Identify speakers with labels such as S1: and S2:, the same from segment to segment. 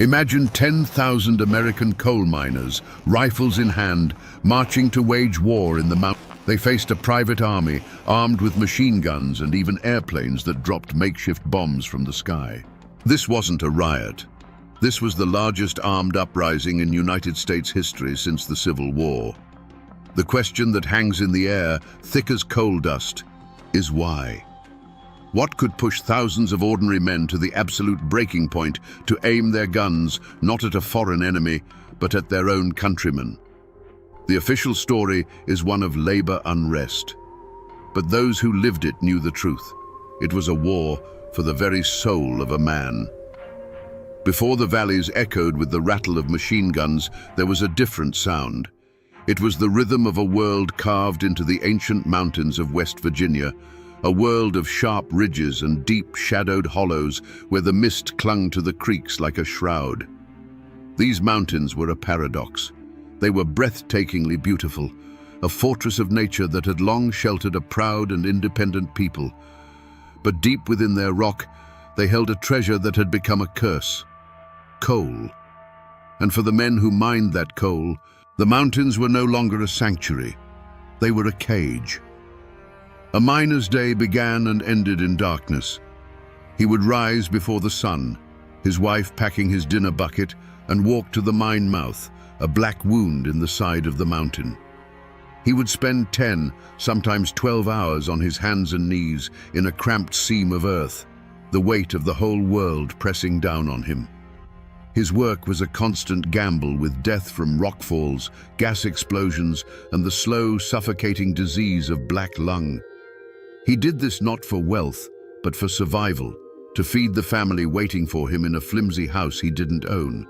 S1: Imagine 10,000 American coal miners, rifles in hand, marching to wage war in the mountains. They faced a private army, armed with machine guns and even airplanes that dropped makeshift bombs from the sky. This wasn't a riot. This was the largest armed uprising in United States history since the Civil War. The question that hangs in the air, thick as coal dust, is why? What could push thousands of ordinary men to the absolute breaking point to aim their guns not at a foreign enemy, but at their own countrymen? The official story is one of labor unrest. But those who lived it knew the truth. It was a war for the very soul of a man. Before the valleys echoed with the rattle of machine guns, there was a different sound. It was the rhythm of a world carved into the ancient mountains of West Virginia, a world of sharp ridges and deep shadowed hollows where the mist clung to the creeks like a shroud. These mountains were a paradox. They were breathtakingly beautiful, a fortress of nature that had long sheltered a proud and independent people. But deep within their rock, they held a treasure that had become a curse: coal. And for the men who mined that coal, the mountains were no longer a sanctuary. They were a cage. A miner's day began and ended in darkness. He would rise before the sun, his wife packing his dinner bucket, and walk to the mine mouth, a black wound in the side of the mountain. He would spend 10, sometimes 12 hours on his hands and knees in a cramped seam of earth, the weight of the whole world pressing down on him. His work was a constant gamble with death from rockfalls, gas explosions, and the slow, suffocating disease of black lung. He did this not for wealth, but for survival, to feed the family waiting for him in a flimsy house he didn't own.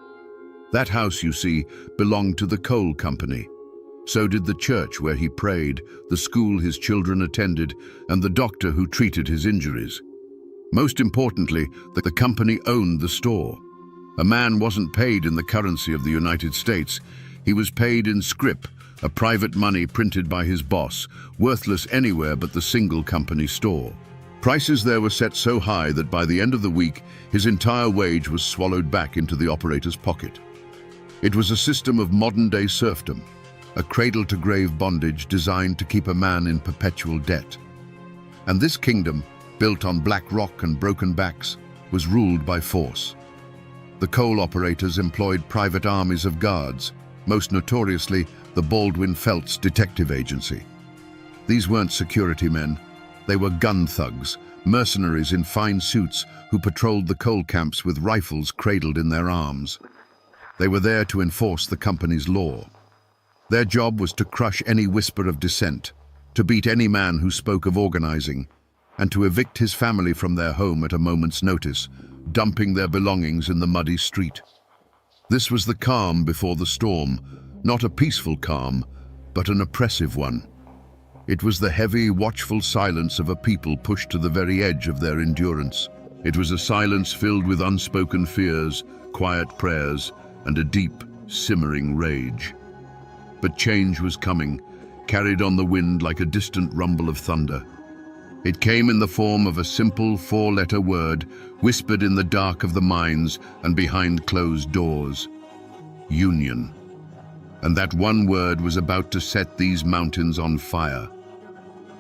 S1: That house, you see, belonged to the coal company. So did the church where he prayed, the school his children attended, and the doctor who treated his injuries. Most importantly, the company owned the store. A man wasn't paid in the currency of the United States. He was paid in scrip, a private money printed by his boss, worthless anywhere but the single company store. Prices there were set so high that by the end of the week, his entire wage was swallowed back into the operator's pocket. It was a system of modern-day serfdom, a cradle-to-grave bondage designed to keep a man in perpetual debt. And this kingdom, built on black rock and broken backs, was ruled by force. The coal operators employed private armies of guards, most notoriously the Baldwin Felts Detective Agency. These weren't security men. They were gun thugs, mercenaries in fine suits who patrolled the coal camps with rifles cradled in their arms. They were there to enforce the company's law. Their job was to crush any whisper of dissent, to beat any man who spoke of organizing, and to evict his family from their home at a moment's notice, dumping their belongings in the muddy street. This was the calm before the storm, not a peaceful calm, but an oppressive one. It was the heavy, watchful silence of a people pushed to the very edge of their endurance. It was a silence filled with unspoken fears, quiet prayers, and a deep, simmering rage. But change was coming, carried on the wind like a distant rumble of thunder. It came in the form of a simple four-letter word, whispered in the dark of the mines and behind closed doors: union. And that one word was about to set these mountains on fire.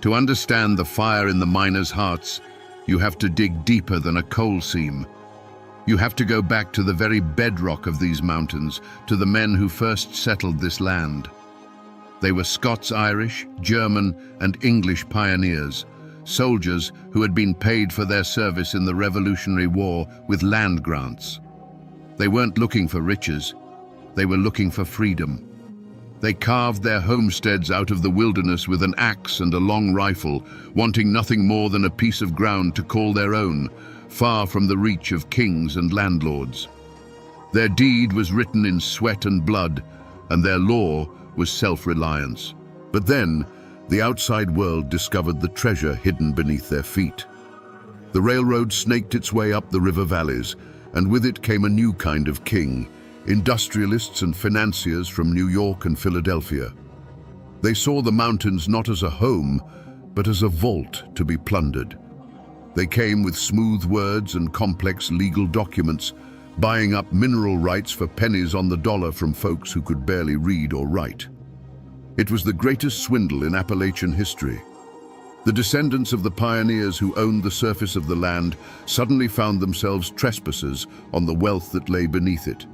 S1: To understand the fire in the miners' hearts, you have to dig deeper than a coal seam. You have to go back to the very bedrock of these mountains, to the men who first settled this land. They were Scots-Irish, German, and English pioneers, soldiers who had been paid for their service in the Revolutionary War with land grants. They weren't looking for riches, they were looking for freedom. They carved their homesteads out of the wilderness with an axe and a long rifle, wanting nothing more than a piece of ground to call their own, far from the reach of kings and landlords. Their deed was written in sweat and blood, and their law was self-reliance. But then, the outside world discovered the treasure hidden beneath their feet. The railroad snaked its way up the river valleys, and with it came a new kind of king, industrialists and financiers from New York and Philadelphia. They saw the mountains not as a home, but as a vault to be plundered. They came with smooth words and complex legal documents, buying up mineral rights for pennies on the dollar from folks who could barely read or write. It was the greatest swindle in Appalachian history. The descendants of the pioneers who owned the surface of the land suddenly found themselves trespassers on the wealth that lay beneath it.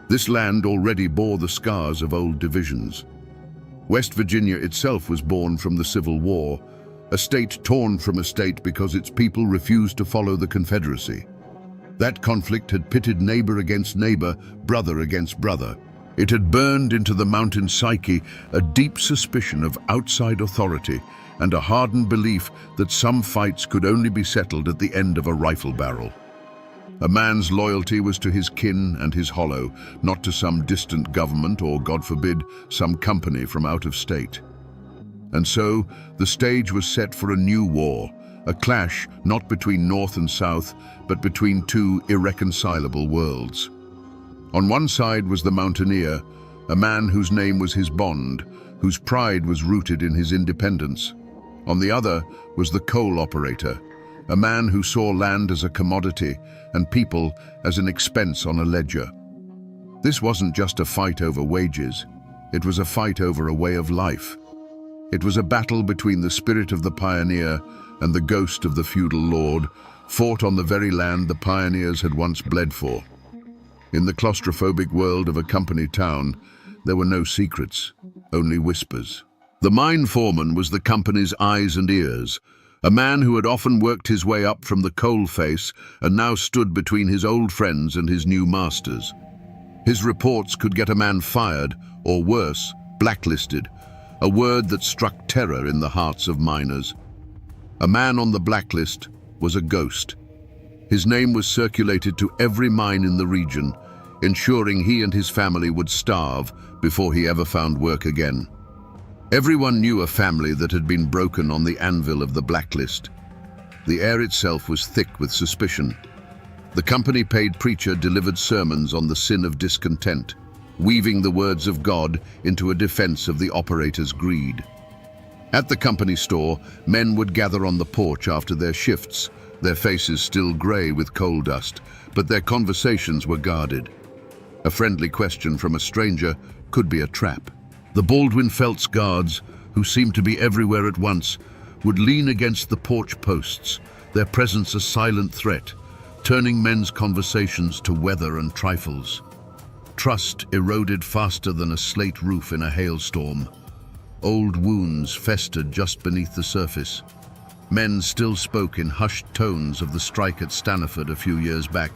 S1: This land already bore the scars of old divisions. West Virginia itself was born from the Civil War, a state torn from a state because its people refused to follow the Confederacy. That conflict had pitted neighbor against neighbor, brother against brother. It had burned into the mountain psyche a deep suspicion of outside authority and a hardened belief that some fights could only be settled at the end of a rifle barrel. A man's loyalty was to his kin and his hollow, not to some distant government or, God forbid, some company from out of state. And so, the stage was set for a new war, a clash not between North and South, but between two irreconcilable worlds. On one side was the mountaineer, a man whose name was his bond, whose pride was rooted in his independence. On the other was the coal operator, a man who saw land as a commodity and people as an expense on a ledger. This wasn't just a fight over wages, it was a fight over a way of life. It was a battle between the spirit of the pioneer and the ghost of the feudal lord, fought on the very land the pioneers had once bled for. In the claustrophobic world of a company town, there were no secrets, only whispers. The mine foreman was the company's eyes and ears, a man who had often worked his way up from the coal face and now stood between his old friends and his new masters. His reports could get a man fired, or worse, blacklisted, a word that struck terror in the hearts of miners. A man on the blacklist was a ghost. His name was circulated to every mine in the region, ensuring he and his family would starve before he ever found work again. Everyone knew a family that had been broken on the anvil of the blacklist. The air itself was thick with suspicion. The company-paid preacher delivered sermons on the sin of discontent, weaving the words of God into a defense of the operator's greed. At the company store, men would gather on the porch after their shifts, their faces still grey with coal dust, but their conversations were guarded. A friendly question from a stranger could be a trap. The Baldwin Felts guards, who seemed to be everywhere at once, would lean against the porch posts, their presence a silent threat, turning men's conversations to weather and trifles. Trust eroded faster than a slate roof in a hailstorm. Old wounds festered just beneath the surface. Men still spoke in hushed tones of the strike at Staniford a few years back,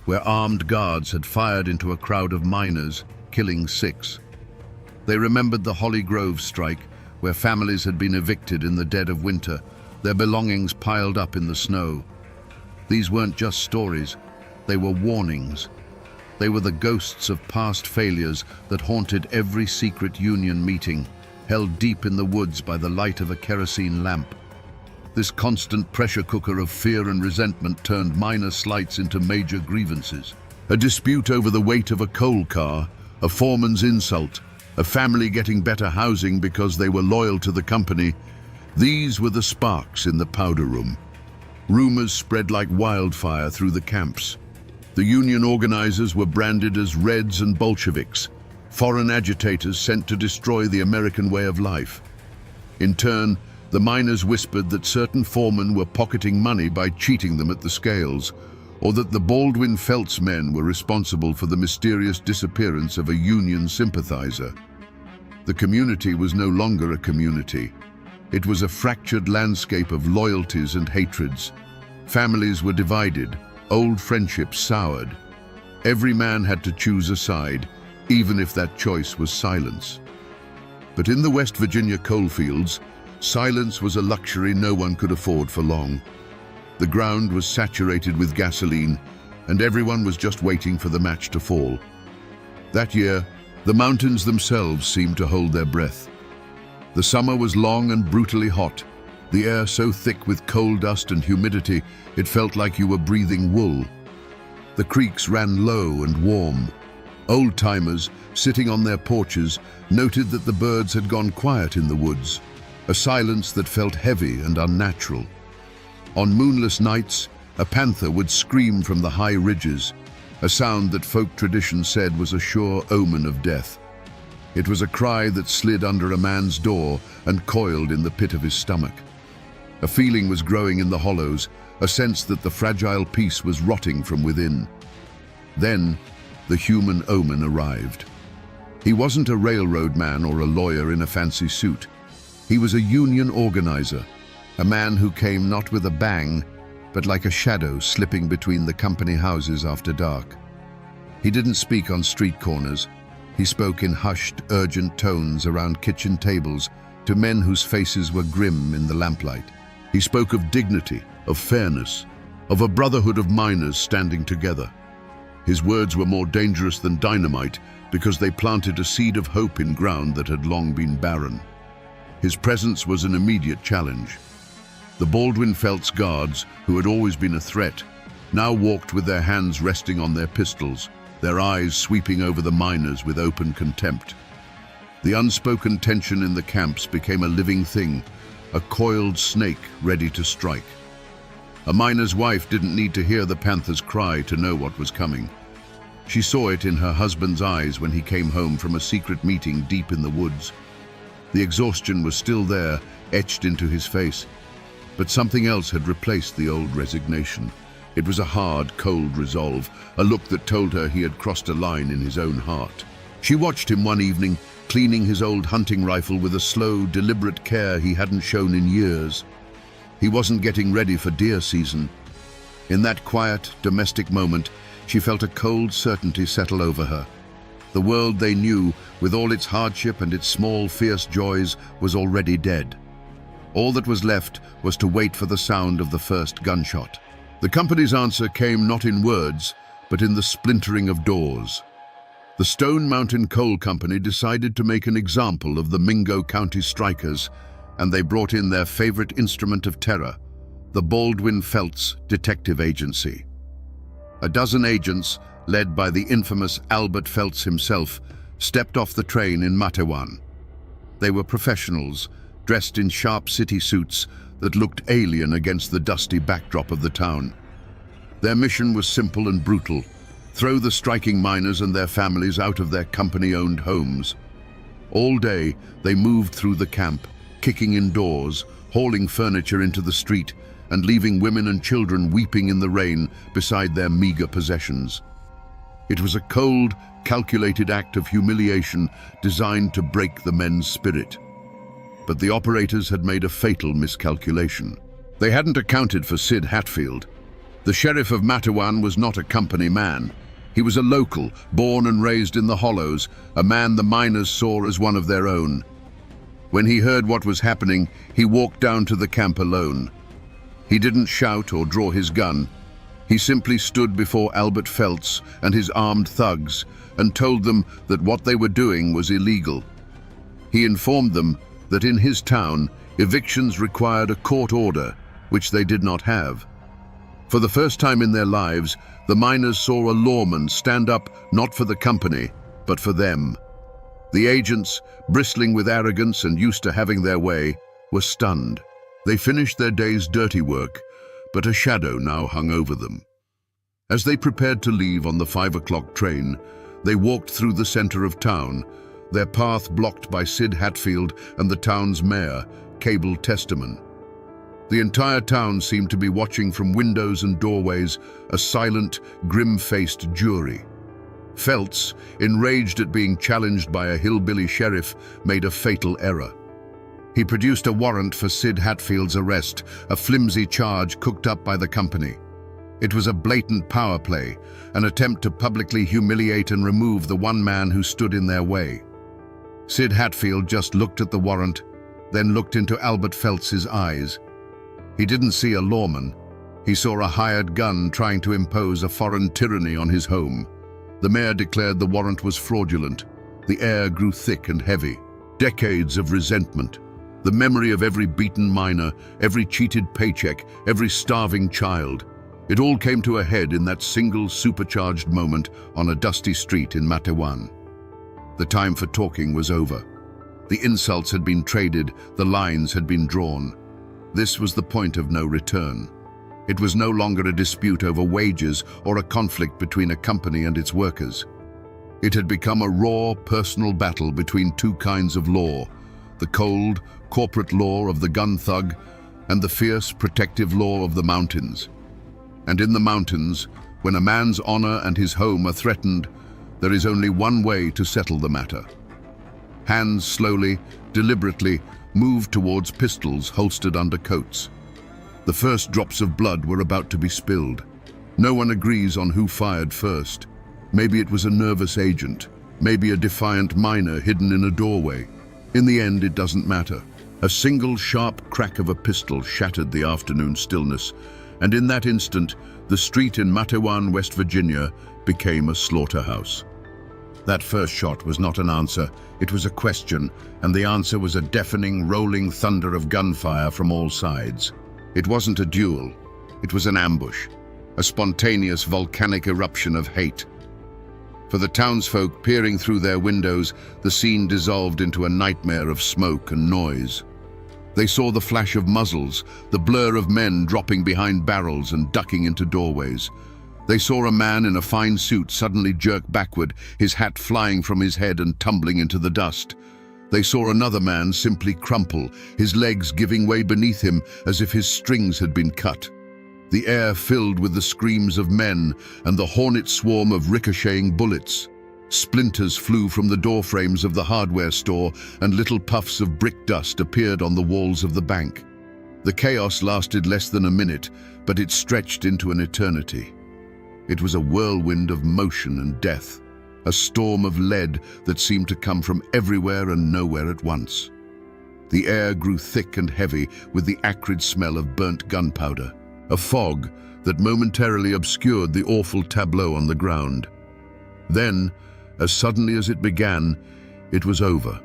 S1: where armed guards had fired into a crowd of miners, killing 6. They remembered the Holly Grove strike, where families had been evicted in the dead of winter, their belongings piled up in the snow. These weren't just stories, they were warnings. They were the ghosts of past failures that haunted every secret union meeting, held deep in the woods by the light of a kerosene lamp. This constant pressure cooker of fear and resentment turned minor slights into major grievances. A dispute over the weight of a coal car, a foreman's insult, a family getting better housing because they were loyal to the company. These were the sparks in the powder room. Rumors spread like wildfire through the camps. The union organizers were branded as Reds and Bolsheviks, foreign agitators sent to destroy the American way of life. In turn, the miners whispered that certain foremen were pocketing money by cheating them at the scales, or that the Baldwin Felts men were responsible for the mysterious disappearance of a union sympathizer. The community was no longer a community. It was a fractured landscape of loyalties and hatreds. Families were divided, old friendships soured. Every man had to choose a side, even if that choice was silence. But in the West Virginia coalfields, silence was a luxury no one could afford for long. The ground was saturated with gasoline, and everyone was just waiting for the match to fall. That year, the mountains themselves seemed to hold their breath. The summer was long and brutally hot, the air so thick with coal dust and humidity it felt like you were breathing wool. The creeks ran low and warm. Old-timers, sitting on their porches, noted that the birds had gone quiet in the woods, a silence that felt heavy and unnatural. On moonless nights, a panther would scream from the high ridges, a sound that folk tradition said was a sure omen of death. It was a cry that slid under a man's door and coiled in the pit of his stomach. A feeling was growing in the hollows, a sense that the fragile peace was rotting from within. Then, the human omen arrived. He wasn't a railroad man or a lawyer in a fancy suit. He was a union organizer, a man who came not with a bang, but like a shadow slipping between the company houses after dark. He didn't speak on street corners. He spoke in hushed, urgent tones around kitchen tables to men whose faces were grim in the lamplight. He spoke of dignity, of fairness, of a brotherhood of miners standing together. His words were more dangerous than dynamite because they planted a seed of hope in ground that had long been barren. His presence was an immediate challenge. The Baldwin Felts guards, who had always been a threat, now walked with their hands resting on their pistols, their eyes sweeping over the miners with open contempt. The unspoken tension in the camps became a living thing, a coiled snake ready to strike. A miner's wife didn't need to hear the panther's cry to know what was coming. She saw it in her husband's eyes when he came home from a secret meeting deep in the woods. The exhaustion was still there, etched into his face, but something else had replaced the old resignation. It was a hard, cold resolve, a look that told her he had crossed a line in his own heart. She watched him one evening, cleaning his old hunting rifle with a slow, deliberate care he hadn't shown in years. He wasn't getting ready for deer season. In that quiet, domestic moment, she felt a cold certainty settle over her. The world they knew, with all its hardship and its small, fierce joys, was already dead. All that was left was to wait for the sound of the first gunshot. The company's answer came not in words, but in the splintering of doors. The Stone Mountain Coal Company decided to make an example of the Mingo County strikers, and they brought in their favorite instrument of terror, the Baldwin Felts Detective Agency. A dozen agents, led by the infamous Albert Felts himself, stepped off the train in Matewan. They were professionals, dressed in sharp city suits that looked alien against the dusty backdrop of the town. Their mission was simple and brutal: throw the striking miners and their families out of their company-owned homes. All day, they moved through the camp, kicking in doors, hauling furniture into the street, and leaving women and children weeping in the rain beside their meager possessions. It was a cold, calculated act of humiliation designed to break the men's spirit. But the operators had made a fatal miscalculation. They hadn't accounted for Sid Hatfield. The sheriff of Matewan was not a company man. He was a local, born and raised in the Hollows, a man the miners saw as one of their own. When he heard what was happening, he walked down to the camp alone. He didn't shout or draw his gun. He simply stood before Albert Felts and his armed thugs and told them that what they were doing was illegal. He informed them that in his town, evictions required a court order, which they did not have. For the first time in their lives, the miners saw a lawman stand up not for the company, but for them. The agents, bristling with arrogance and used to having their way, were stunned. They finished their day's dirty work, but a shadow now hung over them. As they prepared to leave on the 5 o'clock train, they walked through the center of town, their path blocked by Sid Hatfield and the town's mayor, Cable Testament. The entire town seemed to be watching from windows and doorways, a silent, grim-faced jury. Felts, enraged at being challenged by a hillbilly sheriff, made a fatal error. He produced a warrant for Sid Hatfield's arrest, a flimsy charge cooked up by the company. It was a blatant power play, an attempt to publicly humiliate and remove the one man who stood in their way. Sid Hatfield just looked at the warrant, then looked into Albert Felts's eyes. He didn't see a lawman. He saw a hired gun trying to impose a foreign tyranny on his home. The mayor declared the warrant was fraudulent. The air grew thick and heavy. Decades of resentment. The memory of every beaten miner, every cheated paycheck, every starving child. It all came to a head in that single supercharged moment on a dusty street in Matewan. The time for talking was over. The insults had been traded, the lines had been drawn. This was the point of no return. It was no longer a dispute over wages or a conflict between a company and its workers. It had become a raw, personal battle between two kinds of law: the cold, corporate law of the gun thug and the fierce, protective law of the mountains. And in the mountains, when a man's honor and his home are threatened, there is only one way to settle the matter. Hands slowly, deliberately, moved towards pistols holstered under coats. The first drops of blood were about to be spilled. No one agrees on who fired first. Maybe it was a nervous agent, maybe a defiant miner hidden in a doorway. In the end, it doesn't matter. A single sharp crack of a pistol shattered the afternoon stillness, and in that instant, the street in Matewan, West Virginia, became a slaughterhouse. That first shot was not an answer, it was a question, and the answer was a deafening, rolling thunder of gunfire from all sides. It wasn't a duel, it was an ambush, a spontaneous volcanic eruption of hate. For the townsfolk peering through their windows, the scene dissolved into a nightmare of smoke and noise. They saw the flash of muzzles, the blur of men dropping behind barrels and ducking into doorways. They saw a man in a fine suit suddenly jerk backward, his hat flying from his head and tumbling into the dust. They saw another man simply crumple, his legs giving way beneath him as if his strings had been cut. The air filled with the screams of men and the hornet swarm of ricocheting bullets. Splinters flew from the doorframes of the hardware store, and little puffs of brick dust appeared on the walls of the bank. The chaos lasted less than a minute, but it stretched into an eternity. It was a whirlwind of motion and death, a storm of lead that seemed to come from everywhere and nowhere at once. The air grew thick and heavy with the acrid smell of burnt gunpowder, a fog that momentarily obscured the awful tableau on the ground. Then, as suddenly as it began, it was over.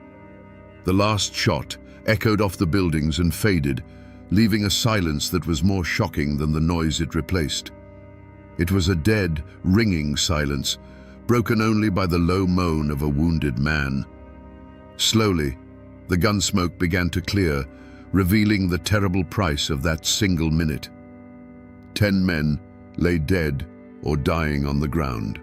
S1: The last shot echoed off the buildings and faded, leaving a silence that was more shocking than the noise it replaced. It was a dead, ringing silence, broken only by the low moan of a wounded man. Slowly, the gun smoke began to clear, revealing the terrible price of that single minute. 10 men lay dead or dying on the ground.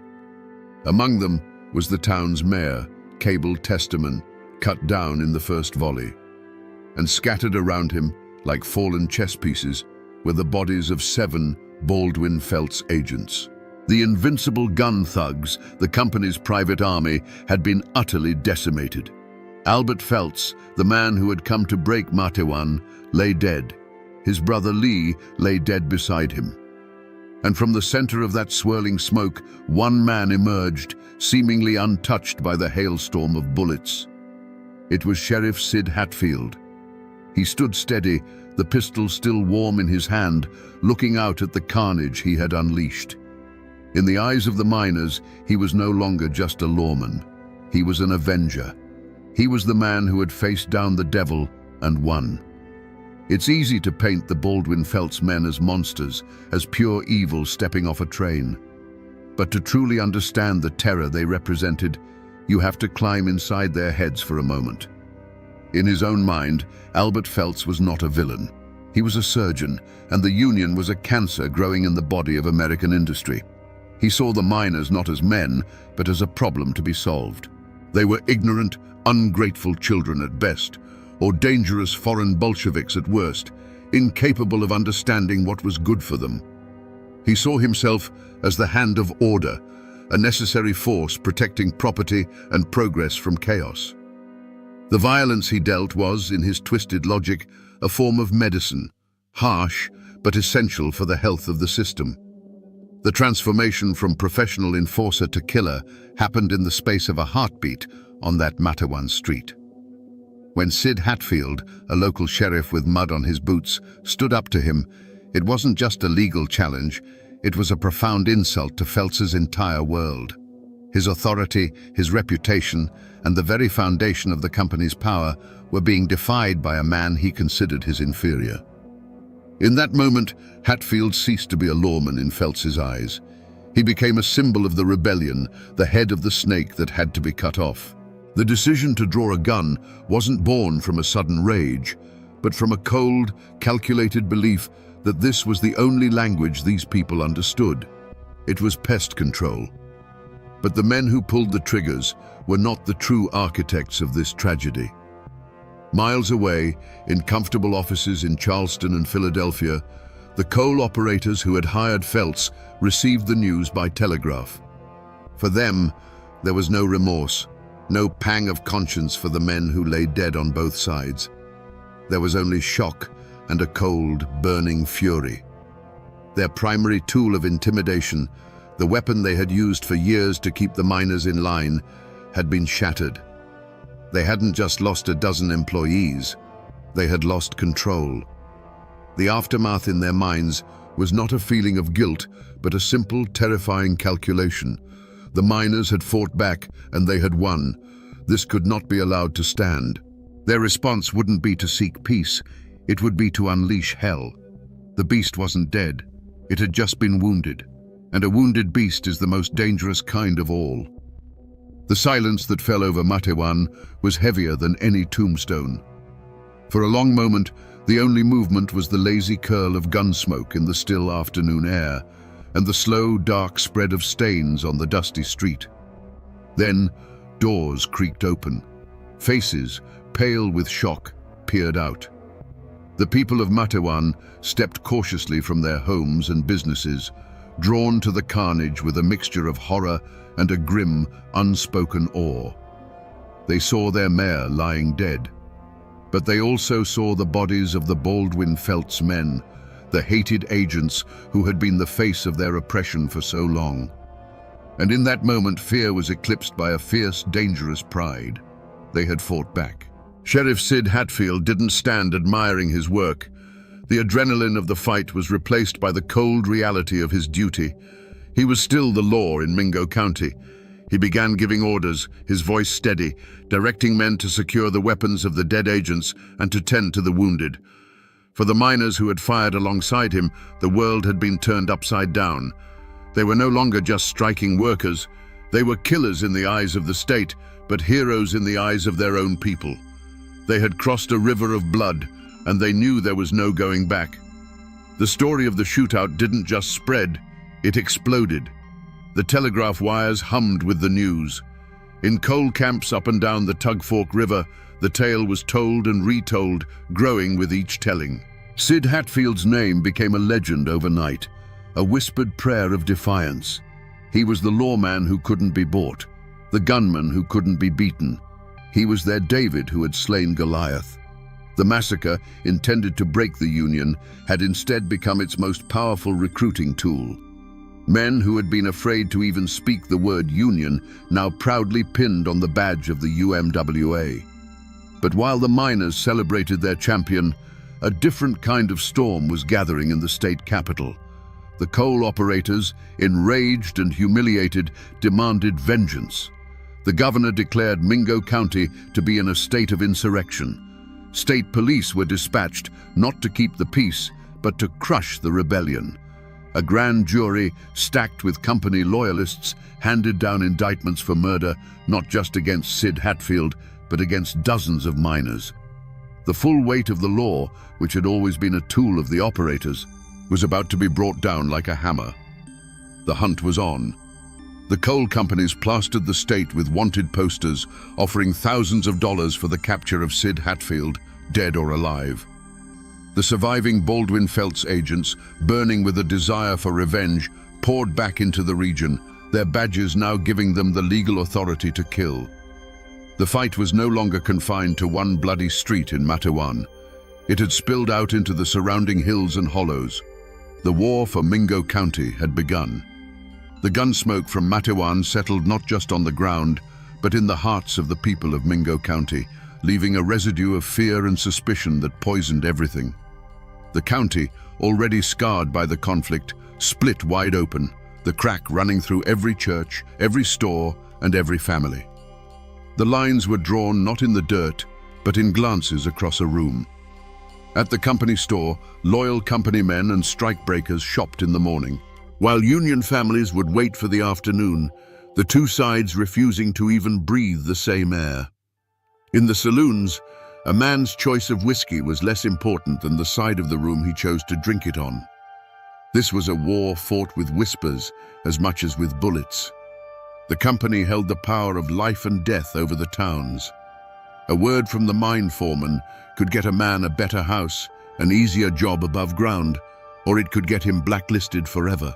S1: Among them was the town's mayor, Cable Testament, cut down in the first volley. And scattered around him, like fallen chess pieces, were the bodies of 7 Baldwin Felts agents. The invincible gun thugs, the company's private army, had been utterly decimated. Albert Felts, the man who had come to break Matewan, lay dead. His brother Lee lay dead beside him. And from the center of that swirling smoke, one man emerged, seemingly untouched by the hailstorm of bullets. It was Sheriff Sid Hatfield. He stood steady, the pistol still warm in his hand, looking out at the carnage he had unleashed. In the eyes of the miners, he was no longer just a lawman. He was an avenger. He was the man who had faced down the devil and won. It's easy to paint the Baldwin Felts men as monsters, as pure evil stepping off a train. But to truly understand the terror they represented, you have to climb inside their heads for a moment. In his own mind, Albert Felts was not a villain. He was a surgeon, and the union was a cancer growing in the body of American industry. He saw the miners not as men, but as a problem to be solved. They were ignorant, ungrateful children at best, or dangerous foreign Bolsheviks at worst, incapable of understanding what was good for them. He saw himself as the hand of order, a necessary force protecting property and progress from chaos. The violence he dealt was, in his twisted logic, a form of medicine, harsh but essential for the health of the system. The transformation from professional enforcer to killer happened in the space of a heartbeat on that Matewan street. When Sid Hatfield, a local sheriff with mud on his boots, stood up to him, it wasn't just a legal challenge, it was a profound insult to Felts's entire world. His authority, his reputation, and the very foundation of the company's power were being defied by a man he considered his inferior. In that moment, Hatfield ceased to be a lawman in Felts's eyes. He became a symbol of the rebellion, the head of the snake that had to be cut off. The decision to draw a gun wasn't born from a sudden rage, but from a cold, calculated belief that this was the only language these people understood. It was pest control. But the men who pulled the triggers were not the true architects of this tragedy. Miles away, in comfortable offices in Charleston and Philadelphia, the coal operators who had hired Phelps received the news by telegraph. For them, there was no remorse, no pang of conscience for the men who lay dead on both sides. There was only shock and a cold, burning fury. Their primary tool of intimidation, the weapon they had used for years to keep the miners in line, had been shattered. They hadn't just lost a dozen employees, they had lost control. The aftermath in their minds was not a feeling of guilt, but a simple, terrifying calculation. The miners had fought back, and they had won. This could not be allowed to stand. Their response wouldn't be to seek peace, it would be to unleash hell. The beast wasn't dead, it had just been wounded, and a wounded beast is the most dangerous kind of all. The silence that fell over Matewan was heavier than any tombstone. For a long moment, the only movement was the lazy curl of gun smoke in the still afternoon air, and the slow, dark spread of stains on the dusty street. Then, doors creaked open. Faces, pale with shock, peered out. The people of Matewan stepped cautiously from their homes and businesses, drawn to the carnage with a mixture of horror and a grim, unspoken awe. They saw their mayor lying dead, but they also saw the bodies of the Baldwin Phelps men, the hated agents who had been the face of their oppression for so long. And in that moment, fear was eclipsed by a fierce, dangerous pride. They had fought back. Sheriff Sid Hatfield didn't stand admiring his work. The adrenaline of the fight was replaced by the cold reality of his duty. He was still the law in Mingo County. He began giving orders, his voice steady, directing men to secure the weapons of the dead agents and to tend to the wounded. For the miners who had fired alongside him, the world had been turned upside down. They were no longer just striking workers. They were killers in the eyes of the state, but heroes in the eyes of their own people. They had crossed a river of blood, and they knew there was no going back. The story of the shootout didn't just spread, it exploded. The telegraph wires hummed with the news. In coal camps up and down the Tug Fork River, the tale was told and retold, growing with each telling. Sid Hatfield's name became a legend overnight, a whispered prayer of defiance. He was the lawman who couldn't be bought, the gunman who couldn't be beaten. He was their David who had slain Goliath. The massacre, intended to break the Union, had instead become its most powerful recruiting tool. Men who had been afraid to even speak the word Union now proudly pinned on the badge of the UMWA. But while the miners celebrated their champion, a different kind of storm was gathering in the state capital. The coal operators, enraged and humiliated, demanded vengeance. The governor declared Mingo County to be in a state of insurrection. State police were dispatched not to keep the peace, but to crush the rebellion. A grand jury, stacked with company loyalists, handed down indictments for murder, not just against Sid Hatfield, but against dozens of miners. The full weight of the law, which had always been a tool of the operators, was about to be brought down like a hammer. The hunt was on. The coal companies plastered the state with wanted posters, offering thousands of dollars for the capture of Sid Hatfield, dead or alive. The surviving Baldwin Phelps agents, burning with a desire for revenge, poured back into the region, their badges now giving them the legal authority to kill. The fight was no longer confined to one bloody street in Matewan. It had spilled out into the surrounding hills and hollows. The war for Mingo County had begun. The gunsmoke from Matewan settled not just on the ground, but in the hearts of the people of Mingo County, leaving a residue of fear and suspicion that poisoned everything. The county, already scarred by the conflict, split wide open, the crack running through every church, every store, and every family. The lines were drawn not in the dirt, but in glances across a room. At the company store, loyal company men and strikebreakers shopped in the morning. While union families would wait for the afternoon, the two sides refusing to even breathe the same air. In the saloons, A man's choice of whiskey was less important than the side of the room he chose to drink it on. This was a war fought with whispers as much as with bullets. The company held the power of life and death over the towns. A word from the mine foreman could get a man a better house, an easier job above ground, or it could get him blacklisted forever.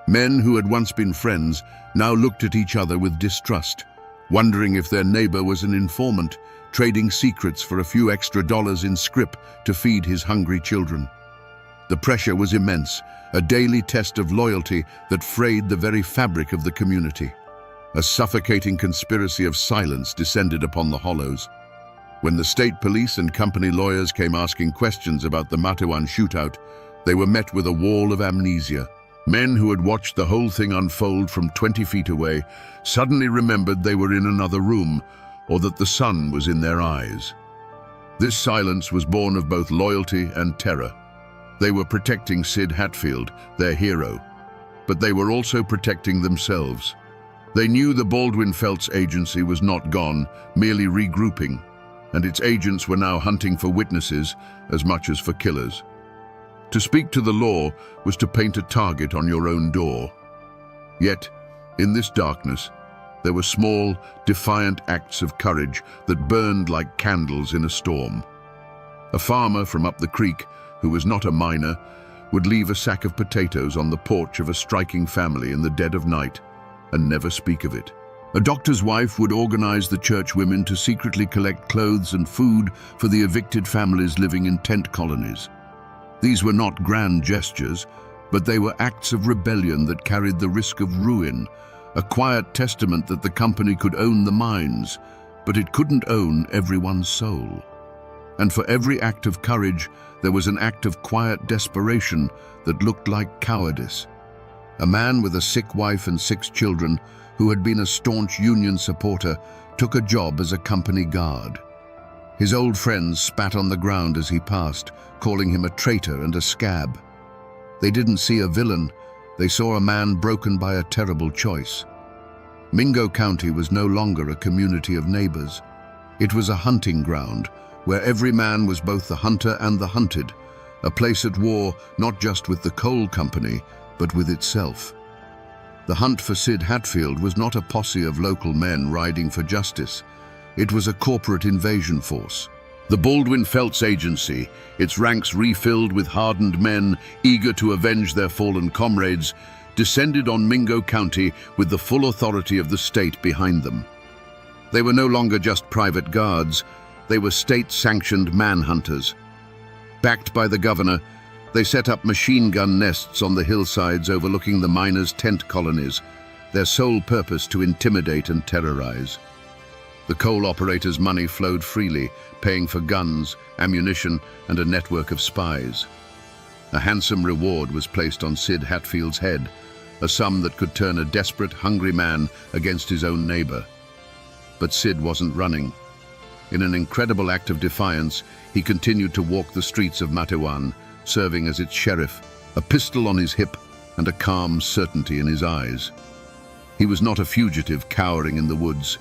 S1: Men who had once been friends now looked at each other with distrust, wondering if their neighbor was an informant, trading secrets for a few extra dollars in scrip to feed his hungry children. The pressure was immense, a daily test of loyalty that frayed the very fabric of the community. A suffocating conspiracy of silence descended upon the Hollows. When the state police and company lawyers came asking questions about the Matewan shootout, they were met with a wall of amnesia. Men who had watched the whole thing unfold from 20 feet away suddenly remembered they were in another room, or that the sun was in their eyes. This silence was born of both loyalty and terror. They were protecting Sid Hatfield, their hero, but they were also protecting themselves. They knew the Baldwin Felts agency was not gone, merely regrouping, and its agents were now hunting for witnesses as much as for killers. To speak to the law was to paint a target on your own door. Yet, in this darkness, there were small, defiant acts of courage that burned like candles in a storm. A farmer from up the creek, who was not a miner, would leave a sack of potatoes on the porch of a striking family in the dead of night and never speak of it. A doctor's wife would organize the church women to secretly collect clothes and food for the evicted families living in tent colonies. These were not grand gestures, but they were acts of rebellion that carried the risk of ruin, a quiet testament that the company could own the mines, but it couldn't own everyone's soul. And for every act of courage, there was an act of quiet desperation that looked like cowardice. A man with a sick wife and 6 children, who had been a staunch Union supporter, took a job as a company guard. His old friends spat on the ground as he passed, calling him a traitor and a scab. They didn't see a villain, they saw a man broken by a terrible choice. Mingo County was no longer a community of neighbors. It was a hunting ground, where every man was both the hunter and the hunted, a place at war not just with the coal company, but with itself. The hunt for Sid Hatfield was not a posse of local men riding for justice. It was a corporate invasion force. The Baldwin Felts Agency, its ranks refilled with hardened men eager to avenge their fallen comrades, descended on Mingo County with the full authority of the state behind them. They were no longer just private guards, they were state-sanctioned manhunters. Backed by the governor, they set up machine gun nests on the hillsides overlooking the miners' tent colonies, their sole purpose to intimidate and terrorize. The coal operators' money flowed freely, paying for guns, ammunition, and a network of spies. A handsome reward was placed on Sid Hatfield's head, a sum that could turn a desperate, hungry man against his own neighbor. But Sid wasn't running. In an incredible act of defiance, he continued to walk the streets of Matewan, serving as its sheriff, a pistol on his hip and a calm certainty in his eyes. He was not a fugitive cowering in the woods.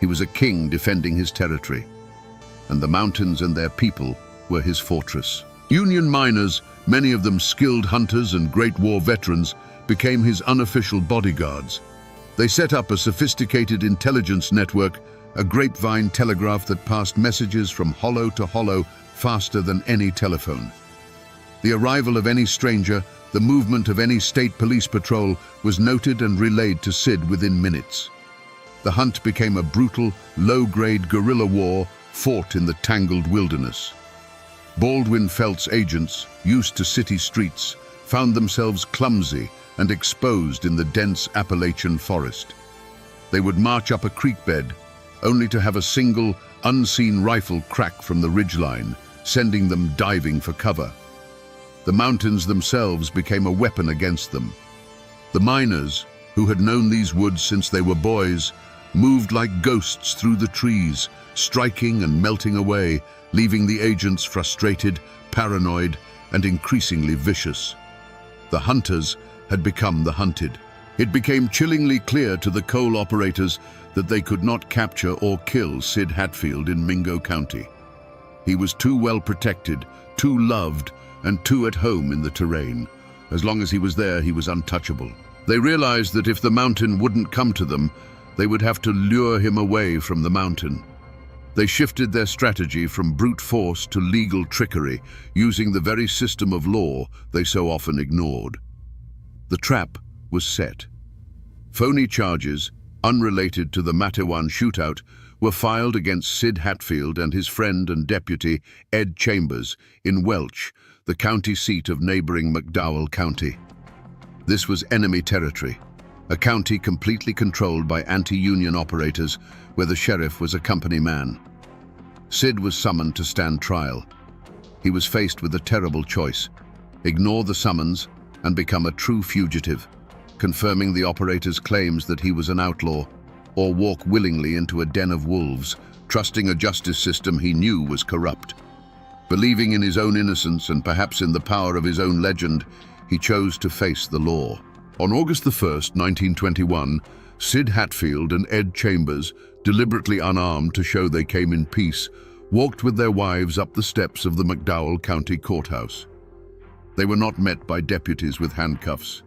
S1: He was a king defending his territory, and the mountains and their people were his fortress. Union miners, many of them skilled hunters and Great War veterans, became his unofficial bodyguards. They set up a sophisticated intelligence network, a grapevine telegraph that passed messages from hollow to hollow faster than any telephone. The arrival of any stranger, the movement of any state police patrol was noted and relayed to Sid within minutes. The hunt became a brutal, low-grade guerrilla war fought in the tangled wilderness. Baldwin Felts agents, used to city streets, found themselves clumsy and exposed in the dense Appalachian forest. They would march up a creek bed, only to have a single, unseen rifle crack from the ridgeline, sending them diving for cover. The mountains themselves became a weapon against them. The miners, who had known these woods since they were boys, moved like ghosts through the trees, striking and melting away, leaving the agents frustrated, paranoid, and increasingly vicious. The hunters had become the hunted. It became chillingly clear to the coal operators that they could not capture or kill Sid Hatfield in Mingo County. He was too well protected, too loved, and too at home in the terrain. As long as he was there, he was untouchable. They realized that if the mountain wouldn't come to them, they would have to lure him away from the mountain. They shifted their strategy from brute force to legal trickery, using the very system of law they so often ignored. The trap was set. Phony charges, unrelated to the Matewan shootout, were filed against Sid Hatfield and his friend and deputy, Ed Chambers, in Welch, the county seat of neighboring McDowell County. This was enemy territory, a county completely controlled by anti-union operators where the sheriff was a company man. Sid was summoned to stand trial. He was faced with a terrible choice: ignore the summons and become a true fugitive, confirming the operator's claims that he was an outlaw, or walk willingly into a den of wolves, trusting a justice system he knew was corrupt. Believing in his own innocence and perhaps in the power of his own legend, he chose to face the law. On August 1st, 1921, Sid Hatfield and Ed Chambers, deliberately unarmed to show they came in peace, walked with their wives up the steps of the McDowell County Courthouse. They were not met by deputies with handcuffs.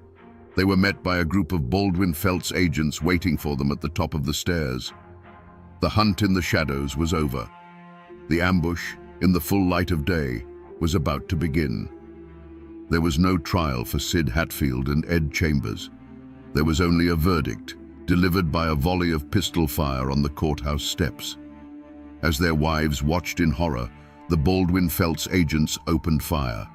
S1: They were met by a group of Baldwin Felts agents waiting for them at the top of the stairs. The hunt in the shadows was over. The ambush, in the full light of day, was about to begin. There was no trial for Sid Hatfield and Ed Chambers. There was only a verdict, delivered by a volley of pistol fire on the courthouse steps. As their wives watched in horror, the Baldwin Felts agents opened fire.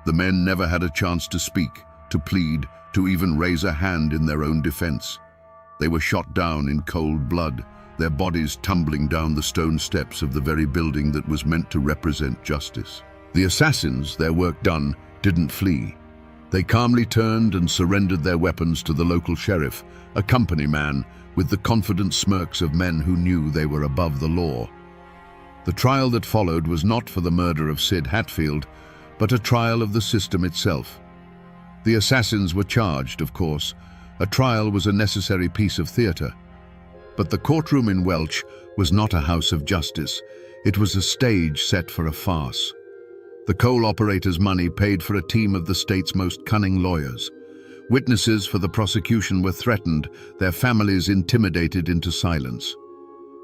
S1: The men never had a chance to speak, to plead, to even raise a hand in their own defense. They were shot down in cold blood, their bodies tumbling down the stone steps of the very building that was meant to represent justice. The assassins, their work done, didn't flee. They calmly turned and surrendered their weapons to the local sheriff, a company man, with the confident smirks of men who knew they were above the law. The trial that followed was not for the murder of Sid Hatfield, but a trial of the system itself. The assassins were charged, of course. A trial was a necessary piece of theatre. But the courtroom in Welch was not a house of justice. It was a stage set for a farce. The coal operators' money paid for a team of the state's most cunning lawyers. Witnesses for the prosecution were threatened, their families intimidated into silence.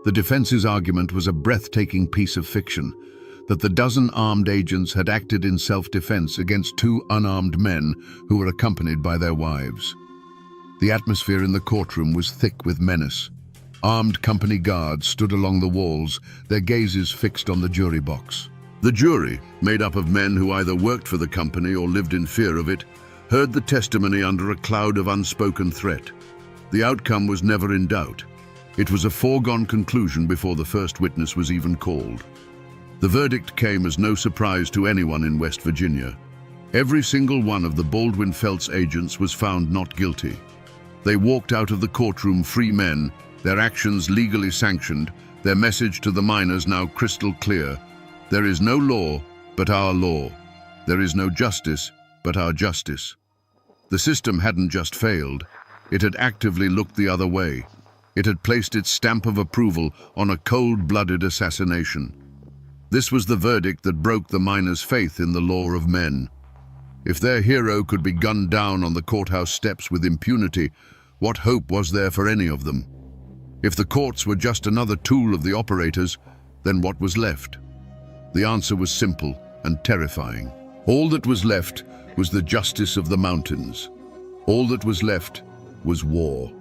S1: The defense's argument was a breathtaking piece of fiction, that the dozen armed agents had acted in self-defense against two unarmed men who were accompanied by their wives. The atmosphere in the courtroom was thick with menace. Armed company guards stood along the walls, their gazes fixed on the jury box. The jury, made up of men who either worked for the company or lived in fear of it, heard the testimony under a cloud of unspoken threat. The outcome was never in doubt. It was a foregone conclusion before the first witness was even called. The verdict came as no surprise to anyone in West Virginia. Every single one of the Baldwin Felts agents was found not guilty. They walked out of the courtroom free men, their actions legally sanctioned, their message to the miners now crystal clear. There is no law but our law. There is no justice but our justice. The system hadn't just failed. It had actively looked the other way. It had placed its stamp of approval on a cold-blooded assassination. This was the verdict that broke the miners' faith in the law of men. If their hero could be gunned down on the courthouse steps with impunity, what hope was there for any of them? If the courts were just another tool of the operators, then what was left? The answer was simple and terrifying. All that was left was the justice of the mountains. All that was left was war.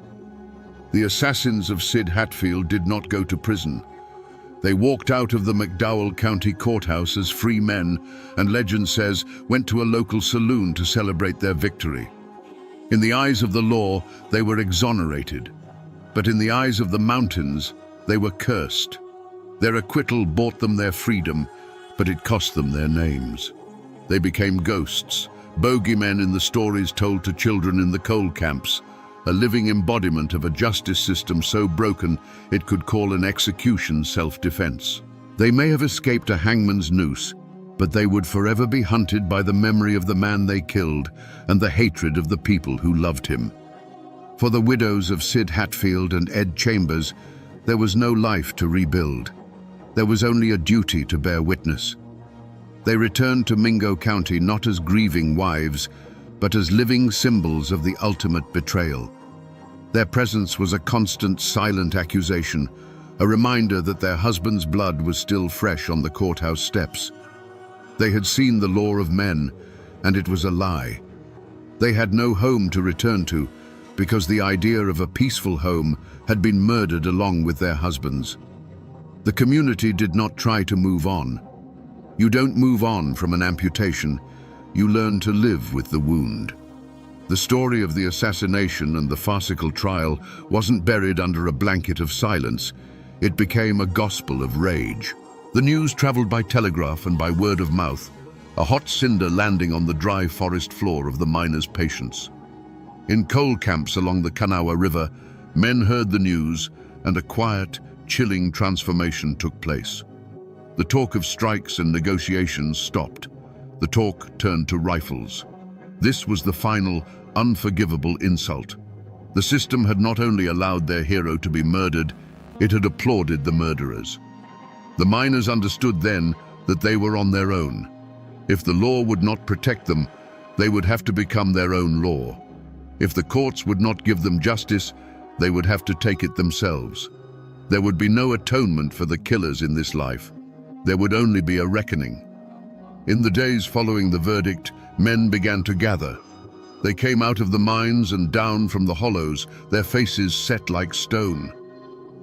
S1: The assassins of Sid Hatfield did not go to prison. They walked out of the McDowell County Courthouse as free men, and legend says went to a local saloon to celebrate their victory. In the eyes of the law, they were exonerated. But in the eyes of the mountains, they were cursed. Their acquittal bought them their freedom, but it cost them their names. They became ghosts, bogeymen in the stories told to children in the coal camps, a living embodiment of a justice system so broken it could call an execution self-defense. They may have escaped a hangman's noose, but they would forever be hunted by the memory of the man they killed and the hatred of the people who loved him. For the widows of Sid Hatfield and Ed Chambers, there was no life to rebuild. There was only a duty to bear witness. They returned to Mingo County not as grieving wives, but as living symbols of the ultimate betrayal. Their presence was a constant, silent accusation, a reminder that their husband's blood was still fresh on the courthouse steps. They had seen the law of men, and it was a lie. They had no home to return to, because the idea of a peaceful home had been murdered along with their husbands. The community did not try to move on. You don't move on from an amputation, you learn to live with the wound. The story of the assassination and the farcical trial wasn't buried under a blanket of silence. It became a gospel of rage. The news traveled by telegraph and by word of mouth, a hot cinder landing on the dry forest floor of the miners' patience. In coal camps along the Kanawha River, men heard the news, and a quiet, chilling transformation took place. The talk of strikes and negotiations stopped. The talk turned to rifles. This was the final, unforgivable insult. The system had not only allowed their hero to be murdered, it had applauded the murderers. The miners understood then that they were on their own. If the law would not protect them, they would have to become their own law. If the courts would not give them justice, they would have to take it themselves. There would be no atonement for the killers in this life. There would only be a reckoning. In the days following the verdict, men began to gather. They came out of the mines and down from the hollows, their faces set like stone.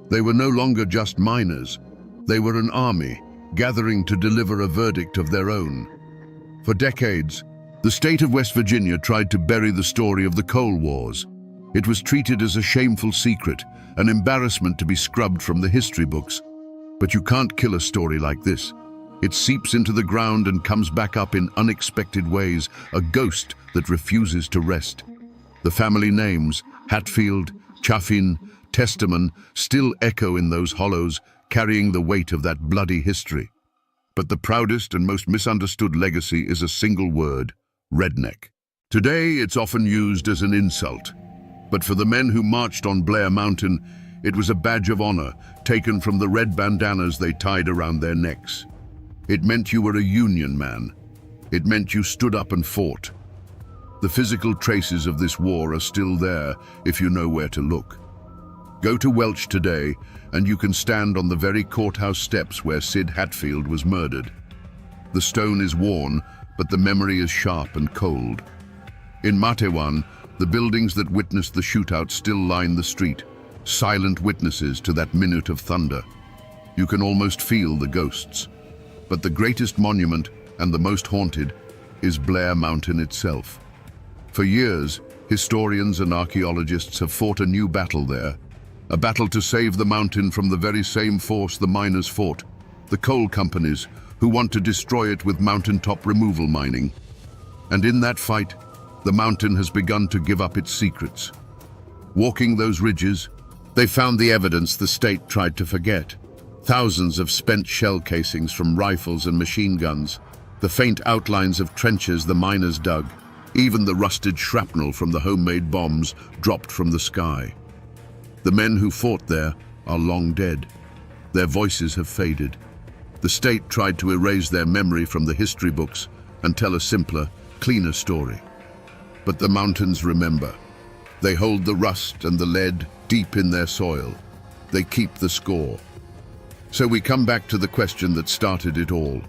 S1: They were no longer just miners. They were an army, gathering to deliver a verdict of their own. For decades, the state of West Virginia tried to bury the story of the coal wars. It was treated as a shameful secret, an embarrassment to be scrubbed from the history books. But you can't kill a story like this. It seeps into the ground and comes back up in unexpected ways, a ghost that refuses to rest. The family names, Hatfield, Chaffin, Testament, still echo in those hollows, carrying the weight of that bloody history. But the proudest and most misunderstood legacy is a single word: redneck. Today, it's often used as an insult. But for the men who marched on Blair Mountain, it was a badge of honor taken from the red bandanas they tied around their necks. It meant you were a Union man. It meant you stood up and fought. The physical traces of this war are still there if you know where to look. Go to Welch today, and you can stand on the very courthouse steps where Sid Hatfield was murdered. The stone is worn, but the memory is sharp and cold. In Matewan, the buildings that witnessed the shootout still line the street, silent witnesses to that minute of thunder. You can almost feel the ghosts. But the greatest monument, and the most haunted, is Blair Mountain itself. For years, historians and archaeologists have fought a new battle there, a battle to save the mountain from the very same force the miners fought, the coal companies, who want to destroy it with mountaintop removal mining. And in that fight, the mountain has begun to give up its secrets. Walking those ridges, they found the evidence the state tried to forget. Thousands of spent shell casings from rifles and machine guns, the faint outlines of trenches the miners dug, even the rusted shrapnel from the homemade bombs dropped from the sky. The men who fought there are long dead. Their voices have faded. The state tried to erase their memory from the history books and tell a simpler, cleaner story. But the mountains remember. They hold the rust and the lead deep in their soil. They keep the score. So we come back to the question that started it all,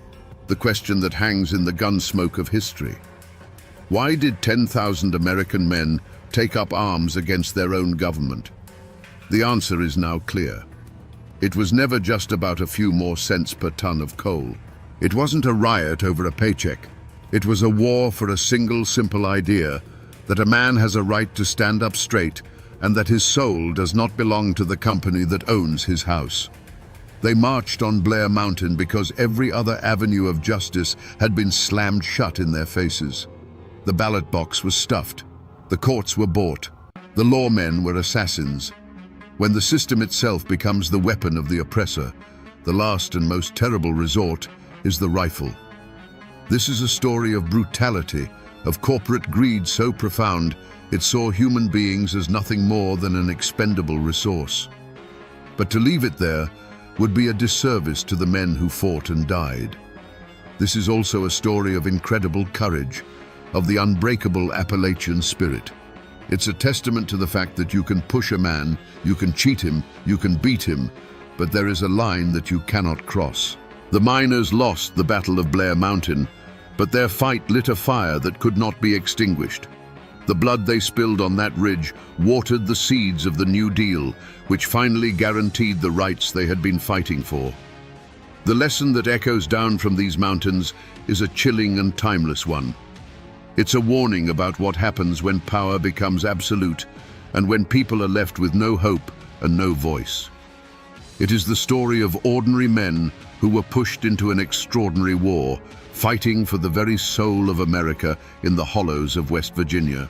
S1: the question that hangs in the gun smoke of history. Why did 10,000 American men take up arms against their own government? The answer is now clear. It was never just about a few more cents per ton of coal. It wasn't a riot over a paycheck. It was a war for a single simple idea, that a man has a right to stand up straight and that his soul does not belong to the company that owns his house. They marched on Blair Mountain because every other avenue of justice had been slammed shut in their faces. The ballot box was stuffed. The courts were bought. The lawmen were assassins. When the system itself becomes the weapon of the oppressor, the last and most terrible resort is the rifle. This is a story of brutality, of corporate greed so profound it saw human beings as nothing more than an expendable resource. But to leave it there would be a disservice to the men who fought and died. This is also a story of incredible courage, of the unbreakable Appalachian spirit. It's a testament to the fact that you can push a man, you can cheat him, you can beat him, but there is a line that you cannot cross. The miners lost the Battle of Blair Mountain, but their fight lit a fire that could not be extinguished. The blood they spilled on that ridge watered the seeds of the New Deal, which finally guaranteed the rights they had been fighting for. The lesson that echoes down from these mountains is a chilling and timeless one. It's a warning about what happens when power becomes absolute and when people are left with no hope and no voice. It is the story of ordinary men who were pushed into an extraordinary war, fighting for the very soul of America in the hollows of West Virginia.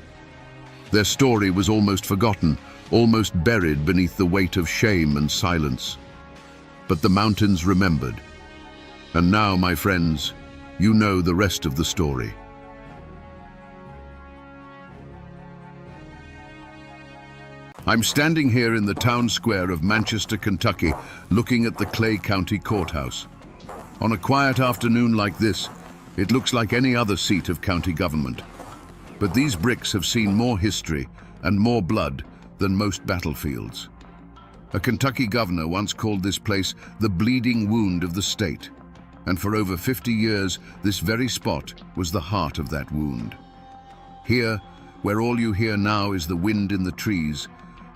S1: Their story was almost forgotten, almost buried beneath the weight of shame and silence. But the mountains remembered. And now, my friends, you know the rest of the story. I'm standing here in the town square of Manchester, Kentucky, looking at the Clay County Courthouse. On a quiet afternoon like this, it looks like any other seat of county government. But these bricks have seen more history and more blood than most battlefields. A Kentucky governor once called this place the bleeding wound of the state. And for over 50 years, this very spot was the heart of that wound. Here, where all you hear now is the wind in the trees,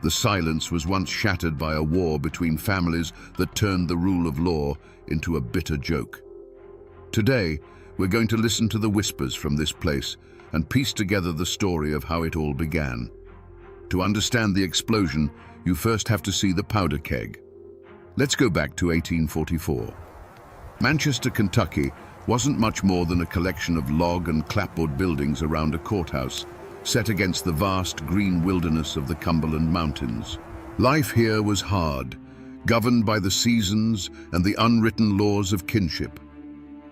S1: the silence was once shattered by a war between families that turned the rule of law into a bitter joke. Today, we're going to listen to the whispers from this place and piece together the story of how it all began. To understand the explosion, you first have to see the powder keg. Let's go back to 1844. Manchester, Kentucky wasn't much more than a collection of log and clapboard buildings around a courthouse, set against the vast green wilderness of the Cumberland Mountains. Life here was hard, governed by the seasons and the unwritten laws of kinship.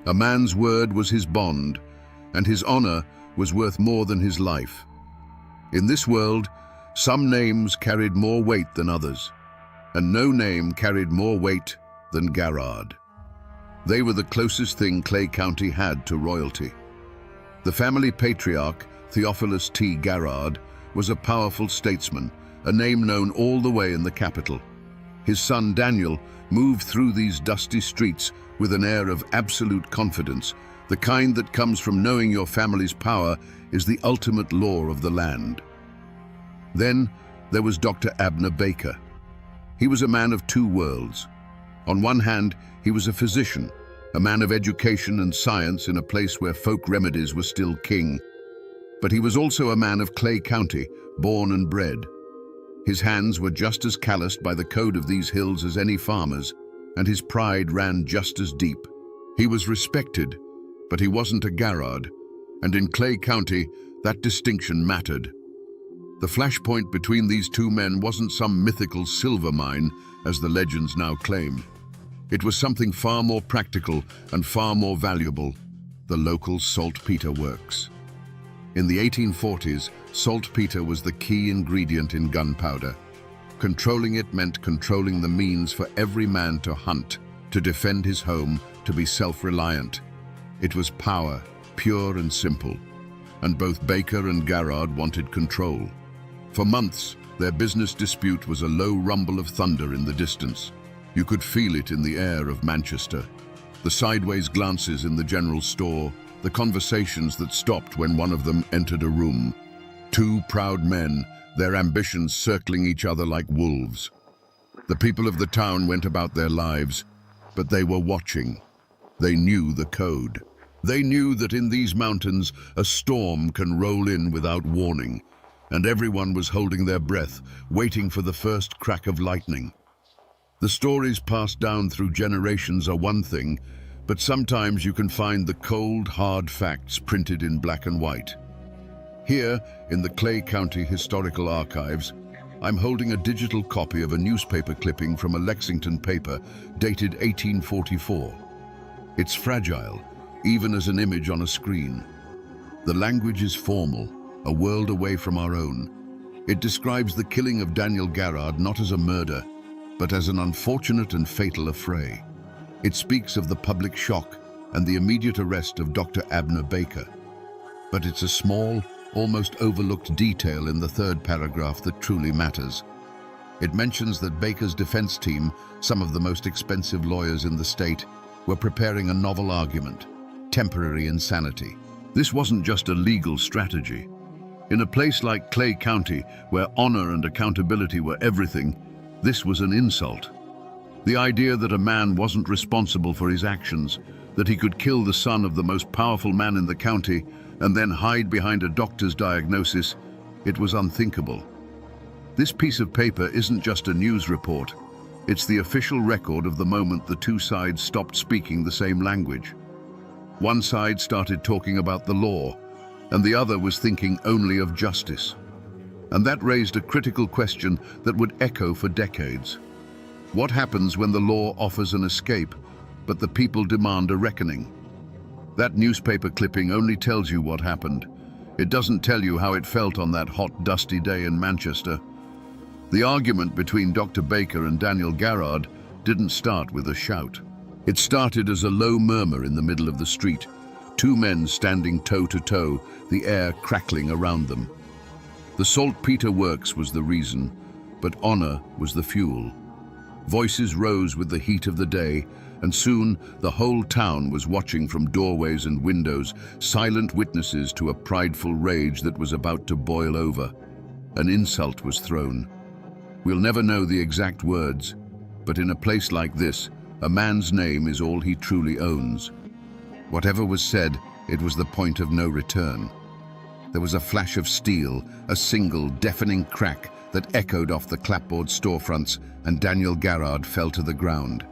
S1: A man's word was his bond, and his honor was worth more than his life. In this world, some names carried more weight than others, and no name carried more weight than Garrard. They were the closest thing Clay County had to royalty. The family patriarch, Theophilus T. Garrard, was a powerful statesman, a name known all the way in the capital. His son Daniel moved through these dusty streets with an air of absolute confidence, the kind that comes from knowing your family's power is the ultimate law of the land. Then there was Dr. Abner Baker. He was a man of two worlds. On one hand, he was a physician, a man of education and science in a place where folk remedies were still king. But he was also a man of Clay County, born and bred. His hands were just as calloused by the code of these hills as any farmer's, and his pride ran just as deep. He was respected, but he wasn't a Garrard, and in Clay County, that distinction mattered. The flashpoint between these two men wasn't some mythical silver mine, as the legends now claim. It was something far more practical and far more valuable, the local saltpeter works. In the 1840s, saltpeter was the key ingredient in gunpowder. Controlling it meant controlling the means for every man to hunt, to defend his home, to be self-reliant. It was power, pure and simple, and both Baker and Garrard wanted control. For months, their business dispute was a low rumble of thunder in the distance. You could feel it in the air of Manchester. The sideways glances in the general store, the conversations that stopped when one of them entered a room. Two proud men, their ambitions circling each other like wolves. The people of the town went about their lives, but they were watching. They knew the code. They knew that in these mountains, a storm can roll in without warning, and everyone was holding their breath, waiting for the first crack of lightning. The stories passed down through generations are one thing, but sometimes you can find the cold, hard facts printed in black and white. Here, in the Clay County Historical Archives, I'm holding a digital copy of a newspaper clipping from a Lexington paper dated 1844. It's fragile, even as an image on a screen. The language is formal, a world away from our own. It describes the killing of Daniel Garrard not as a murder, but as an unfortunate and fatal affray. It speaks of the public shock and the immediate arrest of Dr. Abner Baker. But it's a small, almost overlooked detail in the third paragraph that truly matters. It mentions that Baker's defense team, some of the most expensive lawyers in the state, were preparing a novel argument: temporary insanity. This wasn't just a legal strategy. In a place like Clay County, where honor and accountability were everything, this was an insult. The idea that a man wasn't responsible for his actions, that he could kill the son of the most powerful man in the county and then hide behind a doctor's diagnosis, it was unthinkable. This piece of paper isn't just a news report. It's the official record of the moment the two sides stopped speaking the same language. One side started talking about the law, and the other was thinking only of justice. And that raised a critical question that would echo for decades. What happens when the law offers an escape, but the people demand a reckoning? That newspaper clipping only tells you what happened. It doesn't tell you how it felt on that hot, dusty day in Manchester. The argument between Dr. Baker and Daniel Garrard didn't start with a shout. It started as a low murmur in the middle of the street, two men standing toe to toe, the air crackling around them. The saltpeter works was the reason, but honor was the fuel. Voices rose with the heat of the day, and soon the whole town was watching from doorways and windows, silent witnesses to a prideful rage that was about to boil over. An insult was thrown. We'll never know the exact words, but in a place like this, a man's name is all he truly owns. Whatever was said, it was the point of no return. There was a flash of steel, a single, deafening crack that echoed off the clapboard storefronts, and Daniel Garrard fell to the ground.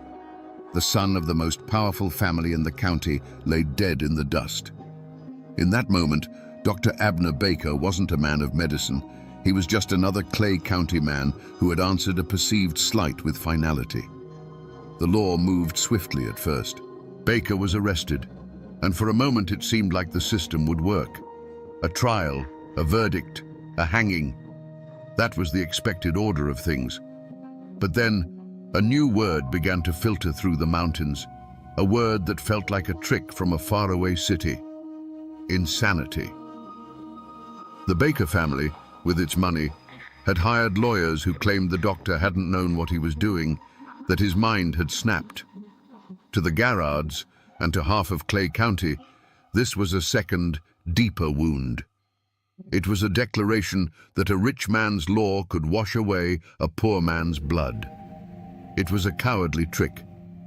S1: The son of the most powerful family in the county lay dead in the dust. In that moment, Dr. Abner Baker wasn't a man of medicine. He was just another Clay County man who had answered a perceived slight with finality. The law moved swiftly at first. Baker was arrested, and for a moment it seemed like the system would work. A trial, a verdict, a hanging. That was the expected order of things. But then, a new word began to filter through the mountains, a word that felt like a trick from a faraway city: insanity. The Baker family, with its money, had hired lawyers who claimed the doctor hadn't known what he was doing, that his mind had snapped. To the Garrards, and to half of Clay County, this was a second, deeper wound. It was a declaration that a rich man's law could wash away a poor man's blood. It was a cowardly trick,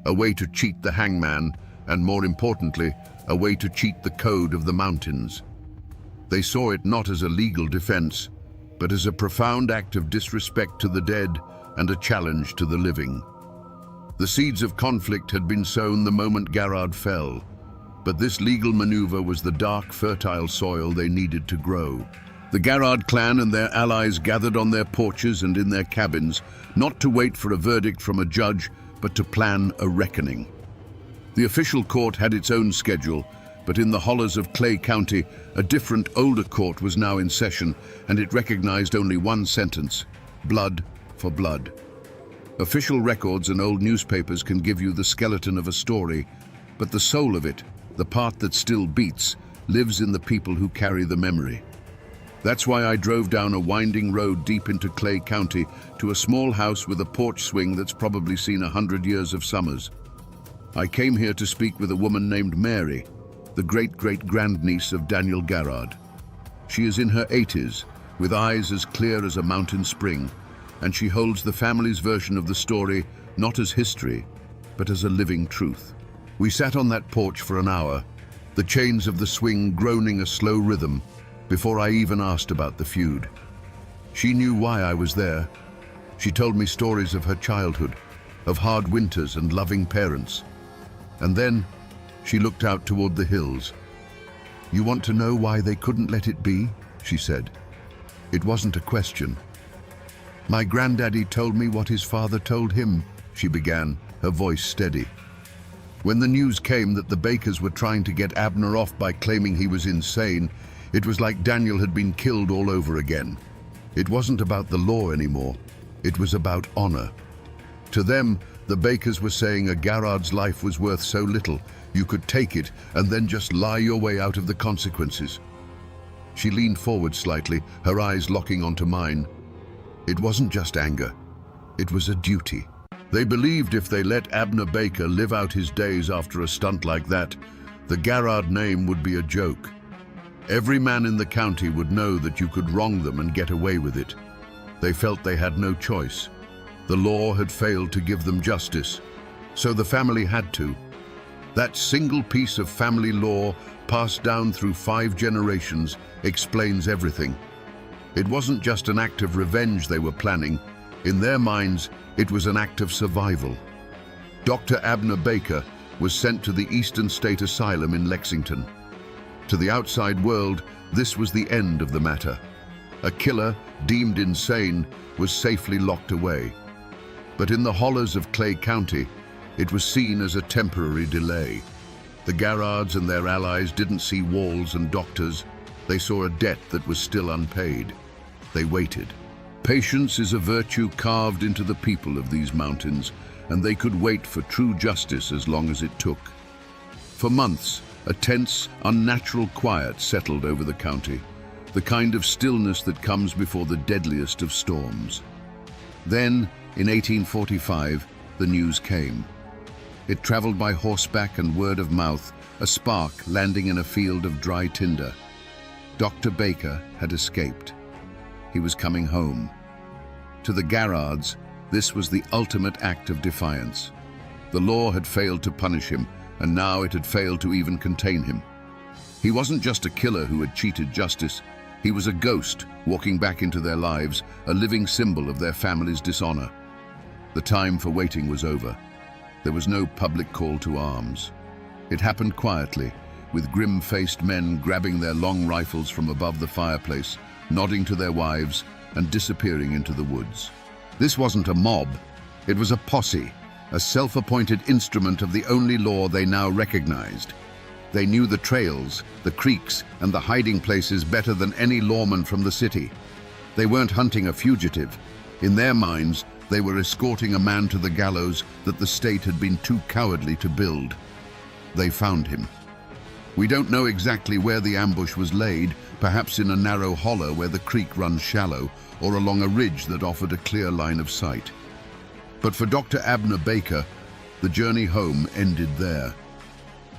S1: a way to cheat the hangman, and more importantly, a way to cheat the code of the mountains. They saw it not as a legal defense, but as a profound act of disrespect to the dead and a challenge to the living. The seeds of conflict had been sown the moment Garrard fell, but this legal maneuver was the dark, fertile soil they needed to grow. The Garrard clan and their allies gathered on their porches and in their cabins, not to wait for a verdict from a judge, but to plan a reckoning. The official court had its own schedule, but in the hollows of Clay County, a different, older court was now in session, and it recognized only one sentence: blood for blood. Official records and old newspapers can give you the skeleton of a story, but the soul of it, the part that still beats, lives in the people who carry the memory. That's why I drove down a winding road deep into Clay County to a small house with a porch swing that's probably seen 100 years of summers. I came here to speak with a woman named Mary, the great-great-grandniece of Daniel Garrard. She is in her 80s, with eyes as clear as a mountain spring, and she holds the family's version of the story not as history, but as a living truth. We sat on that porch for an hour, the chains of the swing groaning a slow rhythm, before I even asked about the feud. She knew why I was there. She told me stories of her childhood, of hard winters and loving parents. And then she looked out toward the hills. "You want to know why they couldn't let it be?" she said. It wasn't a question. "My granddaddy told me what his father told him," she began, her voice steady. When the news came that the Bakers were trying to get Abner off by claiming he was insane, it was like Daniel had been killed all over again. It wasn't about the law anymore. It was about honor. To them, the Bakers were saying a Garrard's life was worth so little, you could take it and then just lie your way out of the consequences. She leaned forward slightly, her eyes locking onto mine. It wasn't just anger. It was a duty. They believed if they let Abner Baker live out his days after a stunt like that, the Garrard name would be a joke. Every man in the county would know that you could wrong them and get away with it. They felt they had no choice. The law had failed to give them justice, so the family had to. That single piece of family law, passed down through 5 generations, explains everything. It wasn't just an act of revenge they were planning. In their minds, it was an act of survival. Dr. Abner Baker was sent to the Eastern State Asylum in Lexington. To the outside world, this was the end of the matter. A killer, deemed insane, was safely locked away. But in the hollows of Clay County, it was seen as a temporary delay. The Garrards and their allies didn't see walls and doctors. They saw a debt that was still unpaid. They waited. Patience is a virtue carved into the people of these mountains, and they could wait for true justice as long as it took. For months, a tense, unnatural quiet settled over the county, the kind of stillness that comes before the deadliest of storms. Then, in 1845, the news came. It traveled by horseback and word of mouth, a spark landing in a field of dry tinder. Dr. Baker had escaped. He was coming home. To the Garrards, this was the ultimate act of defiance. The law had failed to punish him, and now it had failed to even contain him. He wasn't just a killer who had cheated justice. He was a ghost walking back into their lives, a living symbol of their family's dishonor. The time for waiting was over. There was no public call to arms. It happened quietly, with grim-faced men grabbing their long rifles from above the fireplace, nodding to their wives, and disappearing into the woods. This wasn't a mob. It was a posse, a self-appointed instrument of the only law they now recognized. They knew the trails, the creeks, and the hiding places better than any lawman from the city. They weren't hunting a fugitive. In their minds, they were escorting a man to the gallows that the state had been too cowardly to build. They found him. We don't know exactly where the ambush was laid, perhaps in a narrow hollow where the creek runs shallow, or along a ridge that offered a clear line of sight. But for Dr. Abner Baker, the journey home ended there.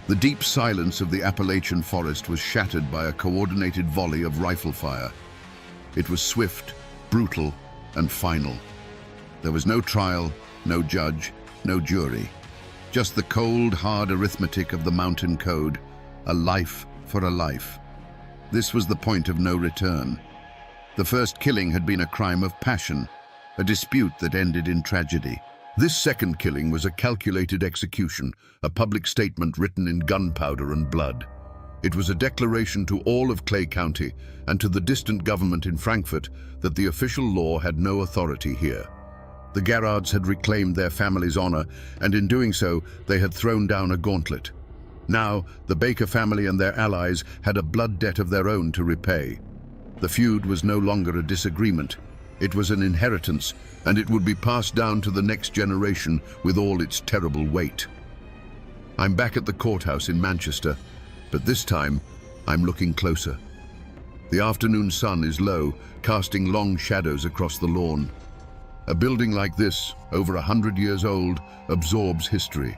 S1: The deep silence of the Appalachian forest was shattered by a coordinated volley of rifle fire. It was swift, brutal, and final. There was no trial, no judge, no jury. Just the cold, hard arithmetic of the mountain code, a life for a life. This was the point of no return. The first killing had been a crime of passion, a dispute that ended in tragedy. This second killing was a calculated execution, a public statement written in gunpowder and blood. It was a declaration to all of Clay County and to the distant government in Frankfort that the official law had no authority here. The Garrards had reclaimed their family's honor, and in doing so, they had thrown down a gauntlet. Now, the Baker family and their allies had a blood debt of their own to repay. The feud was no longer a disagreement. It was an inheritance, and it would be passed down to the next generation with all its terrible weight. I'm back at the courthouse in Manchester, but this time, I'm looking closer. The afternoon sun is low, casting long shadows across the lawn. A building like this, over 100 years old, absorbs history.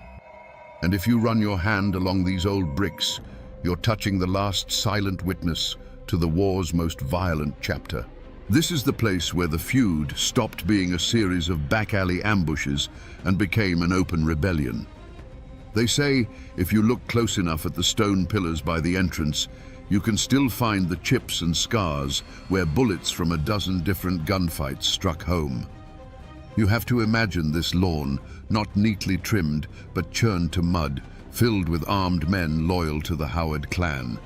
S1: And if you run your hand along these old bricks, you're touching the last silent witness to the war's most violent chapter. This is the place where the feud stopped being a series of back-alley ambushes and became an open rebellion. They say if you look close enough at the stone pillars by the entrance, you can still find the chips and scars where bullets from a dozen different gunfights struck home. You have to imagine this lawn, not neatly trimmed, but churned to mud, filled with armed men loyal to the Howard clan.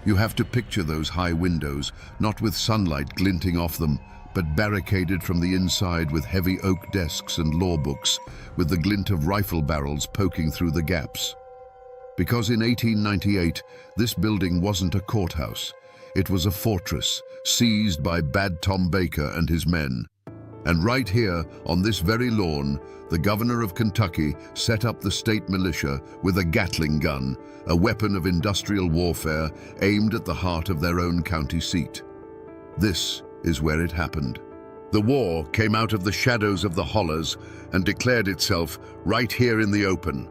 S1: You have to picture those high windows, not with sunlight glinting off them, but barricaded from the inside with heavy oak desks and law books, with the glint of rifle barrels poking through the gaps. Because in 1898, this building wasn't a courthouse. It was a fortress, seized by Bad Tom Baker and his men. And right here, on this very lawn, the governor of Kentucky set up the state militia with a Gatling gun, a weapon of industrial warfare aimed at the heart of their own county seat. This is where it happened. The war came out of the shadows of the hollers and declared itself right here in the open.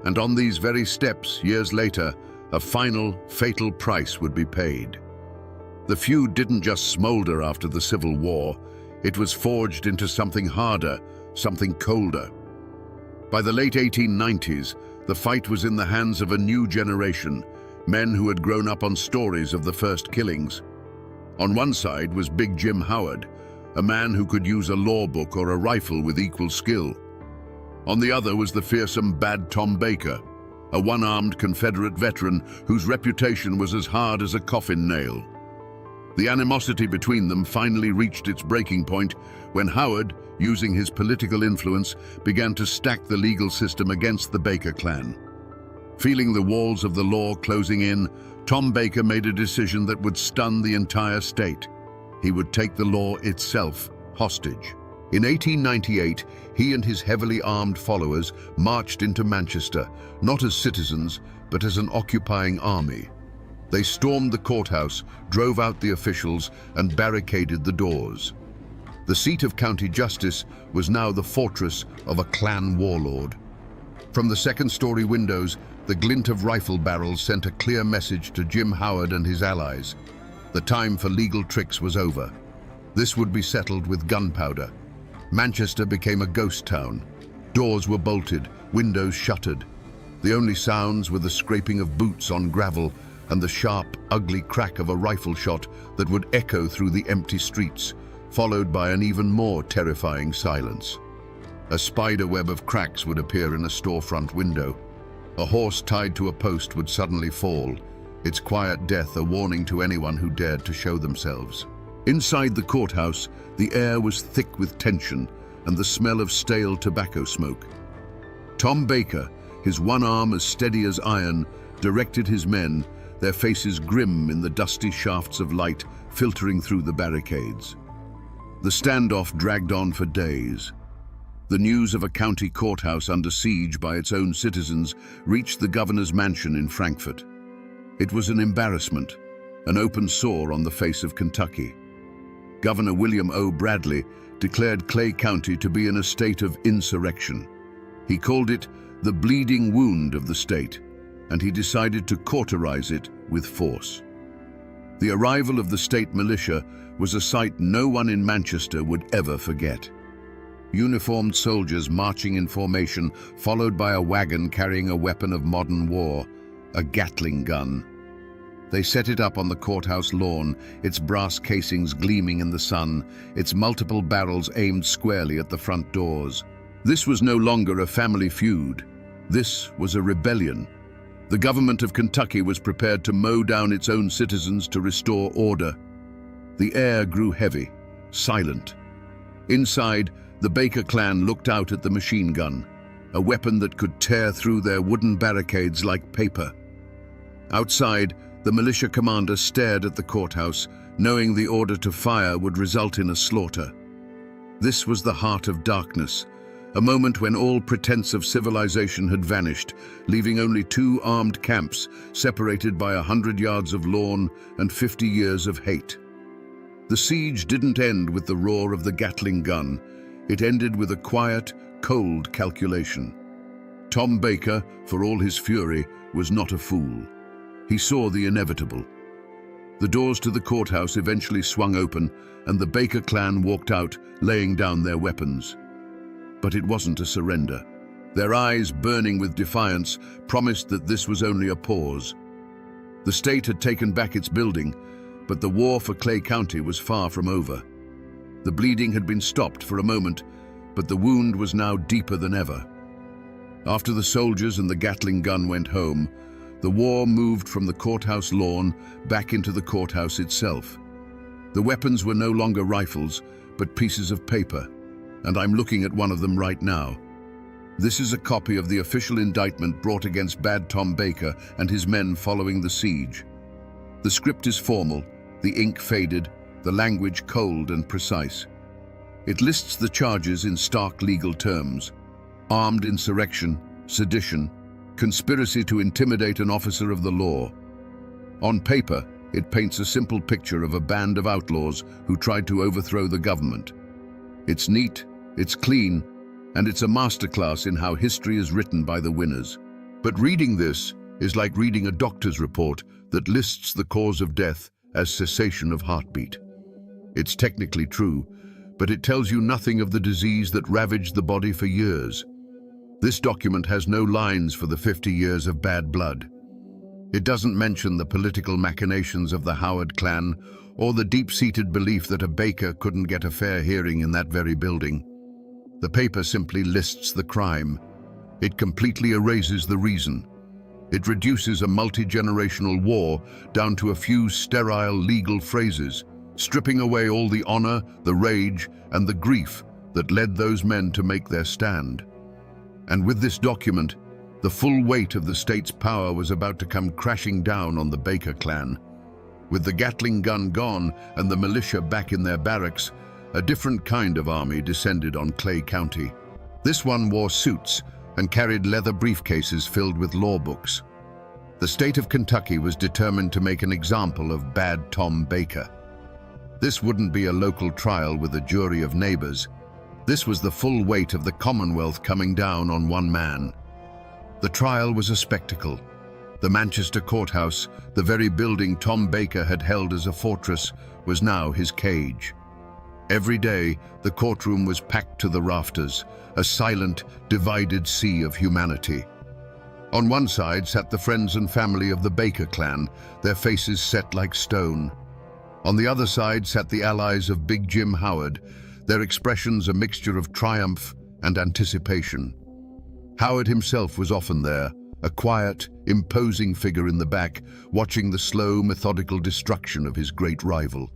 S1: And on these very steps, years later, a final, fatal price would be paid. The feud didn't just smolder after the Civil War. It was forged into something harder, something colder. By the late 1890s, the fight was in the hands of a new generation, men who had grown up on stories of the first killings. On one side was Big Jim Howard, a man who could use a law book or a rifle with equal skill. On the other was the fearsome Bad Tom Baker, a one-armed Confederate veteran whose reputation was as hard as a coffin nail. The animosity between them finally reached its breaking point when Howard, using his political influence, began to stack the legal system against the Baker clan. Feeling the walls of the law closing in, Tom Baker made a decision that would stun the entire state. He would take the law itself hostage. In 1898, he and his heavily armed followers marched into Manchester, not as citizens, but as an occupying army. They stormed the courthouse, drove out the officials, and barricaded the doors. The seat of county justice was now the fortress of a clan warlord. From the second-story windows, the glint of rifle barrels sent a clear message to Jim Howard and his allies. The time for legal tricks was over. This would be settled with gunpowder. Manchester became a ghost town. Doors were bolted, windows shuttered. The only sounds were the scraping of boots on gravel and the sharp, ugly crack of a rifle shot that would echo through the empty streets, followed by an even more terrifying silence. A spider web of cracks would appear in a storefront window. A horse tied to a post would suddenly fall, its quiet death a warning to anyone who dared to show themselves. Inside the courthouse, the air was thick with tension and the smell of stale tobacco smoke. Tom Baker, his one arm as steady as iron, directed his men, their faces grim in the dusty shafts of light filtering through the barricades. The standoff dragged on for days. The news of a county courthouse under siege by its own citizens reached the governor's mansion in Frankfort. It was an embarrassment, an open sore on the face of Kentucky. Governor William O. Bradley declared Clay County to be in a state of insurrection. He called it the bleeding wound of the state, and he decided to cauterize it with force. The arrival of the state militia was a sight no one in Manchester would ever forget. Uniformed soldiers marching in formation, followed by a wagon carrying a weapon of modern war, a Gatling gun. They set it up on the courthouse lawn, its brass casings gleaming in the sun, its multiple barrels aimed squarely at the front doors. This was no longer a family feud. This was a rebellion. The government of Kentucky was prepared to mow down its own citizens to restore order. The air grew heavy, silent. Inside, the Baker clan looked out at the machine gun, a weapon that could tear through their wooden barricades like paper. Outside, the militia commander stared at the courthouse, knowing the order to fire would result in a slaughter. This was the heart of darkness, a moment when all pretense of civilization had vanished, leaving only two armed camps separated by 100 yards of lawn and 50 years of hate. The siege didn't end with the roar of the Gatling gun. It ended with a quiet, cold calculation. Tom Baker, for all his fury, was not a fool. He saw the inevitable. The doors to the courthouse eventually swung open, and the Baker clan walked out, laying down their weapons. But it wasn't a surrender. Their eyes, burning with defiance, promised that this was only a pause. The state had taken back its building, but the war for Clay County was far from over. The bleeding had been stopped for a moment, but the wound was now deeper than ever. After the soldiers and the Gatling gun went home, the war moved from the courthouse lawn back into the courthouse itself. The weapons were no longer rifles, but pieces of paper, and I'm looking at one of them right now. This is a copy of the official indictment brought against Bad Tom Baker and his men following the siege. The script is formal, the ink faded, the language cold and precise. It lists the charges in stark legal terms: armed insurrection, sedition, conspiracy to intimidate an officer of the law. On paper, it paints a simple picture of a band of outlaws who tried to overthrow the government. It's neat, it's clean, and it's a masterclass in how history is written by the winners. But reading this is like reading a doctor's report that lists the cause of death as cessation of heartbeat. It's technically true, but it tells you nothing of the disease that ravaged the body for years. This document has no lines for the 50 years of bad blood. It doesn't mention the political machinations of the Howard clan or the deep-seated belief that a baker couldn't get a fair hearing in that very building. The paper simply lists the crime. It completely erases the reason. It reduces a multi-generational war down to a few sterile legal phrases, stripping away all the honor, the rage, and the grief that led those men to make their stand. And with this document, the full weight of the state's power was about to come crashing down on the Baker clan. With the Gatling gun gone and the militia back in their barracks, a different kind of army descended on Clay County. This one wore suits and carried leather briefcases filled with law books. The state of Kentucky was determined to make an example of Bad Tom Baker. This wouldn't be a local trial with a jury of neighbors. This was the full weight of the Commonwealth coming down on one man. The trial was a spectacle. The Manchester courthouse, the very building Tom Baker had held as a fortress, was now his cage. Every day, the courtroom was packed to the rafters, a silent, divided sea of humanity. On one side sat the friends and family of the Baker clan, their faces set like stone. On the other side sat the allies of Big Jim Howard, their expressions a mixture of triumph and anticipation. Howard himself was often there, a quiet, imposing figure in the back, watching the slow, methodical destruction of his great rival.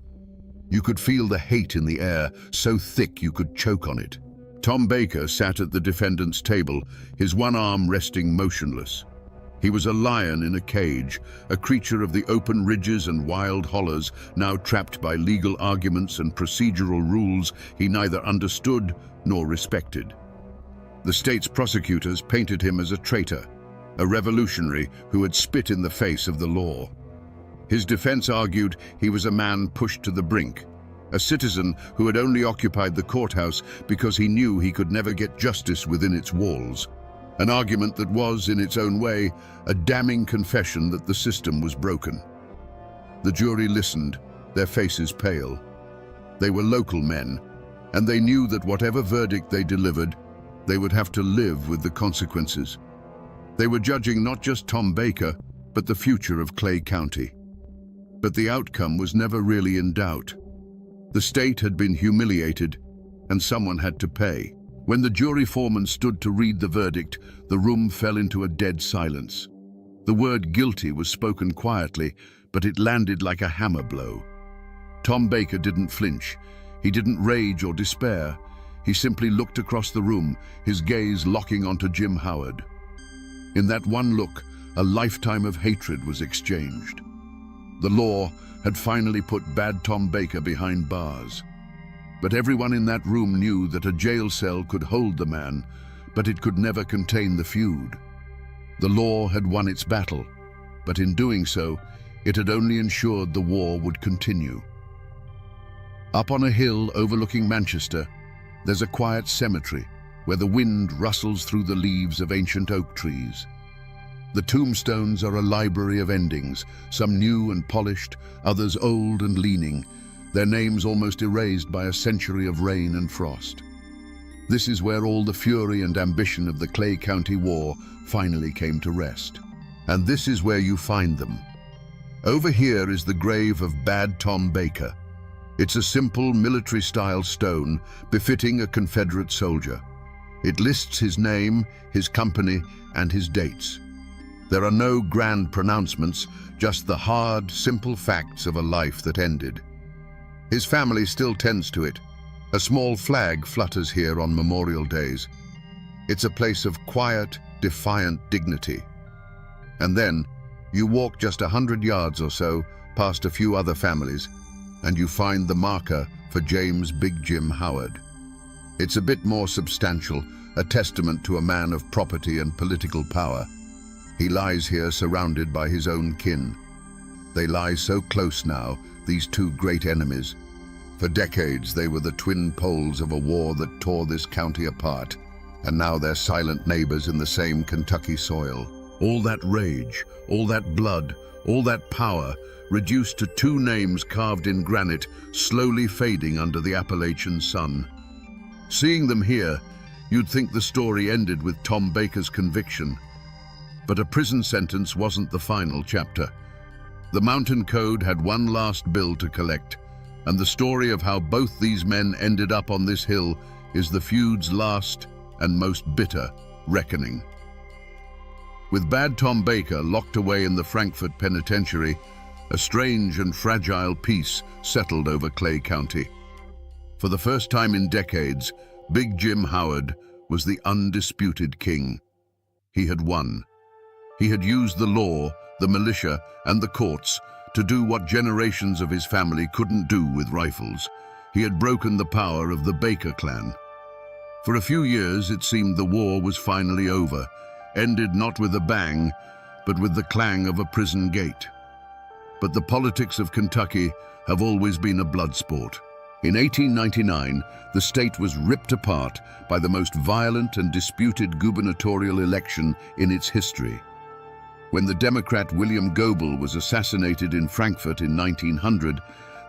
S1: You could feel the hate in the air, so thick you could choke on it. Tom Baker sat at the defendant's table, his one arm resting motionless. He was a lion in a cage, a creature of the open ridges and wild hollows, now trapped by legal arguments and procedural rules he neither understood nor respected. The state's prosecutors painted him as a traitor, a revolutionary who had spit in the face of the law. His defense argued he was a man pushed to the brink, a citizen who had only occupied the courthouse because he knew he could never get justice within its walls. An argument that was, in its own way, a damning confession that the system was broken. The jury listened, their faces pale. They were local men, and they knew that whatever verdict they delivered, they would have to live with the consequences. They were judging not just Tom Baker, but the future of Clay County. But the outcome was never really in doubt. The state had been humiliated, and someone had to pay. When the jury foreman stood to read the verdict, the room fell into a dead silence. The word guilty was spoken quietly, but it landed like a hammer blow. Tom Baker didn't flinch. He didn't rage or despair. He simply looked across the room, his gaze locking onto Jim Howard. In that one look, a lifetime of hatred was exchanged. The law had finally put Bad Tom Baker behind bars. But everyone in that room knew that a jail cell could hold the man, but it could never contain the feud. The law had won its battle, but in doing so, it had only ensured the war would continue. Up on a hill overlooking Manchester, there's a quiet cemetery where the wind rustles through the leaves of ancient oak trees. The tombstones are a library of endings, some new and polished, others old and leaning, their names almost erased by a century of rain and frost. This is where all the fury and ambition of the Clay County War finally came to rest. And this is where you find them. Over here is the grave of Bad Tom Baker. It's a simple military-style stone befitting a Confederate soldier. It lists his name, his company, and his dates. There are no grand pronouncements, just the hard, simple facts of a life that ended. His family still tends to it. A small flag flutters here on Memorial Days. It's a place of quiet, defiant dignity. And then, you walk just 100 yards or so past a few other families, and you find the marker for James Big Jim Howard. It's a bit more substantial, a testament to a man of property and political power. He lies here surrounded by his own kin. They lie so close now, these two great enemies. For decades they were the twin poles of a war that tore this county apart, and now they're silent neighbors in the same Kentucky soil. All that rage, all that blood, all that power, reduced to two names carved in granite, slowly fading under the Appalachian sun. Seeing them here, you'd think the story ended with Tom Baker's conviction. But a prison sentence wasn't the final chapter. The Mountain Code had one last bill to collect, and the story of how both these men ended up on this hill is the feud's last and most bitter reckoning. With Bad Tom Baker locked away in the Frankfort Penitentiary, a strange and fragile peace settled over Clay County. For the first time in decades, Big Jim Howard was the undisputed king. He had won. He had used the law, the militia, and the courts to do what generations of his family couldn't do with rifles. He had broken the power of the Baker clan. For a few years, it seemed the war was finally over, ended not with a bang, but with the clang of a prison gate. But the politics of Kentucky have always been a blood sport. In 1899, the state was ripped apart by the most violent and disputed gubernatorial election in its history. When the Democrat William Goebel was assassinated in Frankfort in 1900,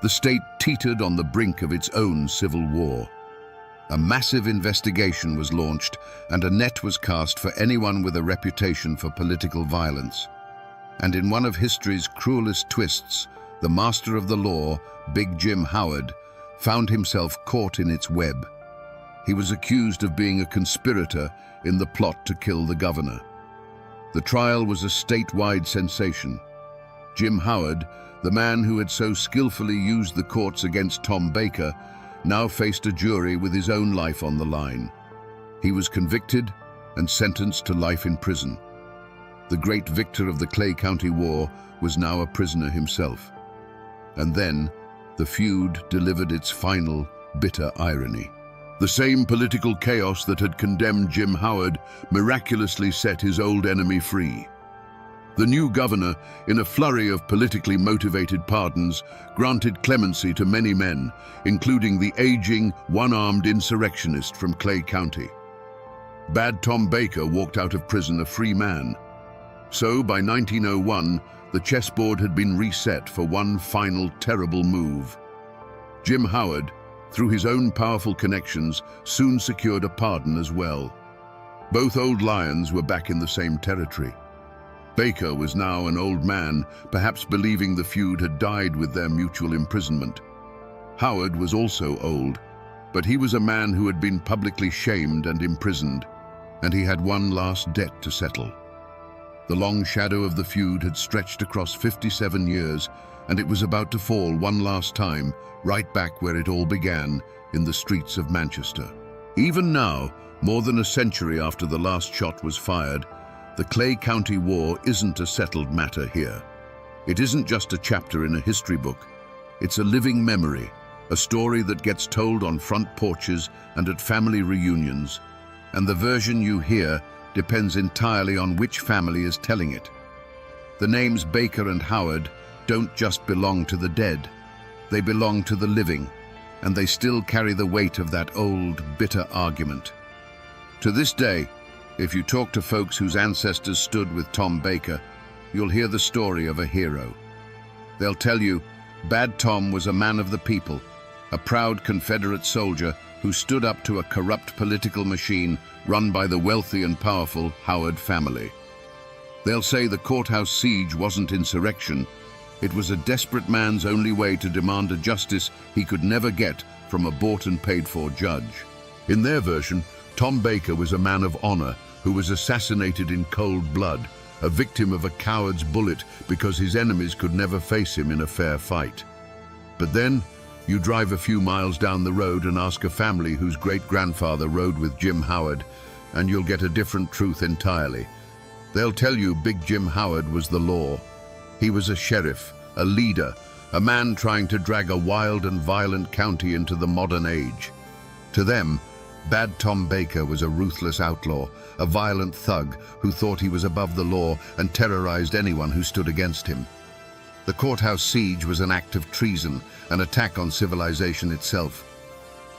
S1: the state teetered on the brink of its own civil war. A massive investigation was launched, and a net was cast for anyone with a reputation for political violence. And in one of history's cruelest twists, the master of the law, Big Jim Howard, found himself caught in its web. He was accused of being a conspirator in the plot to kill the governor. The trial was a statewide sensation. Jim Howard, the man who had so skillfully used the courts against Tom Baker, now faced a jury with his own life on the line. He was convicted and sentenced to life in prison. The great victor of the Clay County War was now a prisoner himself. And then, the feud delivered its final, bitter irony. The same political chaos that had condemned Jim Howard miraculously set his old enemy free. The new governor, in a flurry of politically motivated pardons, granted clemency to many men, including the aging, one-armed insurrectionist from Clay County. Bad Tom Baker walked out of prison a free man. So, by 1901, the chessboard had been reset for one final terrible move. Jim Howard, through his own powerful connections, soon secured a pardon as well. Both old lions were back in the same territory. Baker was now an old man, perhaps believing the feud had died with their mutual imprisonment. Howard was also old, but he was a man who had been publicly shamed and imprisoned, and he had one last debt to settle. The long shadow of the feud had stretched across 57 years, and it was about to fall one last time, right back where it all began, in the streets of Manchester. Even now, more than a century after the last shot was fired, the Clay County War isn't a settled matter here. It isn't just a chapter in a history book. It's a living memory, a story that gets told on front porches and at family reunions, and the version you hear depends entirely on which family is telling it. The names Baker and Howard don't just belong to the dead. They belong to the living, and they still carry the weight of that old, bitter argument. To this day, if you talk to folks whose ancestors stood with Tom Baker, you'll hear the story of a hero. They'll tell you, Bad Tom was a man of the people, a proud Confederate soldier who stood up to a corrupt political machine run by the wealthy and powerful Howard family. They'll say the courthouse siege wasn't insurrection. It was a desperate man's only way to demand a justice he could never get from a bought and paid for judge. In their version, Tom Baker was a man of honor who was assassinated in cold blood, a victim of a coward's bullet because his enemies could never face him in a fair fight. But then, you drive a few miles down the road and ask a family whose great-grandfather rode with Jim Howard, and you'll get a different truth entirely. They'll tell you Big Jim Howard was the law. He was a sheriff, a leader, a man trying to drag a wild and violent county into the modern age. To them, Bad Tom Baker was a ruthless outlaw, a violent thug who thought he was above the law and terrorized anyone who stood against him. The courthouse siege was an act of treason, an attack on civilization itself.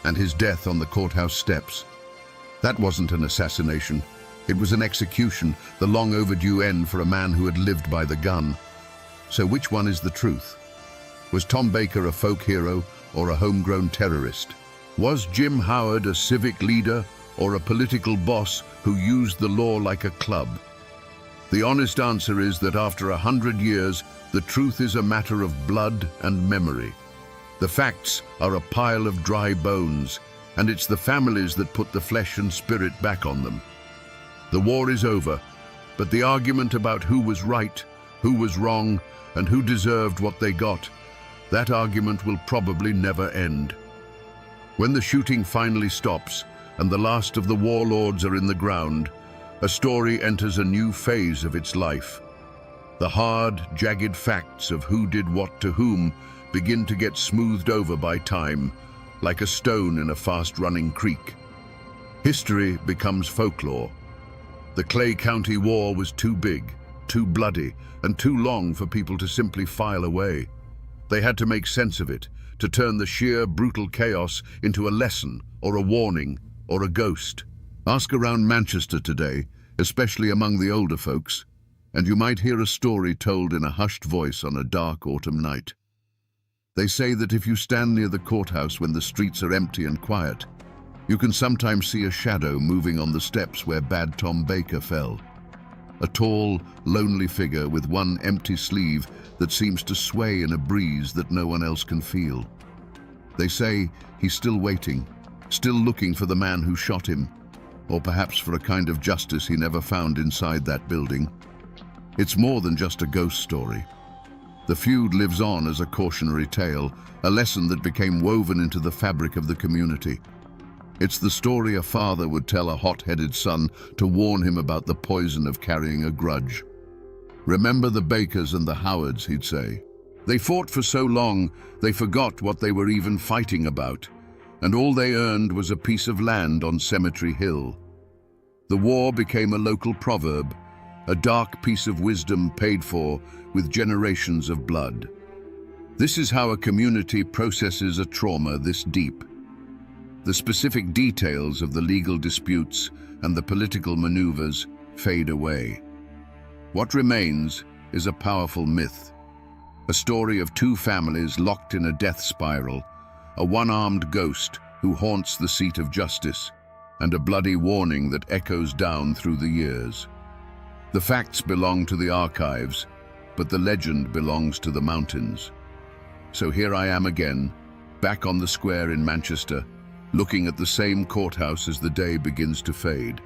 S1: And his death on the courthouse steps, that wasn't an assassination. It was an execution, the long overdue end for a man who had lived by the gun. So which one is the truth? Was Tom Baker a folk hero or a homegrown terrorist? Was Jim Howard a civic leader or a political boss who used the law like a club? The honest answer is that after 100 years, the truth is a matter of blood and memory. The facts are a pile of dry bones, and it's the families that put the flesh and spirit back on them. The war is over, but the argument about who was right, who was wrong, and who deserved what they got, that argument will probably never end. When the shooting finally stops and the last of the warlords are in the ground, a story enters a new phase of its life. The hard, jagged facts of who did what to whom begin to get smoothed over by time, like a stone in a fast-running creek. History becomes folklore. The Clay County War was too big, too bloody, and too long for people to simply file away. They had to make sense of it, to turn the sheer, brutal chaos into a lesson, or a warning, or a ghost. Ask around Manchester today, especially among the older folks, and you might hear a story told in a hushed voice on a dark autumn night. They say that if you stand near the courthouse when the streets are empty and quiet, you can sometimes see a shadow moving on the steps where Bad Tom Baker fell. A tall, lonely figure with one empty sleeve that seems to sway in a breeze that no one else can feel. They say he's still waiting, still looking for the man who shot him, or perhaps for a kind of justice he never found inside that building. It's more than just a ghost story. The feud lives on as a cautionary tale, a lesson that became woven into the fabric of the community. It's the story a father would tell a hot-headed son to warn him about the poison of carrying a grudge. Remember the Bakers and the Howards, he'd say. They fought for so long, they forgot what they were even fighting about, and all they earned was a piece of land on Cemetery Hill. The war became a local proverb, a dark piece of wisdom paid for with generations of blood. This is how a community processes a trauma this deep. The specific details of the legal disputes and the political maneuvers fade away. What remains is a powerful myth, a story of two families locked in a death spiral, a one-armed ghost who haunts the seat of justice, and a bloody warning that echoes down through the years. The facts belong to the archives, but the legend belongs to the mountains. So here I am again, back on the square in Manchester, looking at the same courthouse as the day begins to fade.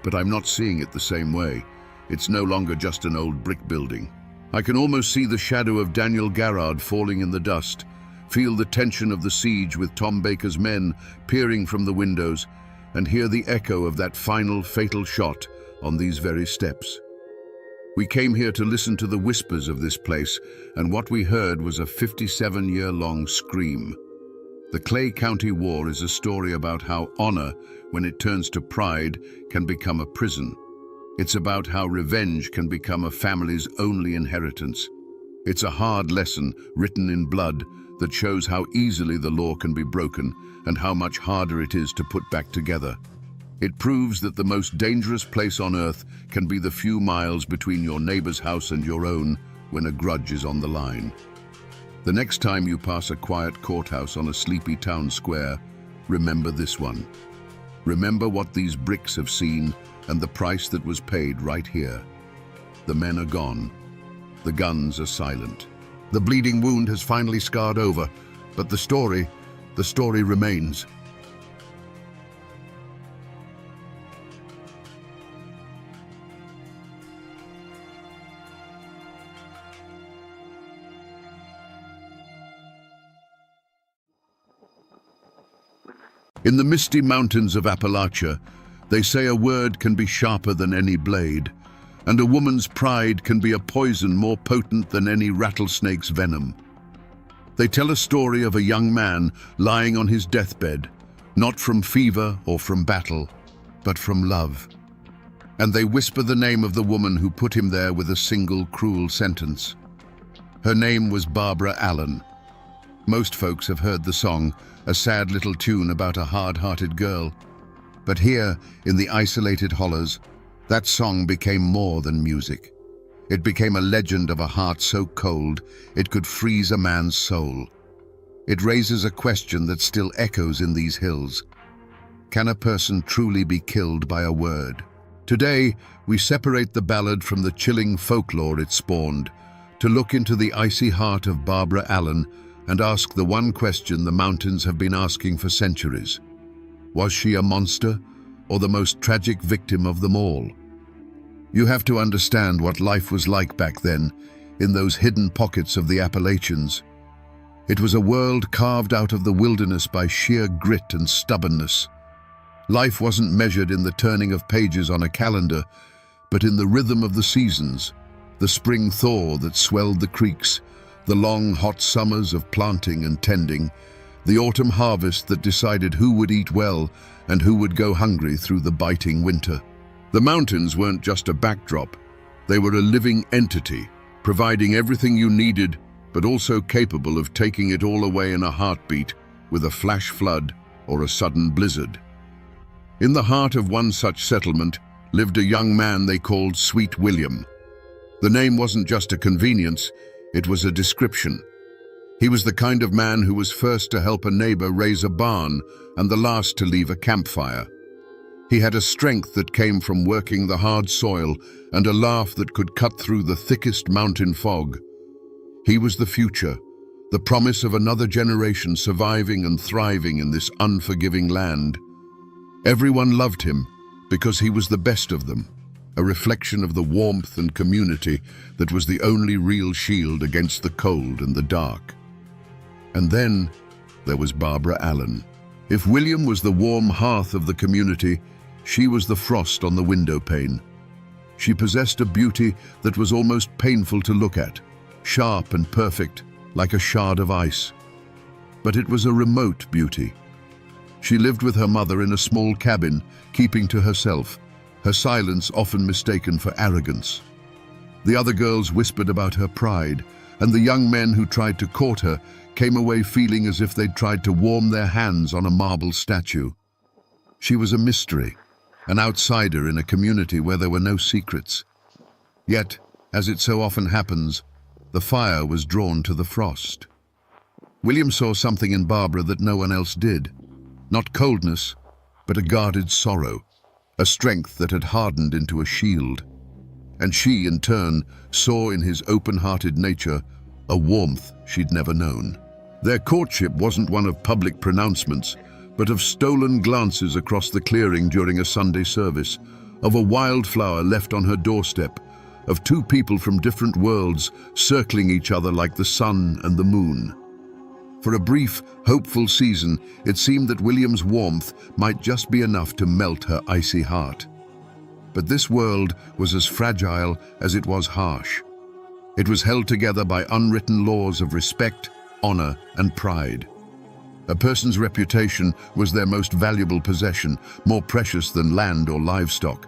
S1: But I'm not seeing it the same way. It's no longer just an old brick building. I can almost see the shadow of Daniel Garrard falling in the dust, feel the tension of the siege with Tom Baker's men peering from the windows, and hear the echo of that final fatal shot on these very steps. We came here to listen to the whispers of this place, and what we heard was a 57-year-long scream. The Clay County War is a story about how honor, when it turns to pride, can become a prison. It's about how revenge can become a family's only inheritance. It's a hard lesson written in blood that shows how easily the law can be broken and how much harder it is to put back together. It proves that the most dangerous place on earth can be the few miles between your neighbor's house and your own when a grudge is on the line. The next time you pass a quiet courthouse on a sleepy town square, remember this one. Remember what these bricks have seen and the price that was paid right here. The men are gone. The guns are silent. The bleeding wound has finally scarred over, but the story remains. In the misty mountains of Appalachia, they say a word can be sharper than any blade, and a woman's pride can be a poison more potent than any rattlesnake's venom. They tell a story of a young man lying on his deathbed, not from fever or from battle, but from love. And they whisper the name of the woman who put him there with a single cruel sentence. Her name was Barbara Allen. Most folks have heard the song, a sad little tune about a hard-hearted girl. But here, in the isolated hollows, that song became more than music. It became a legend of a heart so cold it could freeze a man's soul. It raises a question that still echoes in these hills. Can a person truly be killed by a word? Today, we separate the ballad from the chilling folklore it spawned, to look into the icy heart of Barbara Allen and ask the one question the mountains have been asking for centuries. Was she a monster, or the most tragic victim of them all? You have to understand what life was like back then, in those hidden pockets of the Appalachians. It was a world carved out of the wilderness by sheer grit and stubbornness. Life wasn't measured in the turning of pages on a calendar, but in the rhythm of the seasons, the spring thaw that swelled the creeks, the long hot summers of planting and tending, the autumn harvest that decided who would eat well and who would go hungry through the biting winter. The mountains weren't just a backdrop. They were a living entity, providing everything you needed, but also capable of taking it all away in a heartbeat with a flash flood or a sudden blizzard. In the heart of one such settlement lived a young man they called Sweet William. The name wasn't just a convenience, it was a description. He was the kind of man who was first to help a neighbor raise a barn and the last to leave a campfire. He had a strength that came from working the hard soil and a laugh that could cut through the thickest mountain fog. He was the future, the promise of another generation surviving and thriving in this unforgiving land. Everyone loved him because he was the best of them, a reflection of the warmth and community that was the only real shield against the cold and the dark. And then there was Barbara Allen. If William was the warm hearth of the community, she was the frost on the window pane. She possessed a beauty that was almost painful to look at, sharp and perfect, like a shard of ice. But it was a remote beauty. She lived with her mother in a small cabin, keeping to herself, her silence often mistaken for arrogance. The other girls whispered about her pride, and the young men who tried to court her came away feeling as if they'd tried to warm their hands on a marble statue. She was a mystery, an outsider in a community where there were no secrets. Yet, as it so often happens, the fire was drawn to the frost. William saw something in Barbara that no one else did. Not coldness, but a guarded sorrow, a strength that had hardened into a shield. And she, in turn, saw in his open-hearted nature a warmth she'd never known. Their courtship wasn't one of public pronouncements, but of stolen glances across the clearing during a Sunday service, of a wildflower left on her doorstep, of two people from different worlds circling each other like the sun and the moon. For a brief, hopeful season, it seemed that William's warmth might just be enough to melt her icy heart. But this world was as fragile as it was harsh. It was held together by unwritten laws of respect, honor, and pride. A person's reputation was their most valuable possession, more precious than land or livestock.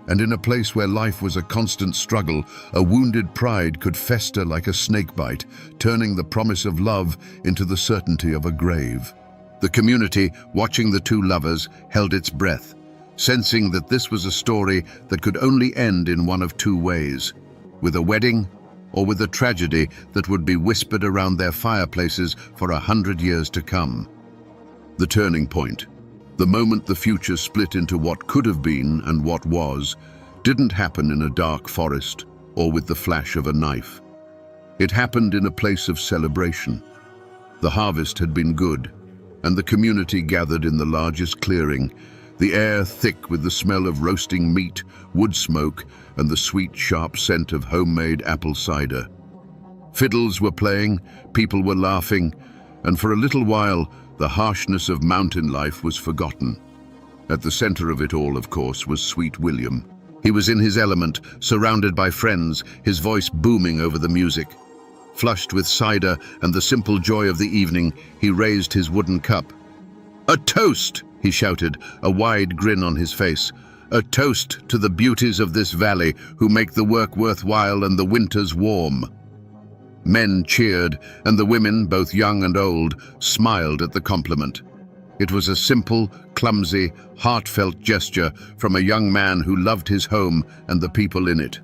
S1: And in a place where life was a constant struggle, a wounded pride could fester like a snakebite, turning the promise of love into the certainty of a grave. The community, watching the two lovers, held its breath, sensing that this was a story that could only end in one of two ways, with a wedding or with a tragedy that would be whispered around their fireplaces for 100 years to come. The turning point, the moment the future split into what could have been and what was, didn't happen in a dark forest or with the flash of a knife. It happened in a place of celebration. The harvest had been good, and the community gathered in the largest clearing, the air thick with the smell of roasting meat, wood smoke, and the sweet, sharp scent of homemade apple cider. Fiddles were playing, people were laughing, and for a little while, the harshness of mountain life was forgotten. At the center of it all, of course, was Sweet William. He was in his element, surrounded by friends, his voice booming over the music. Flushed with cider and the simple joy of the evening, he raised his wooden cup. "A toast!" he shouted, a wide grin on his face. "A toast to the beauties of this valley who make the work worthwhile and the winters warm." Men cheered, and the women, both young and old, smiled at the compliment. It was a simple, clumsy, heartfelt gesture from a young man who loved his home and the people in it.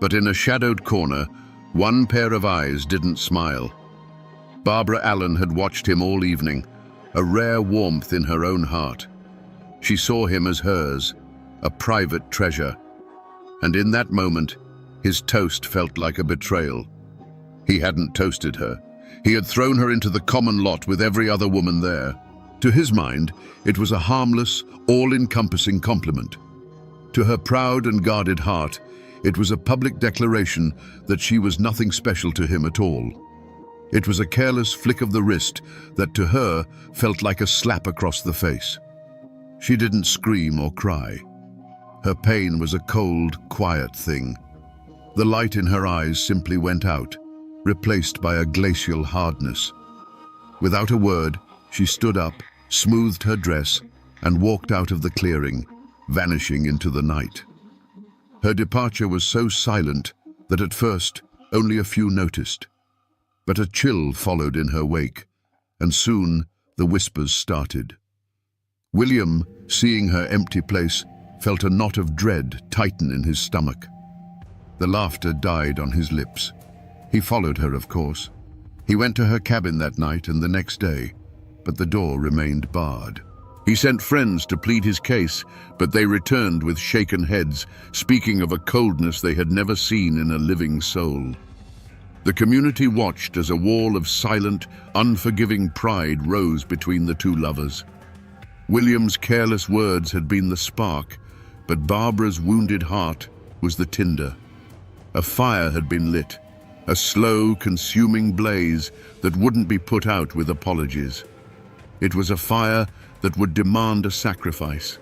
S1: But in a shadowed corner, one pair of eyes didn't smile. Barbara Allen had watched him all evening, a rare warmth in her own heart. She saw him as hers, a private treasure. And in that moment, his toast felt like a betrayal. He hadn't toasted her. He had thrown her into the common lot with every other woman there. To his mind, it was a harmless, all-encompassing compliment. To her proud and guarded heart, it was a public declaration that she was nothing special to him at all. It was a careless flick of the wrist that to her felt like a slap across the face. She didn't scream or cry. Her pain was a cold, quiet thing. The light in her eyes simply went out, replaced by a glacial hardness. Without a word, she stood up, smoothed her dress, and walked out of the clearing, vanishing into the night. Her departure was so silent that at first only a few noticed. But a chill followed in her wake, and soon the whispers started. William, seeing her empty place, felt a knot of dread tighten in his stomach. The laughter died on his lips. He followed her, of course. He went to her cabin that night and the next day, but the door remained barred. He sent friends to plead his case, but they returned with shaken heads, speaking of a coldness they had never seen in a living soul. The community watched as a wall of silent, unforgiving pride rose between the two lovers. William's careless words had been the spark, but Barbara's wounded heart was the tinder. A fire had been lit, a slow, consuming blaze that wouldn't be put out with apologies. It was a fire that would demand a sacrifice.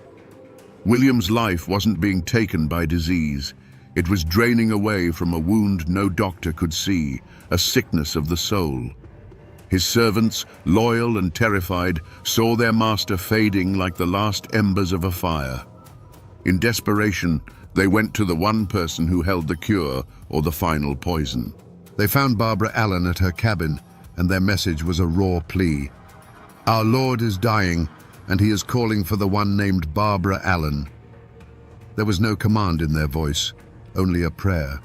S1: William's life wasn't being taken by disease. It was draining away from a wound no doctor could see, a sickness of the soul. His servants, loyal and terrified, saw their master fading like the last embers of a fire. In desperation, they went to the one person who held the cure or the final poison. They found Barbara Allen at her cabin, and their message was a raw plea. "Our Lord is dying, and he is calling for the one named Barbara Allen." There was no command in their voice, only a prayer.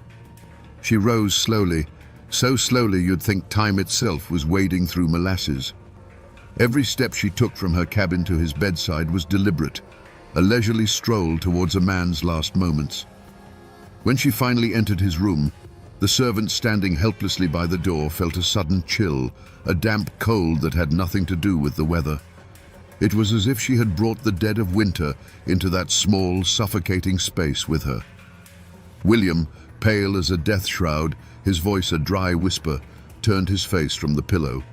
S1: She rose slowly, so slowly you'd think time itself was wading through molasses. Every step she took from her cabin to his bedside was deliberate, a leisurely stroll towards a man's last moments. When she finally entered his room, the servant standing helplessly by the door felt a sudden chill, a damp cold that had nothing to do with the weather. It was as if she had brought the dead of winter into that small, suffocating space with her. William, pale as a death shroud, his voice a dry whisper, turned his face from the pillow.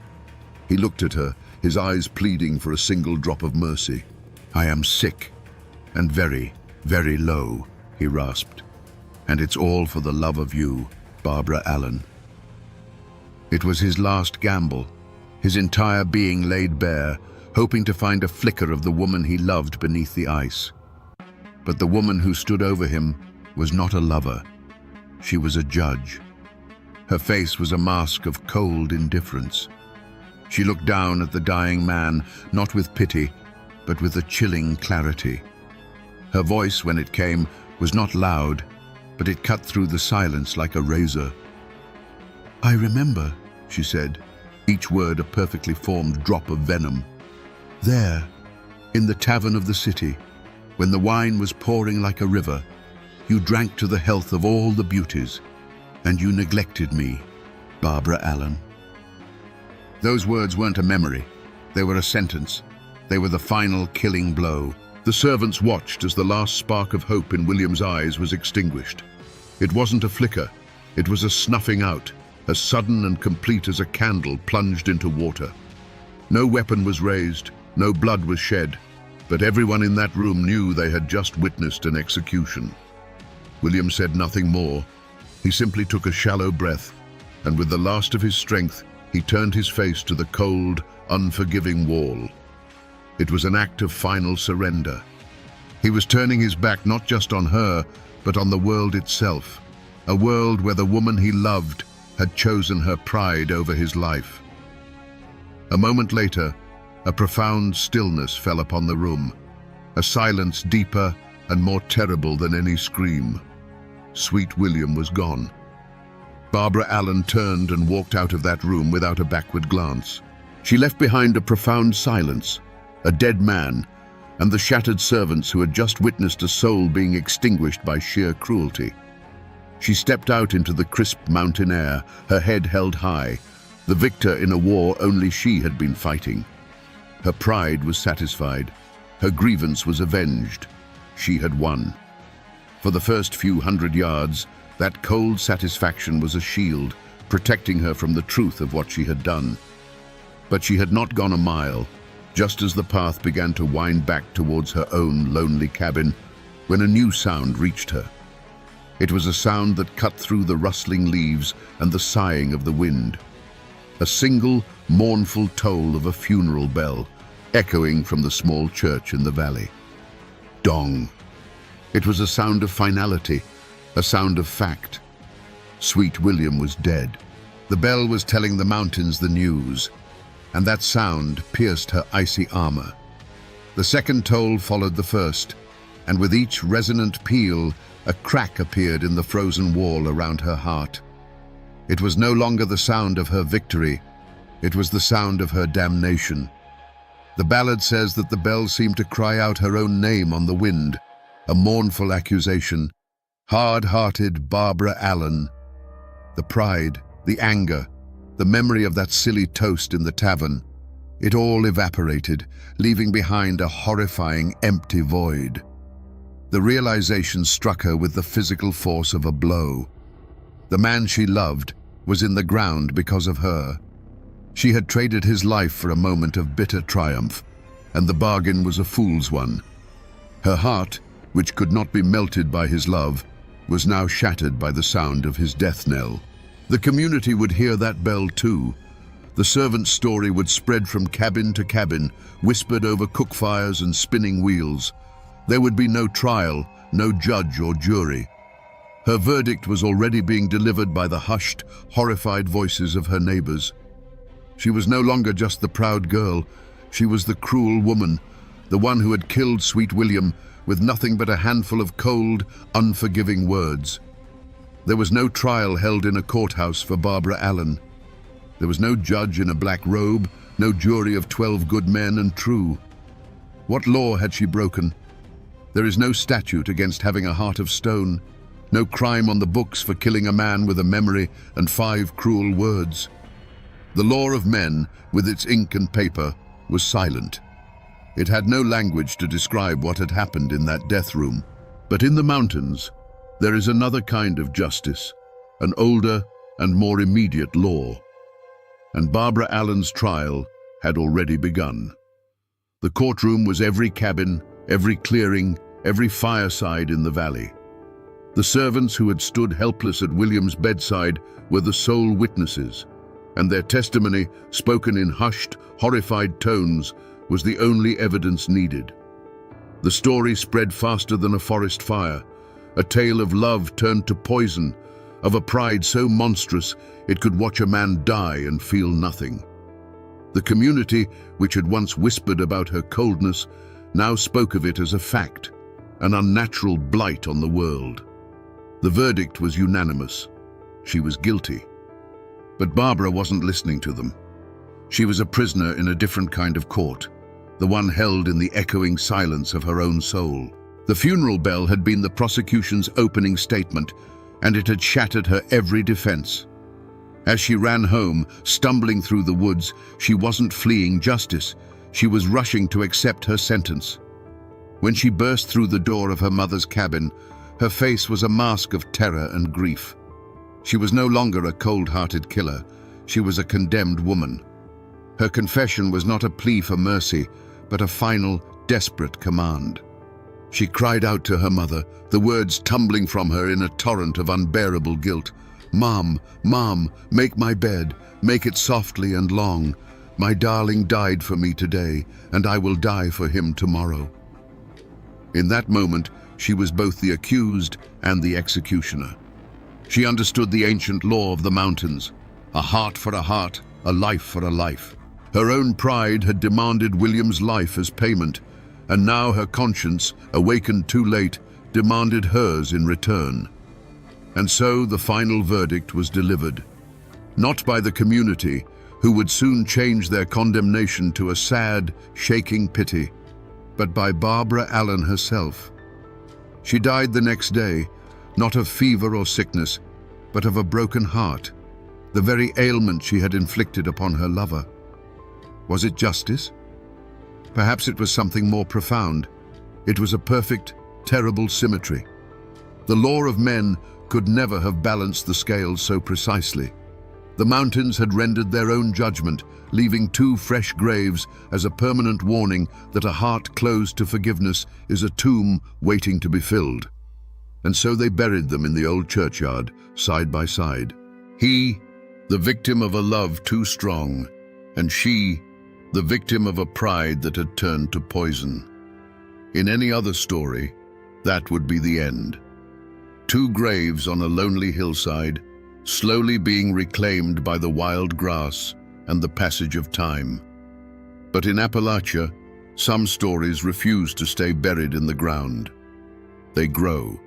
S1: He looked at her, his eyes pleading for a single drop of mercy. "I am sick, and very, very low," he rasped. "And it's all for the love of you, Barbara Allen." It was his last gamble, his entire being laid bare, hoping to find a flicker of the woman he loved beneath the ice. But the woman who stood over him was not a lover. She was a judge. Her face was a mask of cold indifference. She looked down at the dying man, not with pity, but with a chilling clarity. Her voice, when it came, was not loud, but it cut through the silence like a razor. "I remember," she said, each word a perfectly formed drop of venom. "There, in the tavern of the city, when the wine was pouring like a river, you drank to the health of all the beauties, and you neglected me, Barbara Allen." Those words weren't a memory. They were a sentence. They were the final killing blow. The servants watched as the last spark of hope in William's eyes was extinguished. It wasn't a flicker. It was a snuffing out, as sudden and complete as a candle plunged into water. No weapon was raised, no blood was shed, but everyone in that room knew they had just witnessed an execution. William said nothing more. He simply took a shallow breath, and with the last of his strength, he turned his face to the cold, unforgiving wall. It was an act of final surrender. He was turning his back not just on her, but on the world itself, a world where the woman he loved had chosen her pride over his life. A moment later, a profound stillness fell upon the room, a silence deeper and more terrible than any scream. Sweet William was gone. Barbara Allen turned and walked out of that room without a backward glance. She left behind a profound silence, a dead man, and the shattered servants who had just witnessed a soul being extinguished by sheer cruelty. She stepped out into the crisp mountain air, her head held high, the victor in a war only she had been fighting. Her pride was satisfied. Her grievance was avenged. She had won. For the first few hundred yards, that cold satisfaction was a shield, protecting her from the truth of what she had done. But she had not gone a mile, just as the path began to wind back towards her own lonely cabin, when a new sound reached her. It was a sound that cut through the rustling leaves and the sighing of the wind. A single, mournful toll of a funeral bell, echoing from the small church in the valley. Dong. It was a sound of finality, a sound of fact. Sweet William was dead. The bell was telling the mountains the news, and that sound pierced her icy armor. The second toll followed the first, and with each resonant peal, a crack appeared in the frozen wall around her heart. It was no longer the sound of her victory, it was the sound of her damnation. The ballad says that the bell seemed to cry out her own name on the wind, a mournful accusation. Hard-hearted Barbara Allen. The pride, the anger, the memory of that silly toast in the tavern, it all evaporated, leaving behind a horrifying, empty void. The realization struck her with the physical force of a blow. The man she loved was in the ground because of her. She had traded his life for a moment of bitter triumph, and the bargain was a fool's one. Her heart, which could not be melted by his love, was now shattered by the sound of his death knell. The community would hear that bell too. The servant's story would spread from cabin to cabin, whispered over cook fires and spinning wheels. There would be no trial, no judge or jury. Her verdict was already being delivered by the hushed, horrified voices of her neighbors. She was no longer just the proud girl. She was the cruel woman, the one who had killed Sweet William with nothing but a handful of cold, unforgiving words. There was no trial held in a courthouse for Barbara Allen. There was no judge in a black robe, no jury of 12 good men and true. What law had she broken? There is no statute against having a heart of stone, no crime on the books for killing a man with a memory and 5 cruel words. The law of men, with its ink and paper, was silent. It had no language to describe what had happened in that death room. But in the mountains, there is another kind of justice, an older and more immediate law. And Barbara Allen's trial had already begun. The courtroom was every cabin, every clearing, every fireside in the valley. The servants who had stood helpless at William's bedside were the sole witnesses, and their testimony, spoken in hushed, horrified tones, was the only evidence needed. The story spread faster than a forest fire, a tale of love turned to poison, of a pride so monstrous it could watch a man die and feel nothing. The community, which had once whispered about her coldness, now spoke of it as a fact, an unnatural blight on the world. The verdict was unanimous. She was guilty. But Barbara wasn't listening to them. She was a prisoner in a different kind of court, the one held in the echoing silence of her own soul. The funeral bell had been the prosecution's opening statement, and it had shattered her every defense. As she ran home, stumbling through the woods, she wasn't fleeing justice. She was rushing to accept her sentence. When she burst through the door of her mother's cabin, her face was a mask of terror and grief. She was no longer a cold-hearted killer. She was a condemned woman. Her confession was not a plea for mercy, but a final, desperate command. She cried out to her mother, the words tumbling from her in a torrent of unbearable guilt. "Mom, Mom, make my bed. Make it softly and long. My darling died for me today, and I will die for him tomorrow." In that moment, she was both the accused and the executioner. She understood the ancient law of the mountains: a heart for a heart, a life for a life. Her own pride had demanded William's life as payment, and now her conscience, awakened too late, demanded hers in return. And so the final verdict was delivered, not by the community, who would soon change their condemnation to a sad, shaking pity, but by Barbara Allen herself. She died the next day, not of fever or sickness, but of a broken heart, the very ailment she had inflicted upon her lover. Was it justice? Perhaps it was something more profound. It was a perfect, terrible symmetry. The law of men could never have balanced the scales so precisely. The mountains had rendered their own judgment, leaving 2 fresh graves as a permanent warning that a heart closed to forgiveness is a tomb waiting to be filled. And so they buried them in the old churchyard, side by side. He, the victim of a love too strong, and she, the victim of a pride that had turned to poison. In any other story, that would be the end. 2 graves on a lonely hillside, slowly being reclaimed by the wild grass and the passage of time. But in Appalachia, some stories refuse to stay buried in the ground. They grow.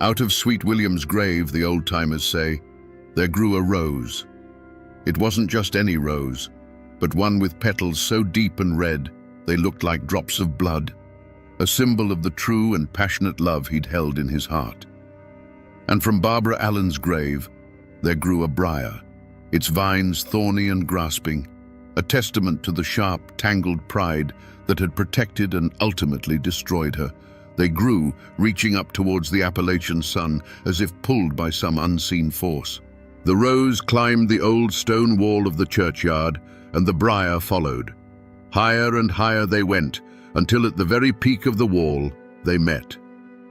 S1: Out of Sweet William's grave, the old-timers say, there grew a rose. It wasn't just any rose, but one with petals so deep and red they looked like drops of blood, a symbol of the true and passionate love he'd held in his heart. And from Barbara Allen's grave, there grew a briar, its vines thorny and grasping, a testament to the sharp, tangled pride that had protected and ultimately destroyed her. They grew, reaching up towards the Appalachian sun as if pulled by some unseen force. The rose climbed the old stone wall of the churchyard, and the briar followed. Higher and higher they went, until at the very peak of the wall, they met.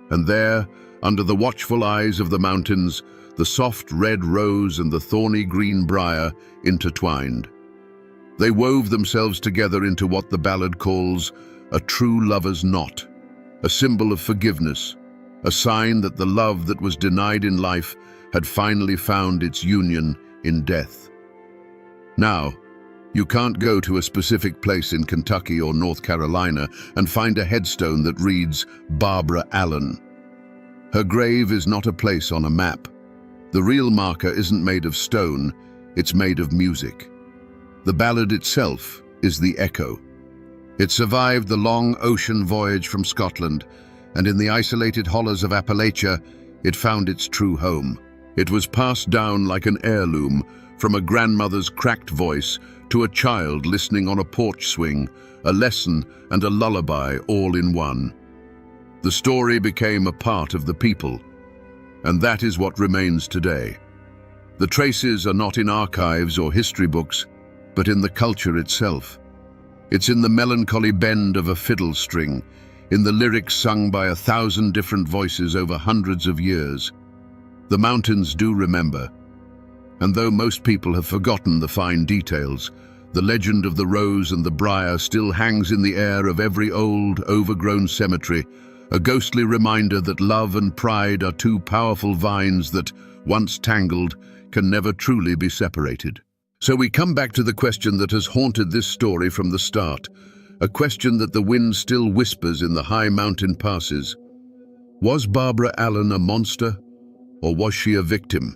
S1: And there, under the watchful eyes of the mountains, the soft red rose and the thorny green briar intertwined. They wove themselves together into what the ballad calls a true lover's knot, a symbol of forgiveness, a sign that the love that was denied in life had finally found its union in death. Now, you can't go to a specific place in Kentucky or North Carolina and find a headstone that reads Barbara Allen. Her grave is not a place on a map. The real marker isn't made of stone, it's made of music. The ballad itself is the echo. It survived the long ocean voyage from Scotland, and in the isolated hollows of Appalachia, it found its true home. It was passed down like an heirloom, from a grandmother's cracked voice to a child listening on a porch swing, a lesson and a lullaby all in one. The story became a part of the people, and that is what remains today. The traces are not in archives or history books, but in the culture itself. It's in the melancholy bend of a fiddle string, in the lyrics sung by 1,000 different voices over hundreds of years. The mountains do remember, and though most people have forgotten the fine details, the legend of the rose and the briar still hangs in the air of every old, overgrown cemetery, a ghostly reminder that love and pride are 2 powerful vines that, once tangled, can never truly be separated. So we come back to the question that has haunted this story from the start, a question that the wind still whispers in the high mountain passes. Was Barbara Allen a monster, or was she a victim?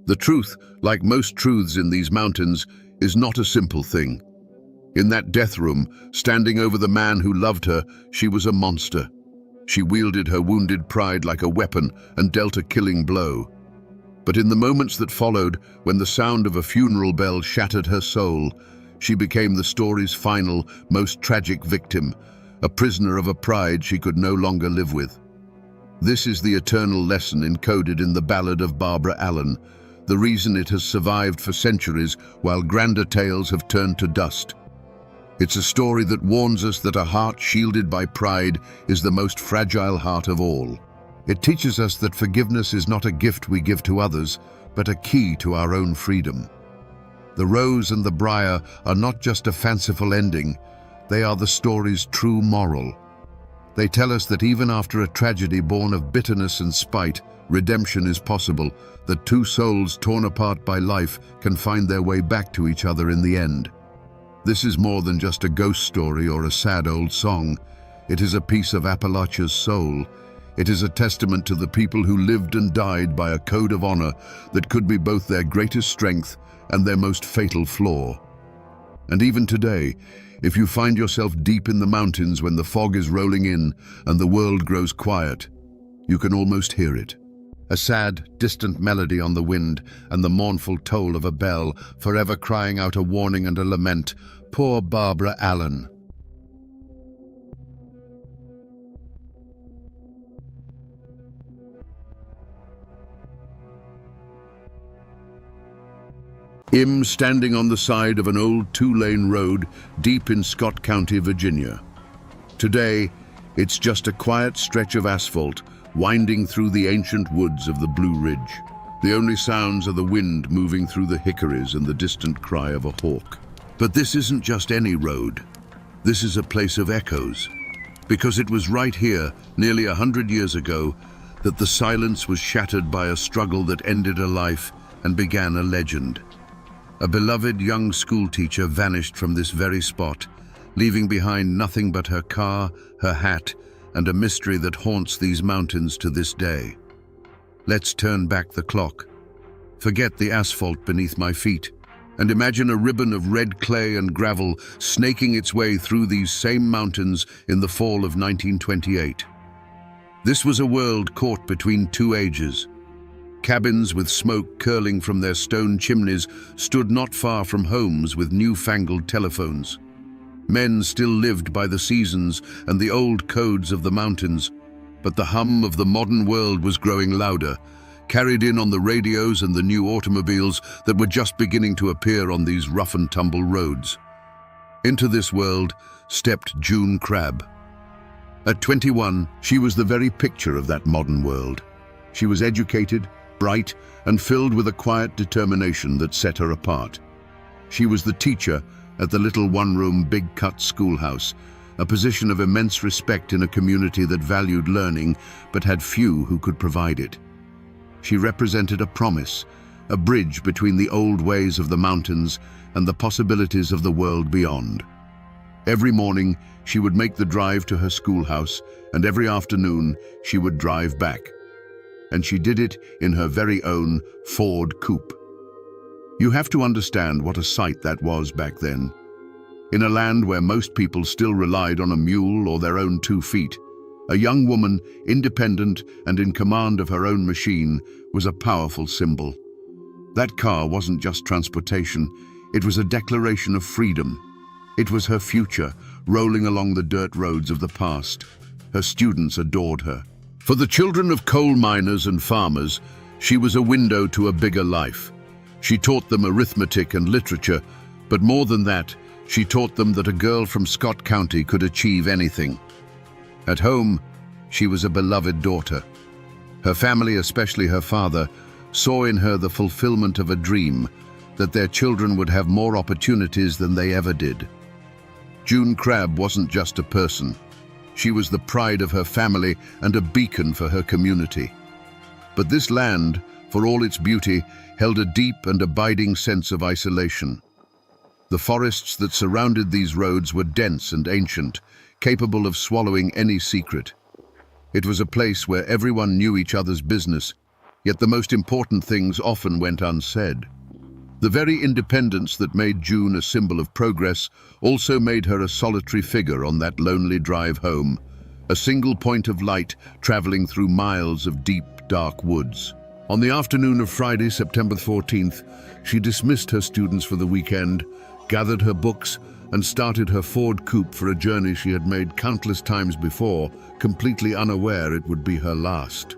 S1: The truth, like most truths in these mountains, is not a simple thing. In that death room, standing over the man who loved her, she was a monster. She wielded her wounded pride like a weapon and dealt a killing blow. But in the moments that followed, when the sound of a funeral bell shattered her soul, she became the story's final, most tragic victim, a prisoner of a pride she could no longer live with. This is the eternal lesson encoded in the ballad of Barbara Allen, the reason it has survived for centuries while grander tales have turned to dust. It's a story that warns us that a heart shielded by pride is the most fragile heart of all. It teaches us that forgiveness is not a gift we give to others, but a key to our own freedom. The rose and the briar are not just a fanciful ending, they are the story's true moral. They tell us that even after a tragedy born of bitterness and spite, redemption is possible, that two souls torn apart by life can find their way back to each other in the end. This is more than just a ghost story or a sad old song. It is a piece of Appalachia's soul. It is a testament to the people who lived and died by a code of honor that could be both their greatest strength and their most fatal flaw. And even today, if you find yourself deep in the mountains when the fog is rolling in and the world grows quiet, you can almost hear it. A sad, distant melody on the wind and the mournful toll of a bell, forever crying out a warning and a lament. Poor Barbara Allen. Im standing on the side of an old two-lane road deep in Scott County, Virginia. Today, it's just a quiet stretch of asphalt winding through the ancient woods of the Blue Ridge. The only sounds are the wind moving through the hickories and the distant cry of a hawk. But this isn't just any road. This is a place of echoes. Because it was right here, nearly 100 years ago, that the silence was shattered by a struggle that ended a life and began a legend. A beloved young schoolteacher vanished from this very spot, leaving behind nothing but her car, her hat, and a mystery that haunts these mountains to this day. Let's turn back the clock. Forget the asphalt beneath my feet, and imagine a ribbon of red clay and gravel snaking its way through these same mountains in the fall of 1928. This was a world caught between two ages. Cabins with smoke curling from their stone chimneys stood not far from homes with newfangled telephones. Men still lived by the seasons and the old codes of the mountains, but the hum of the modern world was growing louder, carried in on the radios and the new automobiles that were just beginning to appear on these rough-and-tumble roads. Into this world stepped June Crabb. At 21, she was the very picture of that modern world. She was educated, bright, and filled with a quiet determination that set her apart. She was the teacher at the little one-room, big-cut schoolhouse, a position of immense respect in a community that valued learning but had few who could provide it. She represented a promise, a bridge between the old ways of the mountains and the possibilities of the world beyond. Every morning, she would make the drive to her schoolhouse, and every afternoon, she would drive back. And she did it in her very own Ford coupe. You have to understand what a sight that was back then. In a land where most people still relied on a mule or their own 2 feet, a young woman, independent and in command of her own machine, was a powerful symbol. That car wasn't just transportation, it was a declaration of freedom. It was her future, rolling along the dirt roads of the past. Her students adored her. For the children of coal miners and farmers, she was a window to a bigger life. She taught them arithmetic and literature, but more than that, she taught them that a girl from Scott County could achieve anything. At home, she was a beloved daughter. Her family, especially her father, saw in her the fulfillment of a dream, that their children would have more opportunities than they ever did. June Crabb wasn't just a person. She was the pride of her family and a beacon for her community. But this land, for all its beauty, held a deep and abiding sense of isolation. The forests that surrounded these roads were dense and ancient, capable of swallowing any secret. It was a place where everyone knew each other's business, yet the most important things often went unsaid. The very independence that made June a symbol of progress also made her a solitary figure on that lonely drive home, a single point of light traveling through miles of deep, dark woods. On the afternoon of Friday, September 14th, she dismissed her students for the weekend, gathered her books, and started her Ford coupe for a journey she had made countless times before, completely unaware it would be her last.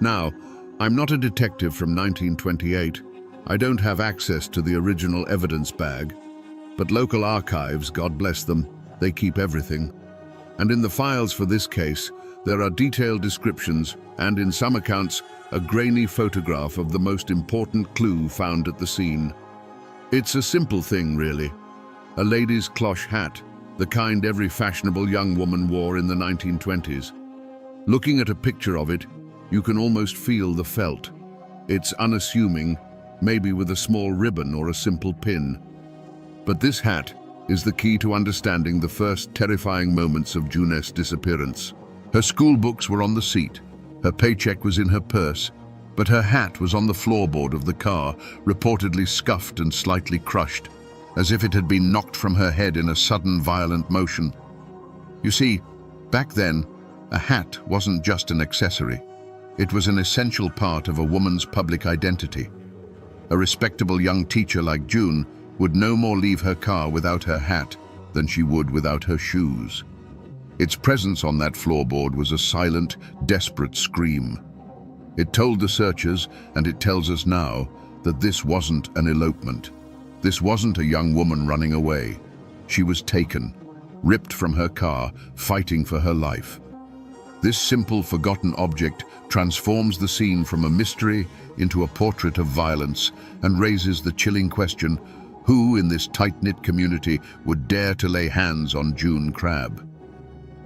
S1: Now, I'm not a detective from 1928. I don't have access to the original evidence bag, but local archives, God bless them, they keep everything. And in the files for this case, there are detailed descriptions and, in some accounts, a grainy photograph of the most important clue found at the scene. It's a simple thing, really. A lady's cloche hat, the kind every fashionable young woman wore in the 1920s. Looking at a picture of it, you can almost feel the felt. It's unassuming, maybe with a small ribbon or a simple pin. But this hat is the key to understanding the first terrifying moments of June's disappearance. Her school books were on the seat, her paycheck was in her purse, but her hat was on the floorboard of the car, reportedly scuffed and slightly crushed, as if it had been knocked from her head in a sudden violent motion. You see, back then, a hat wasn't just an accessory. It was an essential part of a woman's public identity. A respectable young teacher like June would no more leave her car without her hat than she would without her shoes. Its presence on that floorboard was a silent, desperate scream. It told the searchers, and it tells us now, that this wasn't an elopement. This wasn't a young woman running away. She was taken, ripped from her car, fighting for her life. This simple, forgotten object transforms the scene from a mystery into a portrait of violence and raises the chilling question, who in this tight-knit community would dare to lay hands on June Crabb?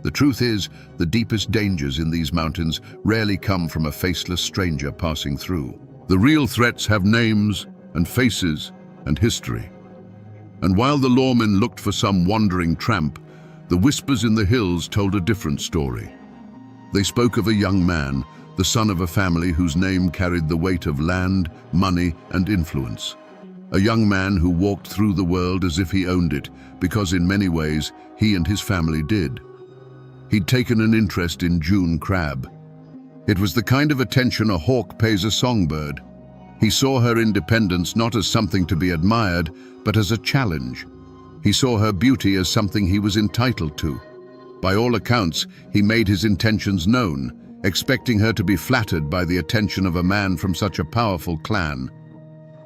S1: The truth is, the deepest dangers in these mountains rarely come from a faceless stranger passing through. The real threats have names and faces and history. And while the lawmen looked for some wandering tramp, the whispers in the hills told a different story. They spoke of a young man, the son of a family whose name carried the weight of land, money, and influence. A young man who walked through the world as if he owned it, because in many ways, he and his family did. He'd taken an interest in June Crabb. It was the kind of attention a hawk pays a songbird. He saw her independence not as something to be admired, but as a challenge. He saw her beauty as something he was entitled to. By all accounts, he made his intentions known, expecting her to be flattered by the attention of a man from such a powerful clan.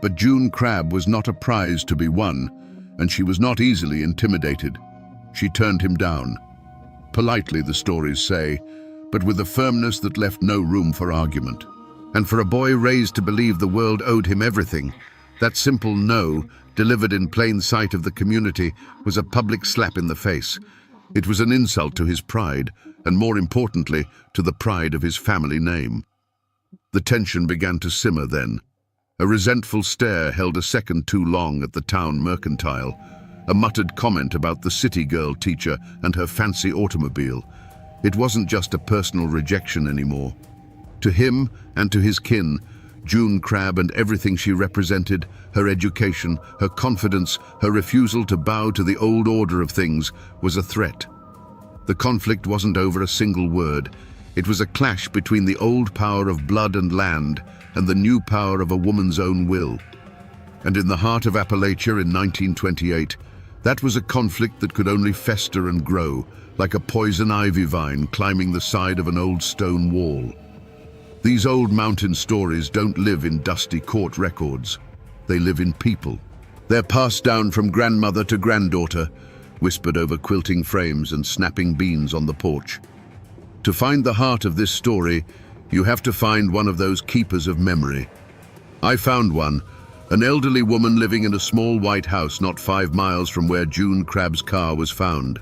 S1: But June Crabb was not a prize to be won, and she was not easily intimidated. She turned him down. Politely, the stories say, but with a firmness that left no room for argument. And for a boy raised to believe the world owed him everything, that simple no, delivered in plain sight of the community, was a public slap in the face. It was an insult to his pride, and more importantly, to the pride of his family name. The tension began to simmer then. A resentful stare held a second too long at the town mercantile, a muttered comment about the city girl teacher and her fancy automobile. It wasn't just a personal rejection anymore. To him and to his kin, June Crabb and everything she represented, her education, her confidence, her refusal to bow to the old order of things, was a threat. The conflict wasn't over a single word. It was a clash between the old power of blood and land and the new power of a woman's own will. And in the heart of Appalachia in 1928, that was a conflict that could only fester and grow, like a poison ivy vine climbing the side of an old stone wall. These old mountain stories don't live in dusty court records. They live in people. They're passed down from grandmother to granddaughter, whispered over quilting frames and snapping beans on the porch. To find the heart of this story, you have to find one of those keepers of memory. I found one, an elderly woman living in a small white house not 5 miles from where June Crabb's car was found.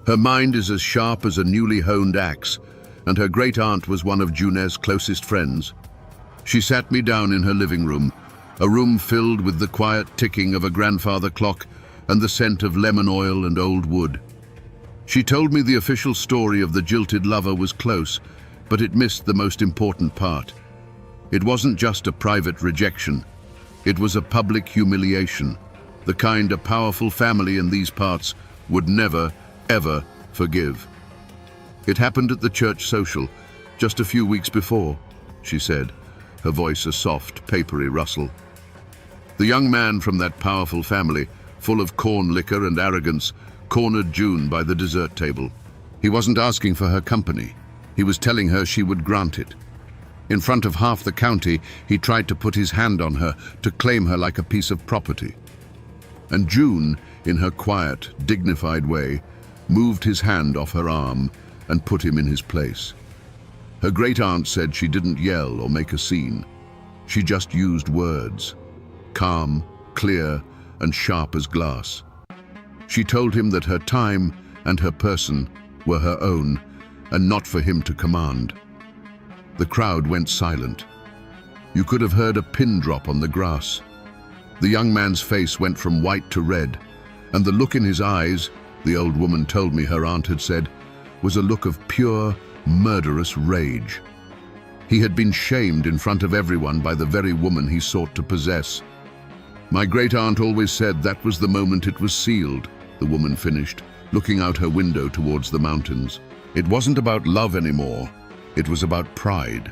S1: Her mind is as sharp as a newly honed axe, and her great-aunt was one of June's closest friends. She sat me down in her living room, a room filled with the quiet ticking of a grandfather clock and the scent of lemon oil and old wood. She told me the official story of the jilted lover was close, but it missed the most important part. It wasn't just a private rejection. It was a public humiliation, the kind a powerful family in these parts would never, ever forgive. It happened at the church social, just a few weeks before, she said, her voice a soft, papery rustle. The young man from that powerful family, full of corn liquor and arrogance, cornered June by the dessert table. He wasn't asking for her company. He was telling her she would grant it. In front of half the county, he tried to put his hand on her, to claim her like a piece of property. And June, in her quiet, dignified way, moved his hand off her arm and put him in his place. Her great-aunt said she didn't yell or make a scene. She just used words. Calm, clear, and sharp as glass. She told him that her time and her person were her own, and not for him to command. The crowd went silent. You could have heard a pin drop on the grass. The young man's face went from white to red, and the look in his eyes, the old woman told me her aunt had said, was a look of pure, murderous rage. He had been shamed in front of everyone by the very woman he sought to possess. My great-aunt always said that was the moment it was sealed, the woman finished, looking out her window towards the mountains. It wasn't about love anymore, it was about pride.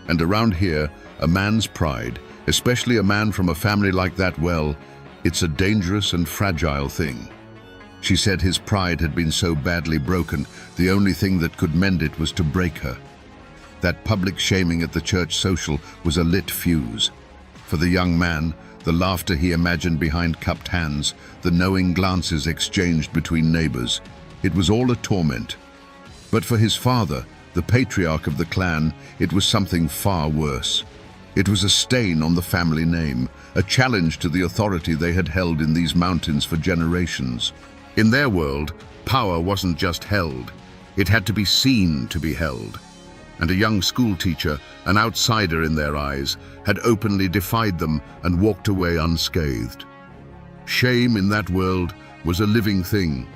S1: And around here, a man's pride, especially a man from a family like that, well, it's a dangerous and fragile thing. She said his pride had been so badly broken, the only thing that could mend it was to break her. That public shaming at the church social was a lit fuse. For the young man, the laughter he imagined behind cupped hands, the knowing glances exchanged between neighbors, it was all a torment. But for his father, the patriarch of the clan, it was something far worse. It was a stain on the family name, a challenge to the authority they had held in these mountains for generations. In their world, power wasn't just held, it had to be seen to be held. And a young schoolteacher, an outsider in their eyes, had openly defied them and walked away unscathed. Shame in that world was a living thing.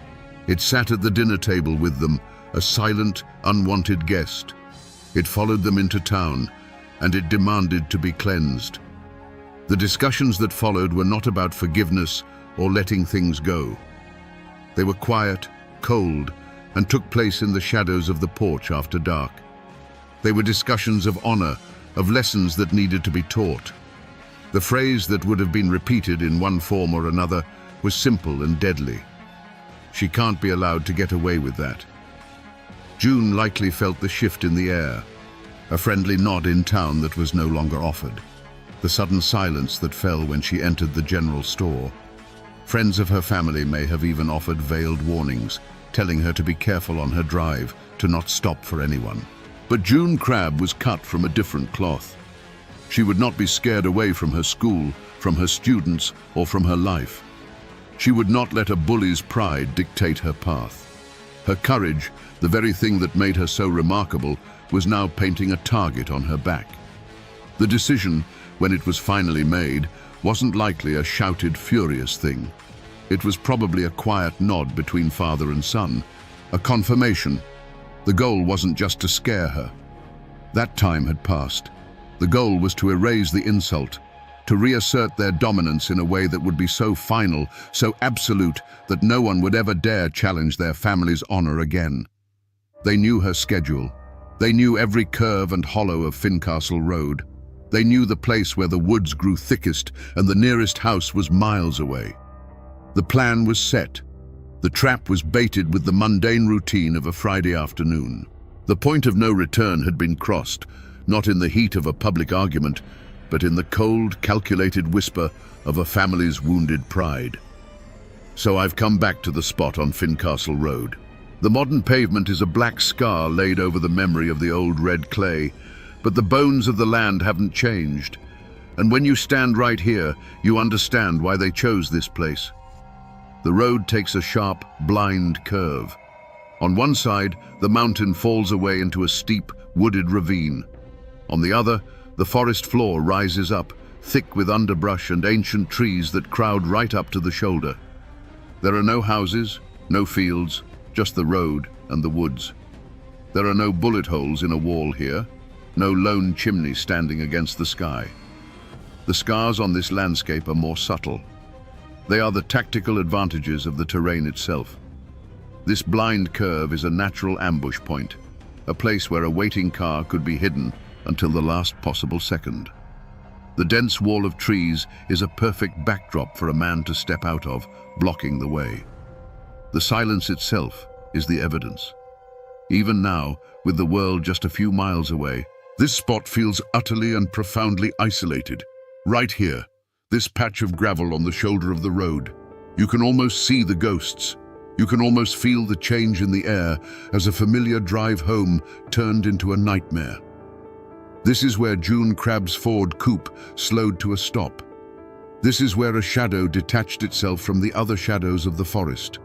S1: It sat at the dinner table with them, a silent, unwanted guest. It followed them into town, and it demanded to be cleansed. The discussions that followed were not about forgiveness or letting things go. They were quiet, cold, and took place in the shadows of the porch after dark. They were discussions of honor, of lessons that needed to be taught. The phrase that would have been repeated in one form or another was simple and deadly. She can't be allowed to get away with that. June likely felt the shift in the air, a friendly nod in town that was no longer offered, the sudden silence that fell when she entered the general store. Friends of her family may have even offered veiled warnings, telling her to be careful on her drive, to not stop for anyone. But June Crabbe was cut from a different cloth. She would not be scared away from her school, from her students, or from her life. She would not let a bully's pride dictate her path. Her courage, the very thing that made her so remarkable, was now painting a target on her back. The decision, when it was finally made, wasn't likely a shouted, furious thing. It was probably a quiet nod between father and son, a confirmation. The goal wasn't just to scare her. That time had passed. The goal was to erase the insult, to reassert their dominance in a way that would be so final, so absolute, that no one would ever dare challenge their family's honor again. They knew her schedule. They knew every curve and hollow of Fincastle Road. They knew the place where the woods grew thickest and the nearest house was miles away. The plan was set. The trap was baited with the mundane routine of a Friday afternoon. The point of no return had been crossed, not in the heat of a public argument, but in the cold, calculated whisper of a family's wounded pride. So I've come back to the spot on Fincastle Road. The modern pavement is a black scar laid over the memory of the old red clay, but the bones of the land haven't changed. And when you stand right here, you understand why they chose this place. The road takes a sharp, blind curve. On one side, the mountain falls away into a steep, wooded ravine. On the other, the forest floor rises up, thick with underbrush and ancient trees that crowd right up to the shoulder. There are no houses, no fields, just the road and the woods. There are no bullet holes in a wall here, no lone chimney standing against the sky. The scars on this landscape are more subtle. They are the tactical advantages of the terrain itself. This blind curve is a natural ambush point, a place where a waiting car could be hidden until the last possible second. The dense wall of trees is a perfect backdrop for a man to step out of, blocking the way. The silence itself is the evidence. Even now, with the world just a few miles away, this spot feels utterly and profoundly isolated. Right here, this patch of gravel on the shoulder of the road, you can almost see the ghosts. You can almost feel the change in the air as a familiar drive home turned into a nightmare. This is where June Crabbe's Ford coupe slowed to a stop. This is where a shadow detached itself from the other shadows of the forest.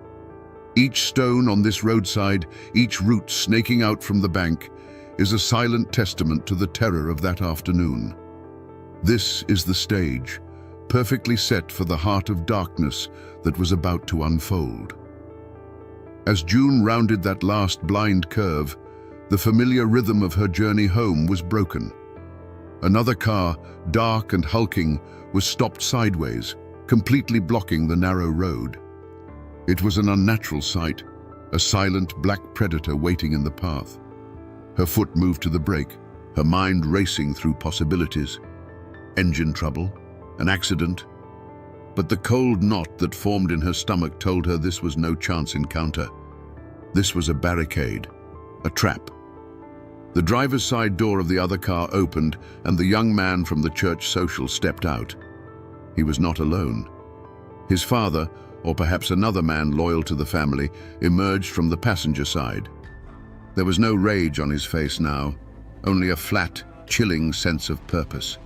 S1: Each stone on this roadside, each root snaking out from the bank, is a silent testament to the terror of that afternoon. This is the stage, perfectly set for the heart of darkness that was about to unfold. As June rounded that last blind curve, the familiar rhythm of her journey home was broken. Another car, dark and hulking, was stopped sideways, completely blocking the narrow road. It was an unnatural sight, a silent black predator waiting in the path. Her foot moved to the brake, her mind racing through possibilities. Engine trouble, an accident. But the cold knot that formed in her stomach told her this was no chance encounter. This was a barricade, a trap. The driver's side door of the other car opened, and the young man from the church social stepped out. He was not alone. His father, or perhaps another man loyal to the family, emerged from the passenger side. There was no rage on his face now, only a flat, chilling sense of purpose.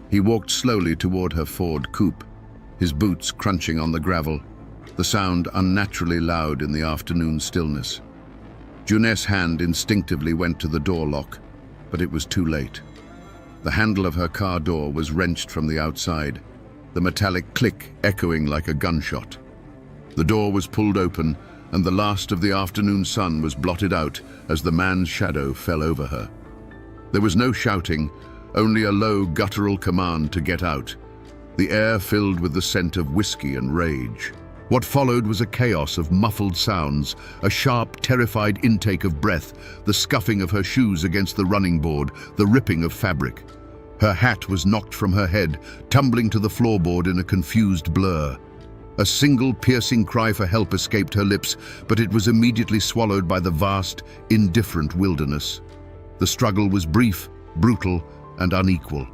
S1: He walked slowly toward her Ford coupe, his boots crunching on the gravel, the sound unnaturally loud in the afternoon stillness. June's hand instinctively went to the door lock, but it was too late. The handle of her car door was wrenched from the outside, the metallic click echoing like a gunshot. The door was pulled open, and the last of the afternoon sun was blotted out as the man's shadow fell over her. There was no shouting, only a low, guttural command to get out, the air filled with the scent of whiskey and rage. What followed was a chaos of muffled sounds, a sharp, terrified intake of breath, the scuffing of her shoes against the running board, the ripping of fabric. Her hat was knocked from her head, tumbling to the floorboard in a confused blur. A single piercing cry for help escaped her lips, but it was immediately swallowed by the vast, indifferent wilderness. The struggle was brief, brutal, and unequal.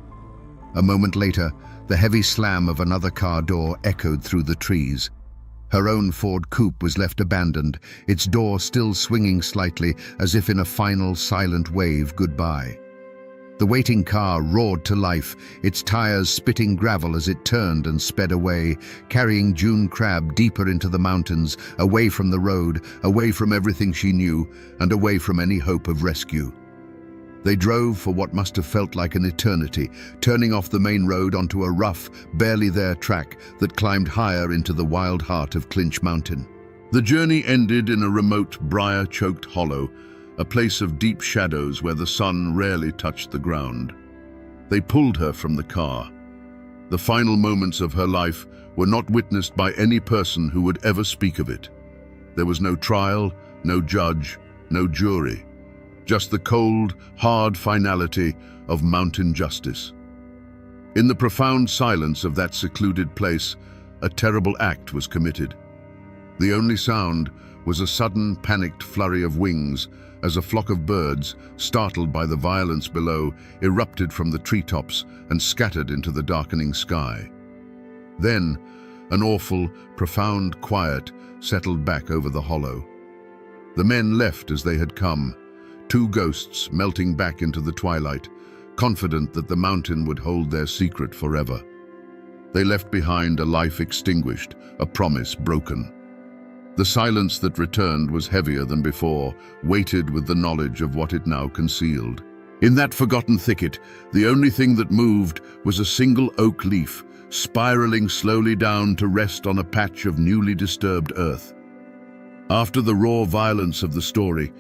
S1: A moment later, the heavy slam of another car door echoed through the trees. Her own Ford coupe was left abandoned, its door still swinging slightly as if in a final silent wave goodbye. The waiting car roared to life, its tires spitting gravel as it turned and sped away, carrying June Crabbe deeper into the mountains, away from the road, away from everything she knew, and away from any hope of rescue. They drove for what must have felt like an eternity, turning off the main road onto a rough, barely there track that climbed higher into the wild heart of Clinch Mountain. The journey ended in a remote, briar-choked hollow, a place of deep shadows where the sun rarely touched the ground. They pulled her from the car. The final moments of her life were not witnessed by any person who would ever speak of it. There was no trial, no judge, no jury. Just the cold, hard finality of mountain justice. In the profound silence of that secluded place, a terrible act was committed. The only sound was a sudden, panicked flurry of wings as a flock of birds, startled by the violence below, erupted from the treetops and scattered into the darkening sky. Then, an awful, profound quiet settled back over the hollow. The men left as they had come, two ghosts melting back into the twilight, confident that the mountain would hold their secret forever. They left behind a life extinguished, a promise broken. The silence that returned was heavier than before, weighted with the knowledge of what it now concealed. In that forgotten thicket, the only thing that moved was a single oak leaf, spiraling slowly down to rest on a patch of newly disturbed earth. After the raw violence of the story,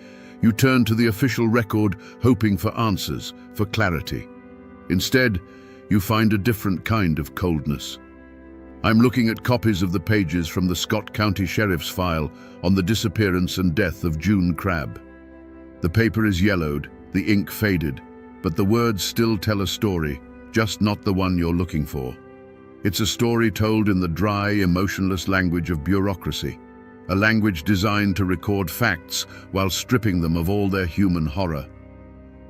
S1: you turn to the official record hoping for answers, for clarity. Instead, you find a different kind of coldness. I'm looking at copies of the pages from the Scott County Sheriff's file on the disappearance and death of June Crabbe. The paper is yellowed, the ink faded, but the words still tell a story, just not the one you're looking for. It's a story told in the dry, emotionless language of bureaucracy, a language designed to record facts while stripping them of all their human horror.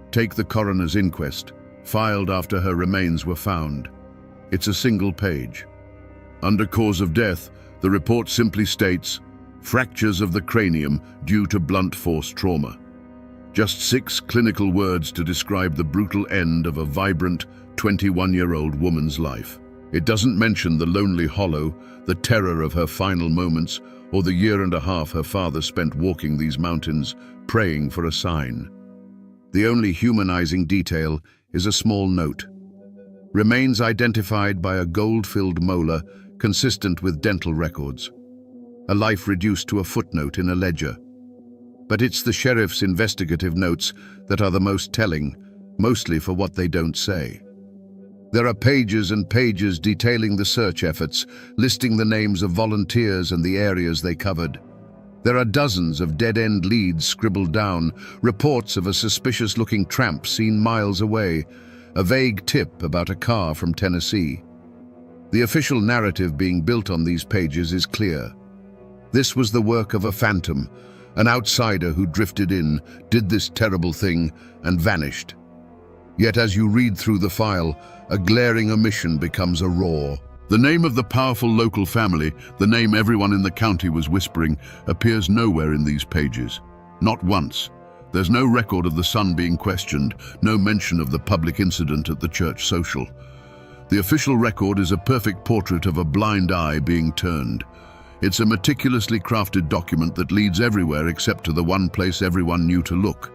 S1: Take the coroner's inquest, filed after her remains were found. It's a single page. Under cause of death, the report simply states, fractures of the cranium due to blunt force trauma. Just 6 clinical words to describe the brutal end of a vibrant, 21-year-old woman's life. It doesn't mention the lonely hollow, the terror of her final moments, or the year and a half her father spent walking these mountains, praying for a sign. The only humanizing detail is a small note. Remains identified by a gold-filled molar consistent with dental records. A life reduced to a footnote in a ledger. But it's the sheriff's investigative notes that are the most telling, mostly for what they don't say. There are pages and pages detailing the search efforts, listing the names of volunteers and the areas they covered. There are dozens of dead-end leads scribbled down, reports of a suspicious-looking tramp seen miles away, a vague tip about a car from Tennessee. The official narrative being built on these pages is clear. This was the work of a phantom, an outsider who drifted in, did this terrible thing, and vanished. Yet as you read through the file, a glaring omission becomes a roar. The name of the powerful local family, the name everyone in the county was whispering, appears nowhere in these pages. Not once. There's no record of the son being questioned, no mention of the public incident at the church social. The official record is a perfect portrait of a blind eye being turned. It's a meticulously crafted document that leads everywhere except to the one place everyone knew to look.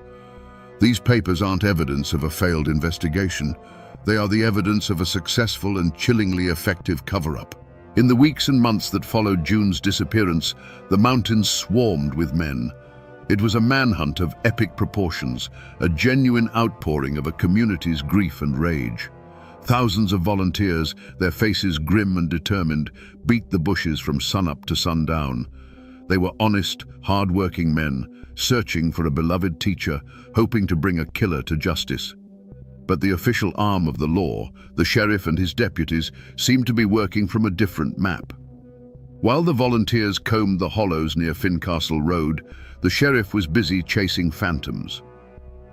S1: These papers aren't evidence of a failed investigation. They are the evidence of a successful and chillingly effective cover-up. In the weeks and months that followed June's disappearance, the mountains swarmed with men. It was a manhunt of epic proportions, a genuine outpouring of a community's grief and rage. Thousands of volunteers, their faces grim and determined, beat the bushes from sunup to sundown. They were honest, hard-working men, searching for a beloved teacher, hoping to bring a killer to justice. But the official arm of the law, the sheriff and his deputies, seemed to be working from a different map. While the volunteers combed the hollows near Fincastle Road, the sheriff was busy chasing phantoms.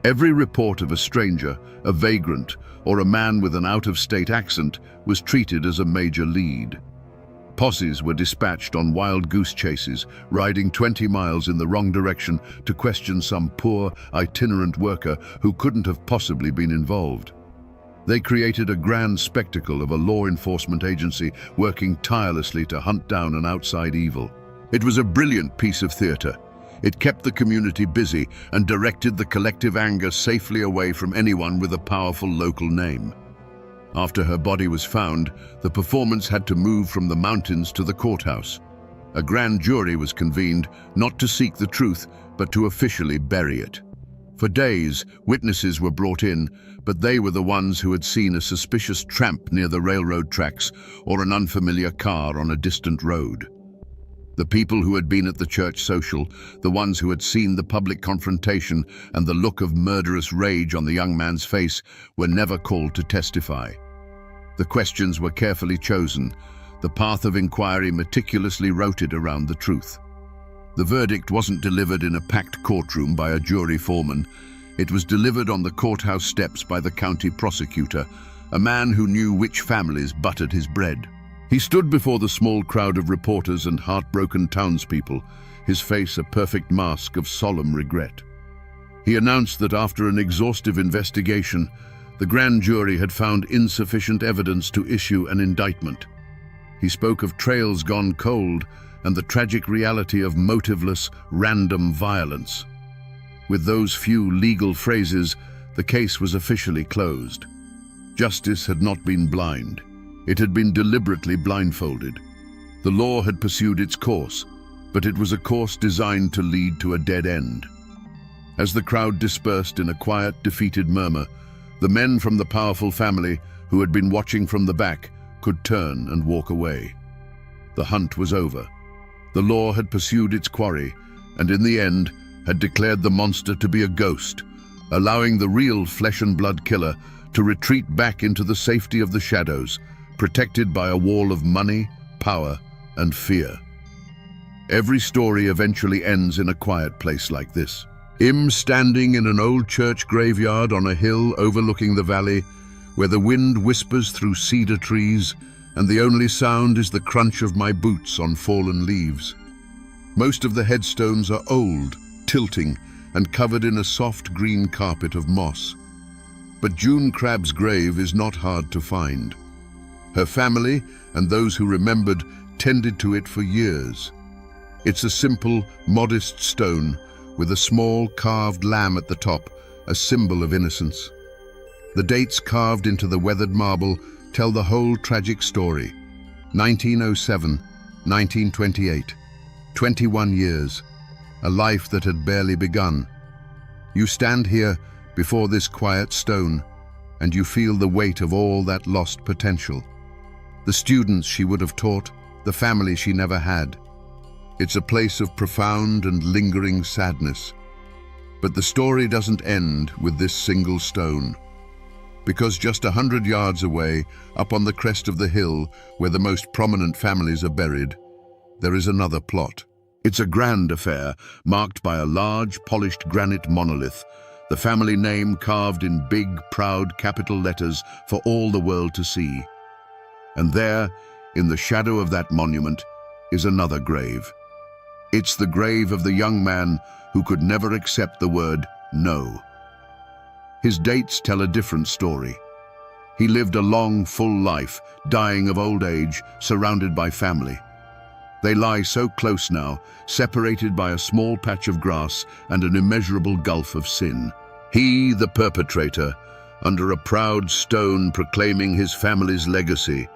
S1: Every report of a stranger, a vagrant, or a man with an out-of-state accent was treated as a major lead. Posses were dispatched on wild goose chases, riding 20 miles in the wrong direction to question some poor, itinerant worker who couldn't have possibly been involved. They created a grand spectacle of a law enforcement agency working tirelessly to hunt down an outside evil. It was a brilliant piece of theater. It kept the community busy and directed the collective anger safely away from anyone with a powerful local name. After her body was found, the performance had to move from the mountains to the courthouse. A grand jury was convened, not to seek the truth, but to officially bury it. For days, witnesses were brought in, but they were the ones who had seen a suspicious tramp near the railroad tracks or an unfamiliar car on a distant road. The people who had been at the church social, the ones who had seen the public confrontation and the look of murderous rage on the young man's face, were never called to testify. The questions were carefully chosen, the path of inquiry meticulously routed around the truth. The verdict wasn't delivered in a packed courtroom by a jury foreman. It was delivered on the courthouse steps by the county prosecutor, a man who knew which families buttered his bread. He stood before the small crowd of reporters and heartbroken townspeople, his face a perfect mask of solemn regret. He announced that after an exhaustive investigation, the grand jury had found insufficient evidence to issue an indictment. He spoke of trails gone cold and the tragic reality of motiveless, random violence. With those few legal phrases, the case was officially closed. Justice had not been blind. It had been deliberately blindfolded. The law had pursued its course, but it was a course designed to lead to a dead end. As the crowd dispersed in a quiet, defeated murmur, the men from the powerful family, who had been watching from the back, could turn and walk away. The hunt was over. The law had pursued its quarry, and in the end, had declared the monster to be a ghost, allowing the real flesh-and-blood killer to retreat back into the safety of the shadows, protected by a wall of money, power, and fear. Every story eventually ends in a quiet place like this. Him standing in an old church graveyard on a hill overlooking the valley, where the wind whispers through cedar trees, and the only sound is the crunch of my boots on fallen leaves. Most of the headstones are old, tilting, and covered in a soft green carpet of moss. But June Crabb's grave is not hard to find. Her family and those who remembered tended to it for years. It's a simple, modest stone with a small carved lamb at the top, a symbol of innocence. The dates carved into the weathered marble tell the whole tragic story. 1907, 1928, 21 years, a life that had barely begun. You stand here before this quiet stone, and you feel the weight of all that lost potential. The students she would have taught, the family she never had. It's a place of profound and lingering sadness. But the story doesn't end with this single stone. Because just 100 yards away, up on the crest of the hill, where the most prominent families are buried, there is another plot. It's a grand affair, marked by a large, polished granite monolith, the family name carved in big, proud capital letters for all the world to see. And there, in the shadow of that monument, is another grave. It's the grave of the young man who could never accept the word no. His dates tell a different story. He lived a long, full life, dying of old age, surrounded by family. They lie so close now, separated by a small patch of grass and an immeasurable gulf of sin. He, the perpetrator, under a proud stone proclaiming his family's legacy.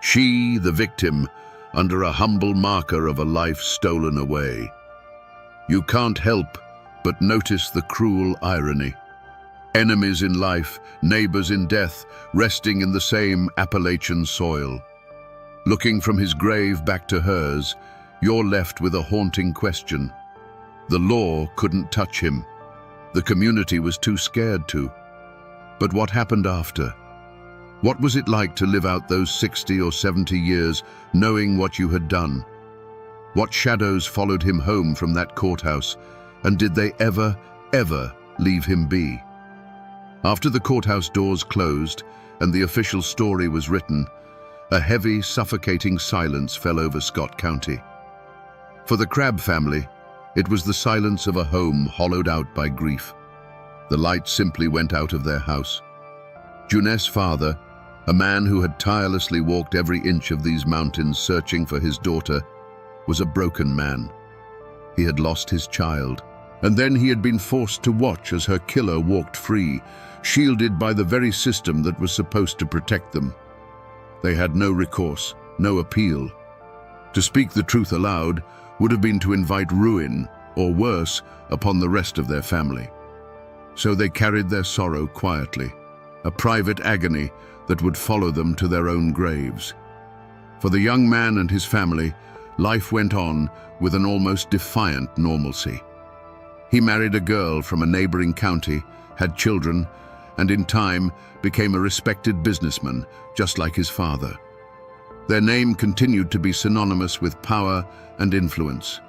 S1: She, the victim, under a humble marker of a life stolen away. You can't help but notice the cruel irony. Enemies in life, neighbors in death, resting in the same Appalachian soil. Looking from his grave back to hers, you're left with a haunting question. The law couldn't touch him. The community was too scared to. But what happened after? What was it like to live out those 60 or 70 years knowing what you had done? What shadows followed him home from that courthouse, and did they ever leave him be? After the courthouse doors closed and the official story was written, a heavy, suffocating silence fell over Scott County. For the Crabb family, it was the silence of a home hollowed out by grief. The light simply went out of their house. Junet's father, a man who had tirelessly walked every inch of these mountains searching for his daughter, was a broken man. He had lost his child, and then he had been forced to watch as her killer walked free, shielded by the very system that was supposed to protect them. They had no recourse, no appeal. To speak the truth aloud would have been to invite ruin, or worse, upon the rest of their family. So they carried their sorrow quietly, a private agony that would follow them to their own graves. For the young man and his family, life went on with an almost defiant normalcy. He married a girl from a neighboring county, had children, and in time became a respected businessman, just like his father. Their name continued to be synonymous with power and influence.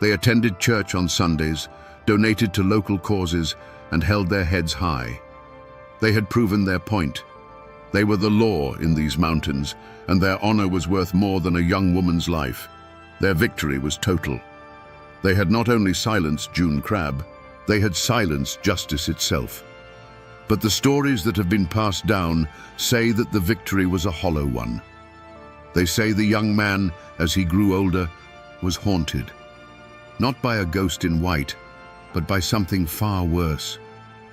S1: They attended church on Sundays, donated to local causes, and held their heads high. They had proven their point. They were the law in these mountains, and their honor was worth more than a young woman's life. Their victory was total. They had not only silenced June Crabb, they had silenced justice itself. But the stories that have been passed down say that the victory was a hollow one. They say the young man, as he grew older, was haunted. Not by a ghost in white, but by something far worse,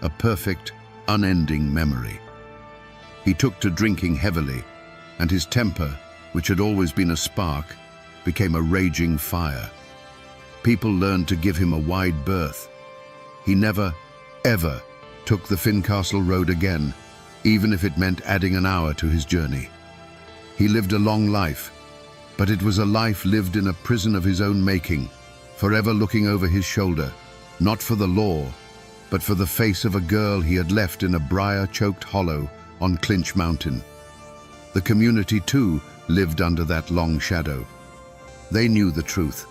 S1: a perfect, unending memory. He took to drinking heavily, and his temper, which had always been a spark, became a raging fire. People learned to give him a wide berth. He never, ever took the Fincastle Road again, even if it meant adding an hour to his journey. He lived a long life, but it was a life lived in a prison of his own making, forever looking over his shoulder, not for the law, but for the face of a girl he had left in a briar-choked hollow on Clinch Mountain. The community, too, lived under that long shadow. They knew the truth.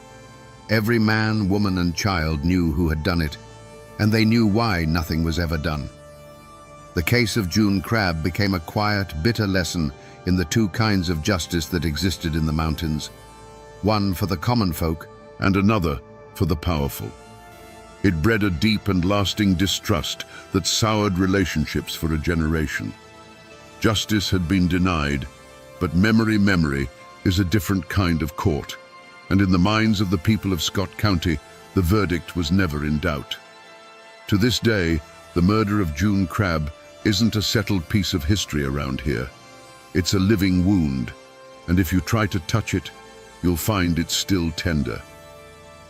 S1: Every man, woman, and child knew who had done it, and they knew why nothing was ever done. The case of June Crabb became a quiet, bitter lesson in the two kinds of justice that existed in the mountains, one for the common folk and another for the powerful. It bred a deep and lasting distrust that soured relationships for a generation. Justice had been denied, But memory is a different kind of court, and in the minds of the people of Scott County, the verdict was never in doubt. To this day, the murder of June Crabb isn't a settled piece of history around here. It's a living wound, and if you try to touch it, you'll find it's still tender.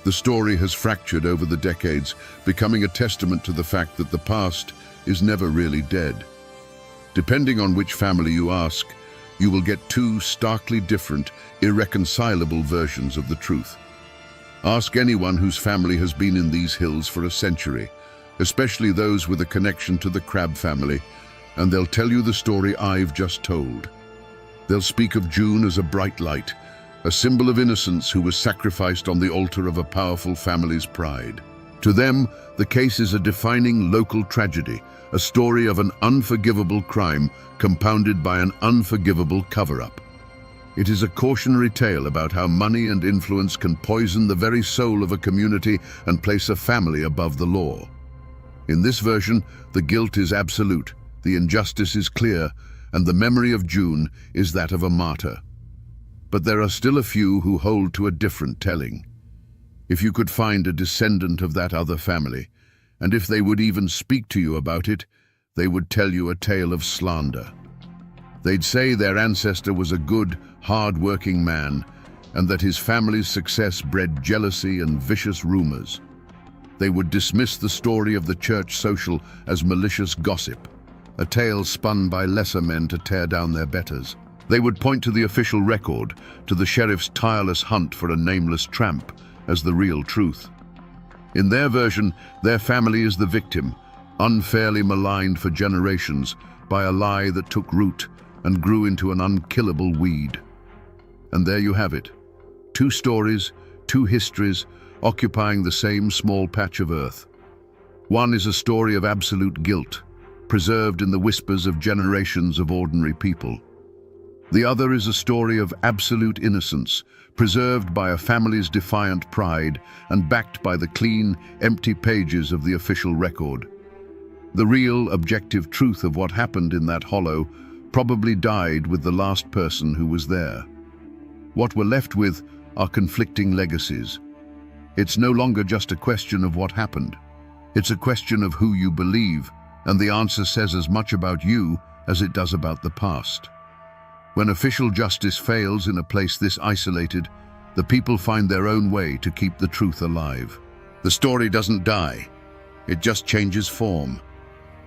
S1: The story has fractured over the decades, becoming a testament to the fact that the past is never really dead. Depending on which family you ask, you will get two starkly different, irreconcilable versions of the truth. Ask anyone whose family has been in these hills for a century, especially those with a connection to the Crabb family, and they'll tell you the story I've just told. They'll speak of June as a bright light, a symbol of innocence who was sacrificed on the altar of a powerful family's pride. To them, the case is a defining local tragedy, a story of an unforgivable crime compounded by an unforgivable cover-up. It is a cautionary tale about how money and influence can poison the very soul of a community and place a family above the law. In this version, the guilt is absolute, the injustice is clear, and the memory of June is that of a martyr. But there are still a few who hold to a different telling. If you could find a descendant of that other family, and if they would even speak to you about it, they would tell you a tale of slander. They'd say their ancestor was a good, hard-working man, and that his family's success bred jealousy and vicious rumors. They would dismiss the story of the church social as malicious gossip, a tale spun by lesser men to tear down their betters. They would point to the official record, to the sheriff's tireless hunt for a nameless tramp, as the real truth. In their version, their family is the victim, unfairly maligned for generations by a lie that took root and grew into an unkillable weed. And there you have it. Two stories, two histories, occupying the same small patch of earth. One is a story of absolute guilt, preserved in the whispers of generations of ordinary people. The other is a story of absolute innocence, preserved by a family's defiant pride and backed by the clean, empty pages of the official record. The real, objective truth of what happened in that hollow probably died with the last person who was there. What we're left with are conflicting legacies. It's no longer just a question of what happened. It's a question of who you believe, and the answer says as much about you as it does about the past. When official justice fails in a place this isolated, the people find their own way to keep the truth alive. The story doesn't die. It just changes form.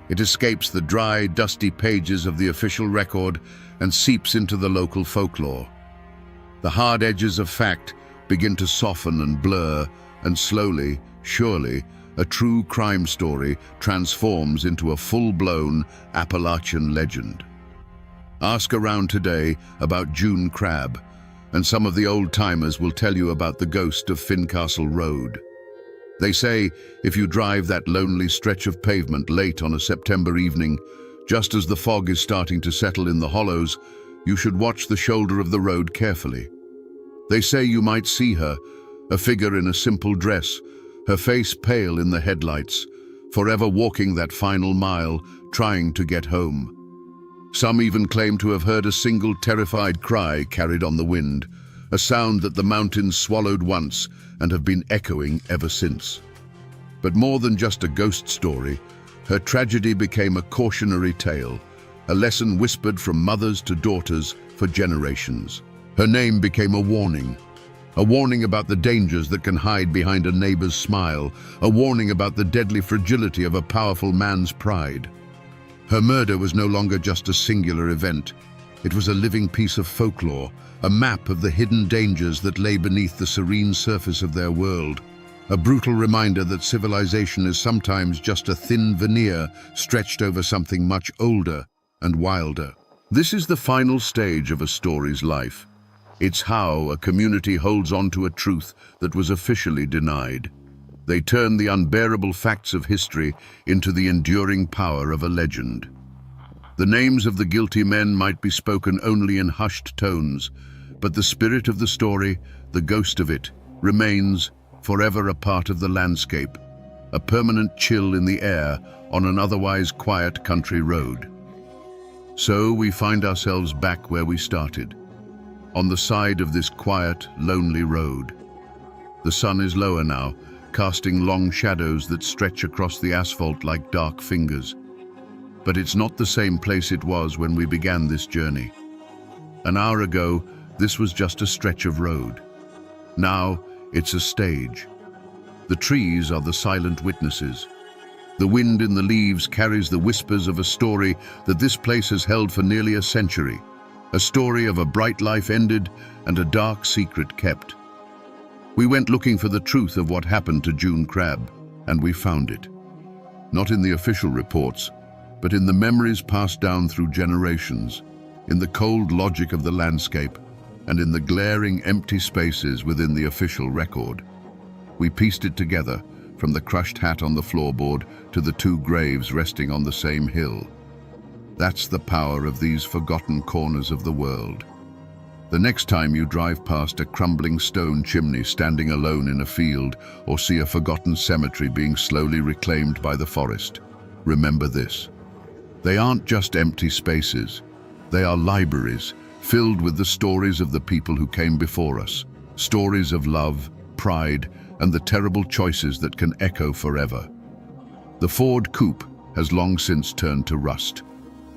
S1: It escapes the dry, dusty pages of the official record and seeps into the local folklore. The hard edges of fact begin to soften and blur, and slowly, surely, a true crime story transforms into a full-blown Appalachian legend. Ask around today about June Crabb, and some of the old-timers will tell you about the ghost of Fincastle Road. They say if you drive that lonely stretch of pavement late on a September evening, just as the fog is starting to settle in the hollows, you should watch the shoulder of the road carefully. They say you might see her, a figure in a simple dress, her face pale in the headlights, forever walking that final mile, trying to get home. Some even claim to have heard a single terrified cry carried on the wind, a sound that the mountains swallowed once and have been echoing ever since. But more than just a ghost story, her tragedy became a cautionary tale, a lesson whispered from mothers to daughters for generations. Her name became a warning about the dangers that can hide behind a neighbor's smile, a warning about the deadly fragility of a powerful man's pride. Her murder was no longer just a singular event. It was a living piece of folklore, a map of the hidden dangers that lay beneath the serene surface of their world, a brutal reminder that civilization is sometimes just a thin veneer stretched over something much older and wilder. This is the final stage of a story's life. It's how a community holds on to a truth that was officially denied. They turn the unbearable facts of history into the enduring power of a legend. The names of the guilty men might be spoken only in hushed tones, but the spirit of the story, the ghost of it, remains forever a part of the landscape, a permanent chill in the air on an otherwise quiet country road. So we find ourselves back where we started, on the side of this quiet, lonely road. The sun is lower now, casting long shadows that stretch across the asphalt like dark fingers. But it's not the same place it was when we began this journey. An hour ago, this was just a stretch of road. Now, it's a stage. The trees are the silent witnesses. The wind in the leaves carries the whispers of a story that this place has held for nearly a century. A story of a bright life ended and a dark secret kept. We went looking for the truth of what happened to June Crab, and we found it. Not in the official reports, but in the memories passed down through generations, in the cold logic of the landscape, and in the glaring empty spaces within the official record. We pieced it together, from the crushed hat on the floorboard to the two graves resting on the same hill. That's the power of these forgotten corners of the world. The next time you drive past a crumbling stone chimney standing alone in a field, or see a forgotten cemetery being slowly reclaimed by the forest, remember this. They aren't just empty spaces. They are libraries, filled with the stories of the people who came before us. Stories of love, pride, and the terrible choices that can echo forever. The Ford coupe has long since turned to rust.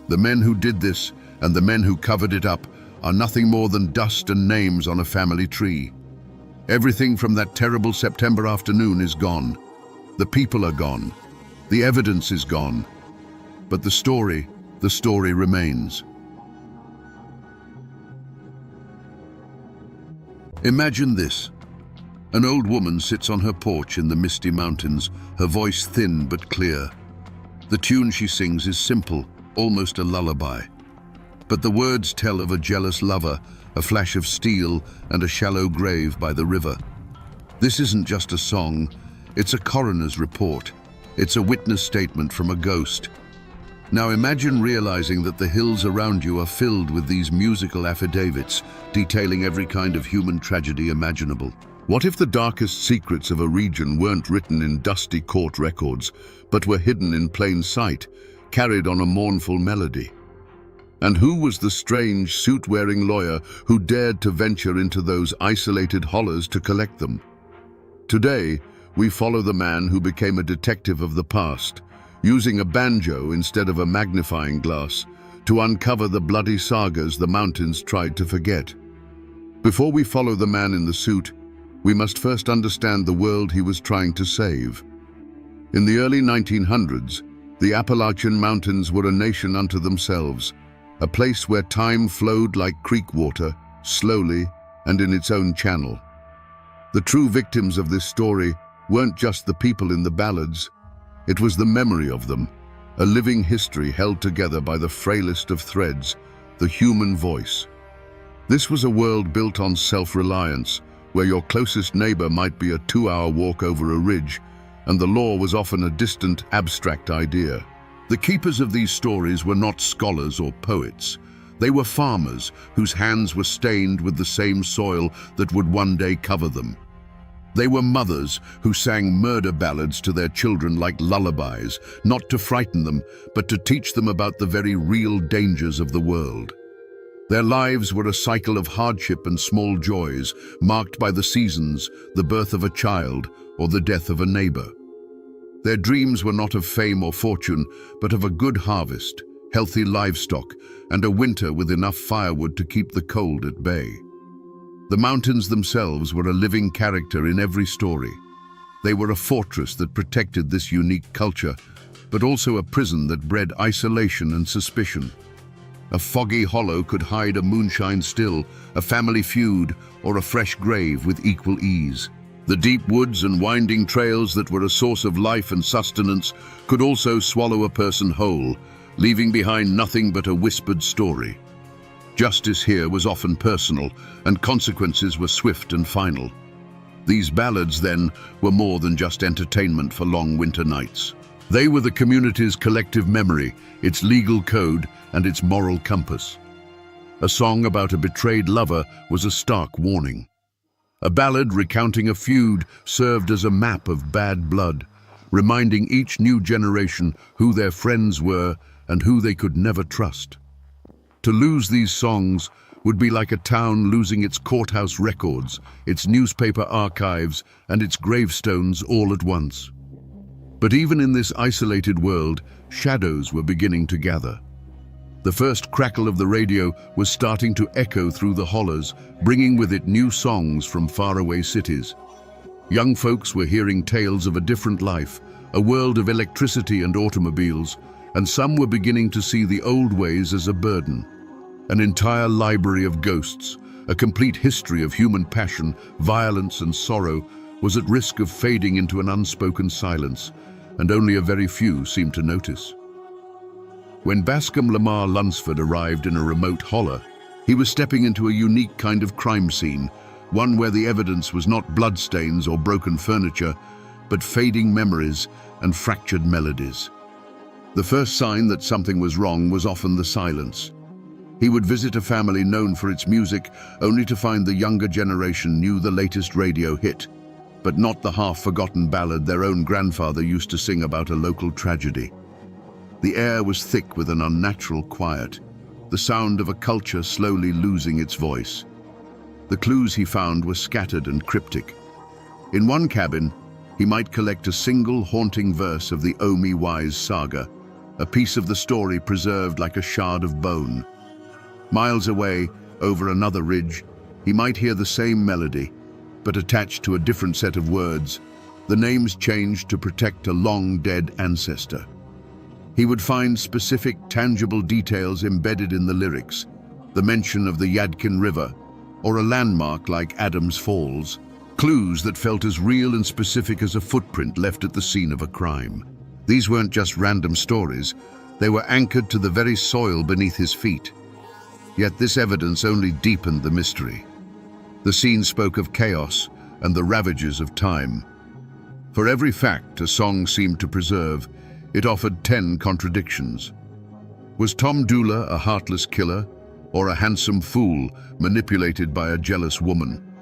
S1: The men who did this, and the men who covered it up, are nothing more than dust and names on a family tree. Everything from that terrible September afternoon is gone. The people are gone. The evidence is gone. But the story remains. Imagine this. An old woman sits on her porch in the misty mountains, her voice thin but clear. The tune she sings is simple, almost a lullaby. But the words tell of a jealous lover, a flash of steel, and a shallow grave by the river. This isn't just a song, it's a coroner's report. It's a witness statement from a ghost. Now imagine realizing that the hills around you are filled with these musical affidavits, detailing every kind of human tragedy imaginable. What if the darkest secrets of a region weren't written in dusty court records, but were hidden in plain sight, carried on a mournful melody? And who was the strange, suit-wearing lawyer who dared to venture into those isolated hollows to collect them? Today, we follow the man who became a detective of the past, using a banjo instead of a magnifying glass to uncover the bloody sagas the mountains tried to forget. Before we follow the man in the suit, we must first understand the world he was trying to save. In the early 1900s, the Appalachian Mountains were a nation unto themselves, a place where time flowed like creek water, slowly and in its own channel. The true victims of this story weren't just the people in the ballads. It was the memory of them, a living history held together by the frailest of threads, the human voice. This was a world built on self-reliance, where your closest neighbor might be a 2-hour walk over a ridge, and the law was often a distant, abstract idea. The keepers of these stories were not scholars or poets. They were farmers whose hands were stained with the same soil that would one day cover them. They were mothers who sang murder ballads to their children like lullabies, not to frighten them, but to teach them about the very real dangers of the world. Their lives were a cycle of hardship and small joys, marked by the seasons, the birth of a child, or the death of a neighbor. Their dreams were not of fame or fortune, but of a good harvest, healthy livestock, and a winter with enough firewood to keep the cold at bay. The mountains themselves were a living character in every story. They were a fortress that protected this unique culture, but also a prison that bred isolation and suspicion. A foggy hollow could hide a moonshine still, a family feud, or a fresh grave with equal ease. The deep woods and winding trails that were a source of life and sustenance could also swallow a person whole, leaving behind nothing but a whispered story. Justice here was often personal, and consequences were swift and final. These ballads, then, were more than just entertainment for long winter nights. They were the community's collective memory, its legal code, and its moral compass. A song about a betrayed lover was a stark warning. A ballad recounting a feud served as a map of bad blood, reminding each new generation who their friends were and who they could never trust. To lose these songs would be like a town losing its courthouse records, its newspaper archives, and its gravestones all at once. But even in this isolated world, shadows were beginning to gather. The first crackle of the radio was starting to echo through the hollers, bringing with it new songs from faraway cities. Young folks were hearing tales of a different life, a world of electricity and automobiles, and some were beginning to see the old ways as a burden. An entire library of ghosts, a complete history of human passion, violence and sorrow, was at risk of fading into an unspoken silence, and only a very few seemed to notice. When Bascom Lamar Lunsford arrived in a remote holler, he was stepping into a unique kind of crime scene, one where the evidence was not bloodstains or broken furniture, but fading memories and fractured melodies. The first sign that something was wrong was often the silence. He would visit a family known for its music, only to find the younger generation knew the latest radio hit, but not the half-forgotten ballad their own grandfather used to sing about a local tragedy. The air was thick with an unnatural quiet, the sound of a culture slowly losing its voice. The clues he found were scattered and cryptic. In one cabin, he might collect a single haunting verse of the Omi Wise saga, a piece of the story preserved like a shard of bone. Miles away, over another ridge, he might hear the same melody, but attached to a different set of words, the names changed to protect a long-dead ancestor. He would find specific, tangible details embedded in the lyrics, the mention of the Yadkin River, or a landmark like Adams Falls, clues that felt as real and specific as a footprint left at the scene of a crime. These weren't just random stories, they were anchored to the very soil beneath his feet. Yet this evidence only deepened the mystery. The scene spoke of chaos and the ravages of time. For every fact a song seemed to preserve, it offered 10 contradictions. Was Tom Dula a heartless killer, or a handsome fool manipulated by a jealous woman?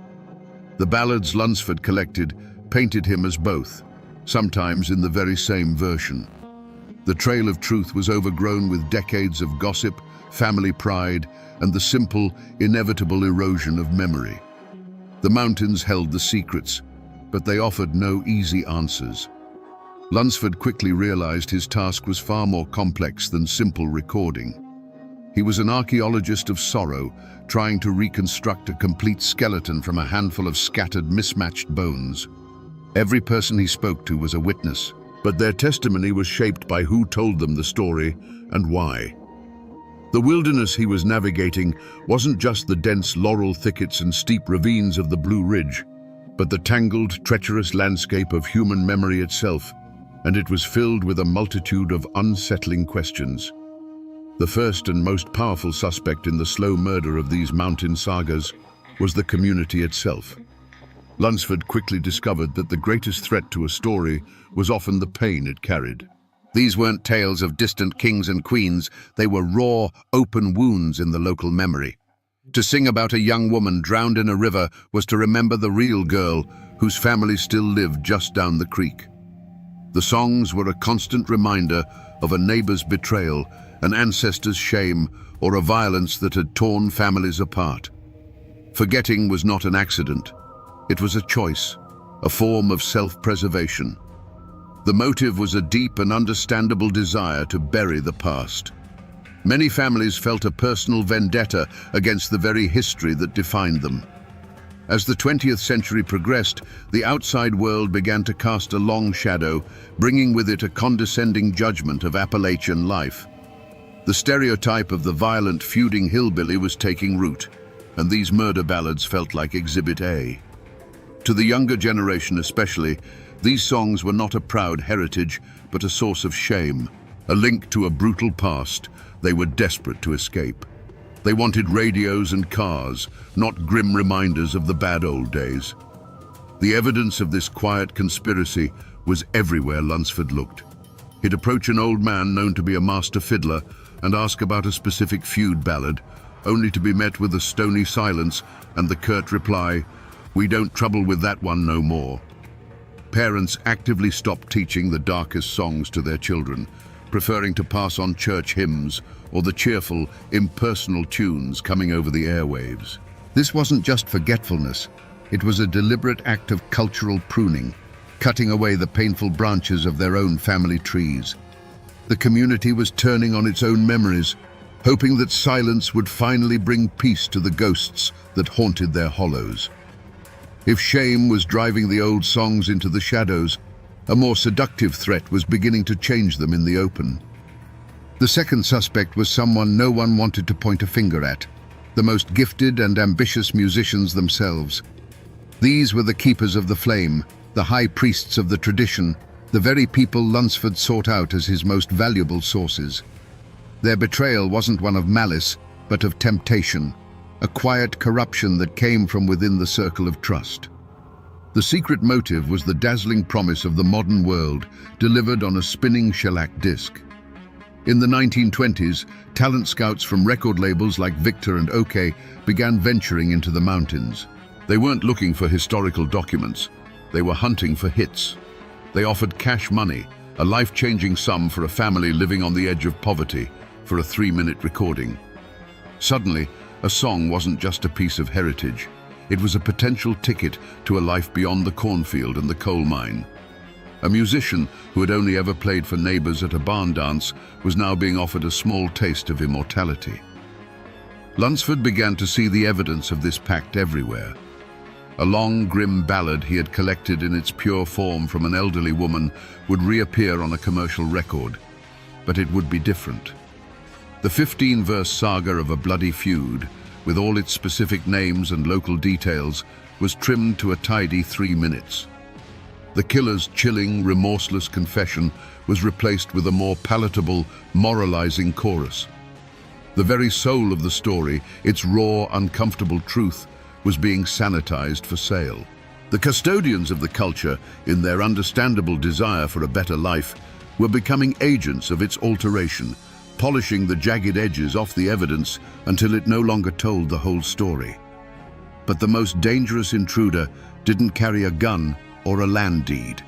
S1: The ballads Lunsford collected painted him as both, sometimes in the very same version. The trail of truth was overgrown with decades of gossip, family pride, and the simple, inevitable erosion of memory. The mountains held the secrets, but they offered no easy answers. Lunsford quickly realized his task was far more complex than simple recording. He was an archaeologist of sorrow, trying to reconstruct a complete skeleton from a handful of scattered, mismatched bones. Every person he spoke to was a witness, but their testimony was shaped by who told them the story and why. The wilderness he was navigating wasn't just the dense laurel thickets and steep ravines of the Blue Ridge, but the tangled, treacherous landscape of human memory itself, and it was filled with a multitude of unsettling questions. The first and most powerful suspect in the slow murder of these mountain sagas was the community itself. Lunsford quickly discovered that the greatest threat to a story was often the pain it carried. These weren't tales of distant kings and queens, they were raw, open wounds in the local memory. To sing about a young woman drowned in a river was to remember the real girl whose family still lived just down the creek. The songs were a constant reminder of a neighbor's betrayal, an ancestor's shame, or a violence that had torn families apart. Forgetting was not an accident. It was a choice, a form of self-preservation. The motive was a deep and understandable desire to bury the past. Many families felt a personal vendetta against the very history that defined them. As the 20th century progressed, the outside world began to cast a long shadow, bringing with it a condescending judgment of Appalachian life. The stereotype of the violent, feuding hillbilly was taking root, and these murder ballads felt like Exhibit A. To the younger generation especially, these songs were not a proud heritage, but a source of shame, a link to a brutal past they were desperate to escape. They wanted radios and cars, not grim reminders of the bad old days. The evidence of this quiet conspiracy was everywhere Lunsford looked. He'd approach an old man known to be a master fiddler and ask about a specific feud ballad, only to be met with a stony silence and the curt reply, "We don't trouble with that one no more." Parents actively stopped teaching the darkest songs to their children, preferring to pass on church hymns or the cheerful, impersonal tunes coming over the airwaves. This wasn't just forgetfulness, it was a deliberate act of cultural pruning, cutting away the painful branches of their own family trees. The community was turning on its own memories, hoping that silence would finally bring peace to the ghosts that haunted their hollows. If shame was driving the old songs into the shadows, a more seductive threat was beginning to change them in the open. The second suspect was someone no one wanted to point a finger at, the most gifted and ambitious musicians themselves. These were the keepers of the flame, the high priests of the tradition, the very people Lunsford sought out as his most valuable sources. Their betrayal wasn't one of malice, but of temptation, a quiet corruption that came from within the circle of trust. The secret motive was the dazzling promise of the modern world, delivered on a spinning shellac disc. In the 1920s, talent scouts from record labels like Victor and OK began venturing into the mountains. They weren't looking for historical documents, they were hunting for hits. They offered cash money, a life-changing sum for a family living on the edge of poverty, for a 3-minute recording. Suddenly, a song wasn't just a piece of heritage. It was a potential ticket to a life beyond the cornfield and the coal mine. A musician who had only ever played for neighbors at a barn dance was now being offered a small taste of immortality. Lunsford began to see the evidence of this pact everywhere. A long, grim ballad he had collected in its pure form from an elderly woman would reappear on a commercial record, but it would be different. The 15-verse saga of a bloody feud, with all its specific names and local details, was trimmed to a tidy 3 minutes. The killer's chilling, remorseless confession was replaced with a more palatable, moralizing chorus. The very soul of the story, its raw, uncomfortable truth, was being sanitized for sale. The custodians of the culture, in their understandable desire for a better life, were becoming agents of its alteration, polishing the jagged edges off the evidence until it no longer told the whole story. But the most dangerous intruder didn't carry a gun or a land deed.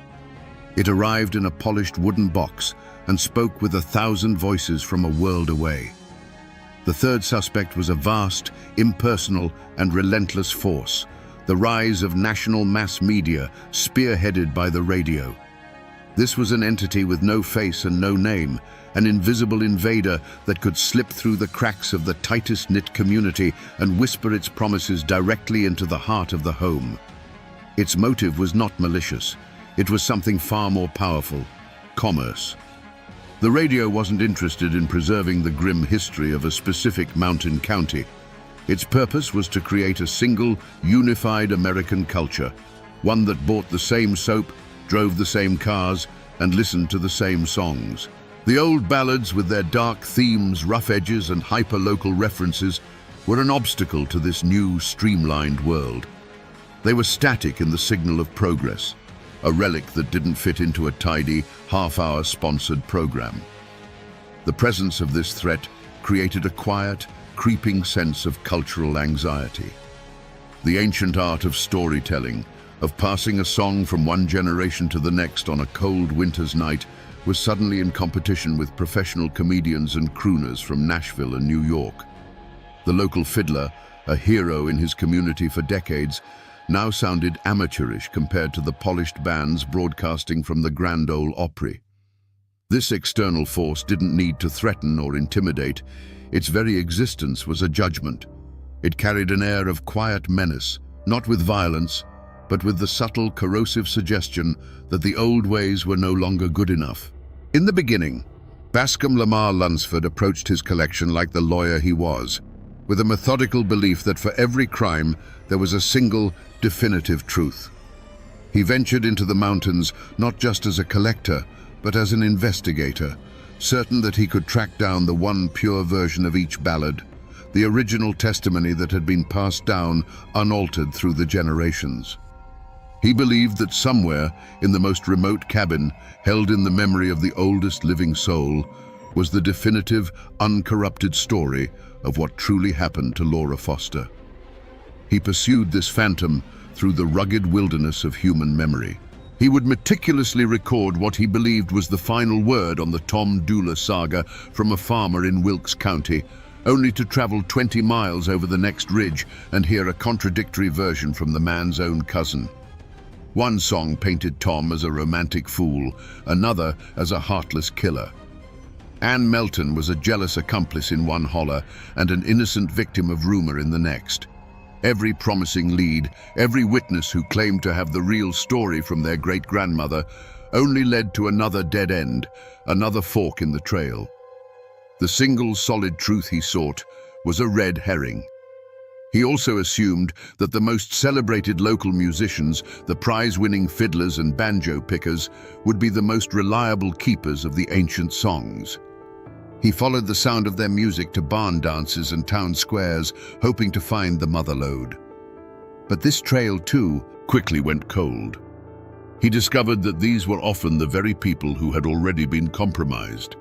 S1: It arrived in a polished wooden box and spoke with 1,000 voices from a world away. The third suspect was a vast, impersonal, and relentless force, the rise of national mass media spearheaded by the radio. This was an entity with no face and no name, an invisible invader that could slip through the cracks of the tightest-knit community and whisper its promises directly into the heart of the home. Its motive was not malicious. It was something far more powerful: commerce. The radio wasn't interested in preserving the grim history of a specific mountain county. Its purpose was to create a single, unified American culture, one that bought the same soap, drove the same cars, and listened to the same songs. The old ballads, with their dark themes, rough edges, and hyper-local references, were an obstacle to this new, streamlined world. They were static in the signal of progress, a relic that didn't fit into a tidy, half-hour sponsored program. The presence of this threat created a quiet, creeping sense of cultural anxiety. The ancient art of storytelling, of passing a song from one generation to the next on a cold winter's night, was suddenly in competition with professional comedians and crooners from Nashville and New York. The local fiddler, a hero in his community for decades, now sounded amateurish compared to the polished bands broadcasting from the Grand Ole Opry. This external force didn't need to threaten or intimidate. Its very existence was a judgment. It carried an air of quiet menace, not with violence, but with the subtle, corrosive suggestion that the old ways were no longer good enough. In the beginning, Bascom Lamar Lunsford approached his collection like the lawyer he was, with a methodical belief that for every crime there was a single, definitive truth. He ventured into the mountains not just as a collector, but as an investigator, certain that he could track down the one pure version of each ballad, the original testimony that had been passed down unaltered through the generations. He believed that somewhere, in the most remote cabin, held in the memory of the oldest living soul, was the definitive, uncorrupted story of what truly happened to Laura Foster. He pursued this phantom through the rugged wilderness of human memory, He would meticulously record what he believed was the final word on the Tom Dula saga from a farmer in Wilkes County, only to travel 20 miles over the next ridge and hear a contradictory version from the man's own cousin. One song painted Tom as a romantic fool, another as a heartless killer. Ann Melton was a jealous accomplice in one holler and an innocent victim of rumor in the next. Every promising lead, every witness who claimed to have the real story from their great-grandmother, only led to another dead end, another fork in the trail. The single solid truth he sought was a red herring. He also assumed that the most celebrated local musicians, the prize-winning fiddlers and banjo pickers, would be the most reliable keepers of the ancient songs. He followed the sound of their music to barn dances and town squares, hoping to find the mother lode. But this trail, too, quickly went cold. He discovered that these were often the very people who had already been compromised.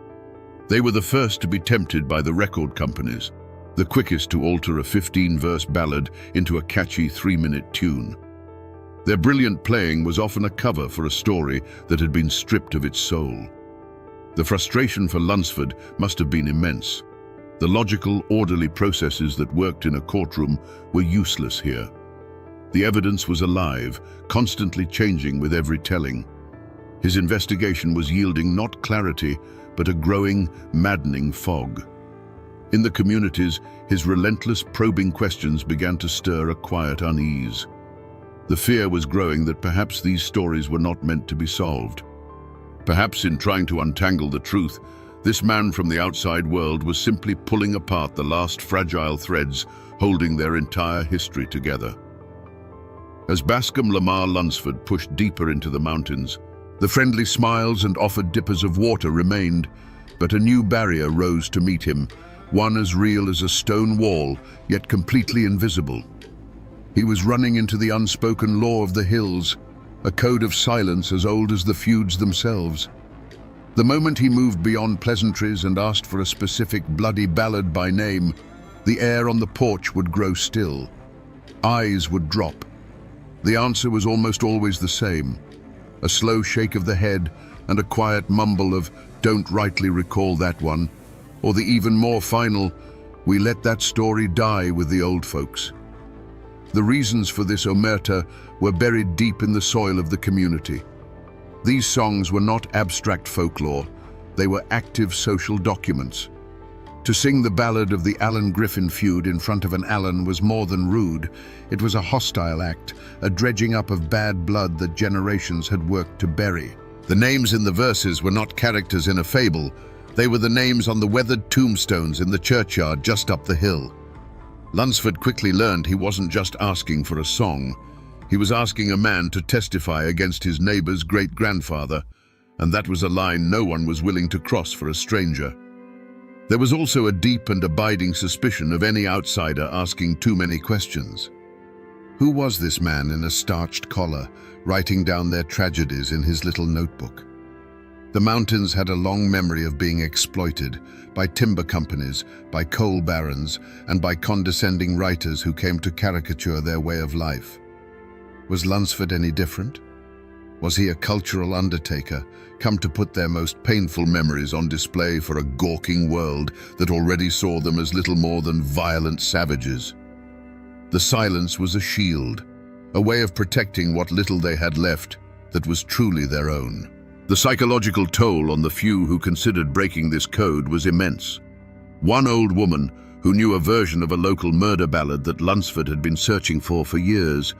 S1: They were the first to be tempted by the record companies, the quickest to alter a 15-verse ballad into a catchy 3-minute tune. Their brilliant playing was often a cover for a story that had been stripped of its soul. The frustration for Lunsford must have been immense. The logical, orderly processes that worked in a courtroom were useless here. The evidence was alive, constantly changing with every telling. His investigation was yielding not clarity, but a growing, maddening fog. In the communities, his relentless probing questions began to stir a quiet unease. The fear was growing that perhaps these stories were not meant to be solved. Perhaps in trying to untangle the truth, this man from the outside world was simply pulling apart the last fragile threads holding their entire history together. As Bascom Lamar Lunsford pushed deeper into the mountains, the friendly smiles and offered dippers of water remained, but a new barrier rose to meet him, one as real as a stone wall, yet completely invisible. He was running into the unspoken law of the hills, a code of silence as old as the feuds themselves. The moment he moved beyond pleasantries and asked for a specific bloody ballad by name, the air on the porch would grow still. Eyes would drop. The answer was almost always the same: a slow shake of the head and a quiet mumble of "don't rightly recall that one," or the even more final, "we let that story die with the old folks." The reasons for this omerta were buried deep in the soil of the community. These songs were not abstract folklore, they were active social documents. To sing the ballad of the Allen Griffin feud in front of an Allen was more than rude. It was a hostile act, a dredging up of bad blood that generations had worked to bury. The names in the verses were not characters in a fable, they were the names on the weathered tombstones in the churchyard just up the hill. Lunsford quickly learned he wasn't just asking for a song. He was asking a man to testify against his neighbor's great-grandfather, and that was a line no one was willing to cross for a stranger. There was also a deep and abiding suspicion of any outsider asking too many questions. Who was this man in a starched collar, writing down their tragedies in his little notebook? The mountains had a long memory of being exploited by timber companies, by coal barons, and by condescending writers who came to caricature their way of life. Was Lunsford any different? Was he a cultural undertaker, come to put their most painful memories on display for a gawking world that already saw them as little more than violent savages? The silence was a shield, a way of protecting what little they had left that was truly their own. The psychological toll on the few who considered breaking this code was immense. One old woman, who knew a version of a local murder ballad that Lunsford had been searching for years,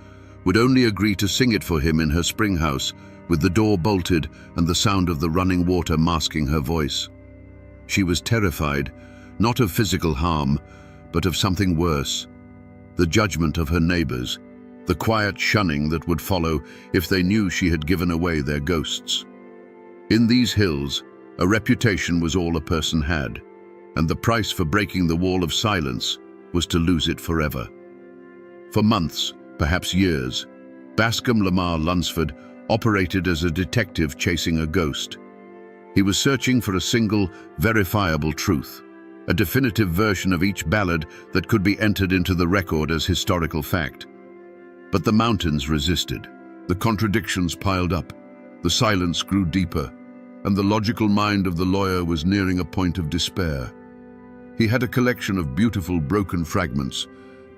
S1: would only agree to sing it for him in her spring house, with the door bolted and the sound of the running water masking her voice. She was terrified, not of physical harm, but of something worse: the judgment of her neighbors, the quiet shunning that would follow if they knew she had given away their ghosts. In these hills, a reputation was all a person had, and the price for breaking the wall of silence was to lose it forever. For months, perhaps years, Bascom Lamar Lunsford operated as a detective chasing a ghost. He was searching for a single, verifiable truth, a definitive version of each ballad that could be entered into the record as historical fact. But the mountains resisted. The contradictions piled up. The silence grew deeper, and the logical mind of the lawyer was nearing a point of despair. He had a collection of beautiful broken fragments,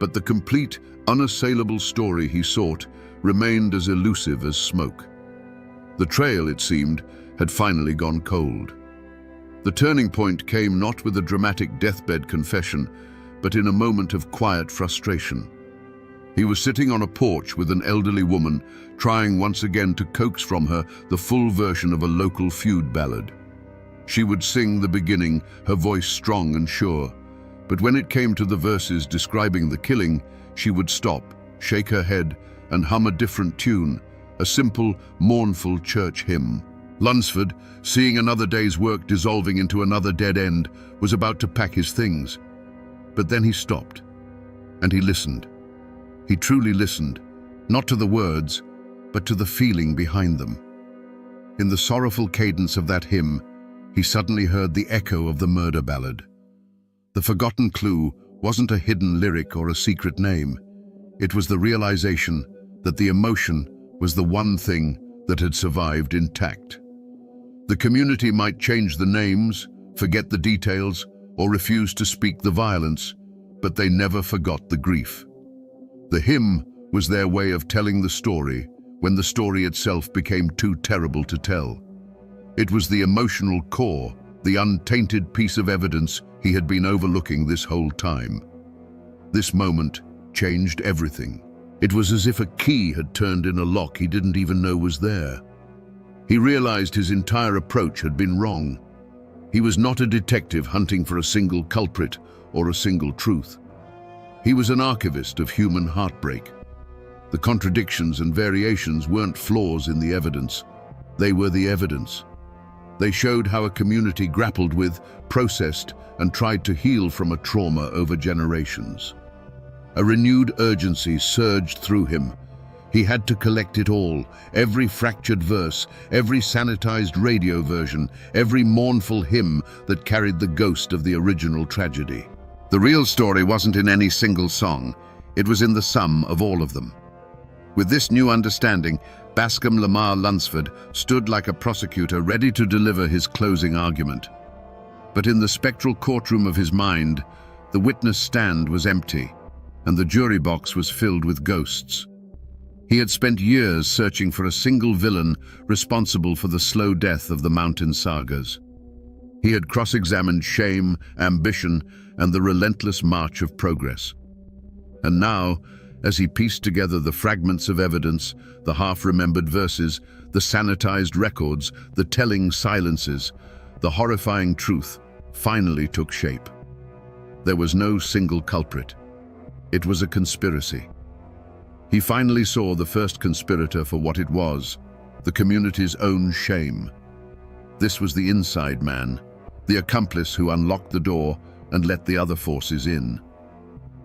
S1: but the complete, unassailable story he sought remained as elusive as smoke. The trail, it seemed, had finally gone cold. The turning point came not with a dramatic deathbed confession, but in a moment of quiet frustration. He was sitting on a porch with an elderly woman, trying once again to coax from her the full version of a local feud ballad. She would sing the beginning, her voice strong and sure, but when it came to the verses describing the killing, she would stop, shake her head, and hum a different tune, a simple, mournful church hymn. Lunsford, seeing another day's work dissolving into another dead end, was about to pack his things. But then he stopped, and he listened. He truly listened, not to the words, but to the feeling behind them. In the sorrowful cadence of that hymn, he suddenly heard the echo of the murder ballad. The forgotten clue wasn't a hidden lyric or a secret name. It was the realization that the emotion was the one thing that had survived intact. The community might change the names, forget the details, or refuse to speak the violence, but they never forgot the grief. The hymn was their way of telling the story when the story itself became too terrible to tell. It was the emotional core, the untainted piece of evidence he had been overlooking this whole time. This moment changed everything. It was as if a key had turned in a lock he didn't even know was there. He realized his entire approach had been wrong. He was not a detective hunting for a single culprit or a single truth. He was an archivist of human heartbreak. The contradictions and variations weren't flaws in the evidence. They were the evidence. They showed how a community grappled with, processed, and tried to heal from a trauma over generations. A renewed urgency surged through him. He had to collect it all, every fractured verse, every sanitized radio version, every mournful hymn that carried the ghost of the original tragedy. The real story wasn't in any single song, it was in the sum of all of them. With this new understanding, Bascom Lamar Lunsford stood like a prosecutor ready to deliver his closing argument. But in the spectral courtroom of his mind, the witness stand was empty, and the jury box was filled with ghosts. He had spent years searching for a single villain responsible for the slow death of the mountain sagas. He had cross-examined shame, ambition, and the relentless march of progress. And now, as he pieced together the fragments of evidence, the half-remembered verses, the sanitized records, the telling silences, the horrifying truth finally took shape. There was no single culprit. It was a conspiracy. He finally saw the first conspirator for what it was, the community's own shame. This was the inside man, the accomplice who unlocked the door and let the other forces in.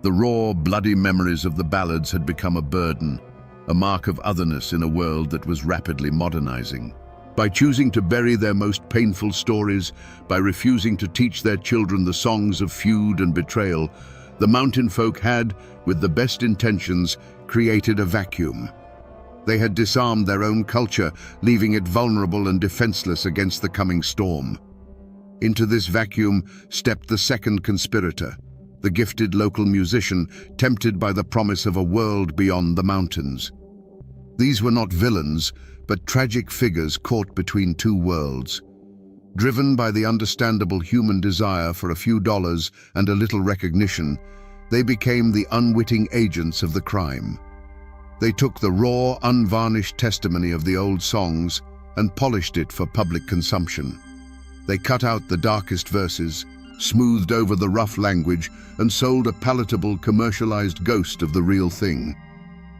S1: The raw, bloody memories of the ballads had become a burden, a mark of otherness in a world that was rapidly modernizing. By choosing to bury their most painful stories, by refusing to teach their children the songs of feud and betrayal, the mountain folk had, with the best intentions, created a vacuum. They had disarmed their own culture, leaving it vulnerable and defenseless against the coming storm. Into this vacuum stepped the second conspirator, the gifted local musician, tempted by the promise of a world beyond the mountains. These were not villains, but tragic figures caught between two worlds. Driven by the understandable human desire for a few dollars and a little recognition, they became the unwitting agents of the crime. They took the raw, unvarnished testimony of the old songs and polished it for public consumption. They cut out the darkest verses, smoothed over the rough language, and sold a palatable, commercialized ghost of the real thing.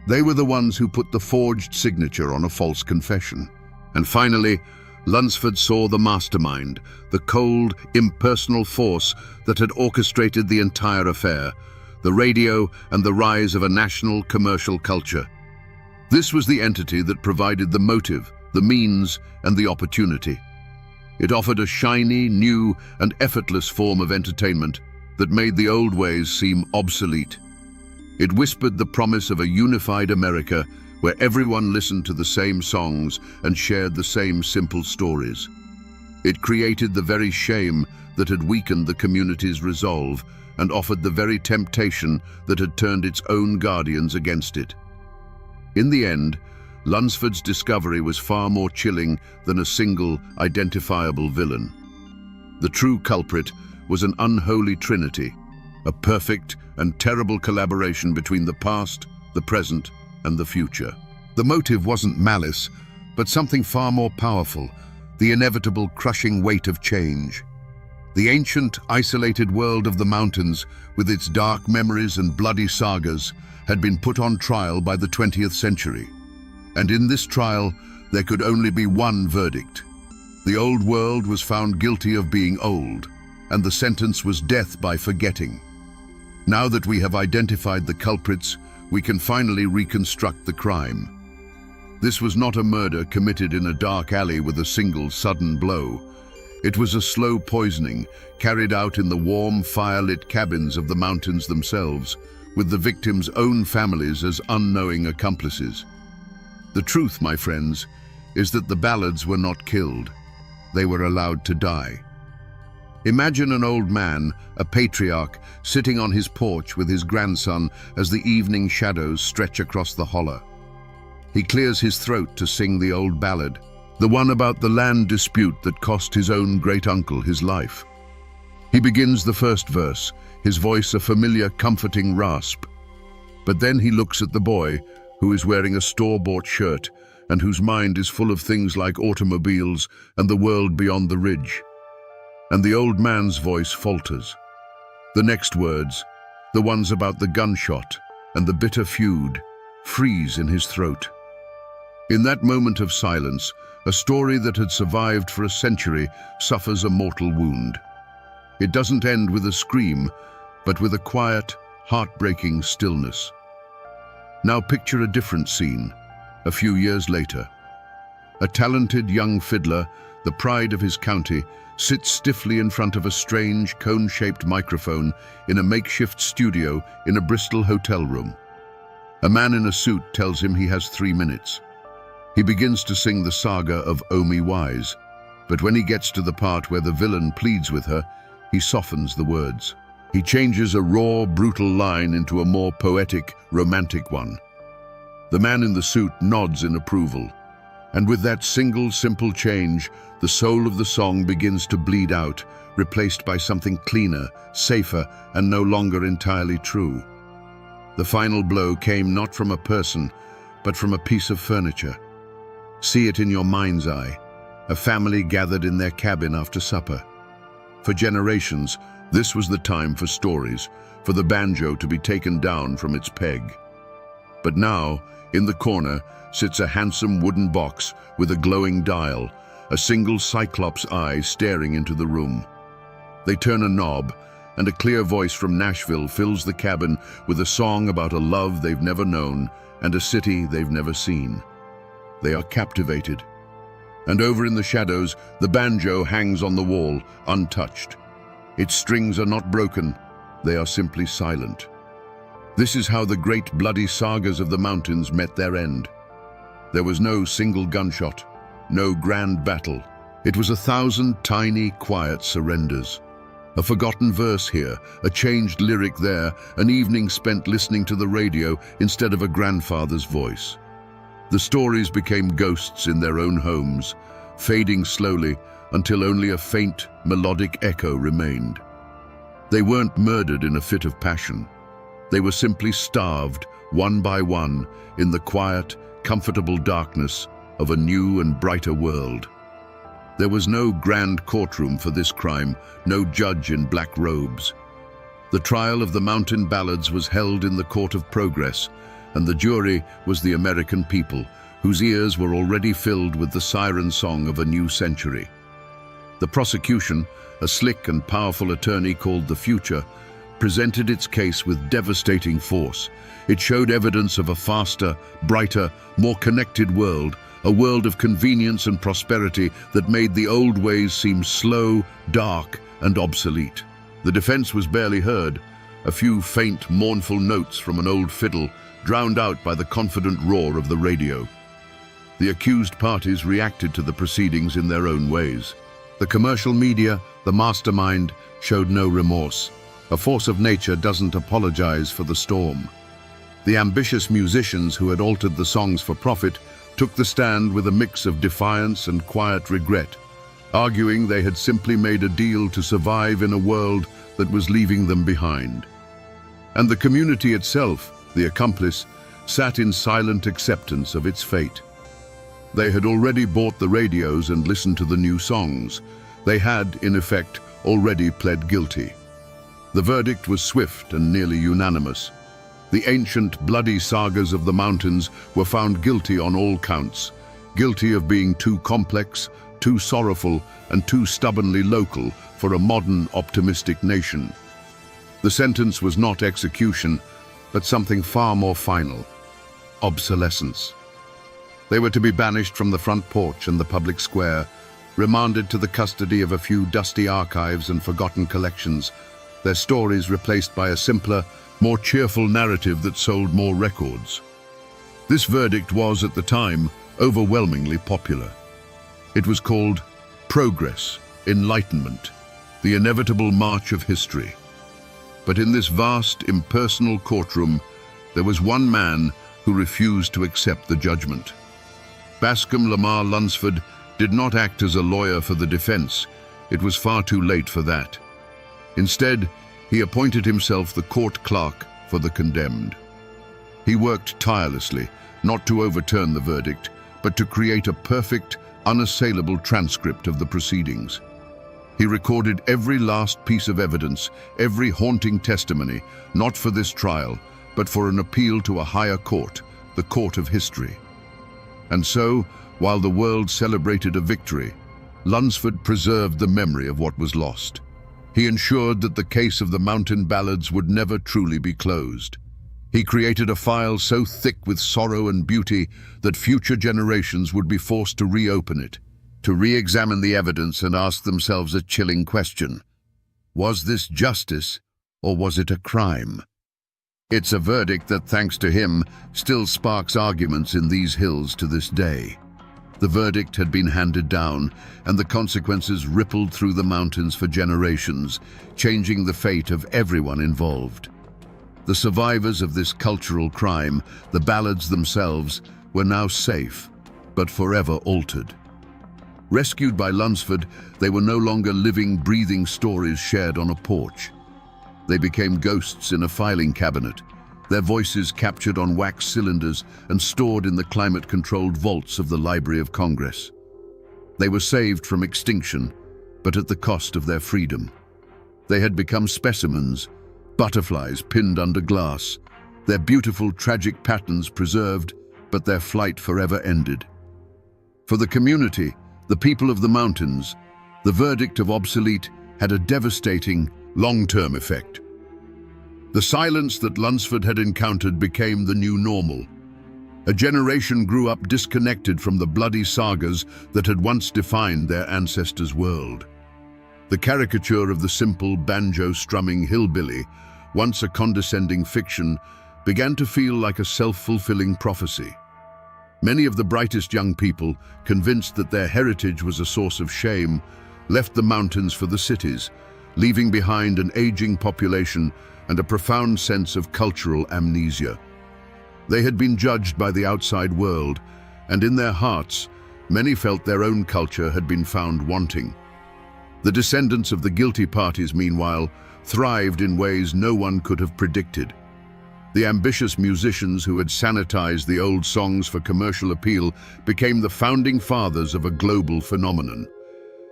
S1: They were the ones who put the forged signature on a false confession. And finally, Lunsford saw the mastermind, the cold, impersonal force that had orchestrated the entire affair, the radio and the rise of a national commercial culture. This was the entity that provided the motive, the means, and the opportunity. It offered a shiny, new, and effortless form of entertainment that made the old ways seem obsolete. It whispered the promise of a unified America where everyone listened to the same songs and shared the same simple stories. It created the very shame that had weakened the community's resolve and offered the very temptation that had turned its own guardians against it. In the end, Lunsford's discovery was far more chilling than a single, identifiable villain. The true culprit was an unholy trinity, a perfect and terrible collaboration between the past, the present, and the future. The motive wasn't malice, but something far more powerful, the inevitable crushing weight of change. The ancient, isolated world of the mountains, with its dark memories and bloody sagas, had been put on trial by the 20th century. And in this trial, there could only be one verdict. The old world was found guilty of being old, and the sentence was death by forgetting. Now that we have identified the culprits, we can finally reconstruct the crime. This was not a murder committed in a dark alley with a single sudden blow. It was a slow poisoning carried out in the warm, fire-lit cabins of the mountains themselves, with the victims' own families as unknowing accomplices. The truth, my friends, is that the Ballards were not killed. They were allowed to die. Imagine an old man, a patriarch, sitting on his porch with his grandson as the evening shadows stretch across the hollow. He clears his throat to sing the old ballad, the one about the land dispute that cost his own great-uncle his life. He begins the first verse, his voice a familiar, comforting rasp. But then he looks at the boy, who is wearing a store-bought shirt and whose mind is full of things like automobiles and the world beyond the ridge. And the old man's voice falters. The next words, the ones about the gunshot and the bitter feud, freeze in his throat. In that moment of silence, a story that had survived for a century suffers a mortal wound. It doesn't end with a scream, but with a quiet, heartbreaking stillness. Now picture a different scene, a few years later. A talented young fiddler, the pride of his county, sits stiffly in front of a strange, cone-shaped microphone in a makeshift studio in a Bristol hotel room. A man in a suit tells him he has 3 minutes. He begins to sing the saga of Omi Wise, but when he gets to the part where the villain pleads with her, he softens the words. He changes a raw, brutal line into a more poetic, romantic one. The man in the suit nods in approval, and with that single, simple change, the soul of the song begins to bleed out, replaced by something cleaner, safer, and no longer entirely true. The final blow came not from a person, but from a piece of furniture. See it in your mind's eye, a family gathered in their cabin after supper. For generations, this was the time for stories, for the banjo to be taken down from its peg. But now, in the corner, sits a handsome wooden box with a glowing dial, a single cyclops eye staring into the room. They turn a knob, and a clear voice from Nashville fills the cabin with a song about a love they've never known and a city they've never seen. They are captivated. And over in the shadows, the banjo hangs on the wall, untouched. Its strings are not broken, they are simply silent. This is how the great bloody sagas of the mountains met their end. There was no single gunshot, no grand battle. It was 1,000 tiny, quiet surrenders. A forgotten verse here, a changed lyric there, an evening spent listening to the radio instead of a grandfather's voice. The stories became ghosts in their own homes, fading slowly until only a faint, melodic echo remained. They weren't murdered in a fit of passion. They were simply starved, one by one, in the quiet, comfortable darkness of a new and brighter world. There was no grand courtroom for this crime, no judge in black robes. The trial of the Mountain Ballads was held in the Court of Progress, and the jury was the American people, whose ears were already filled with the siren song of a new century. The prosecution, a slick and powerful attorney called the Future, presented its case with devastating force. It showed evidence of a faster, brighter, more connected world, a world of convenience and prosperity that made the old ways seem slow, dark, and obsolete. The defense was barely heard. a few faint, mournful notes from an old fiddle drowned out by the confident roar of the radio. The accused parties reacted to the proceedings in their own ways. The commercial media, the mastermind, showed no remorse. A force of nature doesn't apologize for the storm. The ambitious musicians who had altered the songs for profit took the stand with a mix of defiance and quiet regret, arguing they had simply made a deal to survive in a world that was leaving them behind. And the community itself, the accomplice, sat in silent acceptance of its fate. They had already bought the radios and listened to the new songs. They had, in effect, already pled guilty. The verdict was swift and nearly unanimous. The ancient, bloody sagas of the mountains were found guilty on all counts, guilty of being too complex, too sorrowful, and too stubbornly local for a modern, optimistic nation. The sentence was not execution, but something far more final: obsolescence. They were to be banished from the front porch and the public square, remanded to the custody of a few dusty archives and forgotten collections, their stories replaced by a simpler, more cheerful narrative that sold more records. This verdict was, at the time, overwhelmingly popular. It was called Progress, Enlightenment, the inevitable march of history. But in this vast, impersonal courtroom, there was one man who refused to accept the judgment. Bascom Lamar Lunsford did not act as a lawyer for the defense. It was far too late for that. Instead, he appointed himself the court clerk for the condemned. He worked tirelessly, not to overturn the verdict, but to create a perfect, unassailable transcript of the proceedings. He recorded every last piece of evidence, every haunting testimony, not for this trial, but for an appeal to a higher court, the court of history. And so, while the world celebrated a victory, Lunsford preserved the memory of what was lost. He ensured that the case of the mountain ballads would never truly be closed. He created a file so thick with sorrow and beauty that future generations would be forced to reopen it, to re-examine the evidence and ask themselves a chilling question: was this justice, or was it a crime? It's a verdict that, thanks to him, still sparks arguments in these hills to this day. The verdict had been handed down, and the consequences rippled through the mountains for generations, changing the fate of everyone involved. The survivors of this cultural crime, the ballads themselves, were now safe, but forever altered. Rescued by Lunsford, they were no longer living, breathing stories shared on a porch. They became ghosts in a filing cabinet, their voices captured on wax cylinders and stored in the climate-controlled vaults of the Library of Congress. They were saved from extinction, but at the cost of their freedom. They had become specimens, butterflies pinned under glass, their beautiful, tragic patterns preserved, but their flight forever ended. For the community, the people of the mountains, the verdict of obsolete had a devastating, long-term effect. The silence that Lunsford had encountered became the new normal. A generation grew up disconnected from the bloody sagas that had once defined their ancestors' world. The caricature of the simple, banjo-strumming hillbilly, once a condescending fiction, began to feel like a self-fulfilling prophecy. Many of the brightest young people, convinced that their heritage was a source of shame, left the mountains for the cities, leaving behind an aging population and a profound sense of cultural amnesia. They had been judged by the outside world, and in their hearts, many felt their own culture had been found wanting. The descendants of the guilty parties, meanwhile, thrived in ways no one could have predicted. The ambitious musicians who had sanitized the old songs for commercial appeal became the founding fathers of a global phenomenon.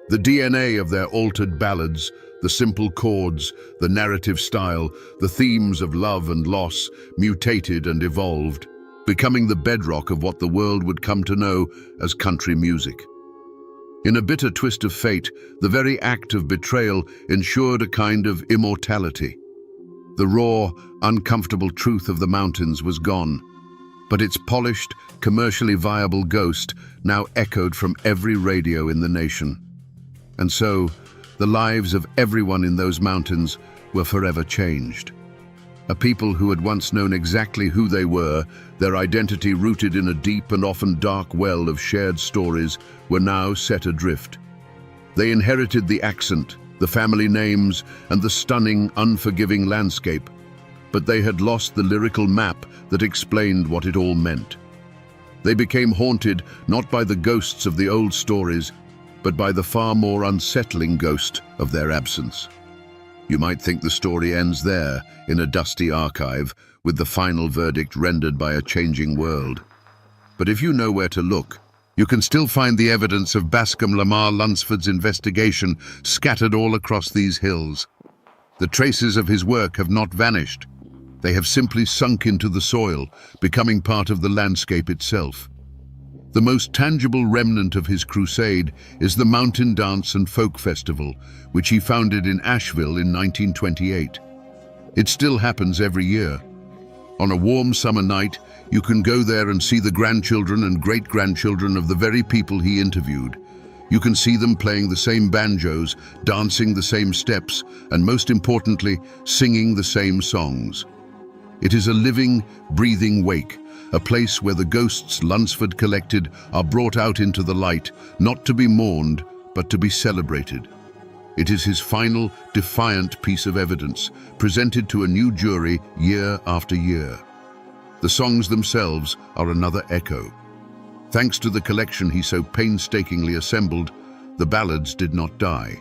S1: The DNA of their altered ballads, the simple chords, the narrative style, the themes of love and loss, mutated and evolved, becoming the bedrock of what the world would come to know as country music. In a bitter twist of fate, the very act of betrayal ensured a kind of immortality. The raw, uncomfortable truth of the mountains was gone, but its polished, commercially viable ghost now echoed from every radio in the nation. And so, the lives of everyone in those mountains were forever changed. A people who had once known exactly who they were, their identity rooted in a deep and often dark well of shared stories, were now set adrift. They inherited the accent, the family names, and the stunning, unforgiving landscape, but they had lost the lyrical map that explained what it all meant. They became haunted not by the ghosts of the old stories, but by the far more unsettling ghost of their absence. You might think the story ends there, in a dusty archive, with the final verdict rendered by a changing world. But if you know where to look, you can still find the evidence of Bascom Lamar Lunsford's investigation scattered all across these hills. The traces of his work have not vanished. They have simply sunk into the soil, becoming part of the landscape itself. The most tangible remnant of his crusade is the Mountain Dance and Folk Festival, which he founded in Asheville in 1928. It still happens every year. On a warm summer night, you can go there and see the grandchildren and great-grandchildren of the very people he interviewed. You can see them playing the same banjos, dancing the same steps, and most importantly, singing the same songs. It is a living, breathing wake, a place where the ghosts Lunsford collected are brought out into the light, not to be mourned, but to be celebrated. It is his final, defiant piece of evidence, presented to a new jury year after year. The songs themselves are another echo. Thanks to the collection he so painstakingly assembled, the ballads did not die.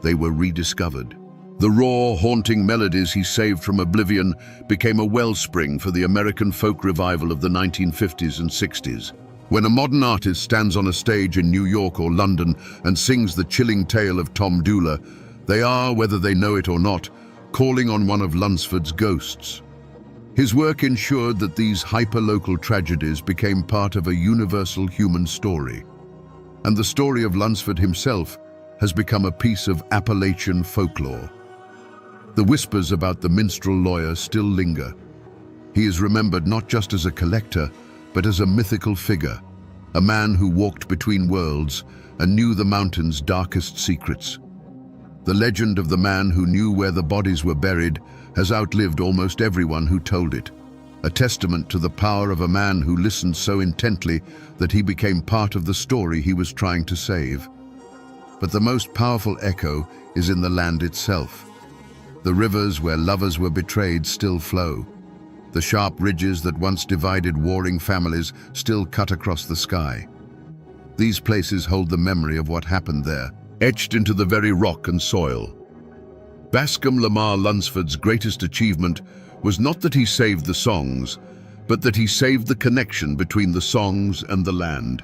S1: They were rediscovered. The raw, haunting melodies he saved from oblivion became a wellspring for the American folk revival of the 1950s and 60s. When a modern artist stands on a stage in New York or London and sings the chilling tale of Tom Dooley, they are, whether they know it or not, calling on one of Lunsford's ghosts. His work ensured that these hyper-local tragedies became part of a universal human story. And the story of Lunsford himself has become a piece of Appalachian folklore. The whispers about the minstrel lawyer still linger. He is remembered not just as a collector, but as a mythical figure, a man who walked between worlds and knew the mountain's darkest secrets. The legend of the man who knew where the bodies were buried has outlived almost everyone who told it, a testament to the power of a man who listened so intently that he became part of the story he was trying to save. But the most powerful echo is in the land itself. The rivers where lovers were betrayed still flow. The sharp ridges that once divided warring families still cut across the sky. These places hold the memory of what happened there, etched into the very rock and soil. Bascom Lamar Lunsford's greatest achievement was not that he saved the songs, but that he saved the connection between the songs and the land.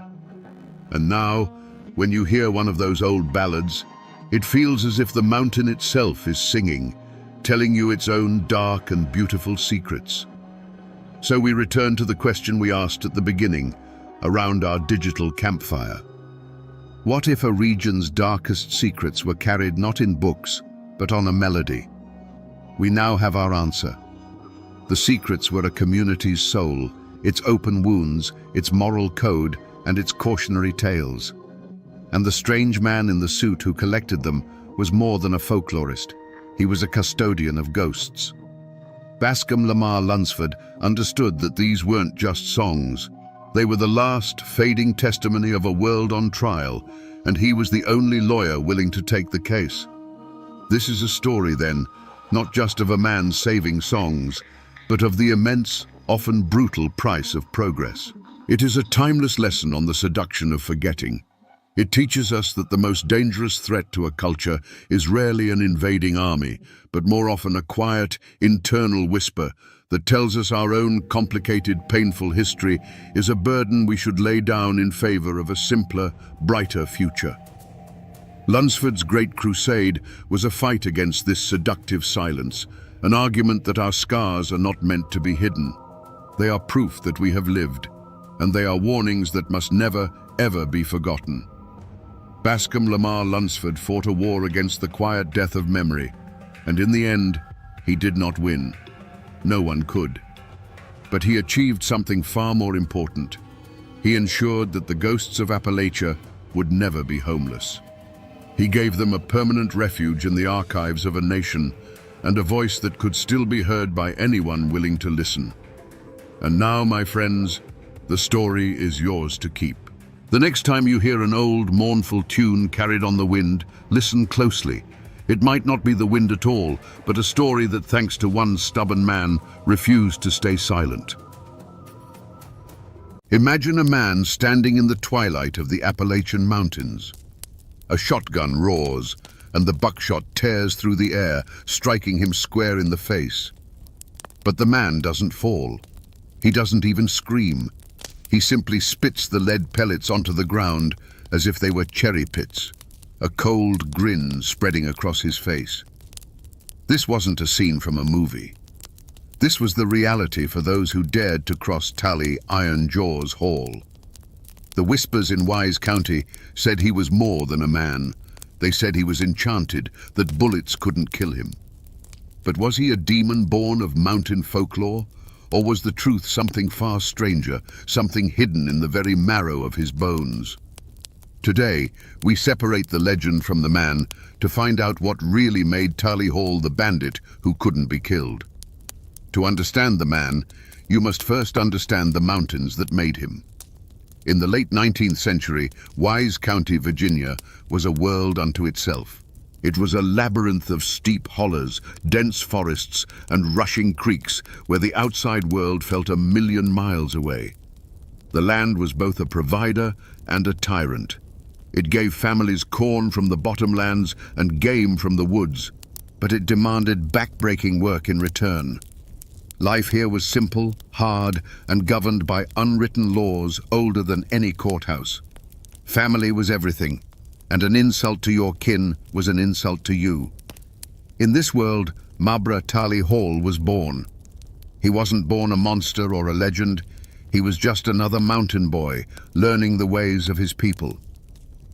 S1: And now, when you hear one of those old ballads, it feels as if the mountain itself is singing, telling you its own dark and beautiful secrets. So we return to the question we asked at the beginning, around our digital campfire. What if a region's darkest secrets were carried not in books, but on a melody? We now have our answer. The secrets were a community's soul, its open wounds, its moral code, and its cautionary tales. And the strange man in the suit who collected them was more than a folklorist. He was a custodian of ghosts. Bascom Lamar Lunsford understood that these weren't just songs. They were the last, fading testimony of a world on trial, and he was the only lawyer willing to take the case. This is a story, then, not just of a man saving songs, but of the immense, often brutal price of progress. It is a timeless lesson on the seduction of forgetting. It teaches us that the most dangerous threat to a culture is rarely an invading army, but more often a quiet, internal whisper that tells us our own complicated, painful history is a burden we should lay down in favor of a simpler, brighter future. Lunsford's great crusade was a fight against this seductive silence, an argument that our scars are not meant to be hidden. They are proof that we have lived, and they are warnings that must never, ever be forgotten. Bascom Lamar Lunsford fought a war against the quiet death of memory, and in the end, he did not win. No one could. But he achieved something far more important. He ensured that the ghosts of Appalachia would never be homeless. He gave them a permanent refuge in the archives of a nation, and a voice that could still be heard by anyone willing to listen. And now, my friends, the story is yours to keep. The next time you hear an old, mournful tune carried on the wind, listen closely. It might not be the wind at all, but a story that, thanks to one stubborn man, refused to stay silent. Imagine a man standing in the twilight of the Appalachian Mountains. A shotgun roars, and the buckshot tears through the air, striking him square in the face. But the man doesn't fall. He doesn't even scream. He simply spits the lead pellets onto the ground as if they were cherry pits, a cold grin spreading across his face. This wasn't a scene from a movie. This was the reality for those who dared to cross Tally Iron Jaws Hall. The whispers in Wise County said he was more than a man. They said he was enchanted, that bullets couldn't kill him. But was he a demon born of mountain folklore? Or was the truth something far stranger, something hidden in the very marrow of his bones? Today, we separate the legend from the man to find out what really made Tally Hall the bandit who couldn't be killed. To understand the man, you must first understand the mountains that made him. In the late 19th century, Wise County, Virginia, was a world unto itself. It was a labyrinth of steep hollows, dense forests, and rushing creeks where the outside world felt 1,000,000 miles away. The land was both a provider and a tyrant. It gave families corn from the bottomlands and game from the woods, but it demanded back-breaking work in return. Life here was simple, hard, and governed by unwritten laws older than any courthouse. Family was everything, and an insult to your kin was an insult to you. In this world, Mabra Tally Hall was born. He wasn't born a monster or a legend. He was just another mountain boy, learning the ways of his people.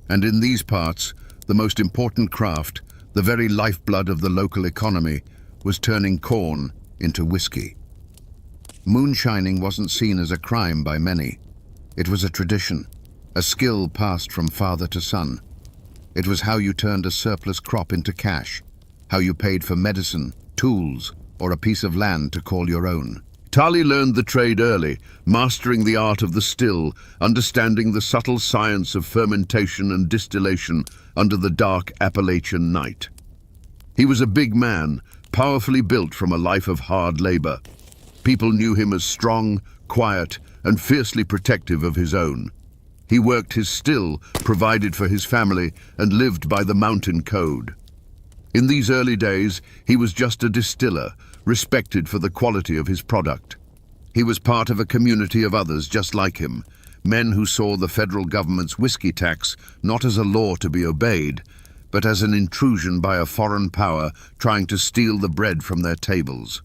S1: And in these parts, the most important craft, the very lifeblood of the local economy, was turning corn into whiskey. Moonshining wasn't seen as a crime by many. It was a tradition, a skill passed from father to son. It was how you turned a surplus crop into cash, how you paid for medicine, tools, or a piece of land to call your own. Tally learned the trade early, mastering the art of the still, understanding the subtle science of fermentation and distillation under the dark Appalachian night. He was a big man, powerfully built from a life of hard labor. People knew him as strong, quiet, and fiercely protective of his own. He worked his still, provided for his family, and lived by the mountain code. In these early days, he was just a distiller, respected for the quality of his product. He was part of a community of others just like him, men who saw the federal government's whiskey tax not as a law to be obeyed, but as an intrusion by a foreign power trying to steal the bread from their tables.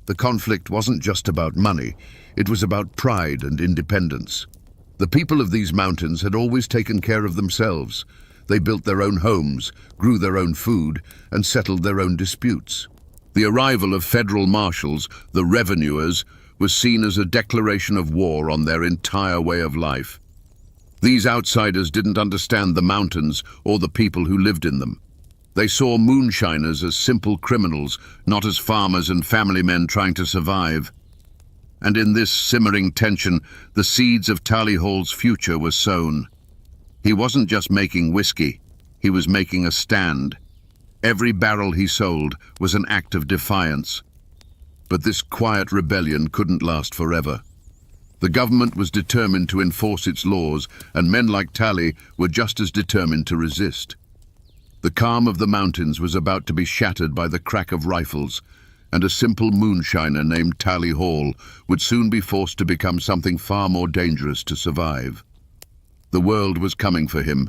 S1: The conflict wasn't just about money, it was about pride and independence. The people of these mountains had always taken care of themselves. They built their own homes, grew their own food, and settled their own disputes. The arrival of federal marshals, the revenuers, was seen as a declaration of war on their entire way of life. These outsiders didn't understand the mountains or the people who lived in them. They saw moonshiners as simple criminals, not as farmers and family men trying to survive. And in this simmering tension, the seeds of Tally Hall's future were sown. He wasn't just making whiskey, he was making a stand. Every barrel he sold was an act of defiance. But this quiet rebellion couldn't last forever. The government was determined to enforce its laws, and men like Tally were just as determined to resist. The calm of the mountains was about to be shattered by the crack of rifles, and a simple moonshiner named Tally Hall would soon be forced to become something far more dangerous to survive. The world was coming for him,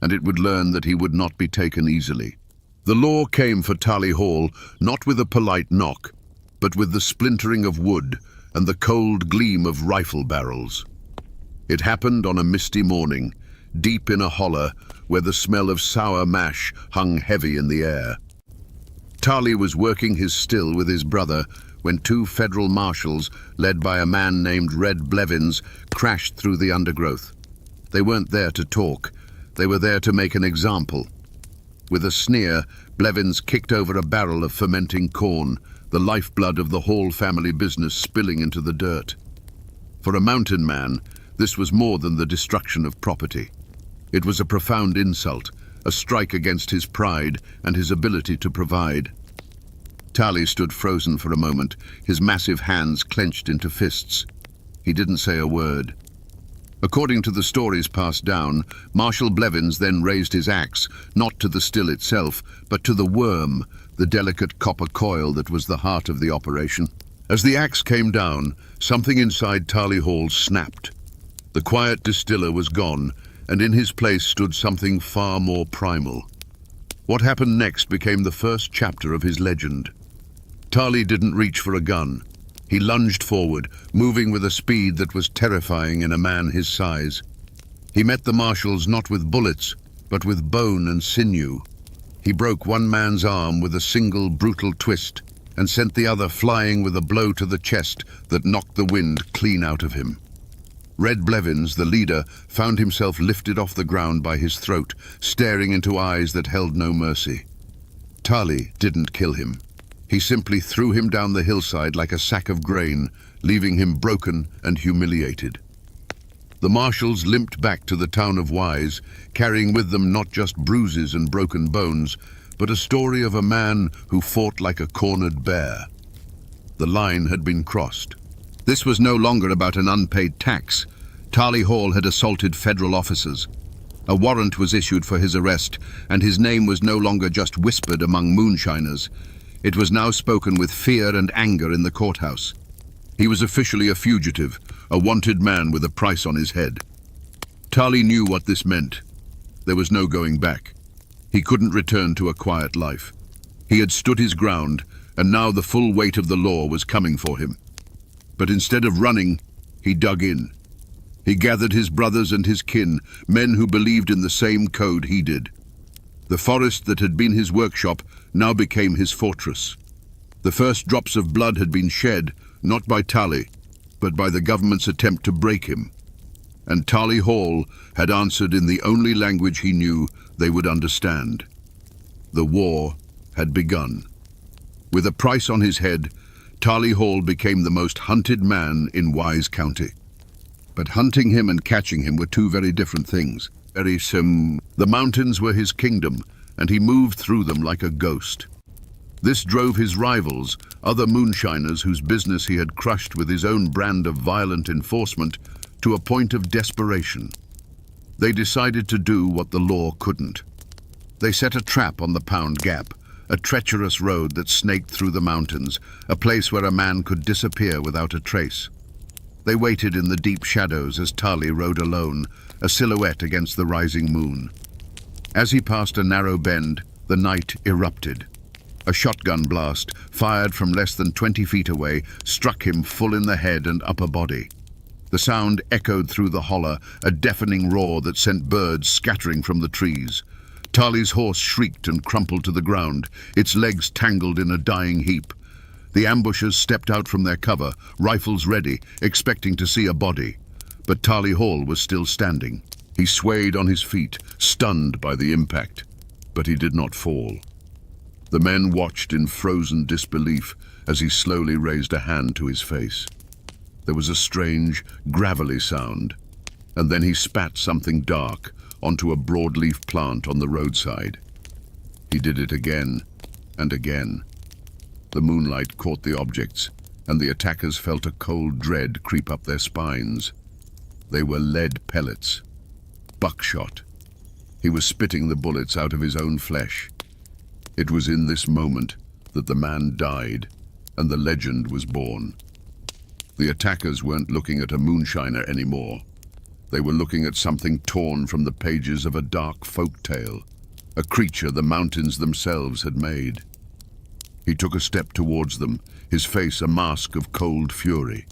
S1: and it would learn that he would not be taken easily. The law came for Tally Hall not with a polite knock, but with the splintering of wood and the cold gleam of rifle barrels. It happened on a misty morning, deep in a holler where the smell of sour mash hung heavy in the air. Tally was working his still with his brother when two federal marshals, led by a man named Red Blevins, crashed through the undergrowth. They weren't there to talk, they were there to make an example. With a sneer, Blevins kicked over a barrel of fermenting corn, the lifeblood of the Hall family business spilling into the dirt. For a mountain man, this was more than the destruction of property. It was a profound insult, a strike against his pride and his ability to provide. Tali stood frozen for a moment, his massive hands clenched into fists. He didn't say a word. According to the stories passed down, Marshal Blevins then raised his axe, not to the still itself, but to the worm, the delicate copper coil that was the heart of the operation. As the axe came down, something inside Tali Hall snapped. The quiet distiller was gone, and in his place stood something far more primal. What happened next became the first chapter of his legend. Tali didn't reach for a gun. He lunged forward, moving with a speed that was terrifying in a man his size. He met the marshals not with bullets, but with bone and sinew. He broke one man's arm with a single brutal twist and sent the other flying with a blow to the chest that knocked the wind clean out of him. Red Blevins, the leader, found himself lifted off the ground by his throat, staring into eyes that held no mercy. Tali didn't kill him. He simply threw him down the hillside like a sack of grain, leaving him broken and humiliated. The marshals limped back to the town of Wise, carrying with them not just bruises and broken bones, but a story of a man who fought like a cornered bear. The line had been crossed. This was no longer about an unpaid tax. Tali Hall had assaulted federal officers. A warrant was issued for his arrest, and his name was no longer just whispered among moonshiners. It was now spoken with fear and anger in the courthouse. He was officially a fugitive, a wanted man with a price on his head. Tali knew what this meant. There was no going back. He couldn't return to a quiet life. He had stood his ground, and now the full weight of the law was coming for him. But instead of running, he dug in. He gathered his brothers and his kin, men who believed in the same code he did. The forest that had been his workshop now became his fortress. The first drops of blood had been shed, not by Tali, but by the government's attempt to break him. And Tali Hall had answered in the only language he knew they would understand. The war had begun. With a price on his head, Tali Hall became the most hunted man in Wise County. But hunting him and catching him were two very different things. The mountains were his kingdom, and he moved through them like a ghost. This drove his rivals, other moonshiners whose business he had crushed with his own brand of violent enforcement, to a point of desperation. They decided to do what the law couldn't. They set a trap on the Pound Gap, a treacherous road that snaked through the mountains, a place where a man could disappear without a trace. They waited in the deep shadows as Tali rode alone, a silhouette against the rising moon. As he passed a narrow bend, the night erupted. A shotgun blast, fired from less than 20 feet away, struck him full in the head and upper body. The sound echoed through the holler, a deafening roar that sent birds scattering from the trees. Tali's horse shrieked and crumpled to the ground, its legs tangled in a dying heap. The ambushers stepped out from their cover, rifles ready, expecting to see a body. But Tali Hall was still standing. He swayed on his feet, stunned by the impact, but he did not fall. The men watched in frozen disbelief as he slowly raised a hand to his face. There was a strange, gravelly sound, and then he spat something dark onto a broadleaf plant on the roadside. He did it again and again. The moonlight caught the objects, and the attackers felt a cold dread creep up their spines. They were lead pellets, buckshot. He was spitting the bullets out of his own flesh. It was in this moment that the man died, and the legend was born. The attackers weren't looking at a moonshiner anymore. They were looking at something torn from the pages of a dark folk tale, a creature the mountains themselves had made. He took a step towards them, his face a mask of cold fury.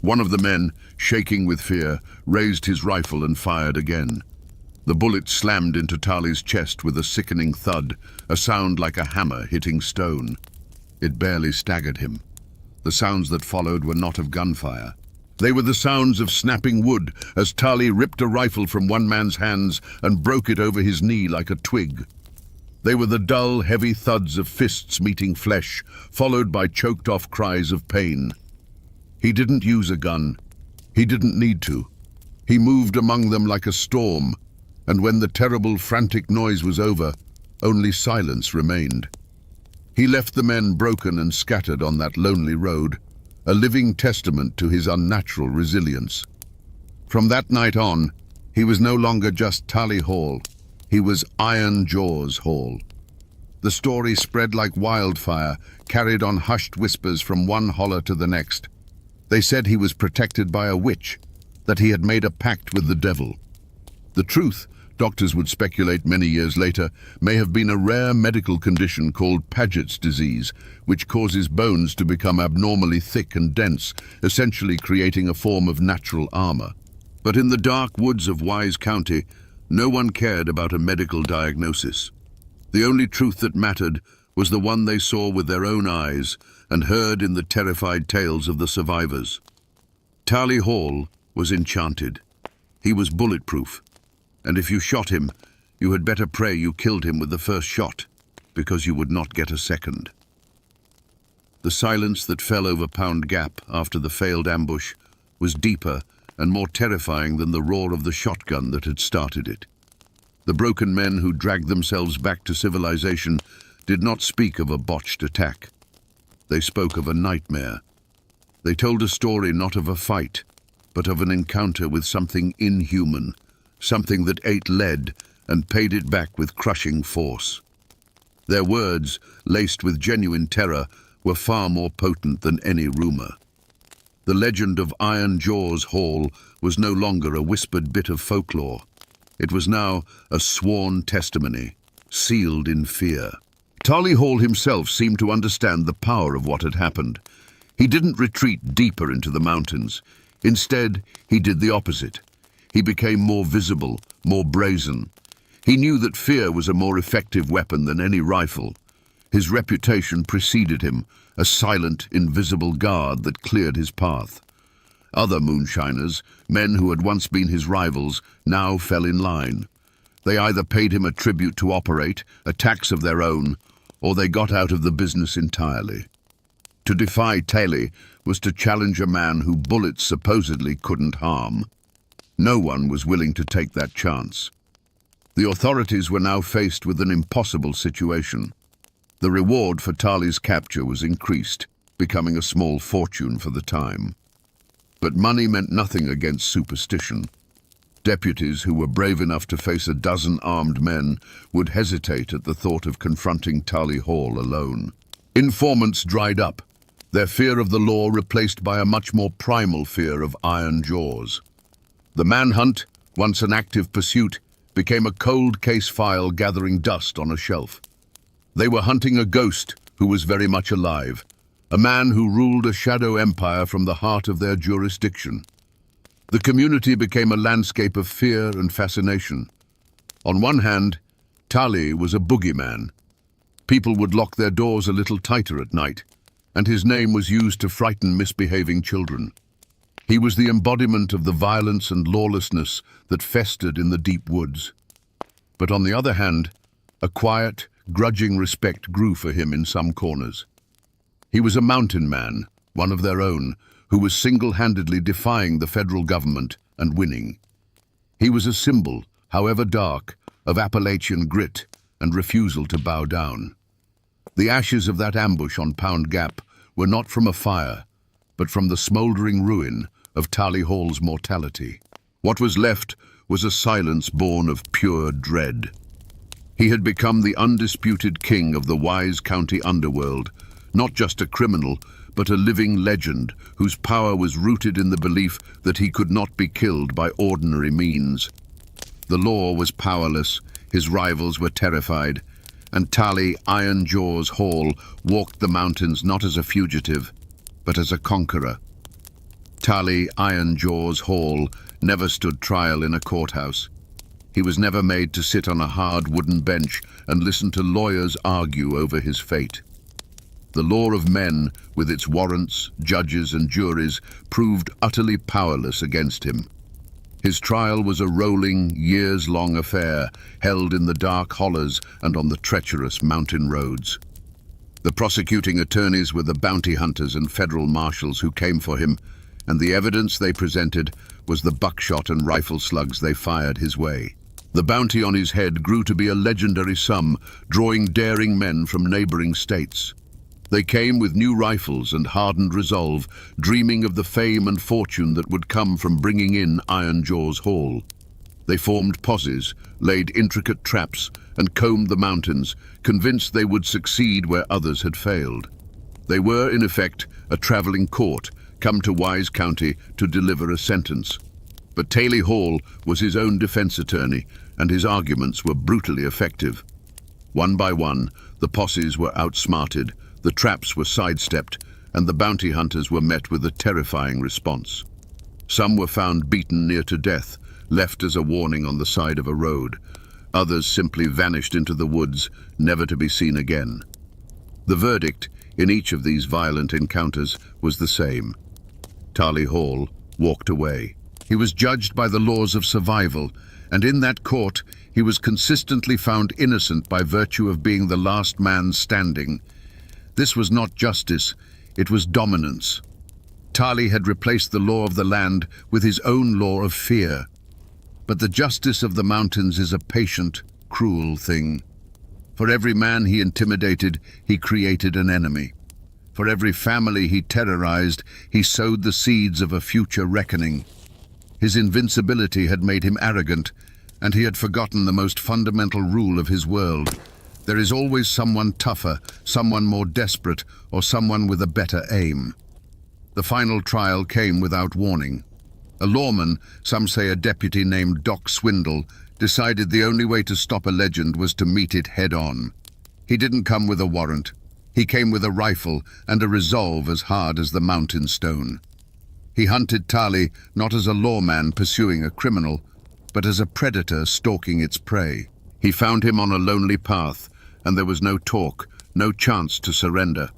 S1: One of the men, shaking with fear, raised his rifle and fired again. The bullet slammed into Tali's chest with a sickening thud, a sound like a hammer hitting stone. It barely staggered him. The sounds that followed were not of gunfire. They were the sounds of snapping wood as Tali ripped a rifle from one man's hands and broke it over his knee like a twig. They were the dull, heavy thuds of fists meeting flesh, followed by choked-off cries of pain. He didn't use a gun. He didn't need to. He moved among them like a storm, and when the terrible, frantic noise was over, only silence remained. He left the men broken and scattered on that lonely road, a living testament to his unnatural resilience. From that night on, he was no longer just Tally Hall. He was Iron Jaws Hall. The story spread like wildfire, carried on hushed whispers from one holler to the next. They said he was protected by a witch, that he had made a pact with the devil. The truth, doctors would speculate many years later, may have been a rare medical condition called Paget's disease, which causes bones to become abnormally thick and dense, essentially creating a form of natural armor. But in the dark woods of Wise County, no one cared about a medical diagnosis. The only truth that mattered was the one they saw with their own eyes and heard in the terrified tales of the survivors. Tally Hall was enchanted. He was bulletproof, and if you shot him, you had better pray you killed him with the first shot, because you would not get a second. The silence that fell over Pound Gap after the failed ambush was deeper and more terrifying than the roar of the shotgun that had started it. The broken men who dragged themselves back to civilization did not speak of a botched attack. They spoke of a nightmare. They told a story not of a fight, but of an encounter with something inhuman, something that ate lead and paid it back with crushing force. Their words, laced with genuine terror, were far more potent than any rumor. The legend of Iron Jaws Hall was no longer a whispered bit of folklore. It was now a sworn testimony, sealed in fear. Tally Hall himself seemed to understand the power of what had happened. He didn't retreat deeper into the mountains. Instead, he did the opposite. He became more visible, more brazen. He knew that fear was a more effective weapon than any rifle. His reputation preceded him, a silent, invisible guard that cleared his path. Other moonshiners, men who had once been his rivals, now fell in line. They either paid him a tribute to operate, a tax of their own, or they got out of the business entirely. To defy Tally was to challenge a man who bullets supposedly couldn't harm. No one was willing to take that chance. The authorities were now faced with an impossible situation. The reward for Tally's capture was increased, becoming a small fortune for the time. But money meant nothing against superstition. Deputies who were brave enough to face a dozen armed men would hesitate at the thought of confronting Tally Hall alone. Informants dried up, their fear of the law replaced by a much more primal fear of Iron Jaws. The manhunt, once an active pursuit, became a cold case file gathering dust on a shelf. They were hunting a ghost who was very much alive, a man who ruled a shadow empire from the heart of their jurisdiction. The community became a landscape of fear and fascination. On one hand, Tally was a boogeyman. People would lock their doors a little tighter at night, and his name was used to frighten misbehaving children. He was the embodiment of the violence and lawlessness that festered in the deep woods. But on the other hand, a quiet, grudging respect grew for him in some corners. He was a mountain man, one of their own, who was single-handedly defying the federal government and winning. He was a symbol, however dark, of Appalachian grit and refusal to bow down. The ashes of that ambush on Pound Gap were not from a fire, but from the smouldering ruin of Tally Hall's mortality. What was left was a silence born of pure dread. He had become the undisputed king of the Wise County underworld, not just a criminal, but a living legend whose power was rooted in the belief that he could not be killed by ordinary means. The law was powerless, his rivals were terrified, and Tally Iron Jaws Hall walked the mountains not as a fugitive, but as a conqueror. Tally Iron Jaws Hall never stood trial in a courthouse. He was never made to sit on a hard wooden bench and listen to lawyers argue over his fate. The law of men, with its warrants, judges, and juries, proved utterly powerless against him. His trial was a rolling, years-long affair, held in the dark hollows and on the treacherous mountain roads. The prosecuting attorneys were the bounty hunters and federal marshals who came for him, and the evidence they presented was the buckshot and rifle slugs they fired his way. The bounty on his head grew to be a legendary sum, drawing daring men from neighboring states. They came with new rifles and hardened resolve, dreaming of the fame and fortune that would come from bringing in Iron Jaw's haul. They formed posses, laid intricate traps, and combed the mountains, convinced they would succeed where others had failed. They were, in effect, a traveling court, come to Wise County to deliver a sentence. But Taley Hall was his own defense attorney, and his arguments were brutally effective. One by one, the posses were outsmarted, the traps were sidestepped, and the bounty hunters were met with a terrifying response. Some were found beaten near to death, left as a warning on the side of a road. Others simply vanished into the woods, never to be seen again. The verdict in each of these violent encounters was the same. Taley Hall walked away. He was judged by the laws of survival, and in that court he was consistently found innocent by virtue of being the last man standing. This was not justice, it was dominance. Taley had replaced the law of the land with his own law of fear. But the justice of the mountains is a patient, cruel thing. For every man he intimidated, he created an enemy. For every family he terrorized, he sowed the seeds of a future reckoning. His invincibility had made him arrogant, and he had forgotten the most fundamental rule of his world. There is always someone tougher, someone more desperate, or someone with a better aim. The final trial came without warning. A lawman, some say a deputy named Doc Swindle, decided the only way to stop a legend was to meet it head-on. He didn't come with a warrant. He came with a rifle and a resolve as hard as the mountain stone. He hunted Taley not as a lawman pursuing a criminal, but as a predator stalking its prey. He found him on a lonely path, and there was no talk, no chance to surrender.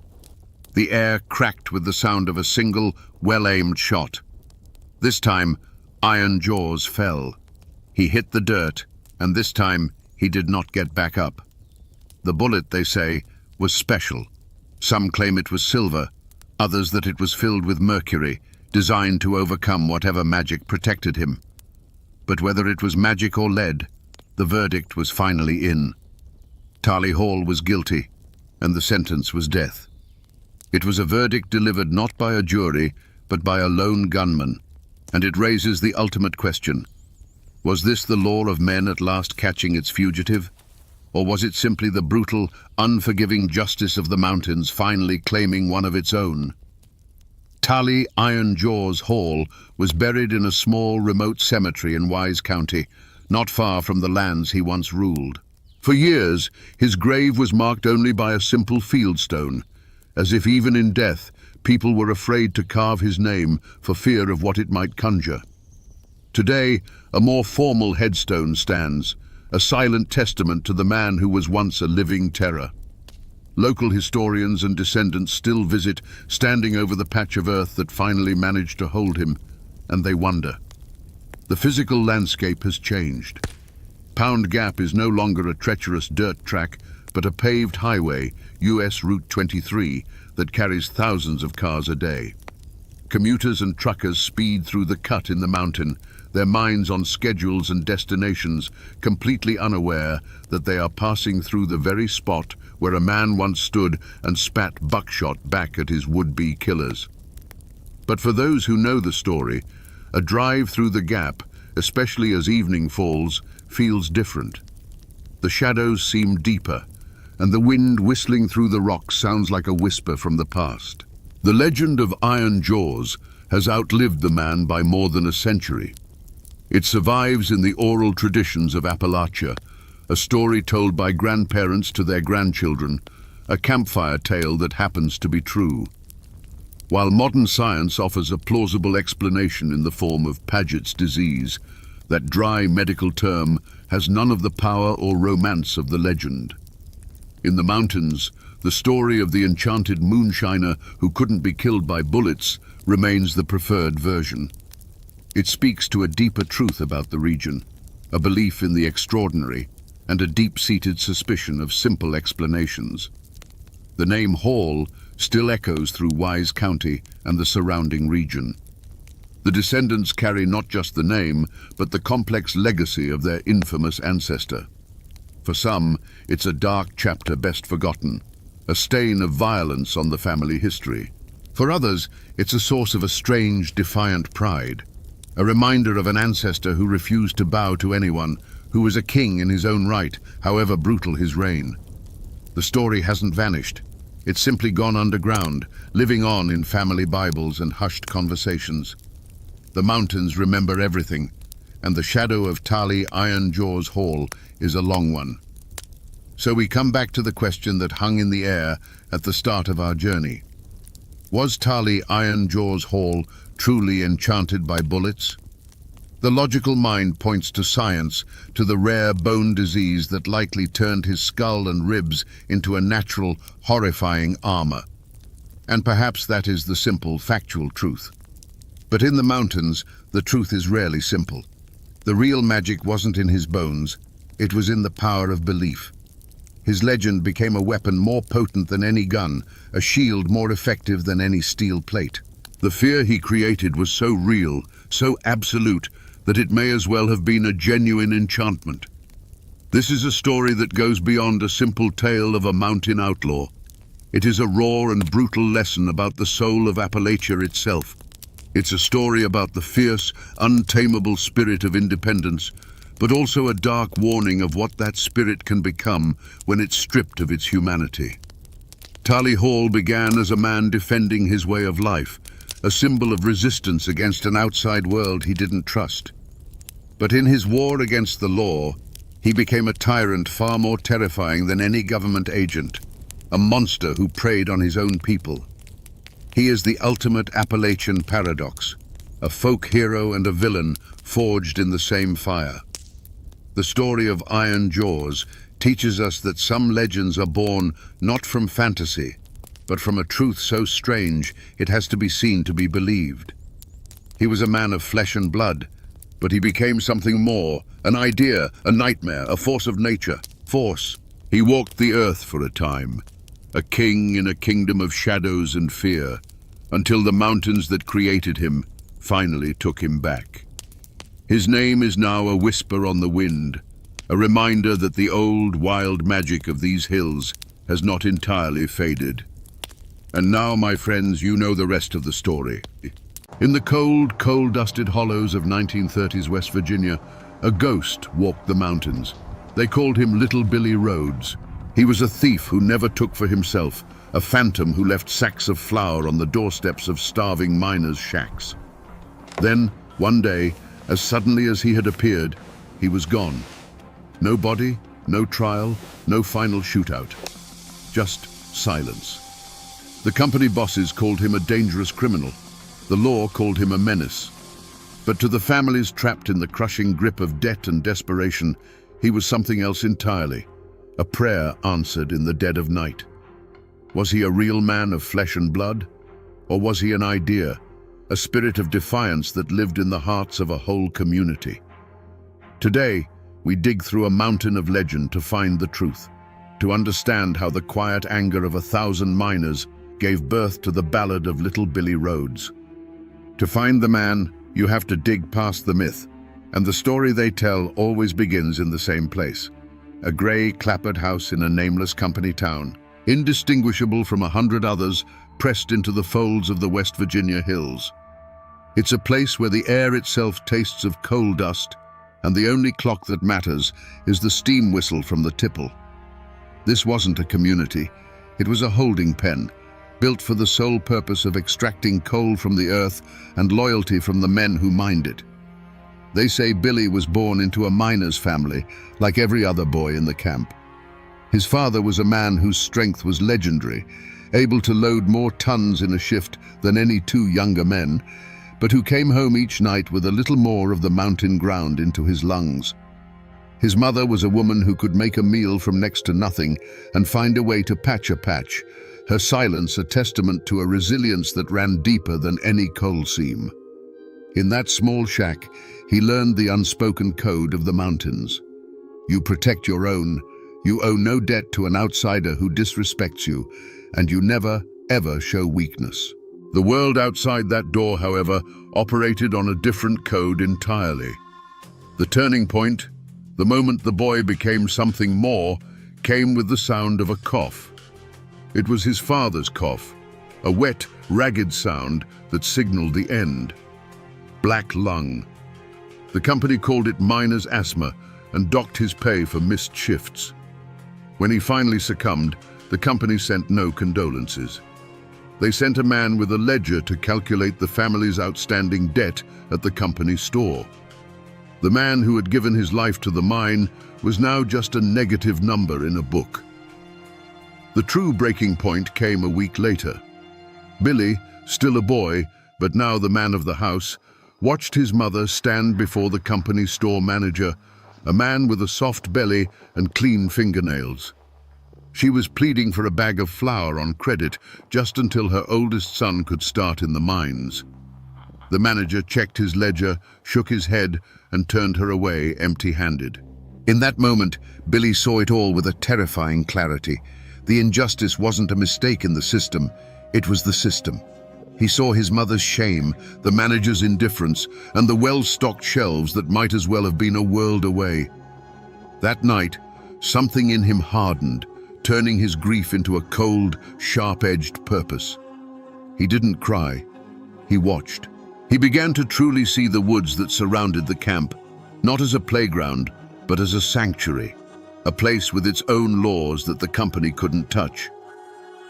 S1: The air cracked with the sound of a single, well-aimed shot. This time, Iron Jaws fell. He hit the dirt, and this time he did not get back up. The bullet, they say, was special. Some claim it was silver, others that it was filled with mercury, designed to overcome whatever magic protected him. But whether it was magic or lead, the verdict was finally in. Taley Hall was guilty, and the sentence was death. It was a verdict delivered not by a jury, but by a lone gunman, and it raises the ultimate question. Was this the law of men at last catching its fugitive? Or was it simply the brutal, unforgiving justice of the mountains finally claiming one of its own? Taley Iron Jaws Hall was buried in a small, remote cemetery in Wise County, not far from the lands he once ruled. For years, his grave was marked only by a simple fieldstone, as if even in death, people were afraid to carve his name for fear of what it might conjure. Today, a more formal headstone stands, a silent testament to the man who was once a living terror. Local historians and descendants still visit, standing over the patch of earth that finally managed to hold him, and they wonder. The physical landscape has changed. Pound Gap is no longer a treacherous dirt track, but a paved highway, US Route 23, that carries thousands of cars a day. Commuters and truckers speed through the cut in the mountain, their minds on schedules and destinations, completely unaware that they are passing through the very spot where a man once stood and spat buckshot back at his would-be killers. But for those who know the story, a drive through the gap, especially as evening falls, feels different. The shadows seem deeper, and the wind whistling through the rocks sounds like a whisper from the past. The legend of Iron Jaws has outlived the man by more than a century. It survives in the oral traditions of Appalachia, a story told by grandparents to their grandchildren, a campfire tale that happens to be true. While modern science offers a plausible explanation in the form of Paget's disease, that dry medical term has none of the power or romance of the legend. In the mountains, the story of the enchanted moonshiner who couldn't be killed by bullets remains the preferred version. It speaks to a deeper truth about the region, a belief in the extraordinary, and a deep-seated suspicion of simple explanations. The name Hall still echoes through Wise County and the surrounding region. The descendants carry not just the name, but the complex legacy of their infamous ancestor. For some, it's a dark chapter best forgotten, a stain of violence on the family history. For others, it's a source of a strange, defiant pride, a reminder of an ancestor who refused to bow to anyone, who was a king in his own right, however brutal his reign. The story hasn't vanished. It's simply gone underground, living on in family Bibles and hushed conversations. The mountains remember everything, and the shadow of Tali Iron Jaws Hall is a long one. So we come back to the question that hung in the air at the start of our journey. Was Tali Iron Jaws Hall truly enchanted by bullets? The logical mind points to science, to the rare bone disease that likely turned his skull and ribs into a natural, horrifying armor. And perhaps that is the simple, factual truth. But in the mountains, the truth is rarely simple. The real magic wasn't in his bones, it was in the power of belief. His legend became a weapon more potent than any gun, a shield more effective than any steel plate. The fear he created was so real, so absolute, that it may as well have been a genuine enchantment. This is a story that goes beyond a simple tale of a mountain outlaw. It is a raw and brutal lesson about the soul of Appalachia itself. It's a story about the fierce, untamable spirit of independence, but also a dark warning of what that spirit can become when it's stripped of its humanity. Tali Hall began as a man defending his way of life, a symbol of resistance against an outside world he didn't trust. But in his war against the law, he became a tyrant far more terrifying than any government agent, a monster who preyed on his own people. He is the ultimate Appalachian paradox, a folk hero and a villain forged in the same fire. The story of Iron Jaws teaches us that some legends are born not from fantasy, but from a truth so strange it has to be seen to be believed. He was a man of flesh and blood, but he became something more, an idea, a nightmare, a force of nature. Force. He walked the earth for a time, a king in a kingdom of shadows and fear, until the mountains that created him finally took him back. His name is now a whisper on the wind, a reminder that the old, wild magic of these hills has not entirely faded. And now, my friends, you know the rest of the story. In the cold, coal-dusted hollows of 1930s West Virginia, a ghost walked the mountains. They called him Little Billy Rhodes. He was a thief who never took for himself, a phantom who left sacks of flour on the doorsteps of starving miners' shacks. Then, one day, as suddenly as he had appeared, he was gone. No body, no trial, no final shootout. Just silence. The company bosses called him a dangerous criminal. The law called him a menace. But to the families trapped in the crushing grip of debt and desperation, he was something else entirely. A prayer answered in the dead of night. Was he a real man of flesh and blood? Or was he an idea, a spirit of defiance that lived in the hearts of a whole community? Today, we dig through a mountain of legend to find the truth, to understand how the quiet anger of 1,000 miners gave birth to the ballad of Little Billy Rhodes. To find the man, you have to dig past the myth, and the story they tell always begins in the same place. A grey, clapboard house in a nameless company town, indistinguishable from 100 others pressed into the folds of the West Virginia hills. It's a place where the air itself tastes of coal dust, and the only clock that matters is the steam whistle from the tipple. This wasn't a community, it was a holding pen, built for the sole purpose of extracting coal from the earth and loyalty from the men who mined it. They say Billy was born into a miner's family, like every other boy in the camp. His father was a man whose strength was legendary, able to load more tons in a shift than any two younger men, but who came home each night with a little more of the mountain ground into his lungs. His mother was a woman who could make a meal from next to nothing and find a way to patch a patch, her silence a testament to a resilience that ran deeper than any coal seam. In that small shack, he learned the unspoken code of the mountains. You protect your own, you owe no debt to an outsider who disrespects you, and you never, ever show weakness. The world outside that door, however, operated on a different code entirely. The turning point, the moment the boy became something more, came with the sound of a cough. It was his father's cough, a wet, ragged sound that signaled the end. Black lung. The company called it miner's asthma and docked his pay for missed shifts. When he finally succumbed, the company sent no condolences. They sent a man with a ledger to calculate the family's outstanding debt at the company store. The man who had given his life to the mine was now just a negative number in a book. The true breaking point came a week later. Billy, still a boy, but now the man of the house, watched his mother stand before the company store manager, a man with a soft belly and clean fingernails. She was pleading for a bag of flour on credit just until her oldest son could start in the mines. The manager checked his ledger, shook his head, and turned her away empty-handed. In that moment, Billy saw it all with a terrifying clarity. The injustice wasn't a mistake in the system, it was the system. He saw his mother's shame, the manager's indifference, and the well-stocked shelves that might as well have been a world away. That night, something in him hardened, turning his grief into a cold, sharp-edged purpose. He didn't cry. He watched. He began to truly see the woods that surrounded the camp, not as a playground, but as a sanctuary, a place with its own laws that the company couldn't touch.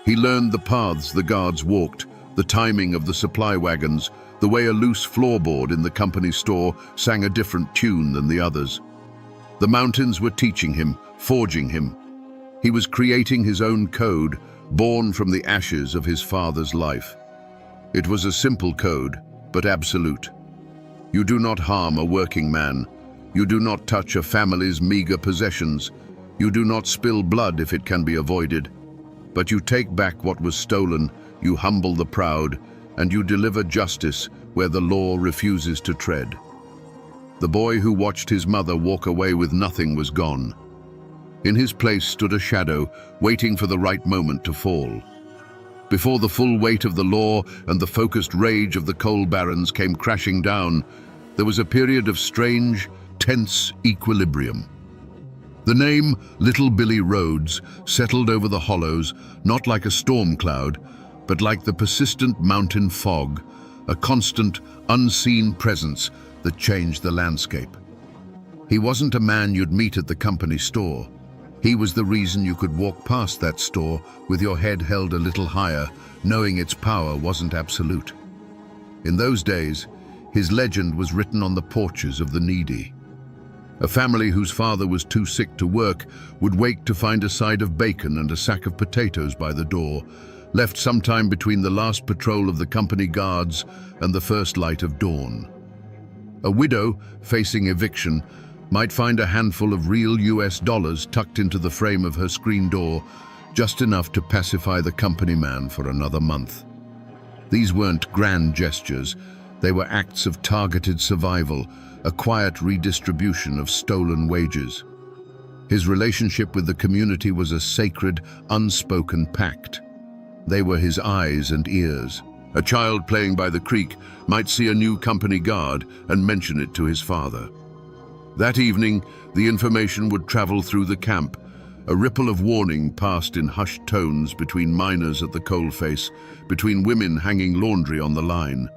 S1: He learned the paths the guards walked, the timing of the supply wagons, the way a loose floorboard in the company store sang a different tune than the others. The mountains were teaching him, forging him. He was creating his own code, born from the ashes of his father's life. It was a simple code, but absolute. You do not harm a working man. You do not touch a family's meager possessions. You do not spill blood if it can be avoided. But you take back what was stolen, you humble the proud, and you deliver justice where the law refuses to tread. The boy who watched his mother walk away with nothing was gone. In his place stood a shadow, waiting for the right moment to fall. Before the full weight of the law and the focused rage of the coal barons came crashing down, there was a period of strange, tense equilibrium. The name Little Billy Rhodes settled over the hollows, not like a storm cloud, but like the persistent mountain fog, a constant, unseen presence that changed the landscape. He wasn't a man you'd meet at the company store. He was the reason you could walk past that store with your head held a little higher, knowing its power wasn't absolute. In those days, his legend was written on the porches of the needy. A family whose father was too sick to work would wake to find a side of bacon and a sack of potatoes by the door, left sometime between the last patrol of the company guards and the first light of dawn. A widow, facing eviction, might find a handful of real US dollars tucked into the frame of her screen door, just enough to pacify the company man for another month. These weren't grand gestures, they were acts of targeted survival, a quiet redistribution of stolen wages. His relationship with the community was a sacred, unspoken pact. They were his eyes and ears. A child playing by the creek might see a new company guard and mention it to his father. That evening, the information would travel through the camp. A ripple of warning passed in hushed tones between miners at the coalface, between women hanging laundry on the line.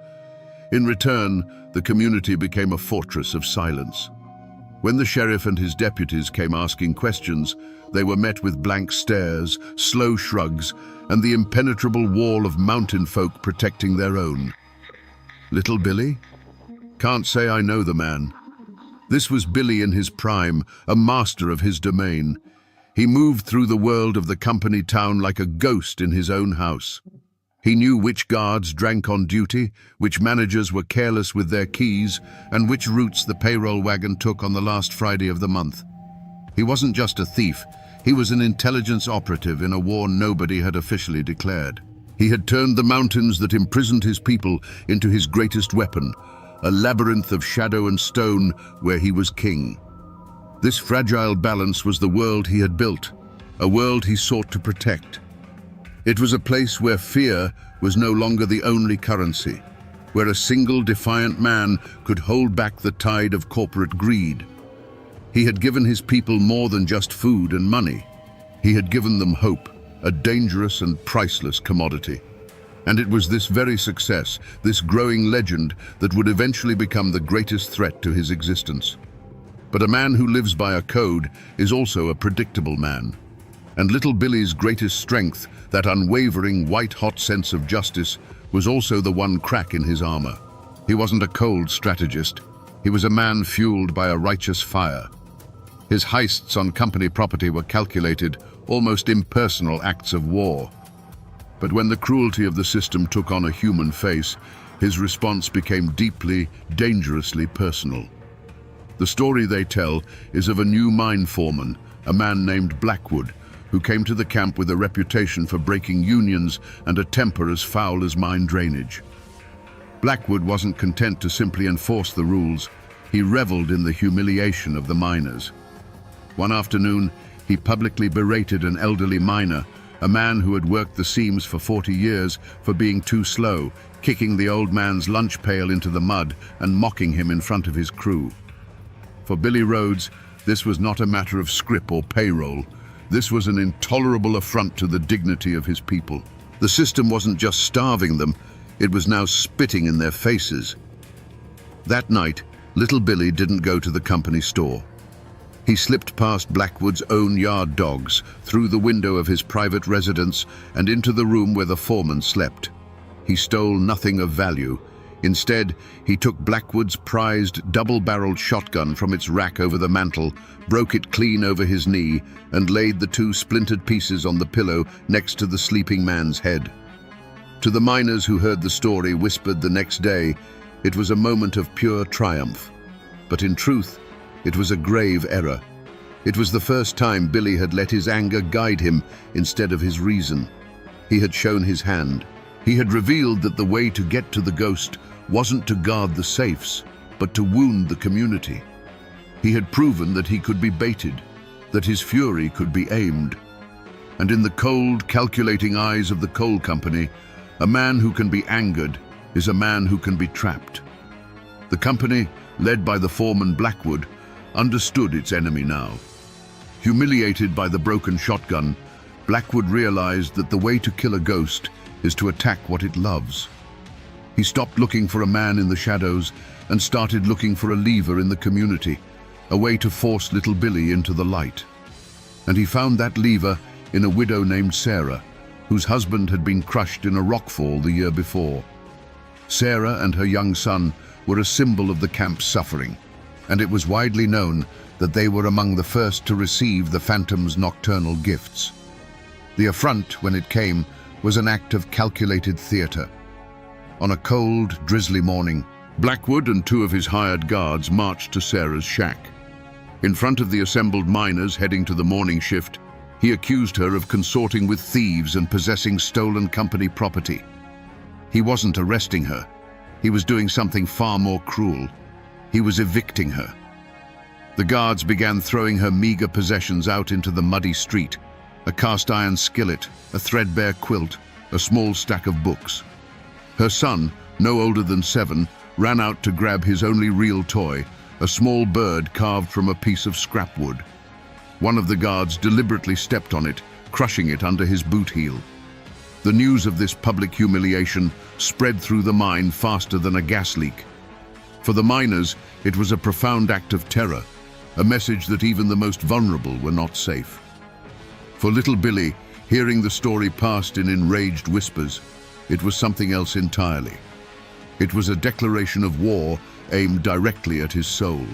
S1: In return, the community became a fortress of silence. When the sheriff and his deputies came asking questions, they were met with blank stares, slow shrugs, and the impenetrable wall of mountain folk protecting their own. Little Billy? Can't say I know the man. This was Billy in his prime, a master of his domain. He moved through the world of the company town like a ghost in his own house. He knew which guards drank on duty, which managers were careless with their keys, and which routes the payroll wagon took on the last Friday of the month. He wasn't just a thief, he was an intelligence operative in a war nobody had officially declared. He had turned the mountains that imprisoned his people into his greatest weapon, a labyrinth of shadow and stone where he was king. This fragile balance was the world he had built, a world he sought to protect. It was a place where fear was no longer the only currency, where a single defiant man could hold back the tide of corporate greed. He had given his people more than just food and money. He had given them hope, a dangerous and priceless commodity. And it was this very success, this growing legend, that would eventually become the greatest threat to his existence. But a man who lives by a code is also a predictable man. And little Billy's greatest strength, that unwavering white-hot sense of justice, was also the one crack in his armor. He wasn't a cold strategist. He was a man fueled by a righteous fire. His heists on company property were calculated, almost impersonal acts of war. But when the cruelty of the system took on a human face, his response became deeply, dangerously personal. The story they tell is of a new mine foreman, a man named Blackwood, who came to the camp with a reputation for breaking unions and a temper as foul as mine drainage. Blackwood wasn't content to simply enforce the rules. He reveled in the humiliation of the miners. One afternoon, he publicly berated an elderly miner, a man who had worked the seams for 40 years, for being too slow, kicking the old man's lunch pail into the mud and mocking him in front of his crew. For Billy Rhodes, this was not a matter of scrip or payroll. This was an intolerable affront to the dignity of his people. The system wasn't just starving them, it was now spitting in their faces. That night, little Billy didn't go to the company store. He slipped past Blackwood's own yard dogs, through the window of his private residence and into the room where the foreman slept. He stole nothing of value. Instead, he took Blackwood's prized double-barreled shotgun from its rack over the mantel, broke it clean over his knee, and laid the two splintered pieces on the pillow next to the sleeping man's head. To the miners who heard the story whispered the next day, it was a moment of pure triumph. But in truth, it was a grave error. It was the first time Billy had let his anger guide him instead of his reason. He had shown his hand. He had revealed that the way to get to the ghost wasn't to guard the safes, but to wound the community. He had proven that he could be baited, that his fury could be aimed. And in the cold, calculating eyes of the coal company, a man who can be angered is a man who can be trapped. The company, led by the foreman Blackwood, understood its enemy now. Humiliated by the broken shotgun, Blackwood realized that the way to kill a ghost is to attack what it loves. He stopped looking for a man in the shadows and started looking for a lever in the community, a way to force little Billy into the light. And he found that lever in a widow named Sarah, whose husband had been crushed in a rockfall the year before. Sarah and her young son were a symbol of the camp's suffering, and it was widely known that they were among the first to receive the Phantom's nocturnal gifts. The affront, when it came, was an act of calculated theater. On a cold, drizzly morning, Blackwood and two of his hired guards marched to Sarah's shack. In front of the assembled miners heading to the morning shift, he accused her of consorting with thieves and possessing stolen company property. He wasn't arresting her. He was doing something far more cruel. He was evicting her. The guards began throwing her meager possessions out into the muddy street: a cast-iron skillet, a threadbare quilt, a small stack of books. Her son, no older than 7, ran out to grab his only real toy, a small bird carved from a piece of scrap wood. One of the guards deliberately stepped on it, crushing it under his boot heel. The news of this public humiliation spread through the mine faster than a gas leak. For the miners, it was a profound act of terror, a message that even the most vulnerable were not safe. For little Billy, hearing the story passed in enraged whispers, it was something else entirely. It was a declaration of war aimed directly at his soul.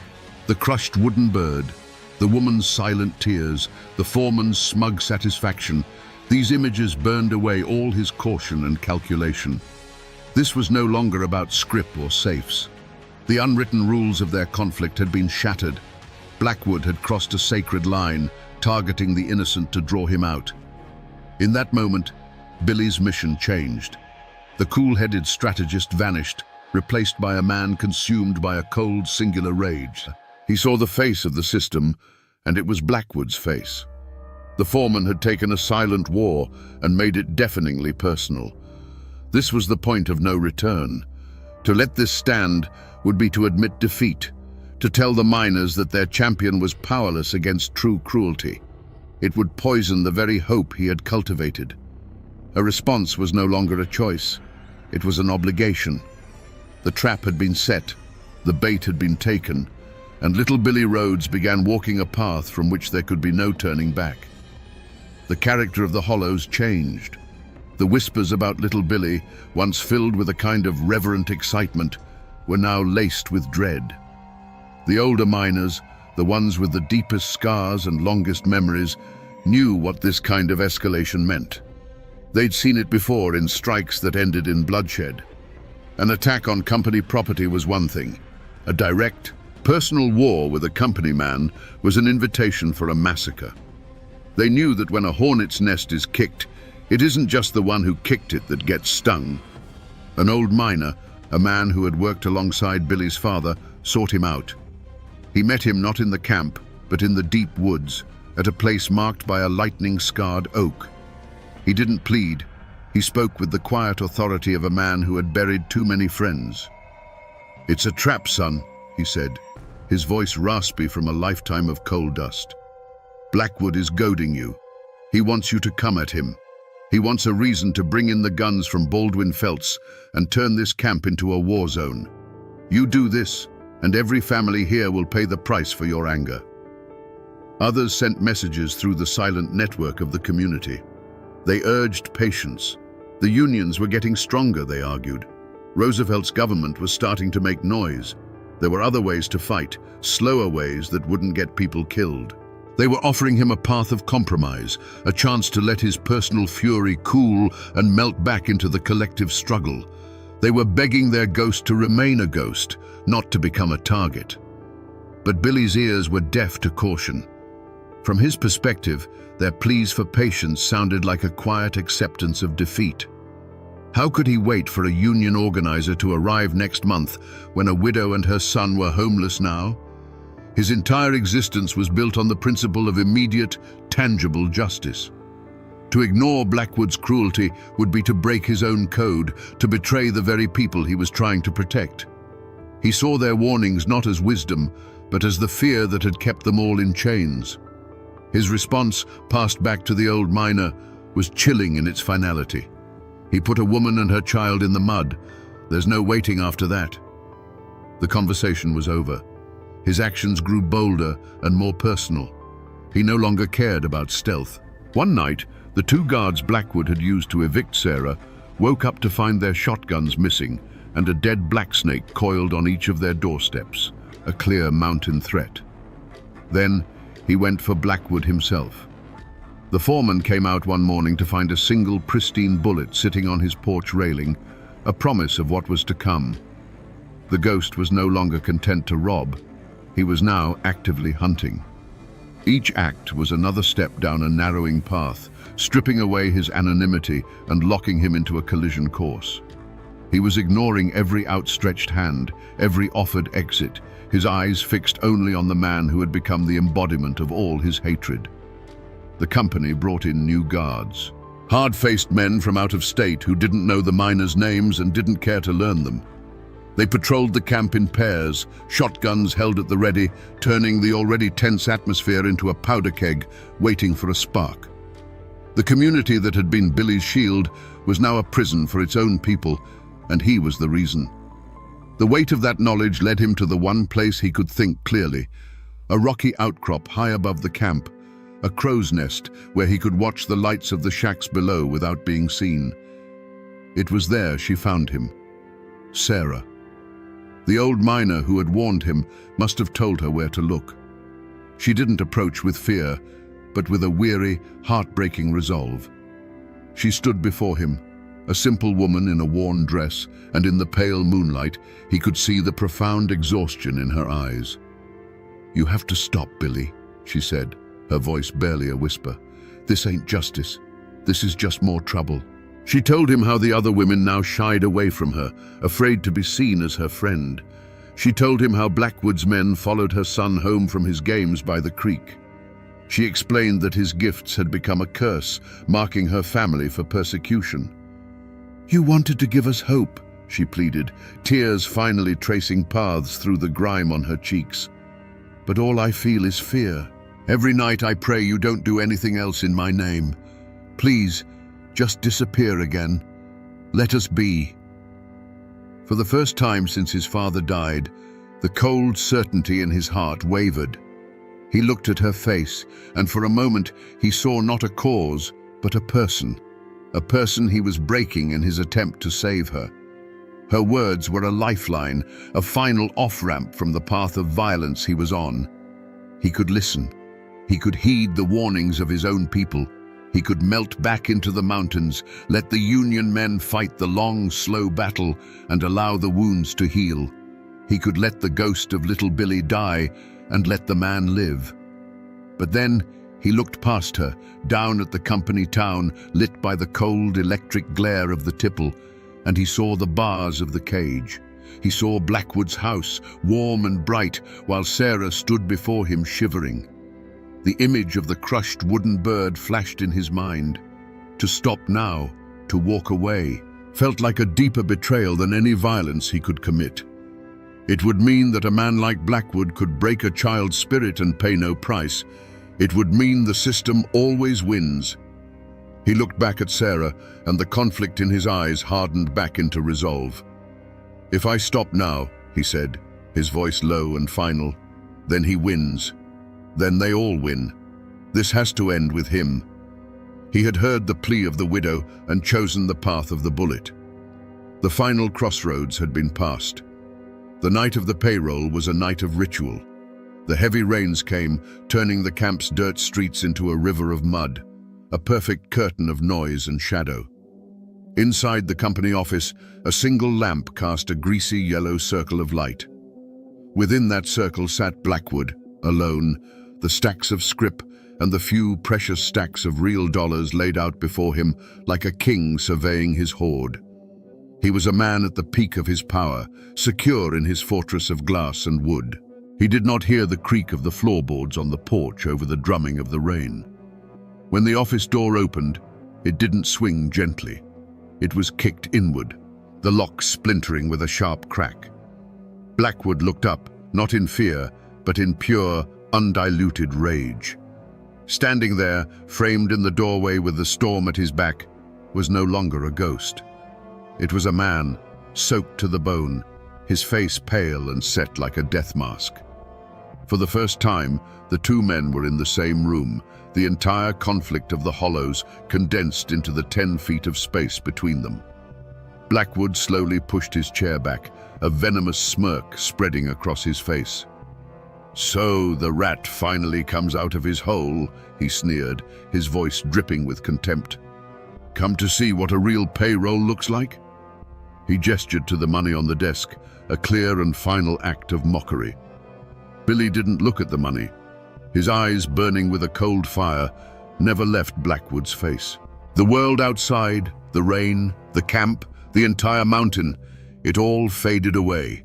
S1: The crushed wooden bird, the woman's silent tears, the foreman's smug satisfaction, these images burned away all his caution and calculation. This was no longer about scrip or safes. The unwritten rules of their conflict had been shattered. Blackwood had crossed a sacred line, targeting the innocent to draw him out. In that moment, Billy's mission changed. The cool-headed strategist vanished, replaced by a man consumed by a cold, singular rage. He saw the face of the system, and it was Blackwood's face. The foreman had taken a silent war and made it deafeningly personal. This was the point of no return. To let this stand would be to admit defeat, to tell the miners that their champion was powerless against true cruelty. It would poison the very hope he had cultivated. A response was no longer a choice. It was an obligation. The trap had been set, the bait had been taken, and little Billy Rhodes began walking a path from which there could be no turning back. The character of the Hollows changed. The whispers about little Billy, once filled with a kind of reverent excitement, were now laced with dread. The older miners, the ones with the deepest scars and longest memories, knew what this kind of escalation meant. They'd seen it before in strikes that ended in bloodshed. An attack on company property was one thing. A direct, personal war with a company man was an invitation for a massacre. They knew that when a hornet's nest is kicked, it isn't just the one who kicked it that gets stung. An old miner, a man who had worked alongside Billy's father, sought him out. He met him not in the camp, but in the deep woods, at a place marked by a lightning-scarred oak. He didn't plead. He spoke with the quiet authority of a man who had buried too many friends. "It's a trap, son," he said, his voice raspy from a lifetime of coal dust. "Blackwood is goading you. He wants you to come at him. He wants a reason to bring in the guns from Baldwin Felts and turn this camp into a war zone. You do this, and every family here will pay the price for your anger." Others sent messages through the silent network of the community. They urged patience. The unions were getting stronger, they argued. Roosevelt's government was starting to make noise. There were other ways to fight, slower ways that wouldn't get people killed. They were offering him a path of compromise, a chance to let his personal fury cool and melt back into the collective struggle. They were begging their ghost to remain a ghost, not to become a target. But Billy's ears were deaf to caution. From his perspective, their pleas for patience sounded like a quiet acceptance of defeat. How could he wait for a union organizer to arrive next month when a widow and her son were homeless now? His entire existence was built on the principle of immediate, tangible justice. To ignore Blackwood's cruelty would be to break his own code, to betray the very people he was trying to protect. He saw their warnings not as wisdom, but as the fear that had kept them all in chains. His response, passed back to the old miner, was chilling in its finality. He put a woman and her child in the mud. There's no waiting after that. The conversation was over. His actions grew bolder and more personal. He no longer cared about stealth. One night, the two guards Blackwood had used to evict Sarah woke up to find their shotguns missing and a dead blacksnake coiled on each of their doorsteps, a clear mountain threat. Then he went for Blackwood himself. The foreman came out one morning to find a single pristine bullet sitting on his porch railing, a promise of what was to come. The ghost was no longer content to rob. He was now actively hunting. Each act was another step down a narrowing path, stripping away his anonymity and locking him into a collision course. He was ignoring every outstretched hand, every offered exit, his eyes fixed only on the man who had become the embodiment of all his hatred. The company brought in new guards, hard-faced men from out of state who didn't know the miners' names and didn't care to learn them. They patrolled the camp in pairs, shotguns held at the ready, turning the already tense atmosphere into a powder keg, waiting for a spark. The community that had been Billy's shield was now a prison for its own people, and he was the reason. The weight of that knowledge led him to the one place he could think clearly, a rocky outcrop high above the camp, a crow's nest where he could watch the lights of the shacks below without being seen. It was there she found him. Sarah. The old miner who had warned him must have told her where to look. She didn't approach with fear, but with a weary, heartbreaking resolve. She stood before him, a simple woman in a worn dress, and in the pale moonlight he could see the profound exhaustion in her eyes. "You have to stop, Billy," she said, her voice barely a whisper. "This ain't justice. This is just more trouble. She told him how the other women now shied away from her, afraid to be seen as her friend. She told him how Blackwood's men followed her son home from his games by the creek. She explained that his gifts had become a curse, marking her family for persecution. "You wanted to give us hope," she pleaded, tears finally tracing paths through the grime on her cheeks. "But all I feel is fear. Every night I pray you don't do anything else in my name. Please, just disappear again. Let us be." For the first time since his father died, the cold certainty in his heart wavered. He looked at her face, and for a moment he saw not a cause, but a person he was breaking in his attempt to save her. Her words were a lifeline, a final off-ramp from the path of violence he was on. He could listen. He could heed the warnings of his own people. He could melt back into the mountains, let the Union men fight the long, slow battle, and allow the wounds to heal. He could let the ghost of little Billy die, and let the man live. But then he looked past her, down at the company town, lit by the cold electric glare of the tipple, and he saw the bars of the cage. He saw Blackwood's house, warm and bright, while Sarah stood before him shivering. The image of the crushed wooden bird flashed in his mind. To stop now, to walk away, felt like a deeper betrayal than any violence he could commit. It would mean that a man like Blackwood could break a child's spirit and pay no price. It would mean the system always wins. He looked back at Sarah, and the conflict in his eyes hardened back into resolve. "If I stop now," he said, his voice low and final, "then he wins. Then they all win. This has to end with him." He had heard the plea of the widow and chosen the path of the bullet. The final crossroads had been passed. The night of the payroll was a night of ritual. The heavy rains came, turning the camp's dirt streets into a river of mud, a perfect curtain of noise and shadow. Inside the company office, a single lamp cast a greasy yellow circle of light. Within that circle sat Blackwood, alone, the stacks of scrip and the few precious stacks of real dollars laid out before him like a king surveying his hoard. He was a man at the peak of his power, secure in his fortress of glass and wood. He did not hear the creak of the floorboards on the porch over the drumming of the rain. When the office door opened, it didn't swing gently. It was kicked inward, the lock splintering with a sharp crack. Blackwood looked up, not in fear, but in pure, undiluted rage. Standing there, framed in the doorway with the storm at his back, was no longer a ghost. It was a man, soaked to the bone, his face pale and set like a death mask. For the first time, the two men were in the same room, the entire conflict of the Hollows condensed into the 10 feet of space between them. Blackwood slowly pushed his chair back, a venomous smirk spreading across his face. "So the rat finally comes out of his hole," he sneered, his voice dripping with contempt. "Come to see what a real payroll looks like?" He gestured to the money on the desk, a clear and final act of mockery. Billy didn't look at the money. His eyes, burning with a cold fire, never left Blackwood's face. The world outside, the rain, the camp, the entire mountain, it all faded away.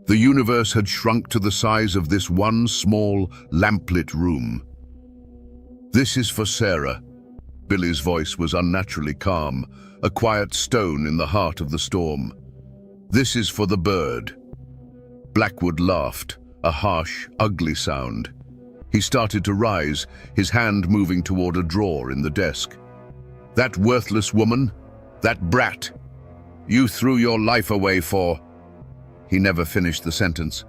S1: The universe had shrunk to the size of this one small, lamplit room. "This is for Sarah." Billy's voice was unnaturally calm, a quiet stone in the heart of the storm. "This is for the bird." Blackwood laughed, a harsh, ugly sound. He started to rise, his hand moving toward a drawer in the desk. "That worthless woman, that brat, you threw your life away for..." He never finished the sentence.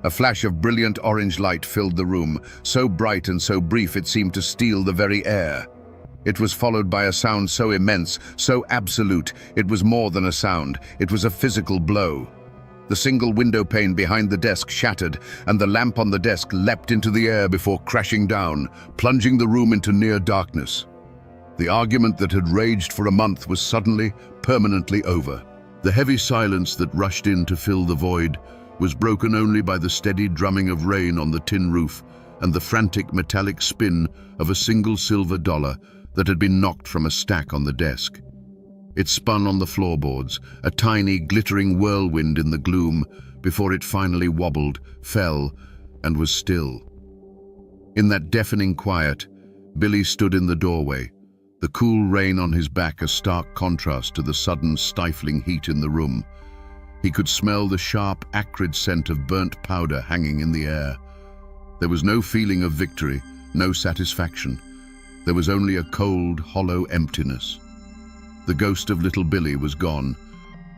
S1: A flash of brilliant orange light filled the room, so bright and so brief it seemed to steal the very air. It was followed by a sound so immense, so absolute, it was more than a sound, it was a physical blow. The single window pane behind the desk shattered, and the lamp on the desk leapt into the air before crashing down, plunging the room into near darkness. The argument that had raged for a month was suddenly, permanently over. The heavy silence that rushed in to fill the void was broken only by the steady drumming of rain on the tin roof and the frantic metallic spin of a single silver dollar that had been knocked from a stack on the desk. It spun on the floorboards, a tiny, glittering whirlwind in the gloom, before it finally wobbled, fell, and was still. In that deafening quiet, Billy stood in the doorway, the cool rain on his back a stark contrast to the sudden, stifling heat in the room. He could smell the sharp, acrid scent of burnt powder hanging in the air. There was no feeling of victory, no satisfaction. There was only a cold, hollow emptiness. The ghost of little Billy was gone,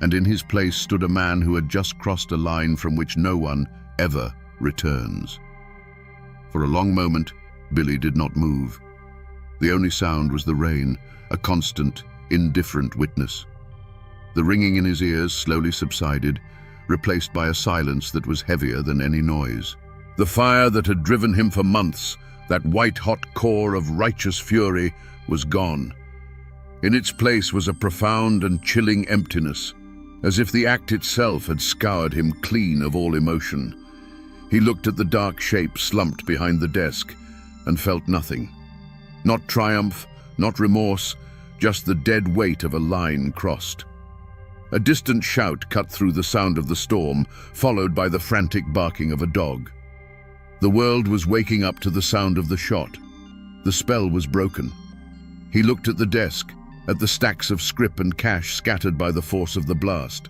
S1: and in his place stood a man who had just crossed a line from which no one ever returns. For a long moment, Billy did not move. The only sound was the rain, a constant, indifferent witness. The ringing in his ears slowly subsided, replaced by a silence that was heavier than any noise. The fire that had driven him for months, that white-hot core of righteous fury, was gone. In its place was a profound and chilling emptiness, as if the act itself had scoured him clean of all emotion. He looked at the dark shape slumped behind the desk and felt nothing. Not triumph, not remorse, just the dead weight of a line crossed. A distant shout cut through the sound of the storm, followed by the frantic barking of a dog. The world was waking up to the sound of the shot. The spell was broken. He looked at the desk, at the stacks of scrip and cash scattered by the force of the blast.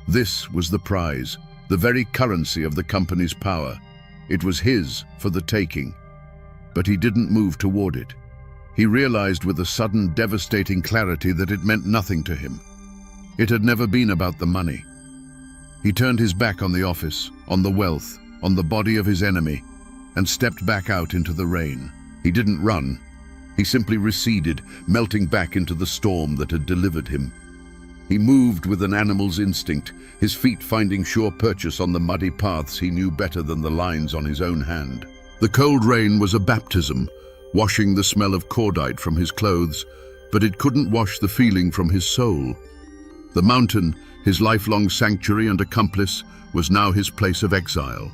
S1: This was the prize, the very currency of the company's power. It was his for the taking. But he didn't move toward it. He realized with a sudden, devastating clarity that it meant nothing to him. It had never been about the money. He turned his back on the office, on the wealth, on the body of his enemy, and stepped back out into the rain. He didn't run. He simply receded, melting back into the storm that had delivered him. He moved with an animal's instinct, his feet finding sure purchase on the muddy paths he knew better than the lines on his own hand. The cold rain was a baptism, washing the smell of cordite from his clothes, but it couldn't wash the feeling from his soul. The mountain, his lifelong sanctuary and accomplice, was now his place of exile.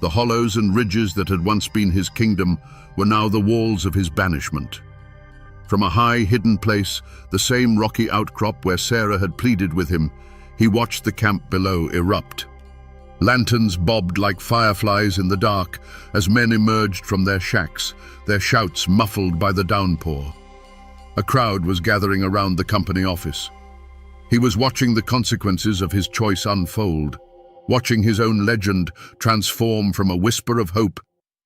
S1: The hollows and ridges that had once been his kingdom were now the walls of his banishment. From a high, hidden place, the same rocky outcrop where Sarah had pleaded with him, he watched the camp below erupt. Lanterns bobbed like fireflies in the dark as men emerged from their shacks, their shouts muffled by the downpour. A crowd was gathering around the company office. He was watching the consequences of his choice unfold, watching his own legend transform from a whisper of hope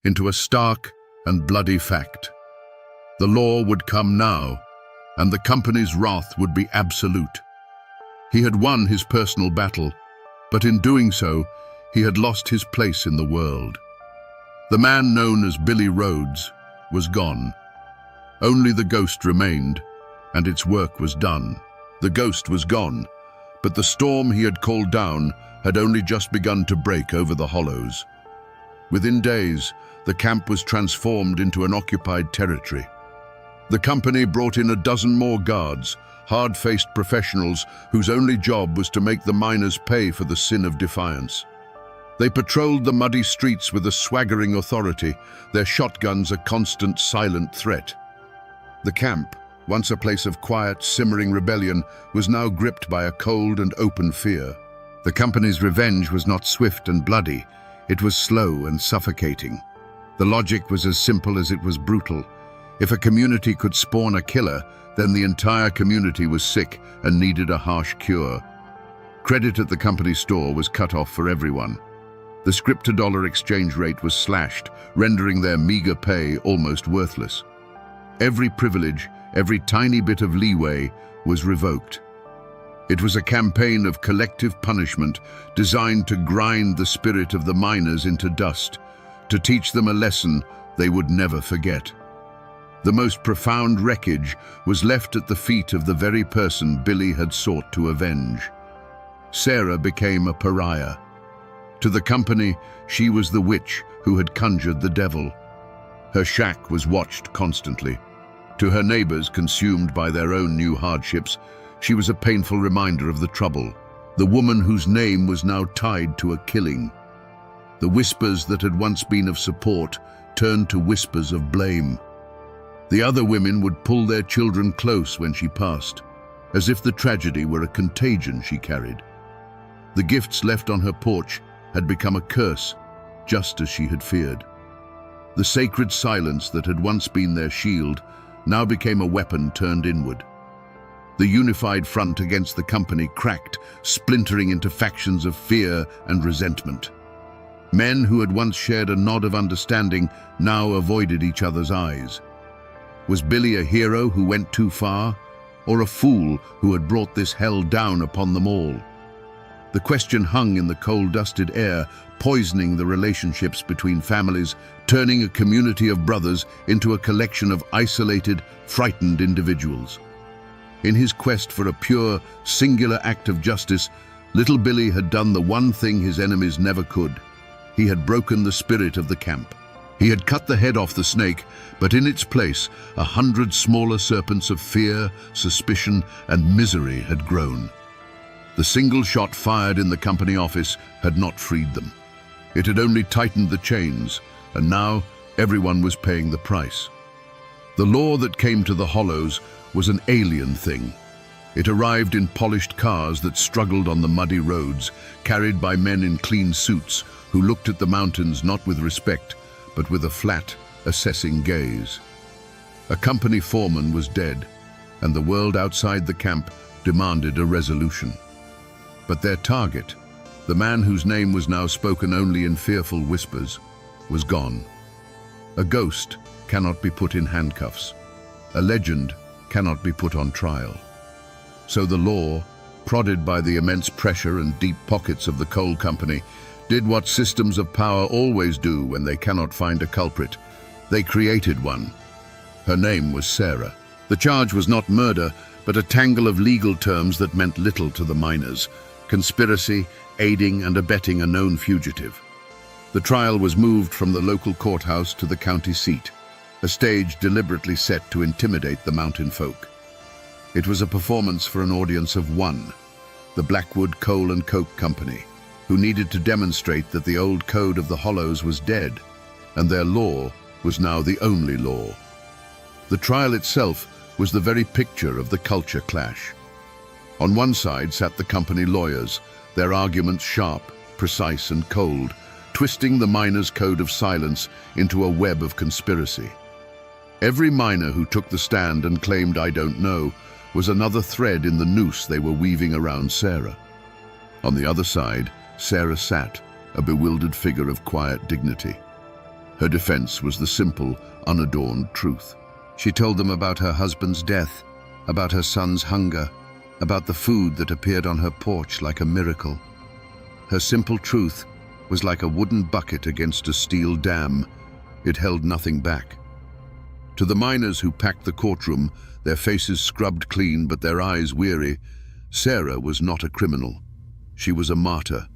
S1: into a stark and bloody fact. The law would come now, and the company's wrath would be absolute. He had won his personal battle, but in doing so, he had lost his place in the world. The man known as Billy Rhodes was gone. Only the ghost remained, and its work was done. The ghost was gone, but the storm he had called down had only just begun to break over the hollows. Within days, the camp was transformed into an occupied territory. The company brought in a dozen more guards, hard-faced professionals whose only job was to make the miners pay for the sin of defiance. They patrolled the muddy streets with a swaggering authority, their shotguns a constant, silent threat. The camp, once a place of quiet, simmering rebellion, was now gripped by a cold and open fear. The company's revenge was not swift and bloody, it was slow and suffocating. The logic was as simple as it was brutal. If a community could spawn a killer, then the entire community was sick and needed a harsh cure. Credit at the company store was cut off for everyone. The scrip-to-dollar exchange rate was slashed, rendering their meager pay almost worthless. Every privilege, every tiny bit of leeway was revoked. It was a campaign of collective punishment designed to grind the spirit of the miners into dust, to teach them a lesson they would never forget. The most profound wreckage was left at the feet of the very person Billy had sought to avenge. Sarah became a pariah. To the company, she was the witch who had conjured the devil. Her shack was watched constantly. To her neighbors, consumed by their own new hardships, she was a painful reminder of the trouble, the woman whose name was now tied to a killing. The whispers that had once been of support turned to whispers of blame. The other women would pull their children close when she passed. as if the tragedy were a contagion she carried. The gifts left on her porch had become a curse, just as she had feared. The sacred silence that had once been their shield now became a weapon turned inward. The unified front against the company cracked, splintering into factions of fear and resentment. Men who had once shared a nod of understanding now avoided each other's eyes. Was Billy a hero who went too far, or a fool who had brought this hell down upon them all? The question hung in the coal-dusted air, poisoning the relationships between families, turning a community of brothers into a collection of isolated, frightened individuals. In his quest for a pure, singular act of justice, little Billy had done the one thing his enemies never could. He had broken the spirit of the camp. He had cut the head off the snake, but in its place, 100 smaller serpents of fear, suspicion, and misery had grown. The single shot fired in the company office had not freed them. It had only tightened the chains, and now everyone was paying the price. The law that came to the Hollows was an alien thing. It arrived in polished cars that struggled on the muddy roads, carried by men in clean suits who looked at the mountains not with respect, but with a flat, assessing gaze. A company foreman was dead, and the world outside the camp demanded a resolution. But their target, the man whose name was now spoken only in fearful whispers, was gone. A ghost cannot be put in handcuffs. A legend cannot be put on trial. So the law, prodded by the immense pressure and deep pockets of the coal company, did what systems of power always do when they cannot find a culprit. They created one. Her name was Sarah. The charge was not murder, but a tangle of legal terms that meant little to the miners: conspiracy, aiding and abetting a known fugitive. The trial was moved from the local courthouse to the county seat, a stage deliberately set to intimidate the mountain folk. It was a performance for an audience of one, the Blackwood Coal and Coke Company, who needed to demonstrate that the old code of the Hollows was dead, and their law was now the only law. The trial itself was the very picture of the culture clash. On one side sat the company lawyers, their arguments sharp, precise and cold, twisting the miners' code of silence into a web of conspiracy. Every miner who took the stand and claimed "I don't know" was another thread in the noose they were weaving around Sarah. On the other side, Sarah sat, a bewildered figure of quiet dignity. Her defense was the simple, unadorned truth. She told them about her husband's death, about her son's hunger, about the food that appeared on her porch like a miracle. Her simple truth was like a wooden bucket against a steel dam. It held nothing back. To the miners who packed the courtroom, their faces scrubbed clean but their eyes weary, Sarah was not a criminal. She was a martyr.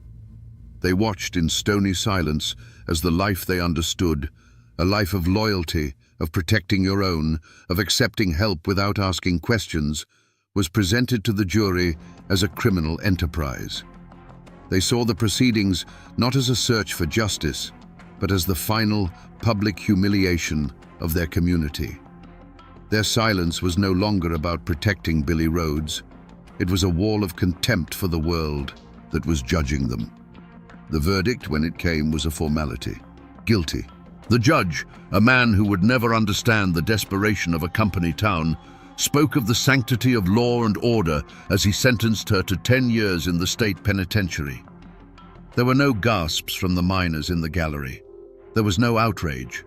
S1: They watched in stony silence as the life they understood, a life of loyalty, of protecting your own, of accepting help without asking questions, was presented to the jury as a criminal enterprise. They saw the proceedings not as a search for justice, but as the final public humiliation of their community. Their silence was no longer about protecting Billy Rhodes. It was a wall of contempt for the world that was judging them. The verdict, when it came, was a formality. Guilty. The judge, a man who would never understand the desperation of a company town, spoke of the sanctity of law and order as he sentenced her to 10 years in the state penitentiary. There were no gasps from the miners in the gallery. There was no outrage.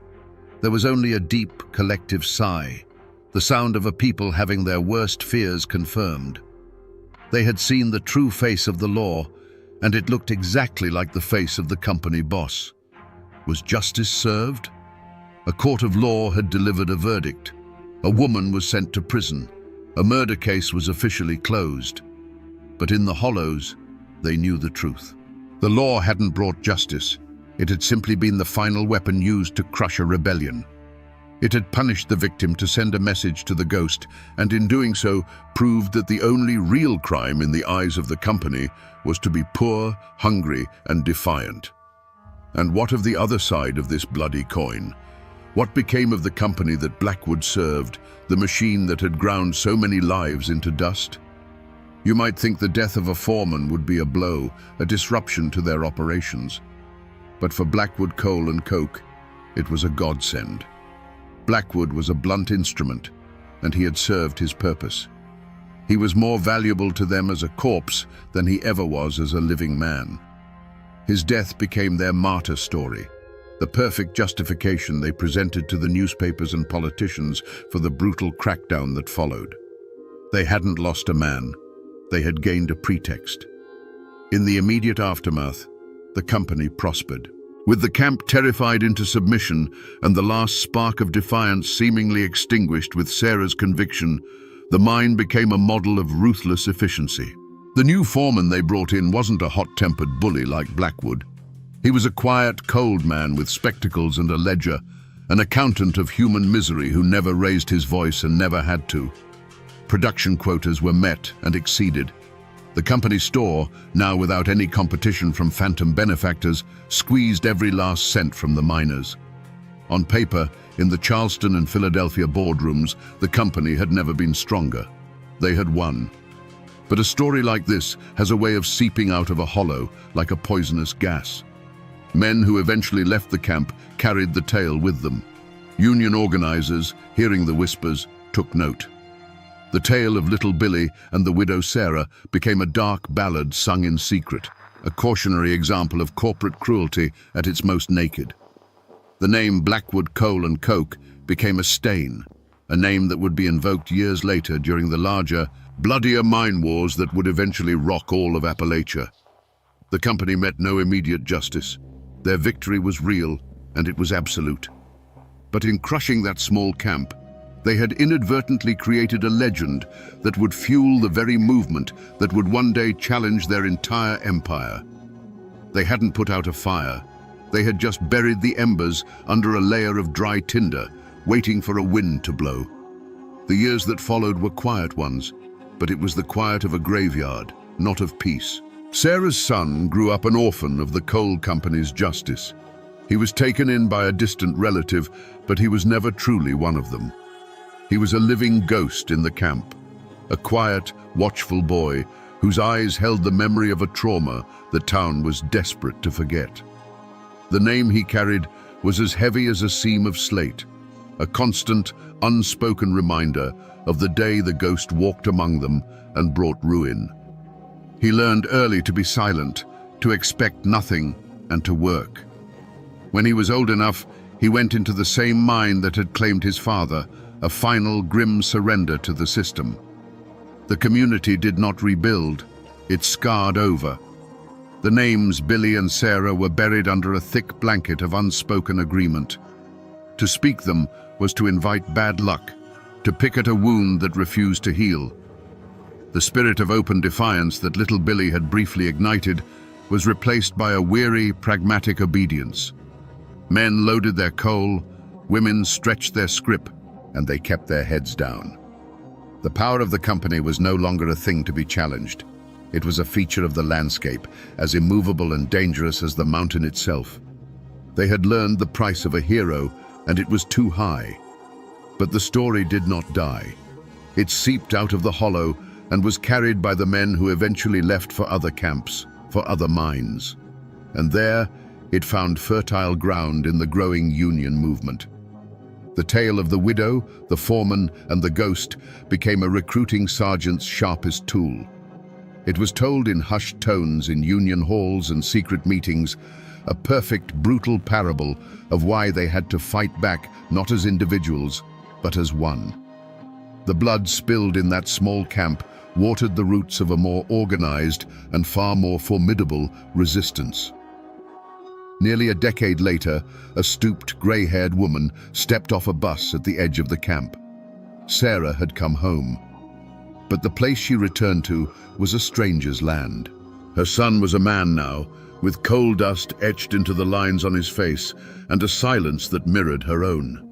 S1: There was only a deep, collective sigh, the sound of a people having their worst fears confirmed. They had seen the true face of the law, and it looked exactly like the face of the company boss. Was justice served? A court of law had delivered a verdict. A woman was sent to prison. A murder case was officially closed. But in the Hollows, they knew the truth. The law hadn't brought justice. It had simply been the final weapon used to crush a rebellion. It had punished the victim to send a message to the ghost, and in doing so, proved that the only real crime in the eyes of the company was to be poor, hungry, and defiant. And what of the other side of this bloody coin? What became of the company that Blackwood served, the machine that had ground so many lives into dust? You might think the death of a foreman would be a blow, a disruption to their operations. But for Blackwood Coal and Coke, it was a godsend. Blackwood was a blunt instrument, and he had served his purpose. He was more valuable to them as a corpse than he ever was as a living man. His death became their martyr story, the perfect justification they presented to the newspapers and politicians for the brutal crackdown that followed. They hadn't lost a man. They had gained a pretext. In the immediate aftermath, the company prospered. With the camp terrified into submission and the last spark of defiance seemingly extinguished with Sarah's conviction, the mine became a model of ruthless efficiency. The new foreman they brought in wasn't a hot-tempered bully like Blackwood. He was a quiet, cold man with spectacles and a ledger, an accountant of human misery who never raised his voice and never had to. Production quotas were met and exceeded. The company's store, now without any competition from phantom benefactors, squeezed every last cent from the miners. On paper, in the Charleston and Philadelphia boardrooms, the company had never been stronger. They had won. But a story like this has a way of seeping out of a hollow like a poisonous gas. Men who eventually left the camp carried the tale with them. Union organizers, hearing the whispers, took note. The tale of Little Billy and the widow Sarah became a dark ballad sung in secret, a cautionary example of corporate cruelty at its most naked. The name Blackwood Coal and Coke became a stain, a name that would be invoked years later during the larger, bloodier mine wars that would eventually rock all of Appalachia. The company met no immediate justice. Their victory was real, and it was absolute. But in crushing that small camp, they had inadvertently created a legend that would fuel the very movement that would one day challenge their entire empire. They hadn't put out a fire. They had just buried the embers under a layer of dry tinder, waiting for a wind to blow. The years that followed were quiet ones, but it was the quiet of a graveyard, not of peace. Sarah's son grew up an orphan of the coal company's justice. He was taken in by a distant relative, but he was never truly one of them. He was a living ghost in the camp, a quiet, watchful boy whose eyes held the memory of a trauma the town was desperate to forget. The name he carried was as heavy as a seam of slate, a constant, unspoken reminder of the day the ghost walked among them and brought ruin. He learned early to be silent, to expect nothing, and to work. When he was old enough, he went into the same mine that had claimed his father, a final grim surrender to the system. The community did not rebuild, it scarred over. The names Billy and Sarah were buried under a thick blanket of unspoken agreement. To speak them was to invite bad luck, to pick at a wound that refused to heal. The spirit of open defiance that little Billy had briefly ignited was replaced by a weary, pragmatic obedience. Men loaded their coal, women stretched their scrip, and they kept their heads down. The power of the company was no longer a thing to be challenged. It was a feature of the landscape, as immovable and dangerous as the mountain itself. They had learned the price of a hero, and it was too high. But the story did not die. It seeped out of the hollow and was carried by the men who eventually left for other camps, for other mines. And there, it found fertile ground in the growing union movement. The tale of the widow, the foreman, and the ghost became a recruiting sergeant's sharpest tool. It was told in hushed tones in union halls and secret meetings, a perfect, brutal parable of why they had to fight back, not as individuals, but as one. The blood spilled in that small camp watered the roots of a more organized and far more formidable resistance. Nearly a decade later, a stooped, gray-haired woman stepped off a bus at the edge of the camp. Sarah had come home. But the place she returned to was a stranger's land. Her son was a man now, with coal dust etched into the lines on his face and a silence that mirrored her own.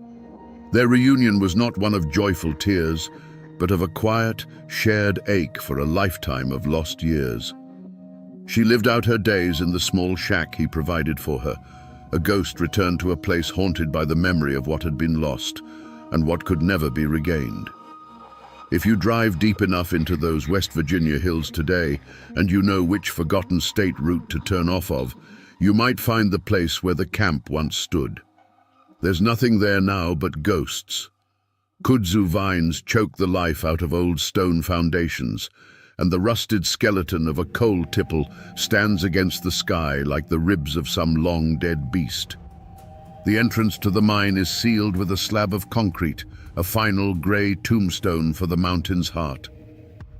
S1: Their reunion was not one of joyful tears, but of a quiet, shared ache for a lifetime of lost years. She lived out her days in the small shack he provided for her, a ghost returned to a place haunted by the memory of what had been lost and what could never be regained. If you drive deep enough into those West Virginia hills today, and you know which forgotten state route to turn off of, you might find the place where the camp once stood. There's nothing there now but ghosts. Kudzu vines choke the life out of old stone foundations, and the rusted skeleton of a coal tipple stands against the sky like the ribs of some long-dead beast. The entrance to the mine is sealed with a slab of concrete, a final grey tombstone for the mountain's heart.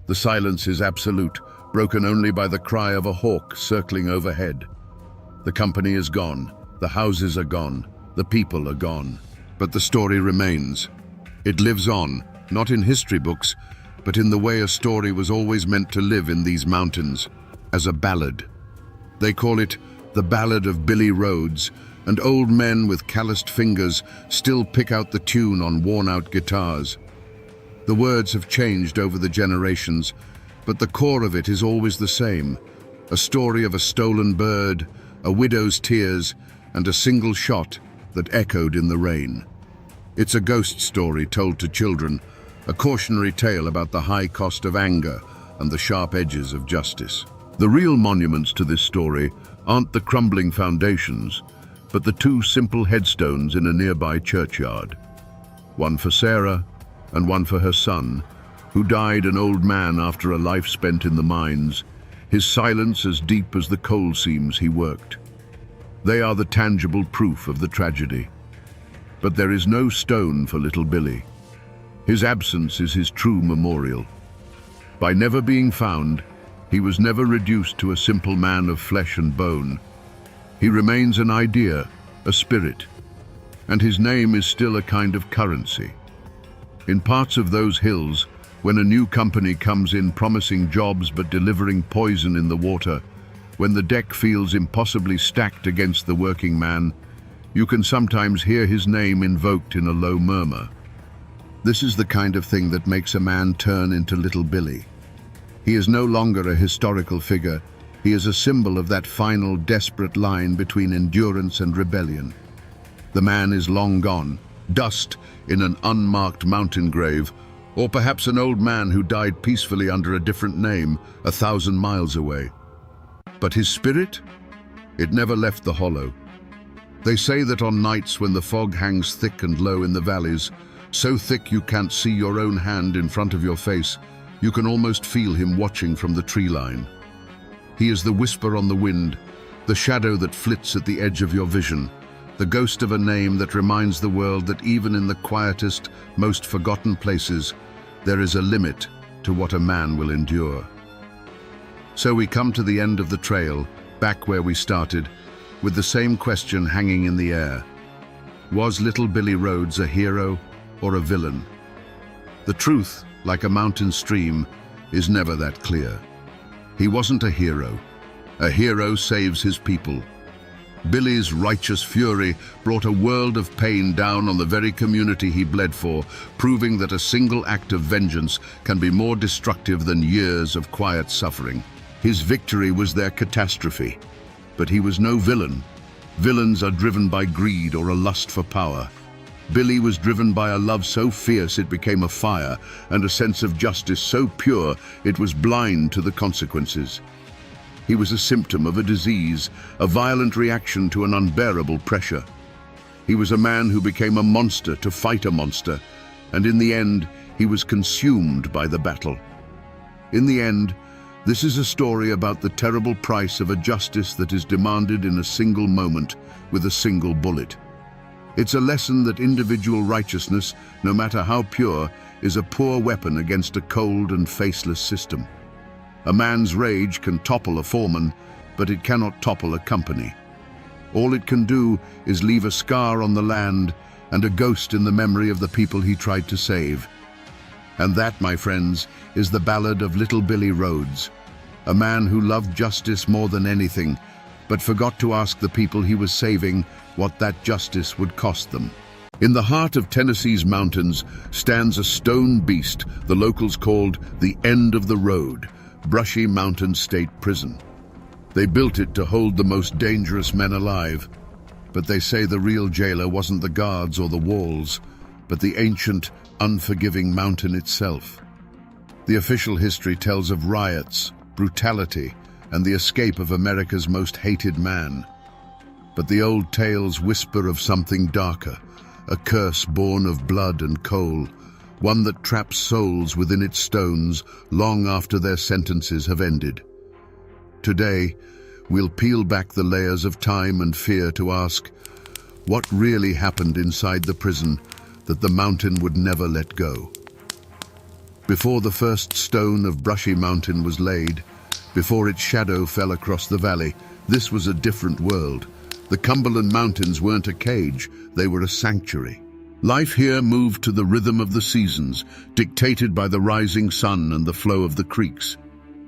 S1: The silence is absolute, broken only by the cry of a hawk circling overhead. The company is gone, the houses are gone, the people are gone. But the story remains. It lives on, not in history books, but in the way a story was always meant to live in these mountains, as a ballad. They call it the Ballad of Billy Rhodes, and old men with calloused fingers still pick out the tune on worn-out guitars. The words have changed over the generations, but the core of it is always the same, a story of a stolen bird, a widow's tears, and a single shot that echoed in the rain. It's a ghost story told to children, a cautionary tale about the high cost of anger and the sharp edges of justice. The real monuments to this story aren't the crumbling foundations, but the two simple headstones in a nearby churchyard. One for Sarah and one for her son, who died an old man after a life spent in the mines, his silence as deep as the coal seams he worked. They are the tangible proof of the tragedy. But there is no stone for little Billy. His absence is his true memorial. By never being found, he was never reduced to a simple man of flesh and bone. He remains an idea, a spirit, and his name is still a kind of currency. In parts of those hills, when a new company comes in promising jobs but delivering poison in the water, when the deck feels impossibly stacked against the working man, you can sometimes hear his name invoked in a low murmur. This is the kind of thing that makes a man turn into little Billy. He is no longer a historical figure. He is a symbol of that final, desperate line between endurance and rebellion. The man is long gone, dust in an unmarked mountain grave, or perhaps an old man who died peacefully under a different name 1,000 miles away. But his spirit? It never left the hollow. They say that on nights when the fog hangs thick and low in the valleys, so thick you can't see your own hand in front of your face, you can almost feel him watching from the tree line. He is the whisper on the wind, the shadow that flits at the edge of your vision, the ghost of a name that reminds the world that even in the quietest, most forgotten places, there is a limit to what a man will endure. So we come to the end of the trail, back where we started, with the same question hanging in the air. Was little Billy Rhodes a hero or a villain? The truth, like a mountain stream, is never that clear. He wasn't a hero. A hero saves his people. Billy's righteous fury brought a world of pain down on the very community he bled for, proving that a single act of vengeance can be more destructive than years of quiet suffering. His victory was their catastrophe. But he was no villain. Villains are driven by greed or a lust for power. Billy was driven by a love so fierce it became a fire, and a sense of justice so pure it was blind to the consequences. He was a symptom of a disease, a violent reaction to an unbearable pressure. He was a man who became a monster to fight a monster, and in the end, he was consumed by the battle. In the end, this is a story about the terrible price of a justice that is demanded in a single moment with a single bullet. It's a lesson that individual righteousness, no matter how pure, is a poor weapon against a cold and faceless system. A man's rage can topple a foreman, but it cannot topple a company. All it can do is leave a scar on the land and a ghost in the memory of the people he tried to save. And that, my friends, is the ballad of little Billy Rhodes, a man who loved justice more than anything, but forgot to ask the people he was saving what that justice would cost them. In the heart of Tennessee's mountains stands a stone beast the locals called the End of the Road, Brushy Mountain State Prison. They built it to hold the most dangerous men alive, but they say the real jailer wasn't the guards or the walls, but the ancient, unforgiving mountain itself. The official history tells of riots, brutality, and the escape of America's most hated man. But the old tales whisper of something darker, a curse born of blood and coal, one that traps souls within its stones long after their sentences have ended. Today, we'll peel back the layers of time and fear to ask, what really happened inside the prison that the mountain would never let go? Before the first stone of Brushy Mountain was laid, before its shadow fell across the valley, this was a different world. The Cumberland Mountains weren't a cage, they were a sanctuary. Life here moved to the rhythm of the seasons, dictated by the rising sun and the flow of the creeks.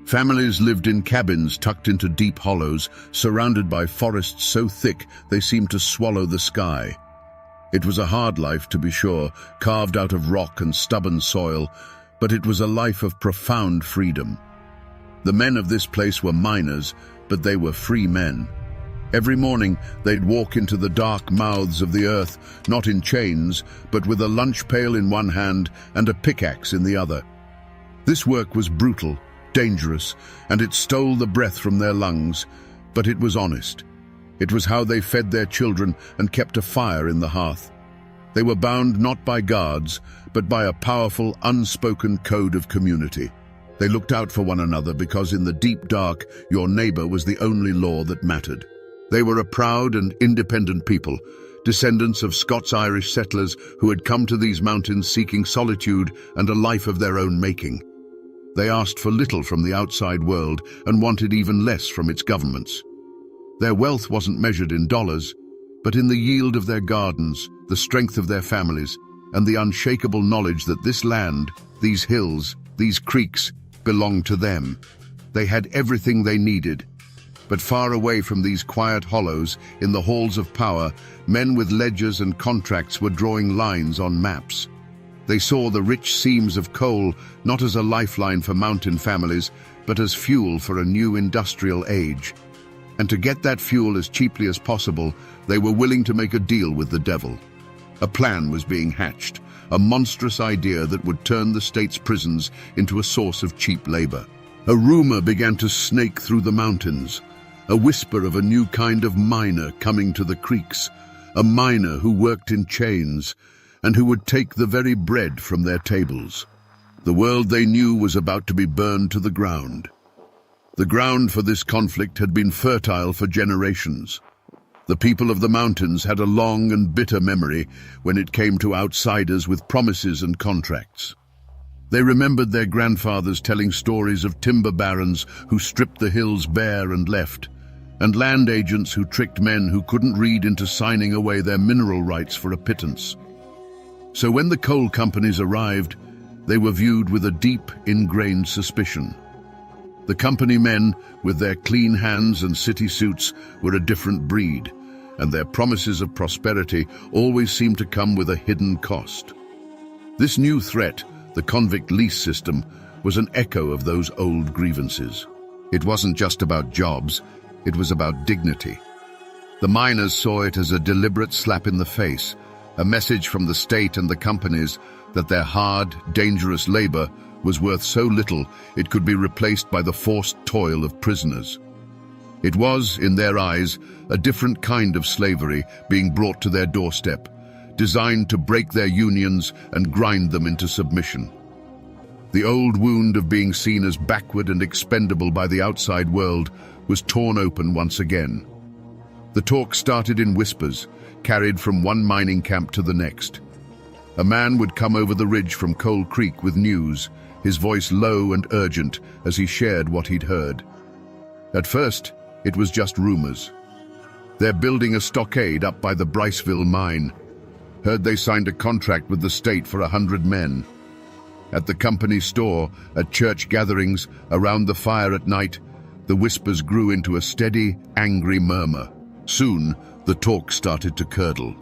S1: Families lived in cabins tucked into deep hollows, surrounded by forests so thick they seemed to swallow the sky. It was a hard life, to be sure, carved out of rock and stubborn soil, but it was a life of profound freedom. The men of this place were miners, but they were free men. Every morning, they'd walk into the dark mouths of the earth, not in chains, but with a lunch pail in one hand and a pickaxe in the other. This work was brutal, dangerous, and it stole the breath from their lungs, but it was honest. It was how they fed their children and kept a fire in the hearth. They were bound not by guards, but by a powerful, unspoken code of community. They looked out for one another because in the deep dark, your neighbor was the only law that mattered. They were a proud and independent people, descendants of Scots-Irish settlers who had come to these mountains seeking solitude and a life of their own making. They asked for little from the outside world and wanted even less from its governments. Their wealth wasn't measured in dollars, but in the yield of their gardens, the strength of their families, and the unshakable knowledge that this land, these hills, these creeks, belonged to them. They had everything they needed. But far away from these quiet hollows, in the halls of power, men with ledgers and contracts were drawing lines on maps. They saw the rich seams of coal not as a lifeline for mountain families, but as fuel for a new industrial age. And to get that fuel as cheaply as possible, they were willing to make a deal with the devil. A plan was being hatched, a monstrous idea that would turn the state's prisons into a source of cheap labor. A rumor began to snake through the mountains, a whisper of a new kind of miner coming to the creeks, a miner who worked in chains, and who would take the very bread from their tables. The world they knew was about to be burned to the ground. The ground for this conflict had been fertile for generations. The people of the mountains had a long and bitter memory when it came to outsiders with promises and contracts. They remembered their grandfathers telling stories of timber barons who stripped the hills bare and left, and land agents who tricked men who couldn't read into signing away their mineral rights for a pittance. So when the coal companies arrived, they were viewed with a deep, ingrained suspicion. The company men, with their clean hands and city suits, were a different breed, and their promises of prosperity always seemed to come with a hidden cost. This new threat, the convict lease system, was an echo of those old grievances. It wasn't just about jobs, it was about dignity. The miners saw it as a deliberate slap in the face, a message from the state and the companies that their hard, dangerous labor was worth so little it could be replaced by the forced toil of prisoners. It was, in their eyes, a different kind of slavery being brought to their doorstep, designed to break their unions and grind them into submission. The old wound of being seen as backward and expendable by the outside world was torn open once again. The talk started in whispers, carried from one mining camp to the next. A man would come over the ridge from Coal Creek with news, his voice low and urgent as he shared what he'd heard. At first, it was just rumors. They're building a stockade up by the Briceville mine. Heard they signed a contract with the state for 100 men. At the company store, at church gatherings, around the fire at night, the whispers grew into a steady, angry murmur. Soon, the talk started to curdle.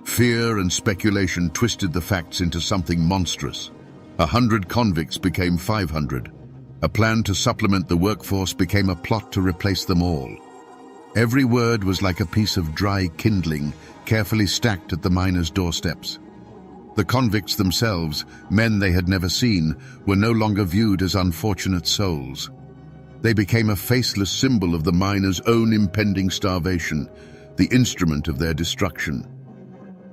S1: Fear and speculation twisted the facts into something monstrous. 100 convicts became 500. A plan to supplement the workforce became a plot to replace them all. Every word was like a piece of dry kindling, carefully stacked at the miners' doorsteps. The convicts themselves, men they had never seen, were no longer viewed as unfortunate souls. They became a faceless symbol of the miners' own impending starvation, the instrument of their destruction.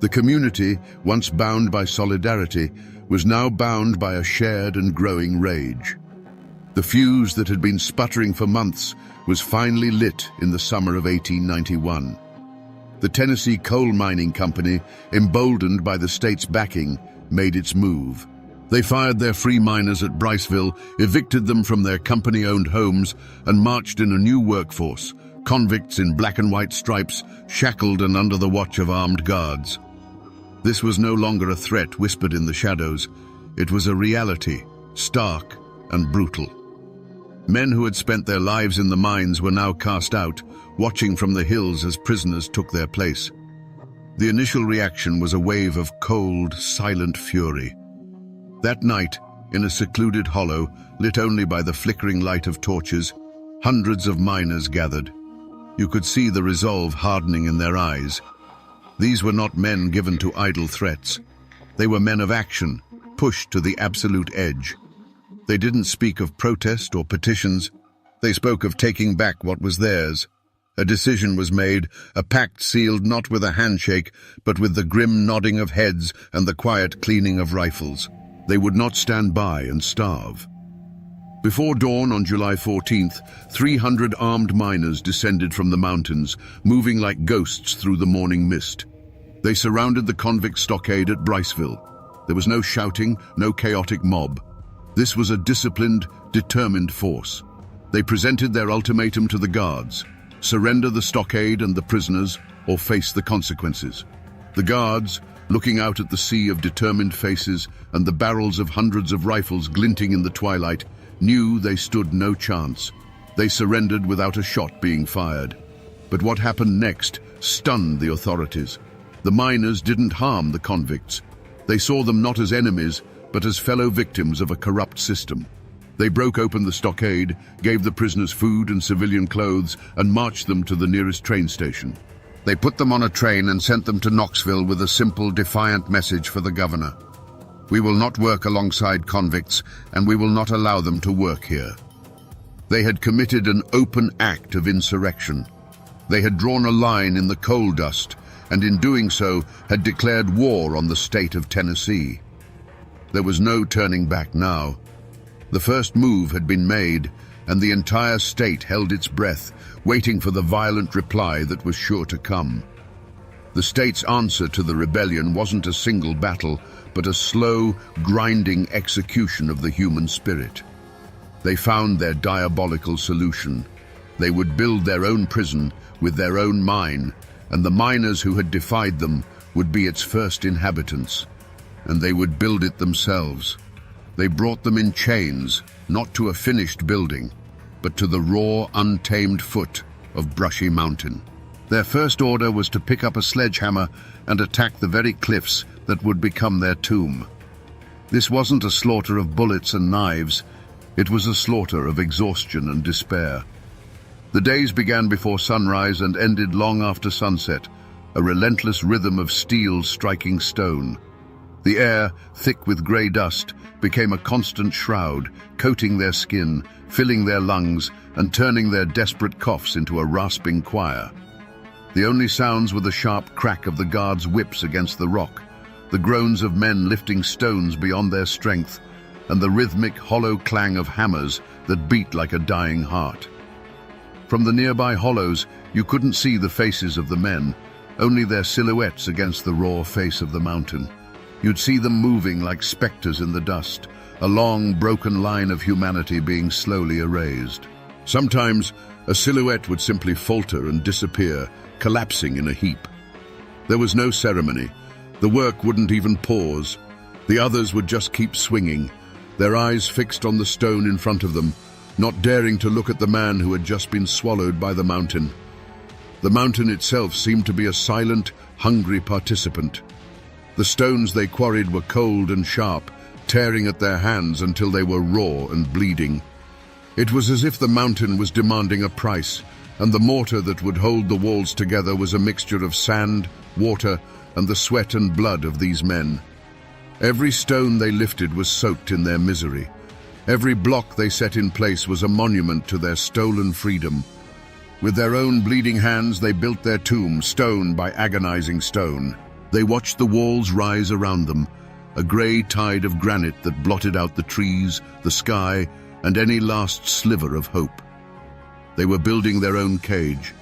S1: The community, once bound by solidarity, was now bound by a shared and growing rage. The fuse that had been sputtering for months was finally lit in the summer of 1891. The Tennessee Coal Mining Company, emboldened by the state's backing, made its move. They fired their free miners at Briceville, evicted them from their company-owned homes, and marched in a new workforce, convicts in black and white stripes, shackled and under the watch of armed guards. This was no longer a threat whispered in the shadows. It was a reality, stark and brutal. Men who had spent their lives in the mines were now cast out, watching from the hills as prisoners took their place. The initial reaction was a wave of cold, silent fury. That night, in a secluded hollow, lit only by the flickering light of torches, hundreds of miners gathered. You could see the resolve hardening in their eyes. These were not men given to idle threats. They were men of action, pushed to the absolute edge. They didn't speak of protest or petitions. They spoke of taking back what was theirs. A decision was made, a pact sealed not with a handshake, but with the grim nodding of heads and the quiet cleaning of rifles. They would not stand by and starve. Before dawn on July 14th, 300 armed miners descended from the mountains, moving like ghosts through the morning mist. They surrounded the convict stockade at Briceville. There was no shouting, no chaotic mob. This was a disciplined, determined force. They presented their ultimatum to the guards: surrender the stockade and the prisoners, or face the consequences. The guards, looking out at the sea of determined faces and the barrels of hundreds of rifles glinting in the twilight, knew they stood no chance. They surrendered without a shot being fired. But what happened next stunned the authorities. The miners didn't harm the convicts. They saw them not as enemies, but as fellow victims of a corrupt system. They broke open the stockade, gave the prisoners food and civilian clothes, and marched them to the nearest train station. They put them on a train and sent them to Knoxville with a simple, defiant message for the governor. We will not work alongside convicts, and we will not allow them to work here. They had committed an open act of insurrection. They had drawn a line in the coal dust, and in doing so had declared war on the state of Tennessee. There was no turning back now. The first move had been made, and the entire state held its breath, waiting for the violent reply that was sure to come. The state's answer to the rebellion wasn't a single battle, but a slow, grinding execution of the human spirit. They found their diabolical solution. They would build their own prison with their own mine, and the miners who had defied them would be its first inhabitants, and they would build it themselves. They brought them in chains, not to a finished building, but to the raw, untamed foot of Brushy Mountain. Their first order was to pick up a sledgehammer and attack the very cliffs that would become their tomb. This wasn't a slaughter of bullets and knives. It was a slaughter of exhaustion and despair. The days began before sunrise and ended long after sunset, a relentless rhythm of steel striking stone. The air, thick with grey dust, became a constant shroud, coating their skin, filling their lungs, and turning their desperate coughs into a rasping choir. The only sounds were the sharp crack of the guards' whips against the rock, the groans of men lifting stones beyond their strength, and the rhythmic, hollow clang of hammers that beat like a dying heart. From the nearby hollows, you couldn't see the faces of the men, only their silhouettes against the raw face of the mountain. You'd see them moving like specters in the dust, a long, broken line of humanity being slowly erased. Sometimes, a silhouette would simply falter and disappear, collapsing in a heap. There was no ceremony. The work wouldn't even pause. The others would just keep swinging, their eyes fixed on the stone in front of them, not daring to look at the man who had just been swallowed by the mountain. The mountain itself seemed to be a silent, hungry participant. The stones they quarried were cold and sharp, tearing at their hands until they were raw and bleeding. It was as if the mountain was demanding a price, and the mortar that would hold the walls together was a mixture of sand, water, and the sweat and blood of these men. Every stone they lifted was soaked in their misery. Every block they set in place was a monument to their stolen freedom. With their own bleeding hands, they built their tomb, stone by agonizing stone. They watched the walls rise around them, a grey tide of granite that blotted out the trees, the sky, and any last sliver of hope. They were building their own cage,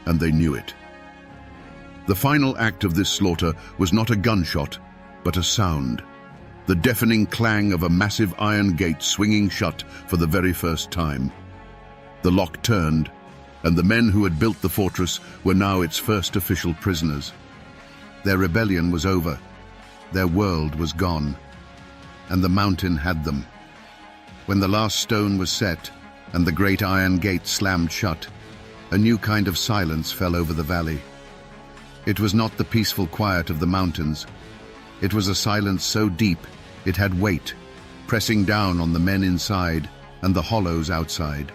S1: and they knew it. The final act of this slaughter was not a gunshot, but a sound. The deafening clang of a massive iron gate swinging shut for the very first time. The lock turned, and the men who had built the fortress were now its first official prisoners. Their rebellion was over. Their world was gone, and the mountain had them. When the last stone was set and the great iron gate slammed shut, a new kind of silence fell over the valley. It was not the peaceful quiet of the mountains. It was a silence so deep it had weight, pressing down on the men inside and the hollows outside.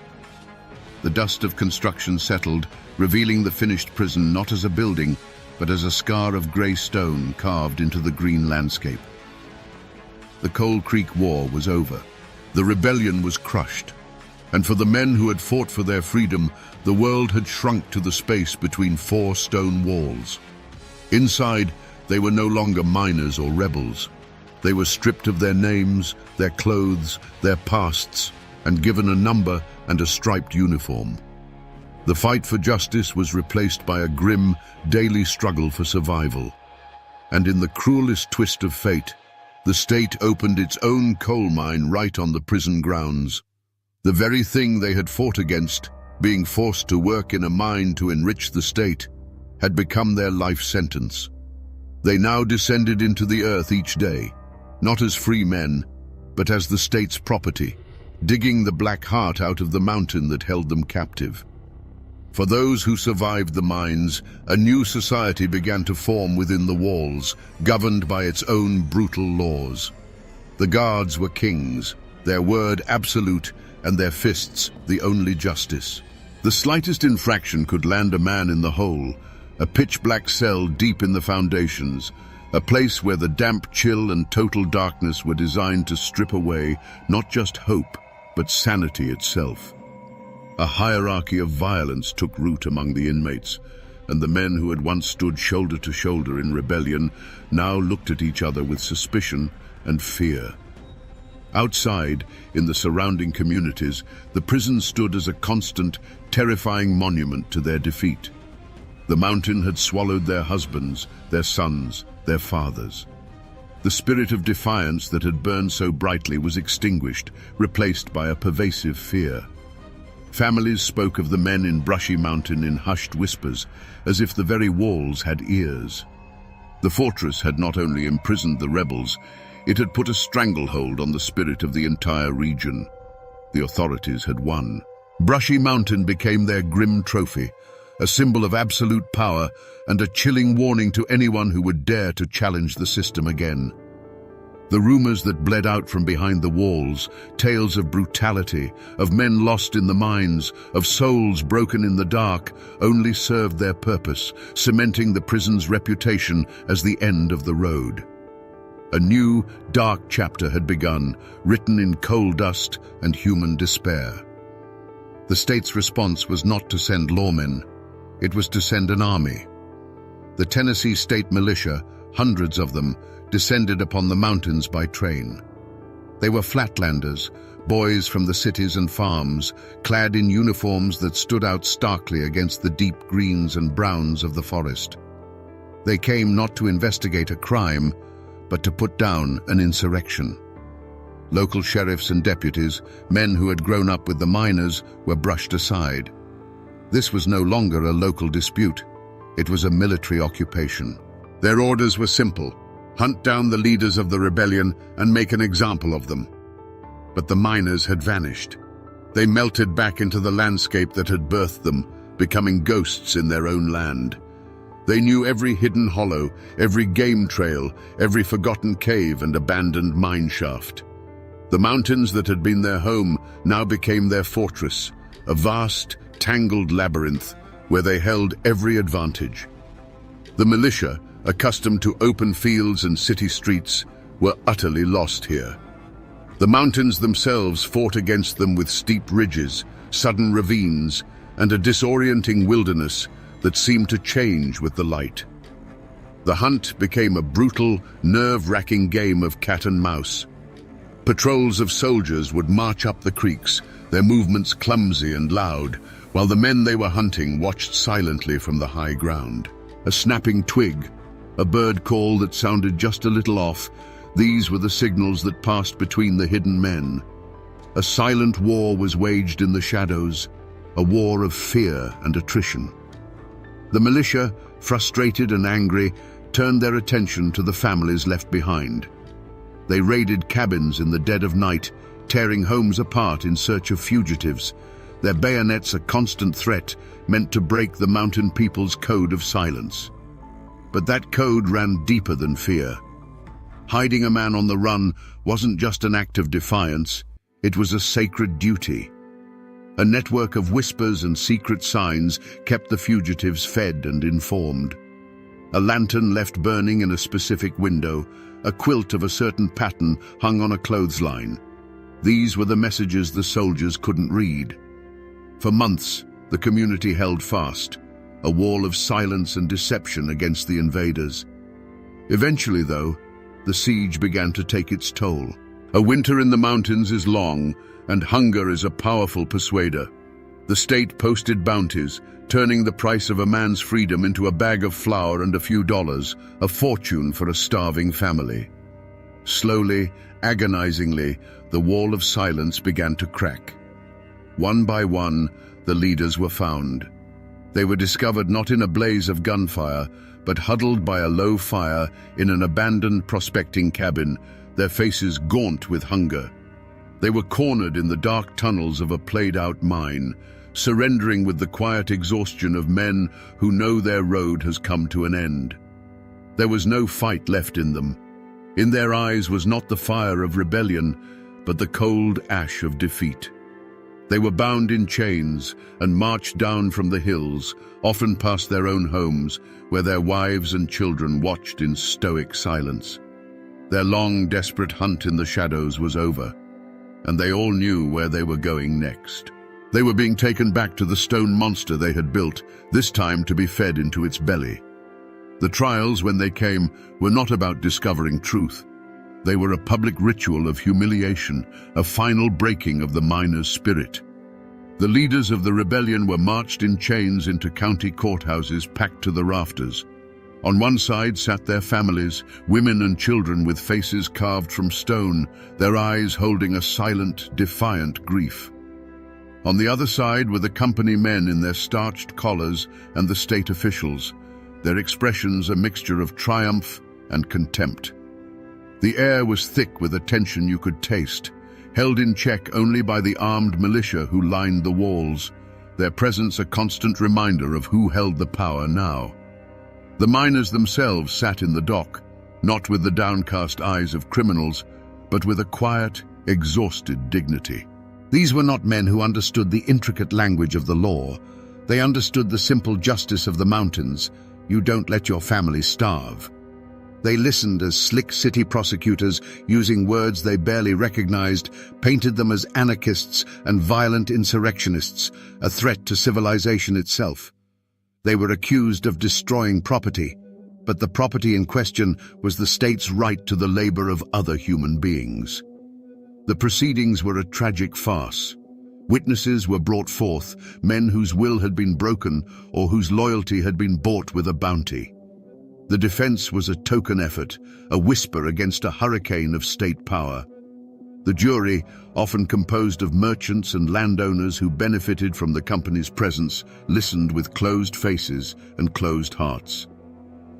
S1: The dust of construction settled, revealing the finished prison not as a building, but as a scar of grey stone carved into the green landscape. The Coal Creek War was over. The rebellion was crushed, and for the men who had fought for their freedom, the world had shrunk to the space between four stone walls. Inside, they were no longer miners or rebels. They were stripped of their names, their clothes, their pasts, and given a number and a striped uniform. The fight for justice was replaced by a grim, daily struggle for survival. And in the cruelest twist of fate, the state opened its own coal mine right on the prison grounds. The very thing they had fought against, being forced to work in a mine to enrich the state, had become their life sentence. They now descended into the earth each day, not as free men, but as the state's property, digging the black heart out of the mountain that held them captive. For those who survived the mines, a new society began to form within the walls, governed by its own brutal laws. The guards were kings, their word absolute, and their fists the only justice. The slightest infraction could land a man in the hole, a pitch-black cell deep in the foundations, a place where the damp chill and total darkness were designed to strip away not just hope, but sanity itself. A hierarchy of violence took root among the inmates, and the men who had once stood shoulder to shoulder in rebellion now looked at each other with suspicion and fear. Outside, in the surrounding communities, the prison stood as a constant, terrifying monument to their defeat. The mountain had swallowed their husbands, their sons, their fathers. The spirit of defiance that had burned so brightly was extinguished, replaced by a pervasive fear. Families spoke of the men in Brushy Mountain in hushed whispers, as if the very walls had ears. The fortress had not only imprisoned the rebels, it had put a stranglehold on the spirit of the entire region. The authorities had won. Brushy Mountain became their grim trophy, a symbol of absolute power and a chilling warning to anyone who would dare to challenge the system again. The rumors that bled out from behind the walls, tales of brutality, of men lost in the mines, of souls broken in the dark, only served their purpose, cementing the prison's reputation as the end of the road. A new, dark chapter had begun, written in coal dust and human despair. The state's response was not to send lawmen, it was to send an army. The Tennessee State Militia, hundreds of them, descended upon the mountains by train. They were flatlanders, boys from the cities and farms, clad in uniforms that stood out starkly against the deep greens and browns of the forest. They came not to investigate a crime, but to put down an insurrection. Local sheriffs and deputies, men who had grown up with the miners, were brushed aside. This was no longer a local dispute. It was a military occupation. Their orders were simple: hunt down the leaders of the rebellion and make an example of them. But the miners had vanished. They melted back into the landscape that had birthed them, becoming ghosts in their own land. They knew every hidden hollow, every game trail, every forgotten cave and abandoned mine shaft. The mountains that had been their home now became their fortress, a vast, tangled labyrinth where they held every advantage. The militia, accustomed to open fields and city streets, were utterly lost here. The mountains themselves fought against them with steep ridges, sudden ravines, and a disorienting wilderness that seemed to change with the light. The hunt became a brutal, nerve-wracking game of cat and mouse. Patrols of soldiers would march up the creeks, their movements clumsy and loud, while the men they were hunting watched silently from the high ground. A snapping twig, a bird call that sounded just a little off, these were the signals that passed between the hidden men. A silent war was waged in the shadows, a war of fear and attrition. The militia, frustrated and angry, turned their attention to the families left behind. They raided cabins in the dead of night, tearing homes apart in search of fugitives, their bayonets a constant threat meant to break the mountain people's code of silence. But that code ran deeper than fear. Hiding a man on the run wasn't just an act of defiance, it was a sacred duty. A network of whispers and secret signs kept the fugitives fed and informed. A lantern left burning in a specific window, a quilt of a certain pattern hung on a clothesline. These were the messages the soldiers couldn't read. For months, the community held fast, a wall of silence and deception against the invaders. Eventually, though, the siege began to take its toll. A winter in the mountains is long, and hunger is a powerful persuader. The state posted bounties, turning the price of a man's freedom into a bag of flour and a few dollars, a fortune for a starving family. Slowly, agonizingly, the wall of silence began to crack. One by one, the leaders were found. They were discovered not in a blaze of gunfire, but huddled by a low fire in an abandoned prospecting cabin, their faces gaunt with hunger. They were cornered in the dark tunnels of a played-out mine, surrendering with the quiet exhaustion of men who know their road has come to an end. There was no fight left in them. In their eyes was not the fire of rebellion, but the cold ash of defeat. They were bound in chains and marched down from the hills, often past their own homes, where their wives and children watched in stoic silence. Their long, desperate hunt in the shadows was over, and they all knew where they were going next. They were being taken back to the stone monster they had built, this time to be fed into its belly. The trials, when they came, were not about discovering truth. They were a public ritual of humiliation, a final breaking of the miner's spirit. The leaders of the rebellion were marched in chains into county courthouses packed to the rafters. On one side sat their families, women and children with faces carved from stone, their eyes holding a silent, defiant grief. On the other side were the company men in their starched collars and the state officials, their expressions a mixture of triumph and contempt. The air was thick with a tension you could taste, held in check only by the armed militia who lined the walls, their presence a constant reminder of who held the power now. The miners themselves sat in the dock, not with the downcast eyes of criminals, but with a quiet, exhausted dignity. These were not men who understood the intricate language of the law. They understood the simple justice of the mountains. You don't let your family starve. They listened as slick city prosecutors, using words they barely recognized, painted them as anarchists and violent insurrectionists, a threat to civilization itself. They were accused of destroying property, but the property in question was the state's right to the labor of other human beings. The proceedings were a tragic farce. Witnesses were brought forth, men whose will had been broken or whose loyalty had been bought with a bounty. The defense was a token effort, a whisper against a hurricane of state power. The jury, often composed of merchants and landowners who benefited from the company's presence, listened with closed faces and closed hearts.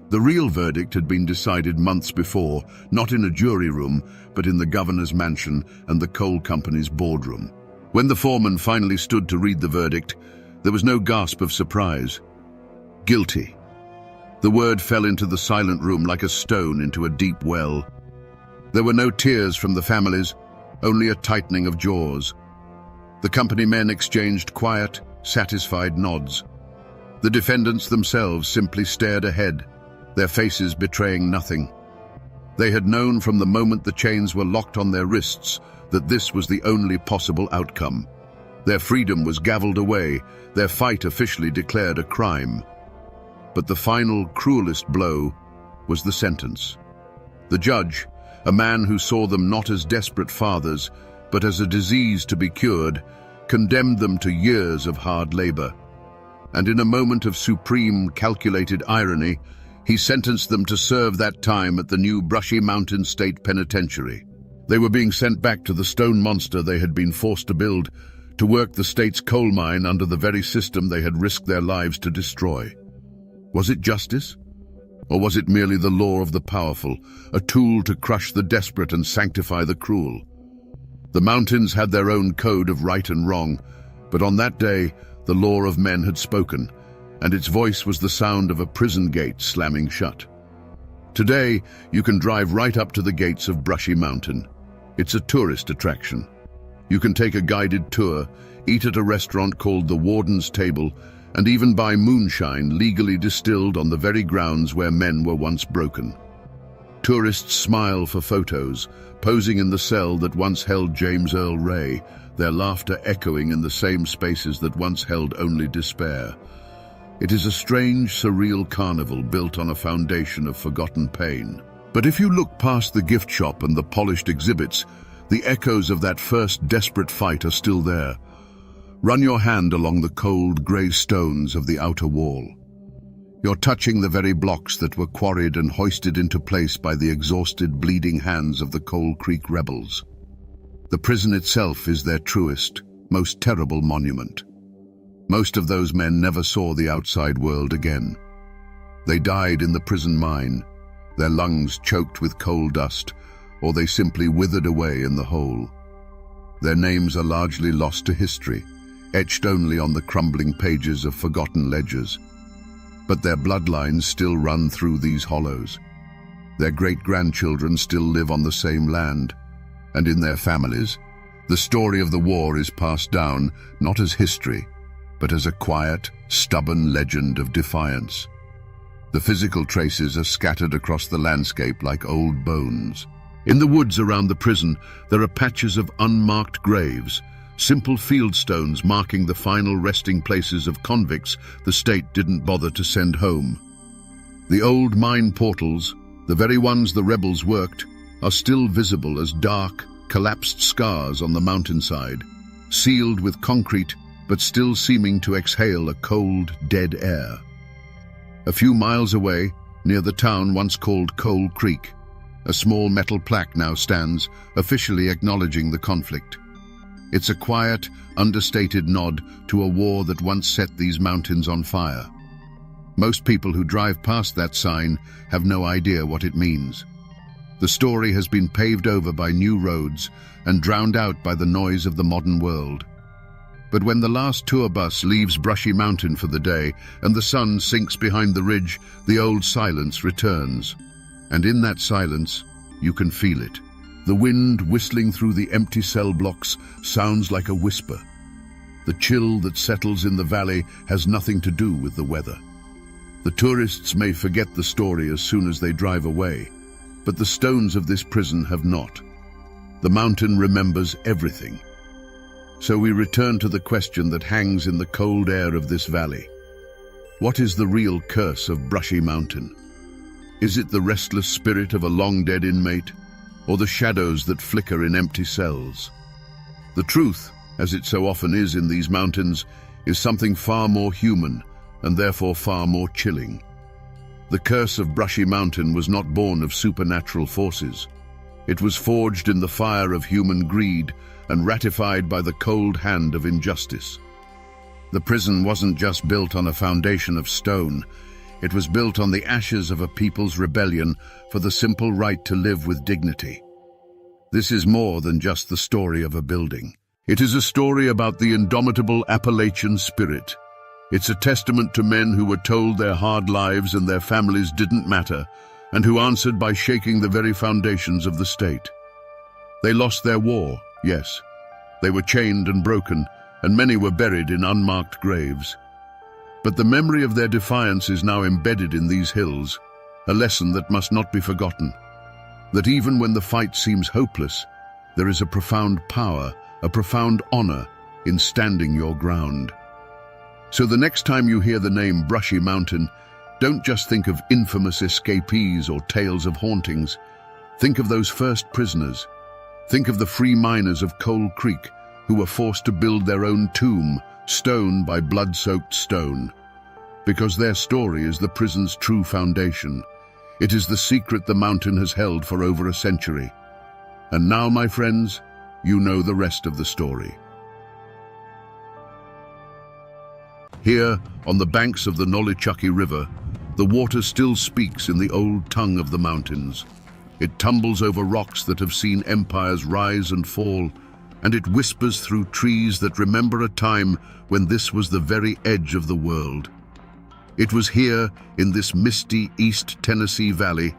S1: The real verdict had been decided months before, not in a jury room, but in the governor's mansion and the coal company's boardroom. When the foreman finally stood to read the verdict, there was no gasp of surprise. Guilty. The word fell into the silent room like a stone into a deep well. There were no tears from the families, only a tightening of jaws. The company men exchanged quiet, satisfied nods. The defendants themselves simply stared ahead, their faces betraying nothing. They had known from the moment the chains were locked on their wrists that this was the only possible outcome. Their freedom was gavelled away, their fight officially declared a crime. But the final, cruelest blow was the sentence. The judge, a man who saw them not as desperate fathers, but as a disease to be cured, condemned them to years of hard labor. And in a moment of supreme, calculated irony, he sentenced them to serve that time at the new Brushy Mountain State Penitentiary. They were being sent back to the stone monster they had been forced to build, to work the state's coal mine under the very system they had risked their lives to destroy. Was it justice? Or was it merely the law of the powerful, a tool to crush the desperate and sanctify the cruel? The mountains had their own code of right and wrong, but on that day, the law of men had spoken, and its voice was the sound of a prison gate slamming shut. Today, you can drive right up to the gates of Brushy Mountain. It's a tourist attraction. You can take a guided tour, eat at a restaurant called the Warden's Table, and even buy moonshine legally distilled on the very grounds where men were once broken. Tourists smile for photos, posing in the cell that once held James Earl Ray, their laughter echoing in the same spaces that once held only despair. It is a strange, surreal carnival built on a foundation of forgotten pain. But if you look past the gift shop and the polished exhibits, the echoes of that first desperate fight are still there. Run your hand along the cold, grey stones of the outer wall. You're touching the very blocks that were quarried and hoisted into place by the exhausted, bleeding hands of the Coal Creek rebels. The prison itself is their truest, most terrible monument. Most of those men never saw the outside world again. They died in the prison mine, their lungs choked with coal dust, or they simply withered away in the hole. Their names are largely lost to history, etched only on the crumbling pages of forgotten ledgers. But their bloodlines still run through these hollows. Their great-grandchildren still live on the same land, and in their families, the story of the war is passed down not as history, but as a quiet, stubborn legend of defiance. The physical traces are scattered across the landscape like old bones. In the woods around the prison, there are patches of unmarked graves, simple field stones marking the final resting places of convicts the state didn't bother to send home. The old mine portals, the very ones the rebels worked, are still visible as dark, collapsed scars on the mountainside, sealed with concrete but still seeming to exhale a cold, dead air. A few miles away, near the town once called Coal Creek, a small metal plaque now stands, officially acknowledging the conflict. It's a quiet, understated nod to a war that once set these mountains on fire. Most people who drive past that sign have no idea what it means. The story has been paved over by new roads and drowned out by the noise of the modern world. But when the last tour bus leaves Brushy Mountain for the day and the sun sinks behind the ridge, the old silence returns. And in that silence, you can feel it. The wind whistling through the empty cell blocks sounds like a whisper. The chill that settles in the valley has nothing to do with the weather. The tourists may forget the story as soon as they drive away, but the stones of this prison have not. The mountain remembers everything. So we return to the question that hangs in the cold air of this valley. What is the real curse of Brushy Mountain? Is it the restless spirit of a long-dead inmate, or the shadows that flicker in empty cells? The truth, as it so often is in these mountains, is something far more human and therefore far more chilling. The curse of Brushy Mountain was not born of supernatural forces. It was forged in the fire of human greed and ratified by the cold hand of injustice. The prison wasn't just built on a foundation of stone. It was built on the ashes of a people's rebellion for the simple right to live with dignity. This is more than just the story of a building. It is a story about the indomitable Appalachian spirit. It's a testament to men who were told their hard lives and their families didn't matter, and who answered by shaking the very foundations of the state. They lost their war, yes. They were chained and broken, and many were buried in unmarked graves. But the memory of their defiance is now embedded in these hills, a lesson that must not be forgotten. That even when the fight seems hopeless, there is a profound power, a profound honor in standing your ground. So the next time you hear the name Brushy Mountain, don't just think of infamous escapees or tales of hauntings. Think of those first prisoners. Think of the free miners of Coal Creek who were forced to build their own tomb, stone by blood-soaked stone. Because their story is the prison's true foundation. It is the secret the mountain has held for over a century. And now, my friends, you know the rest of the story. Here, on the banks of the Nolichucky River, the water still speaks in the old tongue of the mountains. It tumbles over rocks that have seen empires rise and fall, and it whispers through trees that remember a time when this was the very edge of the world. It was here, in this misty East Tennessee Valley,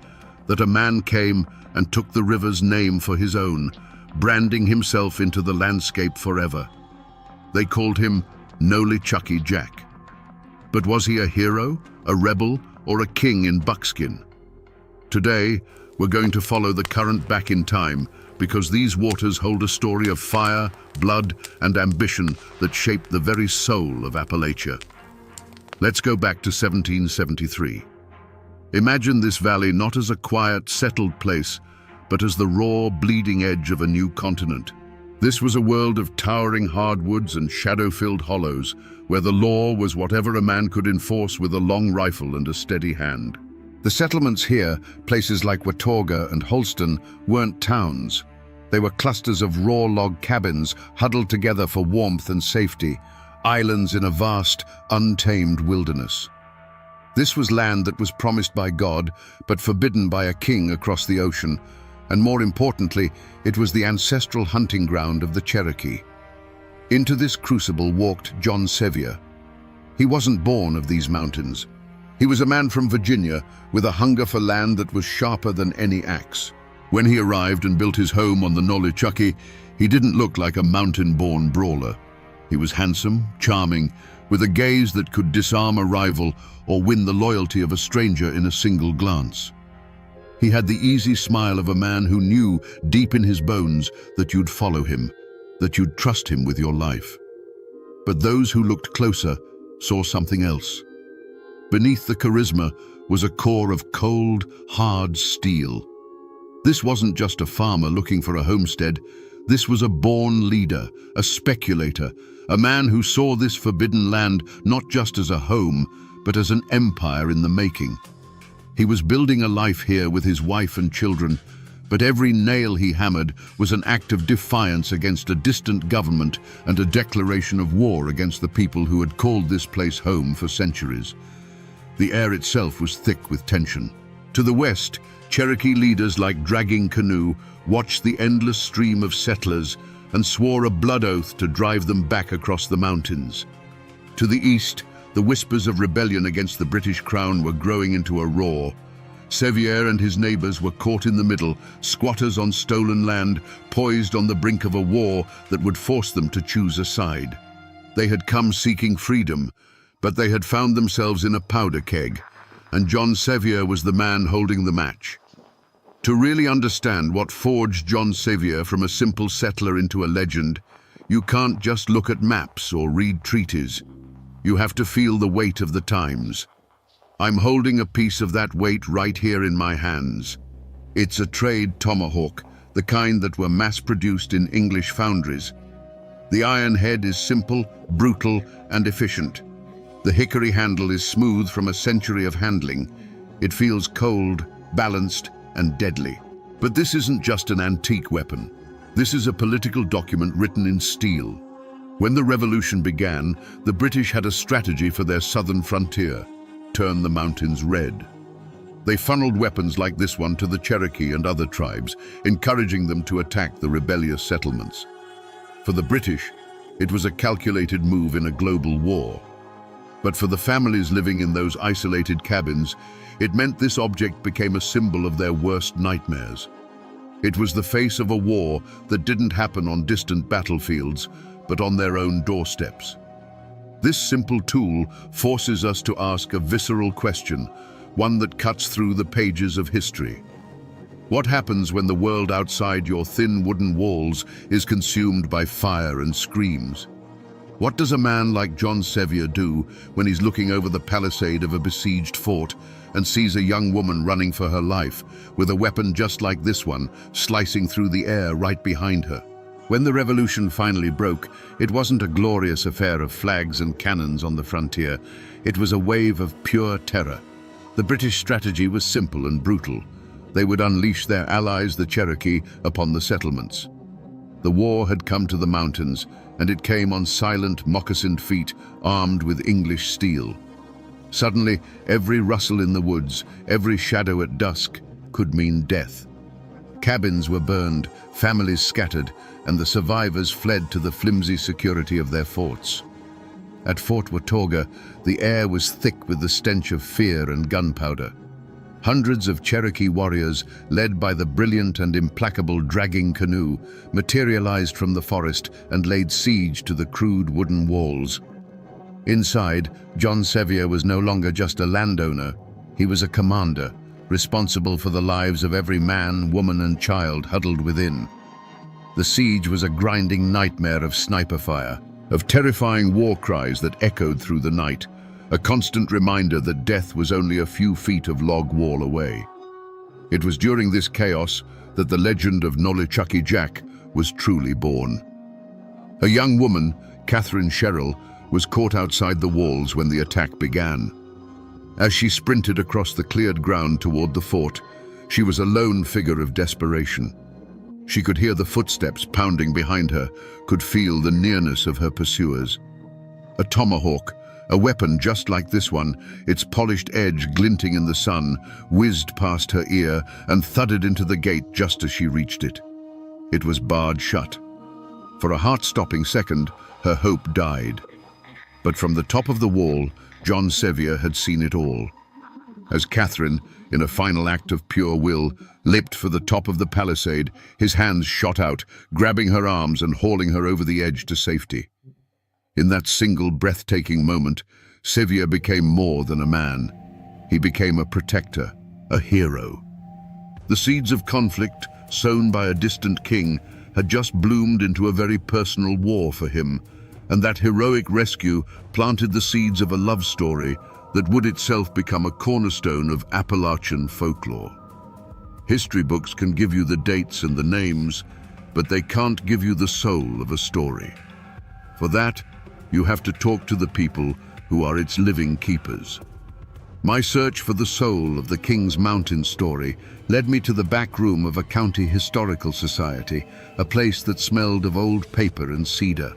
S1: that a man came and took the river's name for his own, branding himself into the landscape forever. They called him Nolichucky Jack. But was he a hero, a rebel, or a king in buckskin? Today, we're going to follow the current back in time, because these waters hold a story of fire, blood, and ambition that shaped the very soul of Appalachia. Let's go back to 1773. Imagine this valley not as a quiet, settled place, but as the raw, bleeding edge of a new continent. This was a world of towering hardwoods and shadow-filled hollows, where the law was whatever a man could enforce with a long rifle and a steady hand. The settlements here, places like Watauga and Holston, weren't towns. They were clusters of raw log cabins huddled together for warmth and safety, islands in a vast, untamed wilderness. This was land that was promised by God, but forbidden by a king across the ocean, and more importantly, it was the ancestral hunting ground of the Cherokee. Into this crucible walked John Sevier. He wasn't born of these mountains. He was a man from Virginia with a hunger for land that was sharper than any axe. When he arrived and built his home on the Nolichucky, he didn't look like a mountain-born brawler. He was handsome, charming, with a gaze that could disarm a rival or win the loyalty of a stranger in a single glance. He had the easy smile of a man who knew deep in his bones that you'd follow him, that you'd trust him with your life. But those who looked closer saw something else. Beneath the charisma was a core of cold, hard steel. This wasn't just a farmer looking for a homestead. This was a born leader, a speculator, a man who saw this forbidden land not just as a home, but as an empire in the making. He was building a life here with his wife and children, but every nail he hammered was an act of defiance against a distant government and a declaration of war against the people who had called this place home for centuries. The air itself was thick with tension. To the west, Cherokee leaders like Dragging Canoe watched the endless stream of settlers and swore a blood oath to drive them back across the mountains. To the east, the whispers of rebellion against the British Crown were growing into a roar. Sevier and his neighbors were caught in the middle, squatters on stolen land, poised on the brink of a war that would force them to choose a side. They had come seeking freedom, but they had found themselves in a powder keg, and John Sevier was the man holding the match. To really understand what forged John Sevier from a simple settler into a legend, you can't just look at maps or read treaties. You have to feel the weight of the times. I'm holding a piece of that weight right here in my hands. It's a trade tomahawk, the kind that were mass-produced in English foundries. The iron head is simple, brutal, and efficient. The hickory handle is smooth from a century of handling. It feels cold, balanced, and deadly. But this isn't just an antique weapon. This is a political document written in steel. When the revolution began, the British had a strategy for their southern frontier: turn the mountains red. They funneled weapons like this one to the Cherokee and other tribes, encouraging them to attack the rebellious settlements. For the British, it was a calculated move in a global war. But for the families living in those isolated cabins, it meant this object became a symbol of their worst nightmares. It was the face of a war that didn't happen on distant battlefields, but on their own doorsteps. This simple tool forces us to ask a visceral question, one that cuts through the pages of history. What happens when the world outside your thin wooden walls is consumed by fire and screams? What does a man like John Sevier do when he's looking over the palisade of a besieged fort and sees a young woman running for her life with a weapon just like this one slicing through the air right behind her? When the revolution finally broke, it wasn't a glorious affair of flags and cannons on the frontier. It was a wave of pure terror. The British strategy was simple and brutal. They would unleash their allies, the Cherokee, upon the settlements. The war had come to the mountains, and it came on silent, moccasined feet, armed with English steel. Suddenly, every rustle in the woods, every shadow at dusk, could mean death. Cabins were burned, families scattered, and the survivors fled to the flimsy security of their forts. At Fort Watauga, the air was thick with the stench of fear and gunpowder. Hundreds of Cherokee warriors, led by the brilliant and implacable Dragging Canoe, materialized from the forest and laid siege to the crude wooden walls. Inside, John Sevier was no longer just a landowner. He was a commander, responsible for the lives of every man, woman, and child huddled within. The siege was a grinding nightmare of sniper fire, of terrifying war cries that echoed through the night, a constant reminder that death was only a few feet of log wall away. It was during this chaos that the legend of Nolichucky Jack was truly born. A young woman, Catherine Sherrill, was caught outside the walls when the attack began. As she sprinted across the cleared ground toward the fort, she was a lone figure of desperation. She could hear the footsteps pounding behind her, could feel the nearness of her pursuers. A tomahawk, a weapon just like this one, its polished edge glinting in the sun, whizzed past her ear and thudded into the gate just as she reached it. It was barred shut. For a heart-stopping second, her hope died. But from the top of the wall, John Sevier had seen it all. As Catherine, in a final act of pure will, leapt for the top of the palisade, his hands shot out, grabbing her arms and hauling her over the edge to safety. In that single breathtaking moment, Sevier became more than a man. He became a protector, a hero. The seeds of conflict, sown by a distant king, had just bloomed into a very personal war for him, and that heroic rescue planted the seeds of a love story that would itself become a cornerstone of Appalachian folklore. History books can give you the dates and the names, but they can't give you the soul of a story. For that, you have to talk to the people who are its living keepers. My search for the soul of the King's Mountain story led me to the back room of a county historical society, a place that smelled of old paper and cedar.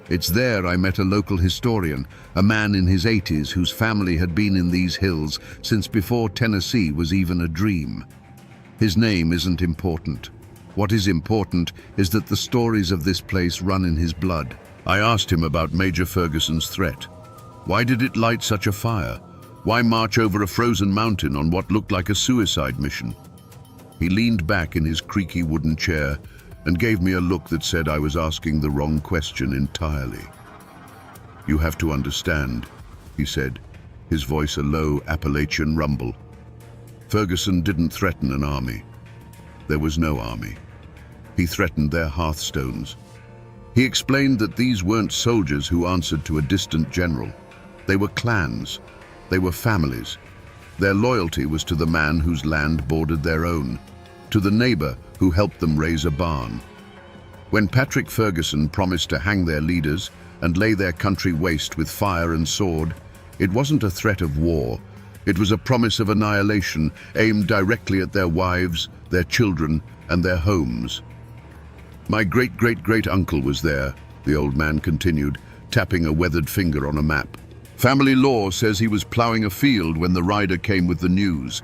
S1: It's there I met a local historian, a man in his 80s whose family had been in these hills since before Tennessee was even a dream. His name isn't important. What is important is that the stories of this place run in his blood. I asked him about Major Ferguson's threat. Why did it light such a fire? Why march over a frozen mountain on what looked like a suicide mission? He leaned back in his creaky wooden chair and gave me a look that said I was asking the wrong question entirely. "You have to understand," he said, his voice a low Appalachian rumble. "Ferguson didn't threaten an army. There was no army. He threatened their hearthstones. He explained that these weren't soldiers who answered to a distant general. They were clans. They were families. Their loyalty was to the man whose land bordered their own, to the neighbor who helped them raise a barn. When Patrick Ferguson promised to hang their leaders and lay their country waste with fire and sword, it wasn't a threat of war. It was a promise of annihilation aimed directly at their wives, their children, and their homes. My great-great-great-uncle was there, the old man continued, tapping a weathered finger on a map. Family law says he was plowing a field when the rider came with the news.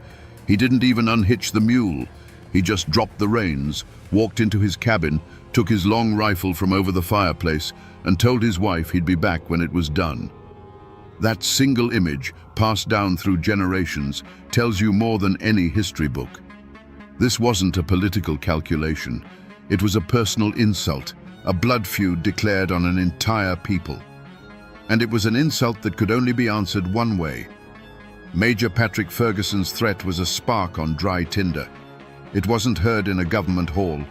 S1: He didn't even unhitch the mule. He just dropped the reins, walked into his cabin, took his long rifle from over the fireplace, and told his wife he'd be back when it was done. That single image, passed down through generations, tells you more than any history book. This wasn't a political calculation. It was a personal insult, a blood feud declared on an entire people. And it was an insult that could only be answered one way. Major Patrick Ferguson's threat was a spark on dry tinder. It wasn't heard in a government hall.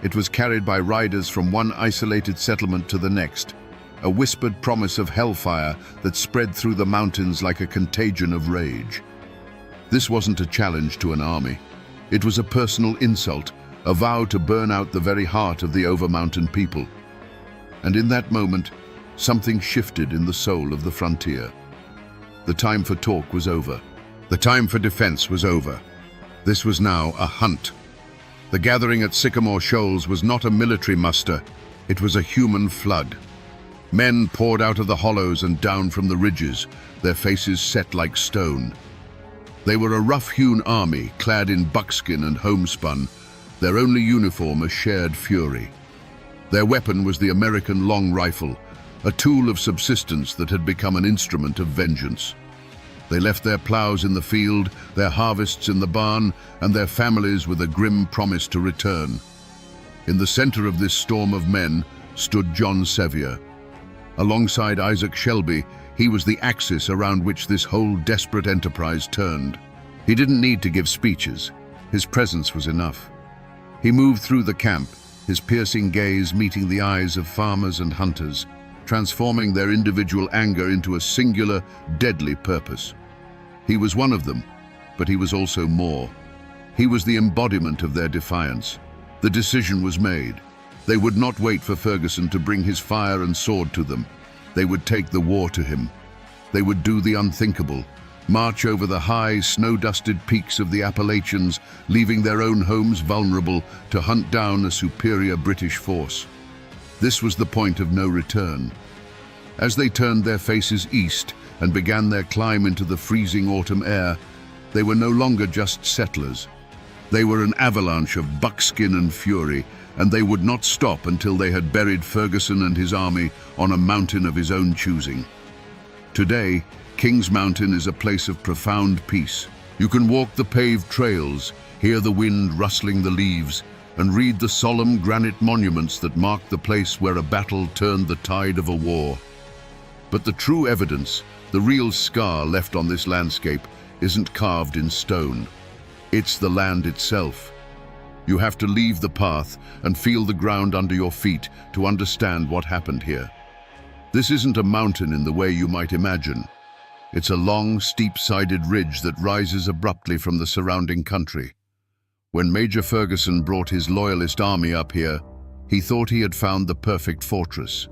S1: It was carried by riders from one isolated settlement to the next, a whispered promise of hellfire that spread through the mountains like a contagion of rage. This wasn't a challenge to an army. It was a personal insult, a vow to burn out the very heart of the Overmountain people. And in that moment, something shifted in the soul of the frontier. The time for talk was over. The time for defense was over. This was now a hunt. The gathering at Sycamore Shoals was not a military muster, it was a human flood. Men poured out of the hollows and down from the ridges, their faces set like stone. They were a rough-hewn army, clad in buckskin and homespun, their only uniform a shared fury. Their weapon was the American long rifle, a tool of subsistence that had become an instrument of vengeance. They left their plows in the field, their harvests in the barn, and their families with a grim promise to return. In the center of this storm of men stood John Sevier. Alongside Isaac Shelby, he was the axis around which this whole desperate enterprise turned. He didn't need to give speeches. His presence was enough. He moved through the camp, his piercing gaze meeting the eyes of farmers and hunters, transforming their individual anger into a singular, deadly purpose. He was one of them, but he was also more. He was the embodiment of their defiance. The decision was made. They would not wait for Ferguson to bring his fire and sword to them. They would take the war to him. They would do the unthinkable, march over the high, snow-dusted peaks of the Appalachians, leaving their own homes vulnerable to hunt down a superior British force. This was the point of no return. As they turned their faces east and began their climb into the freezing autumn air, they were no longer just settlers. They were an avalanche of buckskin and fury, and they would not stop until they had buried Ferguson and his army on a mountain of his own choosing. Today, Kings Mountain is a place of profound peace. You can walk the paved trails, hear the wind rustling the leaves, and read the solemn granite monuments that mark the place where a battle turned the tide of a war. But the true evidence, the real scar left on this landscape, isn't carved in stone. It's the land itself. You have to leave the path and feel the ground under your feet to understand what happened here. This isn't a mountain in the way you might imagine. It's a long, steep-sided ridge that rises abruptly from the surrounding country. When Major Ferguson brought his loyalist army up here, he thought he had found the perfect fortress.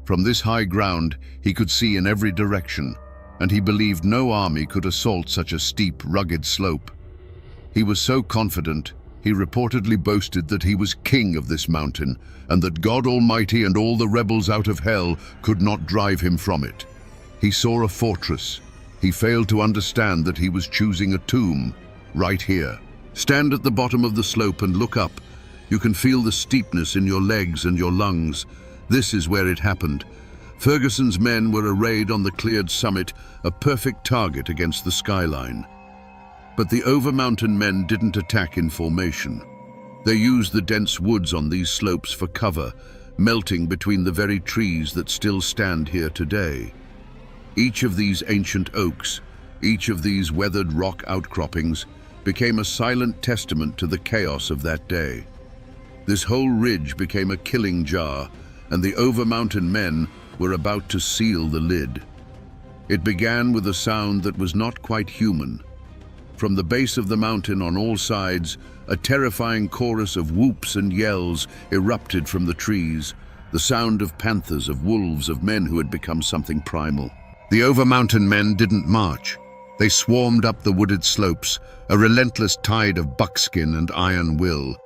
S1: From this high ground, he could see in every direction, and he believed no army could assault such a steep, rugged slope. He was so confident, he reportedly boasted that he was king of this mountain, and that God Almighty and all the rebels out of hell could not drive him from it. He saw a fortress. He failed to understand that he was choosing a tomb, right here. Stand at the bottom of the slope and look up. You can feel the steepness in your legs and your lungs. This is where it happened. Ferguson's men were arrayed on the cleared summit, a perfect target against the skyline. But the Overmountain men didn't attack in formation. They used the dense woods on these slopes for cover, melting between the very trees that still stand here today. Each of these ancient oaks, each of these weathered rock outcroppings, became a silent testament to the chaos of that day. This whole ridge became a killing jar, and the Overmountain men were about to seal the lid. It began with a sound that was not quite human. From the base of the mountain on all sides, a terrifying chorus of whoops and yells erupted from the trees, the sound of panthers, of wolves, of men who had become something primal. The Overmountain men didn't march. They swarmed up the wooded slopes, a relentless tide of buckskin and iron will.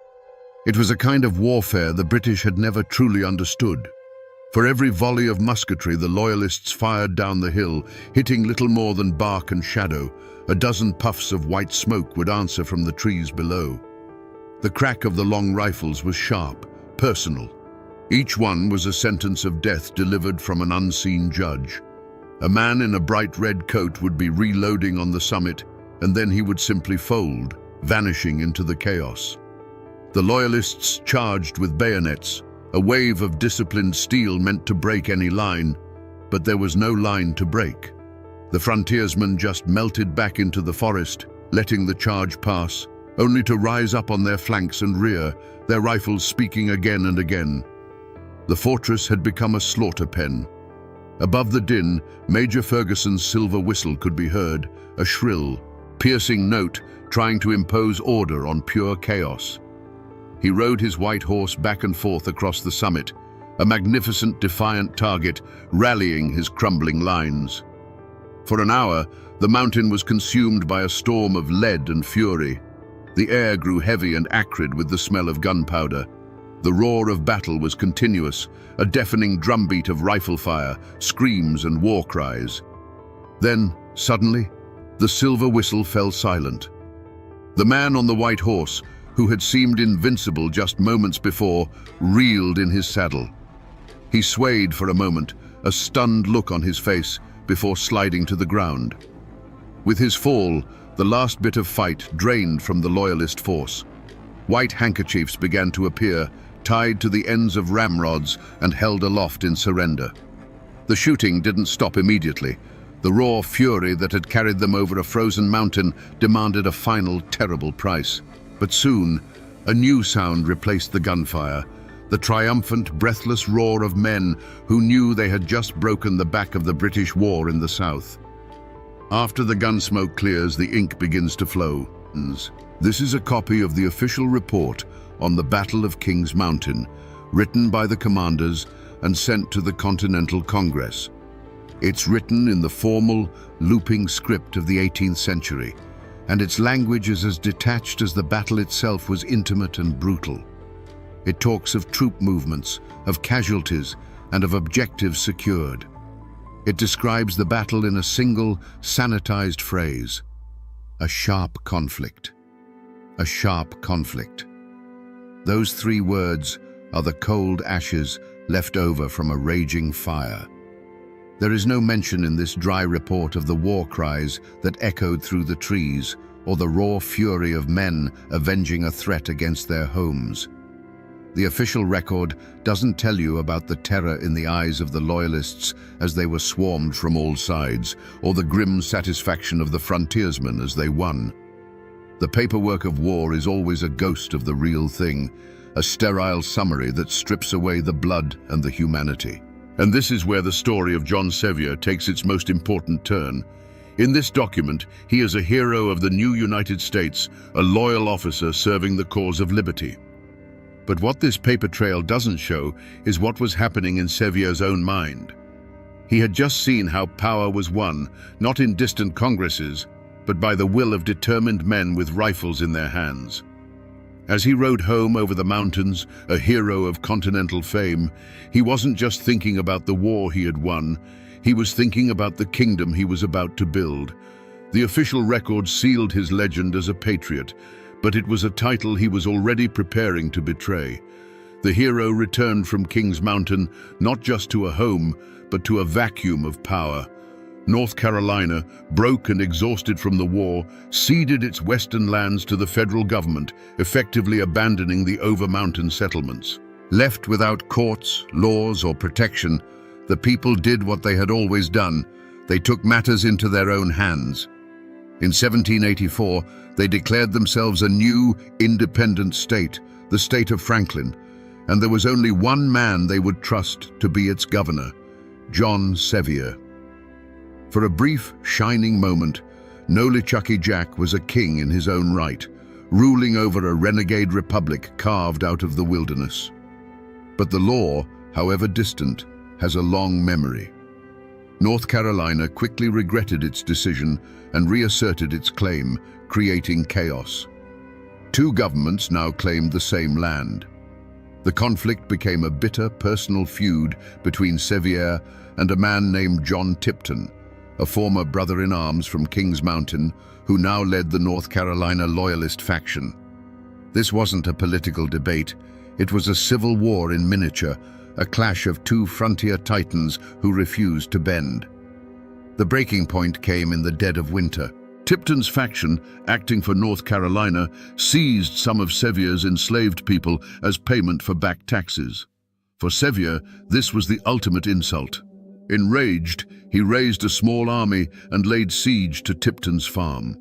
S1: It was a kind of warfare the British had never truly understood. For every volley of musketry the Loyalists fired down the hill, hitting little more than bark and shadow. A dozen puffs of white smoke would answer from the trees below. The crack of the long rifles was sharp, personal. Each one was a sentence of death delivered from an unseen judge. A man in a bright red coat would be reloading on the summit, and then he would simply fold, vanishing into the chaos. The Loyalists charged with bayonets, a wave of disciplined steel meant to break any line, but there was no line to break. The frontiersmen just melted back into the forest, letting the charge pass, only to rise up on their flanks and rear, their rifles speaking again and again. The fortress had become a slaughter pen. Above the din, Major Ferguson's silver whistle could be heard, a shrill, piercing note trying to impose order on pure chaos. He rode his white horse back and forth across the summit, a magnificent, defiant target rallying his crumbling lines. For an hour, the mountain was consumed by a storm of lead and fury. The air grew heavy and acrid with the smell of gunpowder. The roar of battle was continuous, a deafening drumbeat of rifle fire, screams and war cries. Then, suddenly, the silver whistle fell silent. The man on the white horse, who had seemed invincible just moments before, reeled in his saddle. He swayed for a moment, a stunned look on his face, before sliding to the ground. With his fall, the last bit of fight drained from the loyalist force. White handkerchiefs began to appear, tied to the ends of ramrods and held aloft in surrender. The shooting didn't stop immediately. The raw fury that had carried them over a frozen mountain demanded a final terrible price. But soon, a new sound replaced the gunfire, the triumphant, breathless roar of men who knew they had just broken the back of the British war in the south. After the gunsmoke clears, the ink begins to flow. This is a copy of the official report on the Battle of King's Mountain, written by the commanders and sent to the Continental Congress. It's written in the formal, looping script of the 18th century, and its language is as detached as the battle itself was intimate and brutal. It talks of troop movements, of casualties, and of objectives secured. It describes the battle in a single, sanitized phrase: a sharp conflict. A sharp conflict. Those three words are the cold ashes left over from a raging fire. There is no mention in this dry report of the war cries that echoed through the trees, or the raw fury of men avenging a threat against their homes. The official record doesn't tell you about the terror in the eyes of the loyalists as they were swarmed from all sides, or the grim satisfaction of the frontiersmen as they won. The paperwork of war is always a ghost of the real thing, a sterile summary that strips away the blood and the humanity. And this is where the story of John Sevier takes its most important turn. In this document, he is a hero of the new United States, a loyal officer serving the cause of liberty. But what this paper trail doesn't show is what was happening in Sevier's own mind. He had just seen how power was won, not in distant congresses, but by the will of determined men with rifles in their hands. As he rode home over the mountains, a hero of continental fame, he wasn't just thinking about the war he had won, he was thinking about the kingdom he was about to build. The official record sealed his legend as a patriot, but it was a title he was already preparing to betray. The hero returned from King's Mountain not just to a home, but to a vacuum of power. North Carolina, broke and exhausted from the war, ceded its western lands to the federal government, effectively abandoning the over-mountain settlements. Left without courts, laws, or protection, the people did what they had always done. They took matters into their own hands. In 1784, they declared themselves a new, independent state, the state of Franklin, and there was only one man they would trust to be its governor, John Sevier. For a brief, shining moment, Nolichucky Jack was a king in his own right, ruling over a renegade republic carved out of the wilderness. But the law, however distant, has a long memory. North Carolina quickly regretted its decision and reasserted its claim, creating chaos. Two governments now claimed the same land. The conflict became a bitter personal feud between Sevier and a man named John Tipton, a former brother-in-arms from Kings Mountain who now led the North Carolina Loyalist faction. This wasn't a political debate, it was a civil war in miniature, a clash of two frontier titans who refused to bend. The breaking point came in the dead of winter. Tipton's faction, acting for North Carolina, seized some of Sevier's enslaved people as payment for back taxes. For Sevier, this was the ultimate insult. Enraged, he raised a small army and laid siege to Tipton's farm.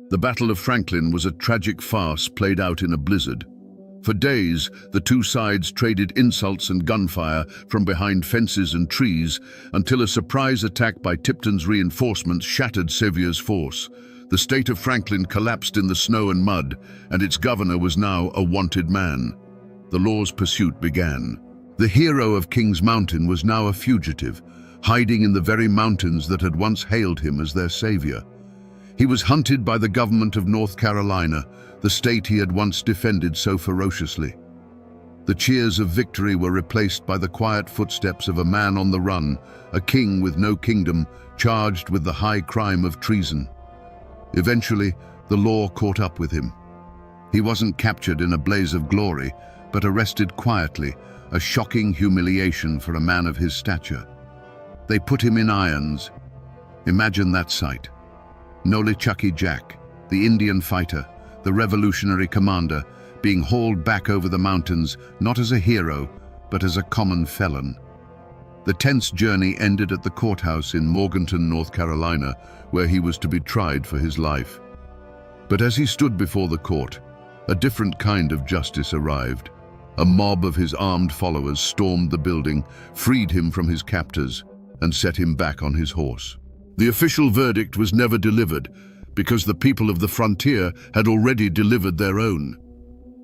S1: The Battle of Franklin was a tragic farce played out in a blizzard. For days, the two sides traded insults and gunfire from behind fences and trees until a surprise attack by Tipton's reinforcements shattered Sevier's force. The state of Franklin collapsed in the snow and mud, and its governor was now a wanted man. The law's pursuit began. The hero of Kings Mountain was now a fugitive, hiding in the very mountains that had once hailed him as their savior. He was hunted by the government of North Carolina, the state he had once defended so ferociously. The cheers of victory were replaced by the quiet footsteps of a man on the run, a king with no kingdom, charged with the high crime of treason. Eventually, the law caught up with him. He wasn't captured in a blaze of glory, but arrested quietly, a shocking humiliation for a man of his stature. They put him in irons. Imagine that sight. Nolichucky Jack, the Indian fighter, the revolutionary commander, being hauled back over the mountains, not as a hero, but as a common felon. The tense journey ended at the courthouse in Morganton, North Carolina, where he was to be tried for his life. But as he stood before the court, a different kind of justice arrived. A mob of his armed followers stormed the building, freed him from his captors, and set him back on his horse. The official verdict was never delivered, because the people of the frontier had already delivered their own.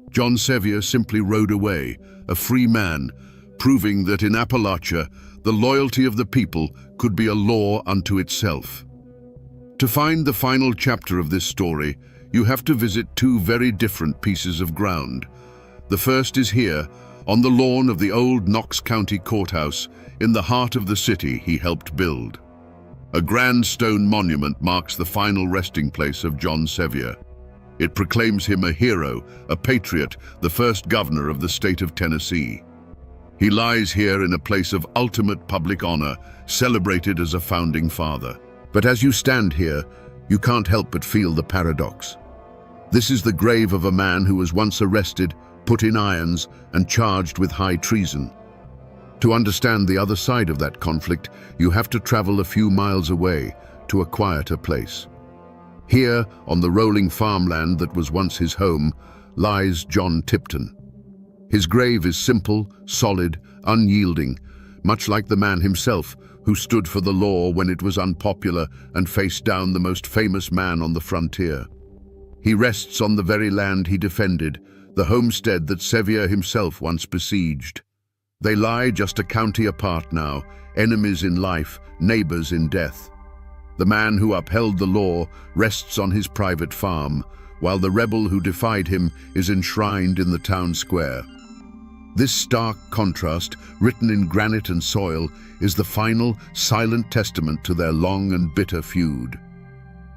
S1: John Sevier simply rode away, a free man, proving that in Appalachia, the loyalty of the people could be a law unto itself. To find the final chapter of this story, you have to visit two very different pieces of ground. The first is here, on the lawn of the old Knox County Courthouse, in the heart of the city he helped build. A grand stone monument marks the final resting place of John Sevier. It proclaims him a hero, a patriot, the first governor of the state of Tennessee. He lies here in a place of ultimate public honor, celebrated as a founding father. But as you stand here, you can't help but feel the paradox. This is the grave of a man who was once arrested, put in irons, and charged with high treason. To understand the other side of that conflict, you have to travel a few miles away to a quieter place. Here, on the rolling farmland that was once his home, lies John Tipton. His grave is simple, solid, unyielding, much like the man himself who stood for the law when it was unpopular and faced down the most famous man on the frontier. He rests on the very land he defended, the homestead that Sevier himself once besieged. They lie just a county apart now, enemies in life, neighbors in death. The man who upheld the law rests on his private farm, while the rebel who defied him is enshrined in the town square. This stark contrast, written in granite and soil, is the final, silent testament to their long and bitter feud.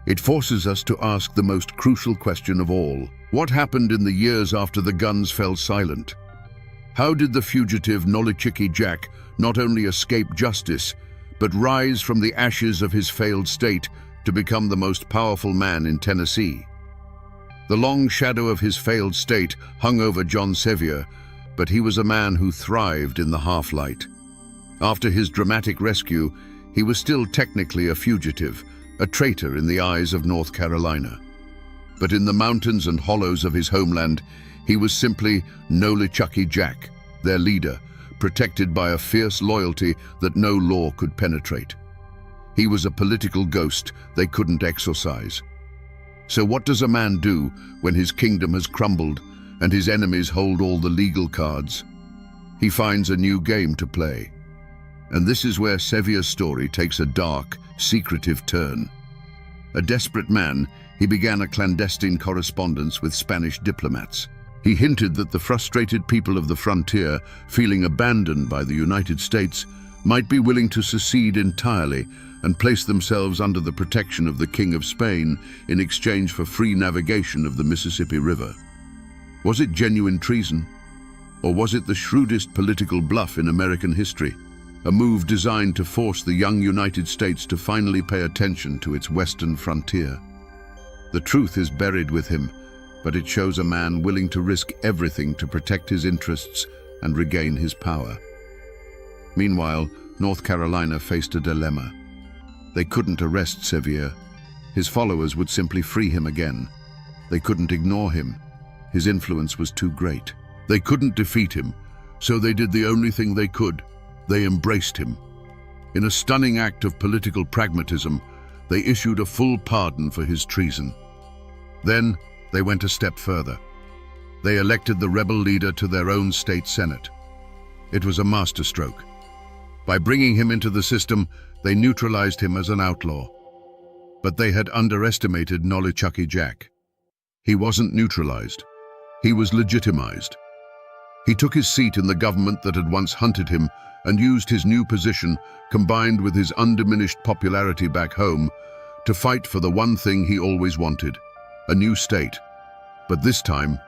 S1: It forces us to ask the most crucial question of all. What happened in the years after the guns fell silent? How did the fugitive Nolichucky Jack not only escape justice, but rise from the ashes of his failed state to become the most powerful man in Tennessee? The long shadow of his failed state hung over John Sevier, but he was a man who thrived in the half-light. After his dramatic rescue, he was still technically a fugitive, a traitor in the eyes of North Carolina. But in the mountains and hollows of his homeland, he was simply Nolichucky Jack, their leader, protected by a fierce loyalty that no law could penetrate. He was a political ghost they couldn't exorcise. So what does a man do when his kingdom has crumbled and his enemies hold all the legal cards? He finds a new game to play. And this is where Sevier's story takes a dark, secretive turn. A desperate man, he began a clandestine correspondence with Spanish diplomats. He hinted that the frustrated people of the frontier, feeling abandoned by the United States, might be willing to secede entirely and place themselves under the protection of the King of Spain in exchange for free navigation of the Mississippi River. Was it genuine treason? Or was it the shrewdest political bluff in American history? A move designed to force the young United States to finally pay attention to its western frontier. The truth is buried with him, but it shows a man willing to risk everything to protect his interests and regain his power. Meanwhile, North Carolina faced a dilemma. They couldn't arrest Sevier. His followers would simply free him again. They couldn't ignore him. His influence was too great. They couldn't defeat him, so they did the only thing they could. They embraced him. In a stunning act of political pragmatism, they issued a full pardon for his treason. Then, they went a step further. They elected the rebel leader to their own state senate. It was a masterstroke. By bringing him into the system, they neutralized him as an outlaw. But they had underestimated Nolichucky Jack. He wasn't neutralized. He was legitimized. He took his seat in the government that had once hunted him and used his new position, combined with his undiminished popularity back home, to fight for the one thing he always wanted, a new state. But this time,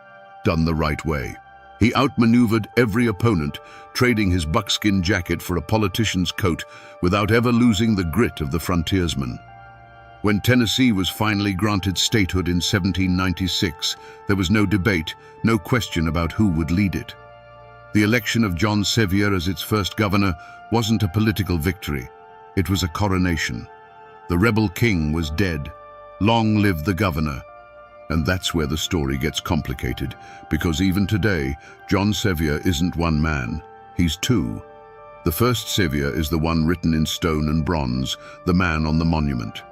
S1: done the right way. He outmaneuvered every opponent, trading his buckskin jacket for a politician's coat without ever losing the grit of the frontiersman. When Tennessee was finally granted statehood in 1796, there was no debate, no question about who would lead it. The election of John Sevier as its first governor wasn't a political victory. It was a coronation. The rebel king was dead. Long live the governor. And that's where the story gets complicated, because even today, John Sevier isn't one man, he's two. The first Sevier is the one written in stone and bronze, the man on the monument.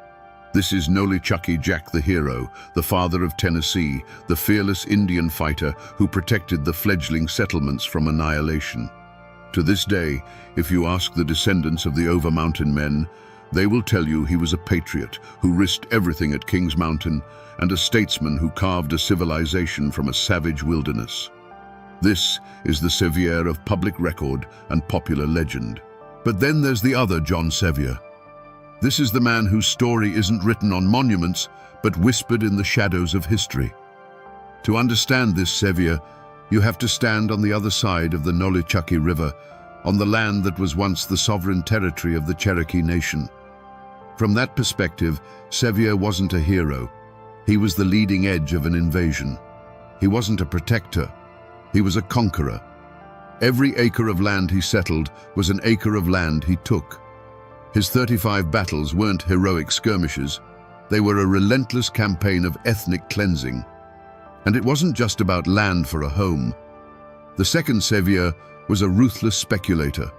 S1: This is Nolichucky Jack the hero, the father of Tennessee, the fearless Indian fighter who protected the fledgling settlements from annihilation. To this day, if you ask the descendants of the Over-Mountain men, they will tell you he was a patriot who risked everything at Kings Mountain and a statesman who carved a civilization from a savage wilderness. This is the Sevier of public record and popular legend. But then there's the other John Sevier. This is the man whose story isn't written on monuments, but whispered in the shadows of history. To understand this Sevier, you have to stand on the other side of the Nolichucky River, on the land that was once the sovereign territory of the Cherokee Nation. From that perspective, Sevier wasn't a hero. He was the leading edge of an invasion. He wasn't a protector. He was a conqueror. Every acre of land he settled was an acre of land he took. His 35 battles weren't heroic skirmishes. They were a relentless campaign of ethnic cleansing. And it wasn't just about land for a home. The second Sevier was a ruthless speculator,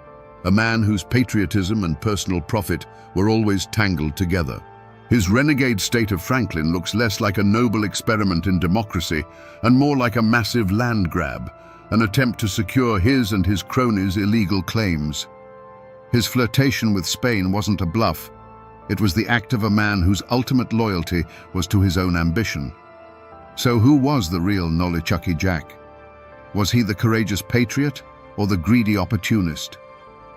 S1: a man whose patriotism and personal profit were always tangled together. His renegade state of Franklin looks less like a noble experiment in democracy and more like a massive land grab, an attempt to secure his and his cronies' illegal claims. His flirtation with Spain wasn't a bluff. It was the act of a man whose ultimate loyalty was to his own ambition. So who was the real Nolichucky Jack? Was he the courageous patriot or the greedy opportunist?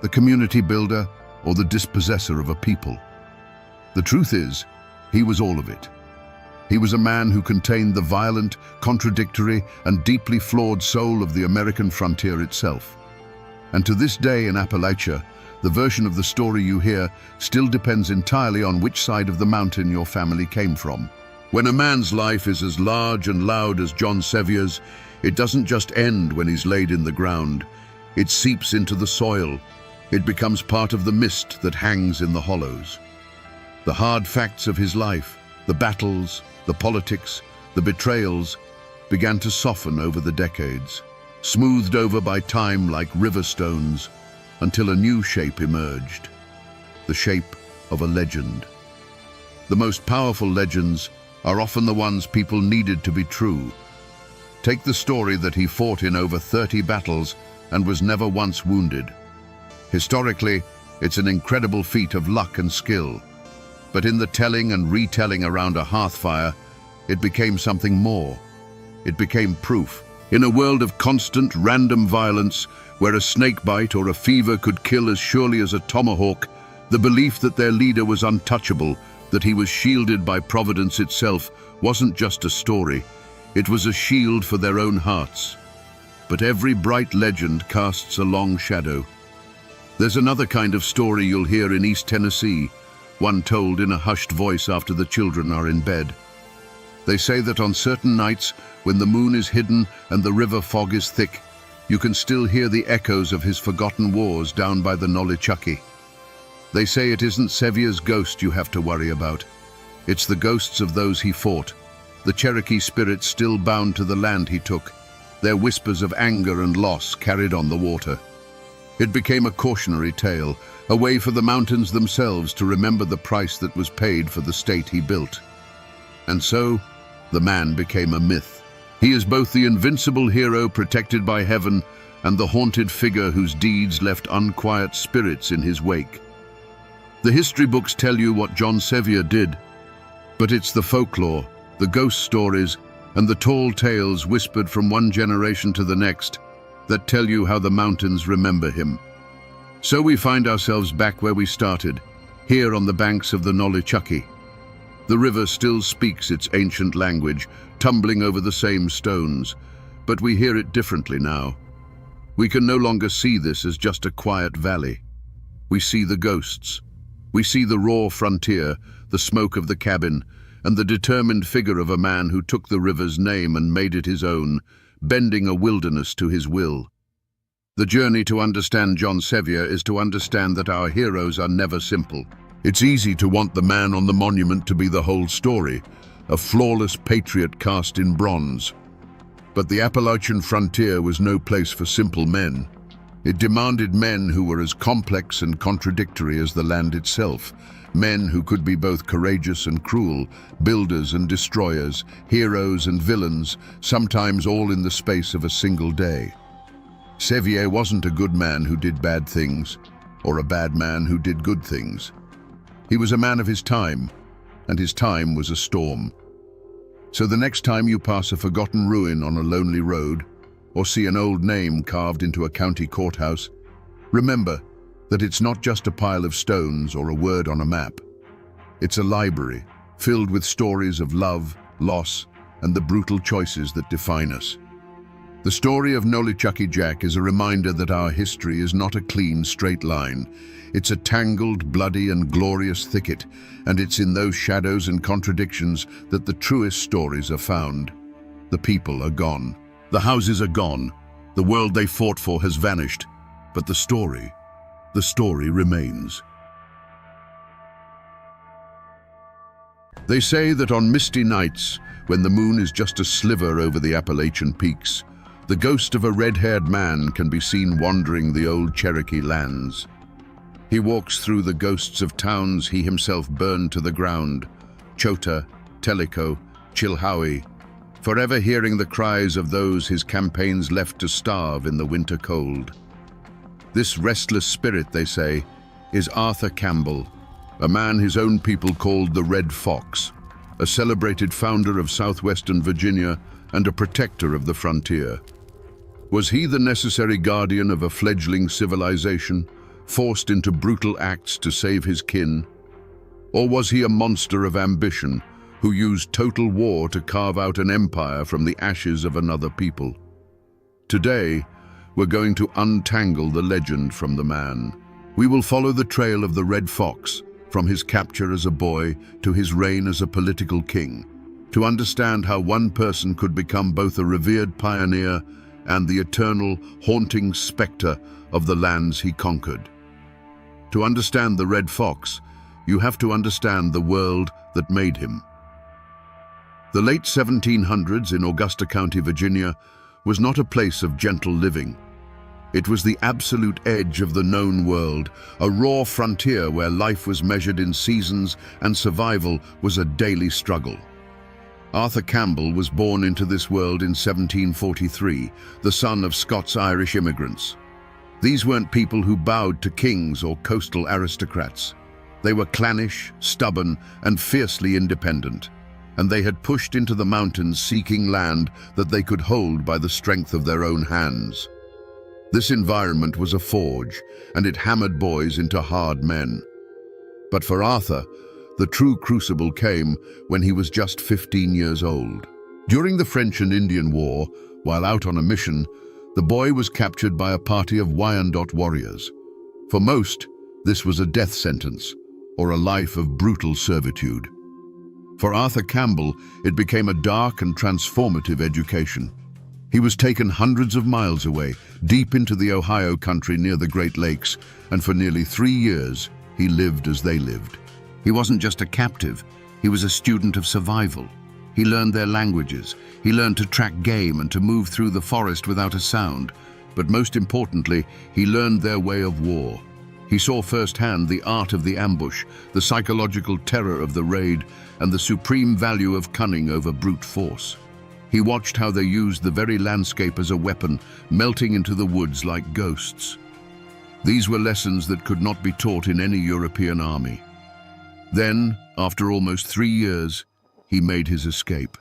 S1: The community builder or the dispossessor of a people? The truth is, he was all of it. He was a man who contained the violent, contradictory, and deeply flawed soul of the American frontier itself. And to this day in Appalachia, the version of the story you hear still depends entirely on which side of the mountain your family came from. When a man's life is as large and loud as John Sevier's, it doesn't just end when he's laid in the ground. It seeps into the soil. It becomes part of the mist that hangs in the hollows. The hard facts of his life, the battles, the politics, the betrayals, began to soften over the decades, smoothed over by time like river stones, until a new shape emerged, the shape of a legend. The most powerful legends are often the ones people needed to be true. Take the story that he fought in over 30 battles and was never once wounded. Historically, it's an incredible feat of luck and skill. But in the telling and retelling around a hearthfire, it became something more. It became proof. In a world of constant, random violence, where a snakebite or a fever could kill as surely as a tomahawk, the belief that their leader was untouchable, that he was shielded by Providence itself, wasn't just a story. It was a shield for their own hearts. But every bright legend casts a long shadow. There's another kind of story you'll hear in East Tennessee, one told in a hushed voice after the children are in bed. They say that on certain nights, when the moon is hidden and the river fog is thick, you can still hear the echoes of his forgotten wars down by the Nolichucky. They say it isn't Sevier's ghost you have to worry about. It's the ghosts of those he fought, the Cherokee spirits still bound to the land he took, their whispers of anger and loss carried on the water. It became a cautionary tale, a way for the mountains themselves to remember the price that was paid for the state he built. And so, the man became a myth. He is both the invincible hero protected by heaven and the haunted figure whose deeds left unquiet spirits in his wake. The history books tell you what John Sevier did, but it's the folklore, the ghost stories, and the tall tales whispered from one generation to the next that tell you how the mountains remember him. So we find ourselves back where we started, here on the banks of the Nolichucky. The river still speaks its ancient language, tumbling over the same stones, but we hear it differently now. We can no longer see this as just a quiet valley. We see the ghosts. We see the raw frontier, the smoke of the cabin, and the determined figure of a man who took the river's name and made it his own, bending a wilderness to his will. The journey to understand John Sevier is to understand that our heroes are never simple. It's easy to want the man on the monument to be the whole story, a flawless patriot cast in bronze. But the Appalachian frontier was no place for simple men. It demanded men who were as complex and contradictory as the land itself, men who could be both courageous and cruel, builders and destroyers, heroes and villains, sometimes all in the space of a single day. Sevier wasn't a good man who did bad things, or a bad man who did good things. He was a man of his time, and his time was a storm. So the next time you pass a forgotten ruin on a lonely road, or see an old name carved into a county courthouse, remember that it's not just a pile of stones or a word on a map. It's a library filled with stories of love, loss, and the brutal choices that define us. The story of Nolichucky Jack is a reminder that our history is not a clean, straight line. It's a tangled, bloody, and glorious thicket, and it's in those shadows and contradictions that the truest stories are found. The people are gone. The houses are gone. The world they fought for has vanished. But the story remains. They say that on misty nights, when the moon is just a sliver over the Appalachian peaks, the ghost of a red-haired man can be seen wandering the old Cherokee lands. He walks through the ghosts of towns he himself burned to the ground, Chota, Tellico, Chilhowie, forever hearing the cries of those his campaigns left to starve in the winter cold. This restless spirit, they say, is Arthur Campbell, a man his own people called the Red Fox, a celebrated founder of southwestern Virginia and a protector of the frontier. Was he the necessary guardian of a fledgling civilization, forced into brutal acts to save his kin? Or was he a monster of ambition, who used total war to carve out an empire from the ashes of another people? Today, we're going to untangle the legend from the man. We will follow the trail of the Red Fox, from his capture as a boy to his reign as a political king, to understand how one person could become both a revered pioneer and the eternal, haunting specter of the lands he conquered. To understand the Red Fox, you have to understand the world that made him. The late 1700s in Augusta County, Virginia, was not a place of gentle living. It was the absolute edge of the known world, a raw frontier where life was measured in seasons and survival was a daily struggle. Arthur Campbell was born into this world in 1743, the son of Scots-Irish immigrants. These weren't people who bowed to kings or coastal aristocrats. They were clannish, stubborn, and fiercely independent, and they had pushed into the mountains seeking land that they could hold by the strength of their own hands. This environment was a forge, and it hammered boys into hard men. But for Arthur, the true crucible came when he was just 15 years old. During the French and Indian War, while out on a mission, the boy was captured by a party of Wyandot warriors. For most, this was a death sentence, or a life of brutal servitude. For Arthur Campbell, it became a dark and transformative education. He was taken hundreds of miles away, deep into the Ohio country near the Great Lakes, and for nearly 3 years, he lived as they lived. He wasn't just a captive, He was a student of survival. He learned their languages. He learned to track game and to move through the forest without a sound. But most importantly, he learned their way of war. He saw firsthand the art of the ambush, the psychological terror of the raid, and the supreme value of cunning over brute force. He watched how they used the very landscape as a weapon, melting into the woods like ghosts. These were lessons that could not be taught in any European army. Then, after almost 3 years, he made his escape.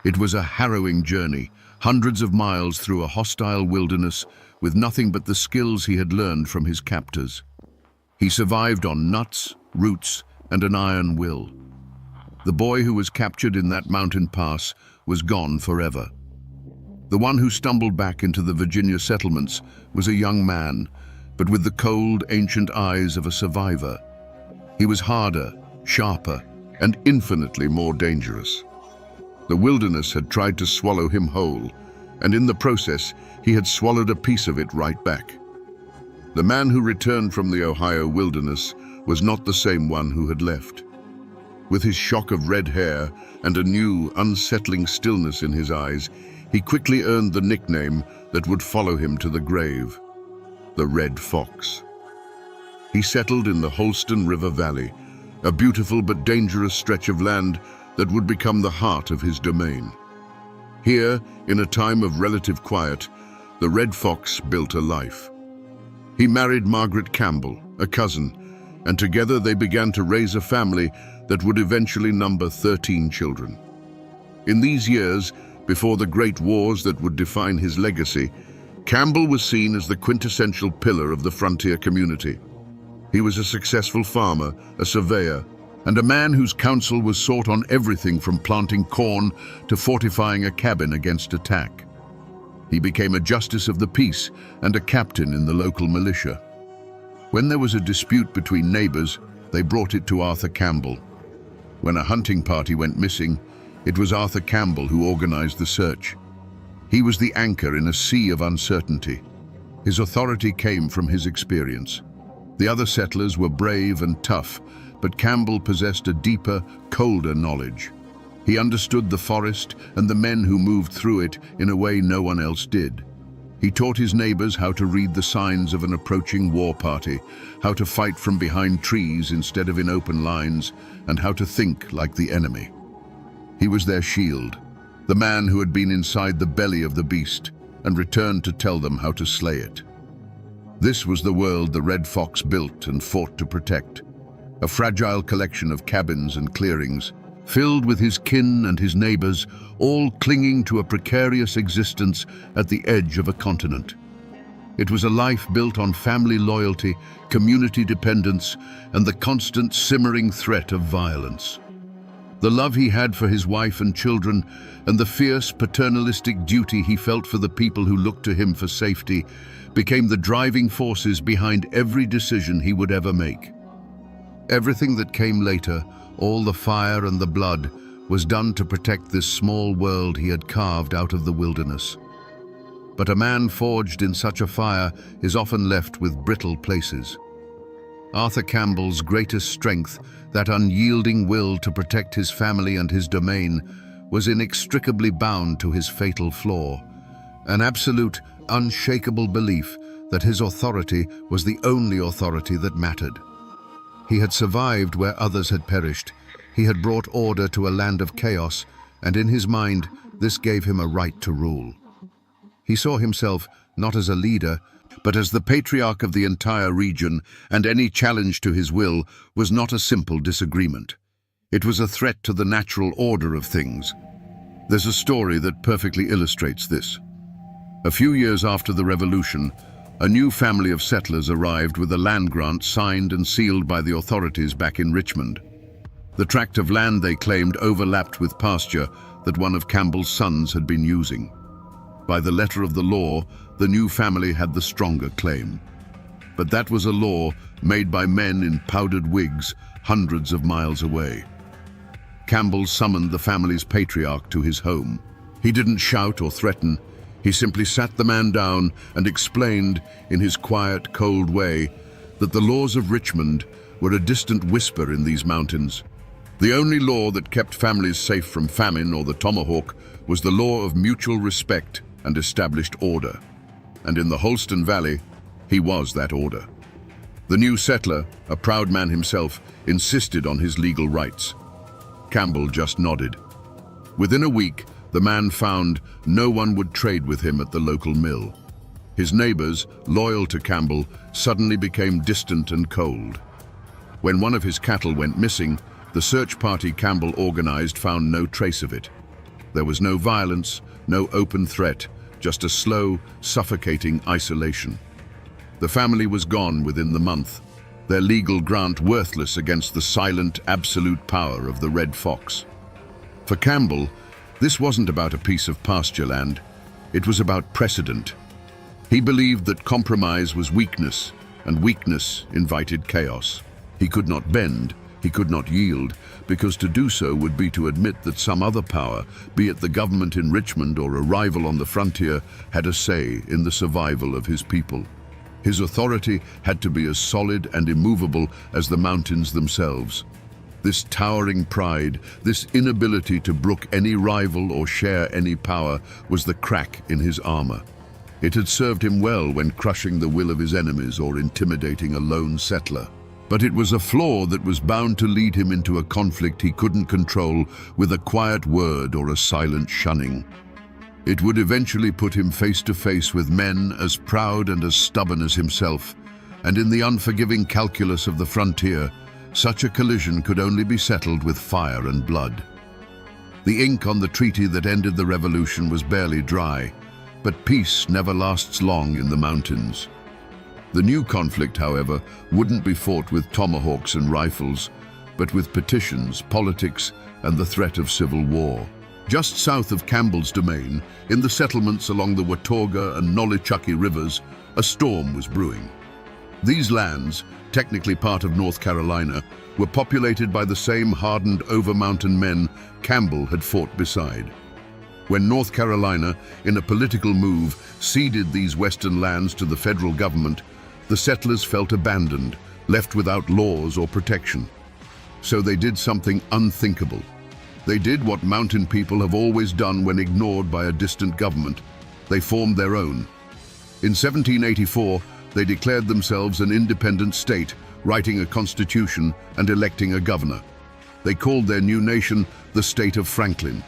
S1: It was a harrowing journey, hundreds of miles through a hostile wilderness with nothing but the skills he had learned from his captors. He survived on nuts, roots, and an iron will. The boy who was captured in that mountain pass was gone forever. The one who stumbled back into the Virginia settlements was a young man, but with the cold, ancient eyes of a survivor. He was harder, sharper, and infinitely more dangerous. The wilderness had tried to swallow him whole, and in the process, he had swallowed a piece of it right back. The man who returned from the Ohio wilderness was not the same one who had left. With his shock of red hair and a new, unsettling stillness in his eyes, he quickly earned the nickname that would follow him to the grave: the Red Fox. He settled in the Holston River Valley, a beautiful but dangerous stretch of land that would become the heart of his domain. Here, in a time of relative quiet, the Red Fox built a life. He married Margaret Campbell, a cousin, and together they began to raise a family that would eventually number 13 children. In these years, before the great wars that would define his legacy, Campbell was seen as the quintessential pillar of the frontier community. He was a successful farmer, a surveyor, and a man whose counsel was sought on everything from planting corn to fortifying a cabin against attack. He became a justice of the peace and a captain in the local militia. When there was a dispute between neighbors, they brought it to Arthur Campbell. When a hunting party went missing, it was Arthur Campbell who organized the search. He was the anchor in a sea of uncertainty. His authority came from his experience. The other settlers were brave and tough, but Campbell possessed a deeper, colder knowledge. He understood the forest and the men who moved through it in a way no one else did. He taught his neighbors how to read the signs of an approaching war party, how to fight from behind trees instead of in open lines, and how to think like the enemy. He was their shield, the man who had been inside the belly of the beast and returned to tell them how to slay it. This was the world the Red Fox built and fought to protect. A fragile collection of cabins and clearings, filled with his kin and his neighbors, all clinging to a precarious existence at the edge of a continent. It was a life built on family loyalty, community dependence, and the constant simmering threat of violence. The love he had for his wife and children, and the fierce paternalistic duty he felt for the people who looked to him for safety, became the driving forces behind every decision he would ever make. Everything that came later, all the fire and the blood, was done to protect this small world he had carved out of the wilderness. But a man forged in such a fire is often left with brittle places. Arthur Campbell's greatest strength, that unyielding will to protect his family and his domain, was inextricably bound to his fatal flaw, an absolute, unshakable belief that his authority was the only authority that mattered. He had survived where others had perished. He had brought order to a land of chaos, and in his mind, this gave him a right to rule. He saw himself not as a leader, but as the patriarch of the entire region, and any challenge to his will was not a simple disagreement. It was a threat to the natural order of things. There's a story that perfectly illustrates this. A few years after the Revolution, a new family of settlers arrived with a land grant signed and sealed by the authorities back in Richmond. The tract of land they claimed overlapped with pasture that one of Campbell's sons had been using. By the letter of the law, the new family had the stronger claim. But that was a law made by men in powdered wigs hundreds of miles away. Campbell summoned the family's patriarch to his home. He didn't shout or threaten. He simply sat the man down and explained, in his quiet, cold way, that the laws of Richmond were a distant whisper in these mountains. The only law that kept families safe from famine or the tomahawk was the law of mutual respect and established order. And in the Holston Valley, he was that order. The new settler, a proud man himself, insisted on his legal rights. Campbell just nodded. Within a week, the man found no one would trade with him at the local mill. His neighbors, loyal to Campbell, suddenly became distant and cold. When one of his cattle went missing, the search party Campbell organized found no trace of it. There was no violence, no open threat, just a slow, suffocating isolation. The family was gone within the month, their legal grant worthless against the silent, absolute power of the Red Fox. For Campbell, this wasn't about a piece of pasture land, it was about precedent. He believed that compromise was weakness, and weakness invited chaos. He could not bend, he could not yield, because to do so would be to admit that some other power, be it the government in Richmond or a rival on the frontier, had a say in the survival of his people. His authority had to be as solid and immovable as the mountains themselves. This towering pride, this inability to brook any rival or share any power, was the crack in his armor. It had served him well when crushing the will of his enemies or intimidating a lone settler. But it was a flaw that was bound to lead him into a conflict he couldn't control with a quiet word or a silent shunning. It would eventually put him face to face with men as proud and as stubborn as himself, and in the unforgiving calculus of the frontier, such a collision could only be settled with fire and blood. The ink on the treaty that ended the revolution was barely dry, but peace never lasts long in the mountains. The new conflict, however, wouldn't be fought with tomahawks and rifles, but with petitions, politics, and the threat of civil war. Just south of Campbell's domain, in the settlements along the Watauga and Nolichucky rivers, a storm was brewing. These lands, technically part of North Carolina, were populated by the same hardened over-mountain men Campbell had fought beside. When North Carolina, in a political move, ceded these western lands to the federal government, the settlers felt abandoned, left without laws or protection. So they did something unthinkable. They did what mountain people have always done when ignored by a distant government. They formed their own. In 1784, they declared themselves an independent state, writing a constitution and electing a governor. They called their new nation the State of Franklin.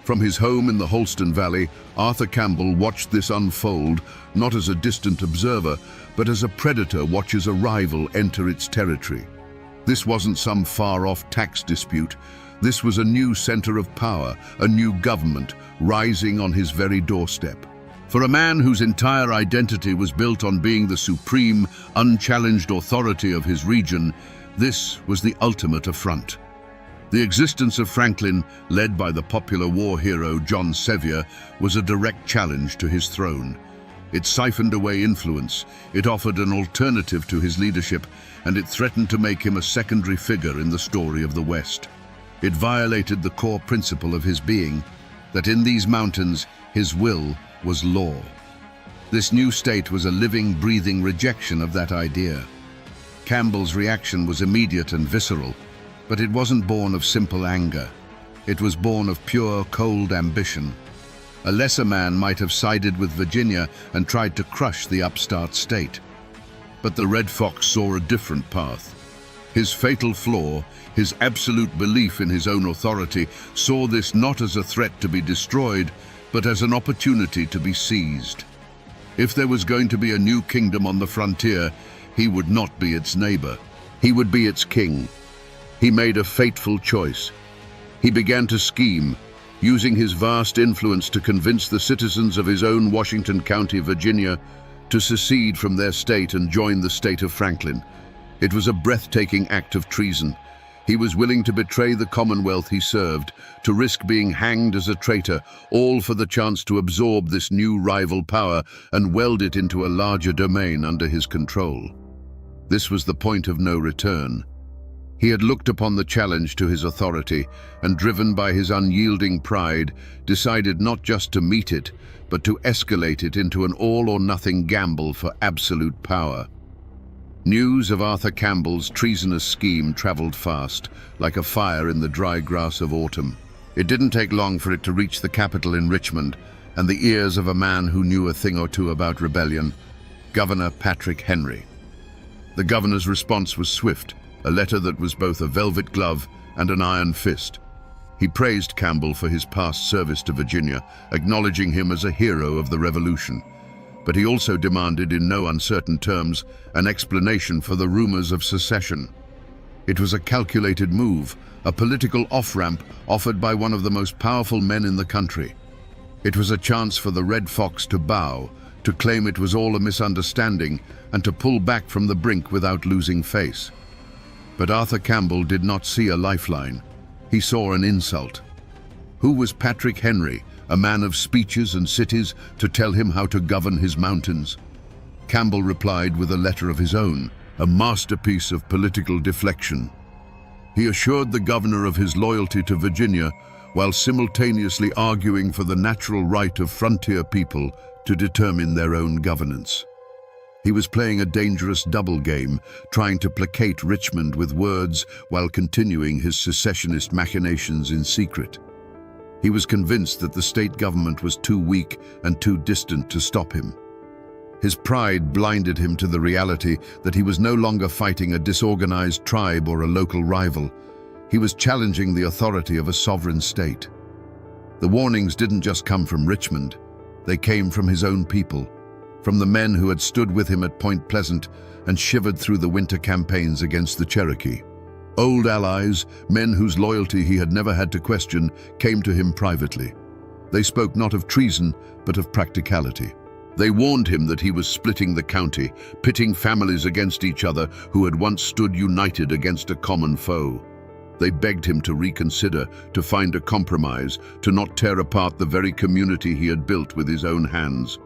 S1: From his home in the Holston Valley, Arthur Campbell watched this unfold, not as a distant observer, but as a predator watches a rival enter its territory. This wasn't some far-off tax dispute. This was a new center of power, a new government, rising on his very doorstep. For a man whose entire identity was built on being the supreme, unchallenged authority of his region, this was the ultimate affront. The existence of Franklin, led by the popular war hero John Sevier, was a direct challenge to his throne. It siphoned away influence, it offered an alternative to his leadership, and it threatened to make him a secondary figure in the story of the West. It violated the core principle of his being, that in these mountains, his will was law. This new state was a living, breathing rejection of that idea. Campbell's reaction was immediate and visceral, but it wasn't born of simple anger. It was born of pure, cold ambition. A lesser man might have sided with Virginia and tried to crush the upstart state. But the Red Fox saw a different path. His fatal flaw, his absolute belief in his own authority, saw this not as a threat to be destroyed, but as an opportunity to be seized. If there was going to be a new kingdom on the frontier, he would not be its neighbor. He would be its king. He made a fateful choice. He began to scheme, using his vast influence to convince the citizens of his own Washington County, Virginia, to secede from their state and join the state of Franklin. It was a breathtaking act of treason. He was willing to betray the Commonwealth he served, to risk being hanged as a traitor, all for the chance to absorb this new rival power and weld it into a larger domain under his control. This was the point of no return. He had looked upon the challenge to his authority and, driven by his unyielding pride, decided not just to meet it, but to escalate it into an all-or-nothing gamble for absolute power. News of Arthur Campbell's treasonous scheme traveled fast, like a fire in the dry grass of autumn. It didn't take long for it to reach the capital in Richmond, and the ears of a man who knew a thing or two about rebellion, Governor Patrick Henry. The governor's response was swift, a letter that was both a velvet glove and an iron fist. He praised Campbell for his past service to Virginia, acknowledging him as a hero of the Revolution. But he also demanded, in no uncertain terms, an explanation for the rumors of secession. It was a calculated move, a political off-ramp offered by one of the most powerful men in the country. It was a chance for the Red Fox to bow, to claim it was all a misunderstanding, and to pull back from the brink without losing face. But Arthur Campbell did not see a lifeline. He saw an insult. Who was Patrick Henry, a man of speeches and cities, to tell him how to govern his mountains? Campbell replied with a letter of his own, a masterpiece of political deflection. He assured the governor of his loyalty to Virginia, while simultaneously arguing for the natural right of frontier people to determine their own governance. He was playing a dangerous double game, trying to placate Richmond with words while continuing his secessionist machinations in secret. He was convinced that the state government was too weak and too distant to stop him. His pride blinded him to the reality that he was no longer fighting a disorganized tribe or a local rival. He was challenging the authority of a sovereign state. The warnings didn't just come from Richmond. They came from his own people, from the men who had stood with him at Point Pleasant and shivered through the winter campaigns against the Cherokee. Old allies, men whose loyalty he had never had to question, came to him privately. They spoke not of treason, but of practicality. They warned him that he was splitting the county, pitting families against each other who had once stood united against a common foe. They begged him to reconsider, to find a compromise, to not tear apart the very community he had built with his own hands.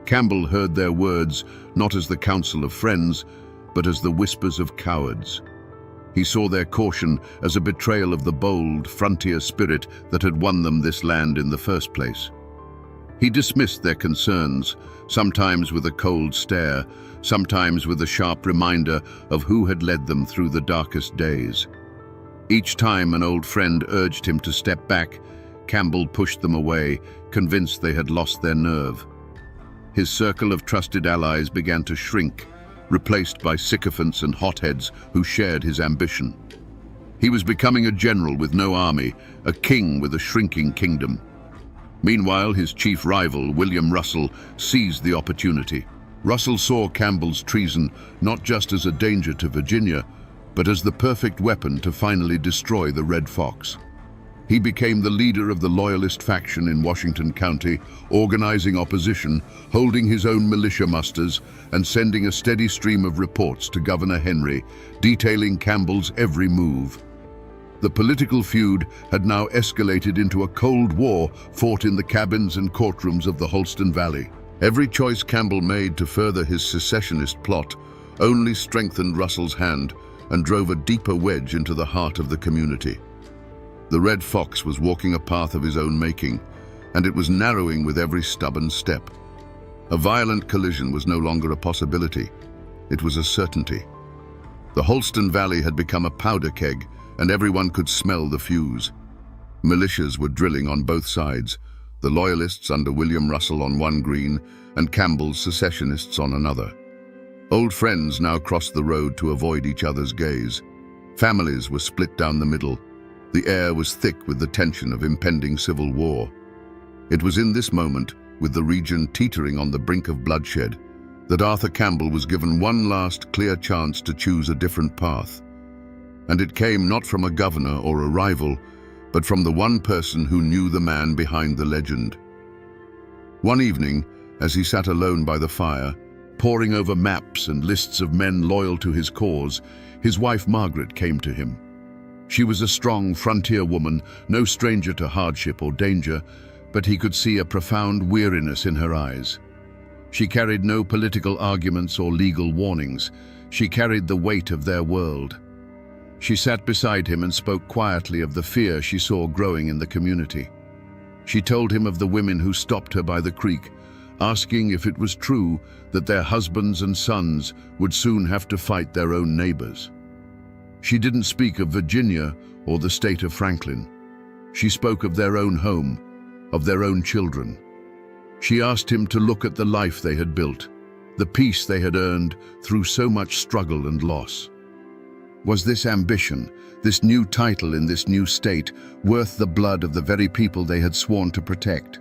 S1: Campbell heard their words not as the counsel of friends, but as the whispers of cowards. He saw their caution as a betrayal of the bold, frontier spirit that had won them this land in the first place. He dismissed their concerns, sometimes with a cold stare, sometimes with a sharp reminder of who had led them through the darkest days. Each time an old friend urged him to step back, Campbell pushed them away, convinced they had lost their nerve. His circle of trusted allies began to shrink, replaced by sycophants and hotheads who shared his ambition. He was becoming a general with no army, a king with a shrinking kingdom. Meanwhile, his chief rival, William Russell, seized the opportunity. Russell saw Campbell's treason not just as a danger to Virginia, but as the perfect weapon to finally destroy the Red Fox. He became the leader of the Loyalist faction in Washington County, organizing opposition, holding his own militia musters, and sending a steady stream of reports to Governor Henry, detailing Campbell's every move. The political feud had now escalated into a cold war fought in the cabins and courtrooms of the Holston Valley. Every choice Campbell made to further his secessionist plot only strengthened Russell's hand and drove a deeper wedge into the heart of the community. The Red Fox was walking a path of his own making, and it was narrowing with every stubborn step. A violent collision was no longer a possibility. It was a certainty. The Holston Valley had become a powder keg, and everyone could smell the fuse. Militias were drilling on both sides, the Loyalists under William Russell on one green, and Campbell's secessionists on another. Old friends now crossed the road to avoid each other's gaze. Families were split down the middle. The air was thick with the tension of impending civil war. It was in this moment, with the region teetering on the brink of bloodshed, that Arthur Campbell was given one last clear chance to choose a different path. And it came not from a governor or a rival, but from the one person who knew the man behind the legend. One evening, as he sat alone by the fire, poring over maps and lists of men loyal to his cause, his wife Margaret came to him. She was a strong frontier woman, no stranger to hardship or danger, but he could see a profound weariness in her eyes. She carried no political arguments or legal warnings. She carried the weight of their world. She sat beside him and spoke quietly of the fear she saw growing in the community. She told him of the women who stopped her by the creek, asking if it was true that their husbands and sons would soon have to fight their own neighbors. She didn't speak of Virginia or the state of Franklin. She spoke of their own home, of their own children. She asked him to look at the life they had built, the peace they had earned through so much struggle and loss. Was this ambition, this new title in this new state, worth the blood of the very people they had sworn to protect?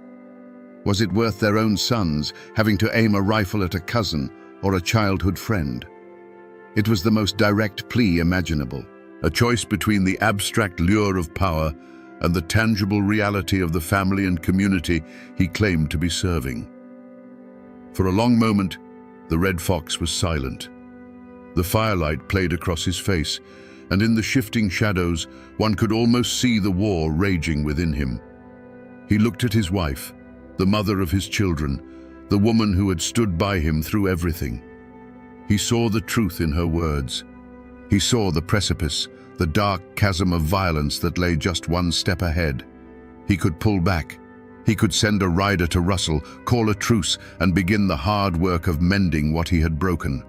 S1: Was it worth their own sons having to aim a rifle at a cousin or a childhood friend? It was the most direct plea imaginable, a choice between the abstract lure of power and the tangible reality of the family and community he claimed to be serving. For a long moment, the Red Fox was silent. The firelight played across his face, and in the shifting shadows, one could almost see the war raging within him. He looked at his wife, the mother of his children, the woman who had stood by him through everything. He saw the truth in her words. He saw the precipice, the dark chasm of violence that lay just one step ahead. He could pull back. He could send a rider to Russell, call a truce, and begin the hard work of mending what he had broken.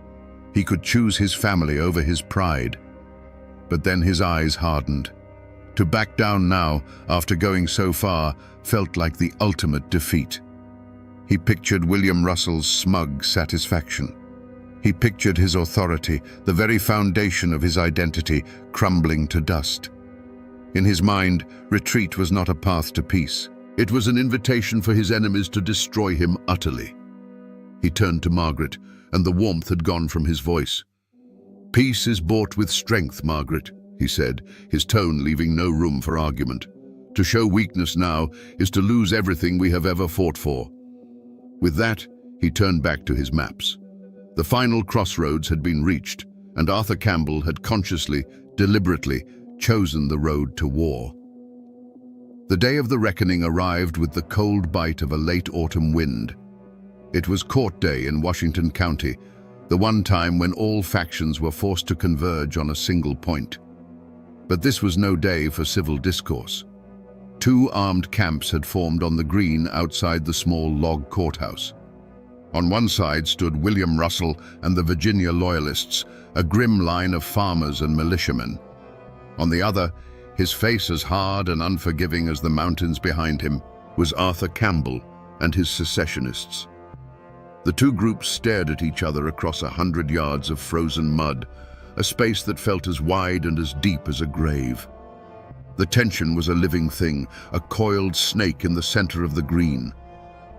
S1: He could choose his family over his pride. But then his eyes hardened. To back down now, after going so far, felt like the ultimate defeat. He pictured William Russell's smug satisfaction. He pictured his authority, the very foundation of his identity, crumbling to dust. In his mind, retreat was not a path to peace. It was an invitation for his enemies to destroy him utterly. He turned to Margaret, and the warmth had gone from his voice. "Peace is bought with strength, Margaret," he said, his tone leaving no room for argument. "To show weakness now is to lose everything we have ever fought for." With that, he turned back to his maps. The final crossroads had been reached, and Arthur Campbell had consciously, deliberately, chosen the road to war. The day of the reckoning arrived with the cold bite of a late autumn wind. It was court day in Washington County, the one time when all factions were forced to converge on a single point. But this was no day for civil discourse. Two armed camps had formed on the green outside the small log courthouse. On one side stood William Russell and the Virginia Loyalists, a grim line of farmers and militiamen. On the other, his face as hard and unforgiving as the mountains behind him, was Arthur Campbell and his secessionists. The two groups stared at each other across 100 yards of frozen mud, a space that felt as wide and as deep as a grave. The tension was a living thing, a coiled snake in the center of the green.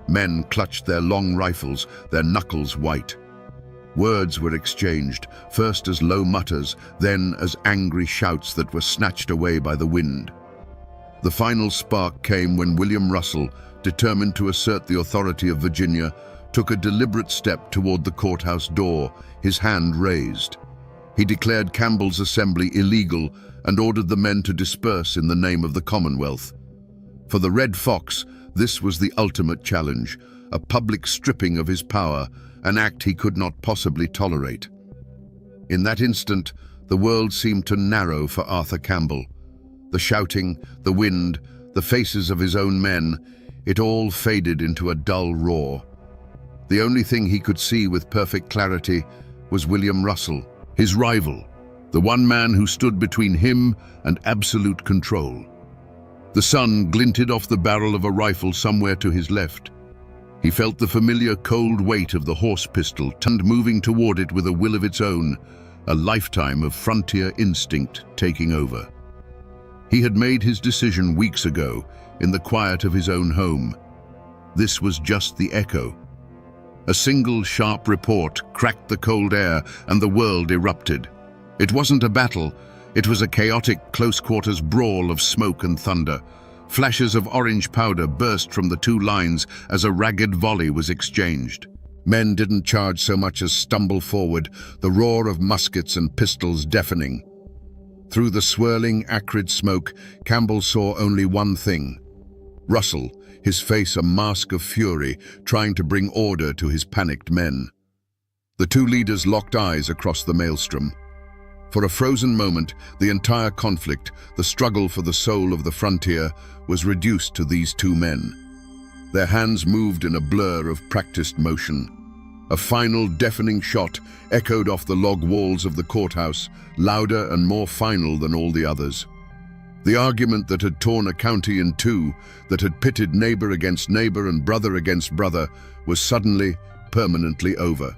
S1: Men clutched their long rifles, their knuckles white. Words were exchanged, first as low mutters, then as angry shouts that were snatched away by the wind. The final spark came when William Russell, determined to assert the authority of Virginia, took a deliberate step toward the courthouse door, his hand raised. He declared Campbell's assembly illegal and ordered the men to disperse in the name of the Commonwealth. For the Red Fox, this was the ultimate challenge, a public stripping of his power, an act he could not possibly tolerate. In that instant, the world seemed to narrow for Arthur Campbell. The shouting, the wind, the faces of his own men, it all faded into a dull roar. The only thing he could see with perfect clarity was William Russell, his rival, the one man who stood between him and absolute control. The sun glinted off the barrel of a rifle somewhere to his left. He felt the familiar cold weight of the horse pistol turned moving toward it with a will of its own, a lifetime of frontier instinct taking over. He had made his decision weeks ago, in the quiet of his own home. This was just the echo. A single sharp report cracked the cold air and the world erupted. It wasn't a battle. It was a chaotic, close-quarters brawl of smoke and thunder. Flashes of orange powder burst from the two lines as a ragged volley was exchanged. Men didn't charge so much as stumble forward, the roar of muskets and pistols deafening. Through the swirling, acrid smoke, Campbell saw only one thing. Russell, his face a mask of fury, trying to bring order to his panicked men. The two leaders locked eyes across the maelstrom. For a frozen moment, the entire conflict, the struggle for the soul of the frontier, was reduced to these two men. Their hands moved in a blur of practiced motion. A final, deafening shot echoed off the log walls of the courthouse, louder and more final than all the others. The argument that had torn a county in two, that had pitted neighbor against neighbor and brother against brother, was suddenly, permanently over.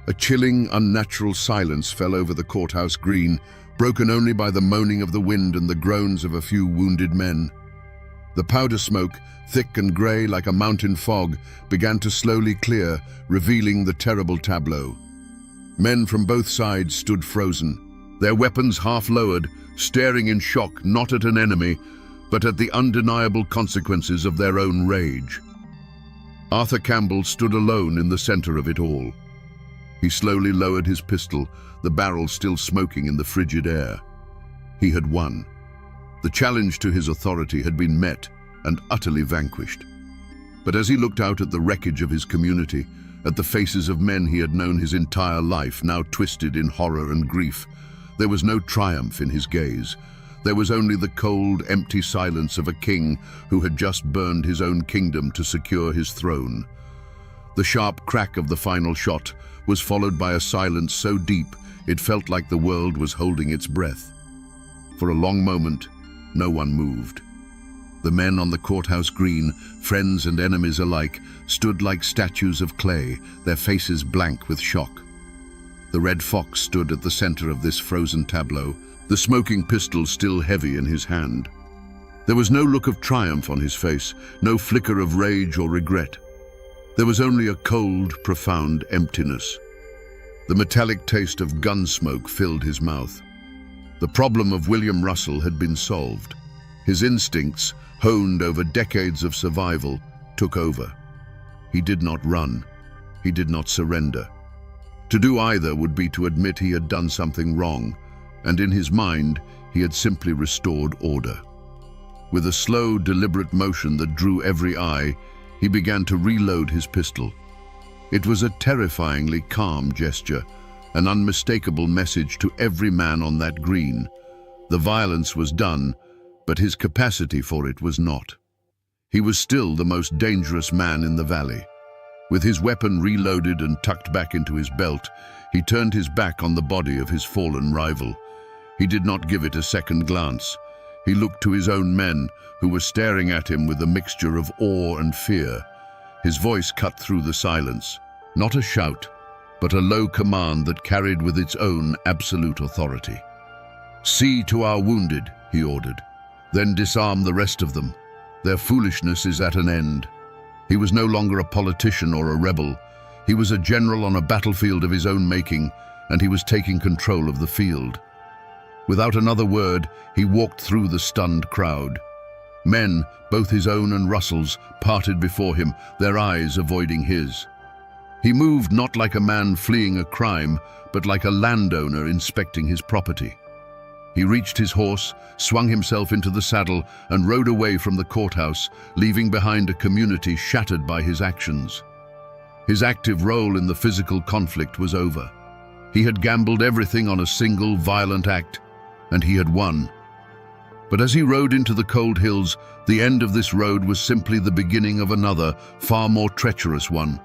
S1: A chilling, unnatural silence fell over the courthouse green, broken only by the moaning of the wind and the groans of a few wounded men. The powder smoke, thick and grey like a mountain fog, began to slowly clear, revealing the terrible tableau. Men from both sides stood frozen, their weapons half lowered, staring in shock not at an enemy, but at the undeniable consequences of their own rage. Arthur Campbell stood alone in the center of it all. He slowly lowered his pistol, the barrel still smoking in the frigid air. He had won. The challenge to his authority had been met and utterly vanquished. But as he looked out at the wreckage of his community, at the faces of men he had known his entire life, now twisted in horror and grief, there was no triumph in his gaze. There was only the cold, empty silence of a king who had just burned his own kingdom to secure his throne. The sharp crack of the final shot was followed by a silence so deep it felt like the world was holding its breath. For a long moment, no one moved. The men on the courthouse green, friends and enemies alike, stood like statues of clay, their faces blank with shock. The Red Fox stood at the center of this frozen tableau, the smoking pistol still heavy in his hand. There was no look of triumph on his face, no flicker of rage or regret. There was only a cold, profound emptiness. The metallic taste of gun smoke filled his mouth. The problem of William Russell had been solved. His instincts, honed over decades of survival, took over. He did not run. He did not surrender. To do either would be to admit he had done something wrong, and in his mind, he had simply restored order. With a slow, deliberate motion that drew every eye, he began to reload his pistol. It was a terrifyingly calm gesture, an unmistakable message to every man on that green. The violence was done, but his capacity for it was not. He was still the most dangerous man in the valley. With his weapon reloaded and tucked back into his belt, he turned his back on the body of his fallen rival. He did not give it a second glance. He looked to his own men, who were staring at him with a mixture of awe and fear. His voice cut through the silence, not a shout, but a low command that carried with its own absolute authority. "See to our wounded," he ordered. "Then disarm the rest of them. Their foolishness is at an end." He was no longer a politician or a rebel. He was a general on a battlefield of his own making, and he was taking control of the field. Without another word, he walked through the stunned crowd. Men, both his own and Russell's, parted before him, their eyes avoiding his. He moved not like a man fleeing a crime, but like a landowner inspecting his property. He reached his horse, swung himself into the saddle, and rode away from the courthouse, leaving behind a community shattered by his actions. His active role in the physical conflict was over. He had gambled everything on a single violent act, and he had won. But as he rode into the cold hills, the end of this road was simply the beginning of another, far more treacherous one.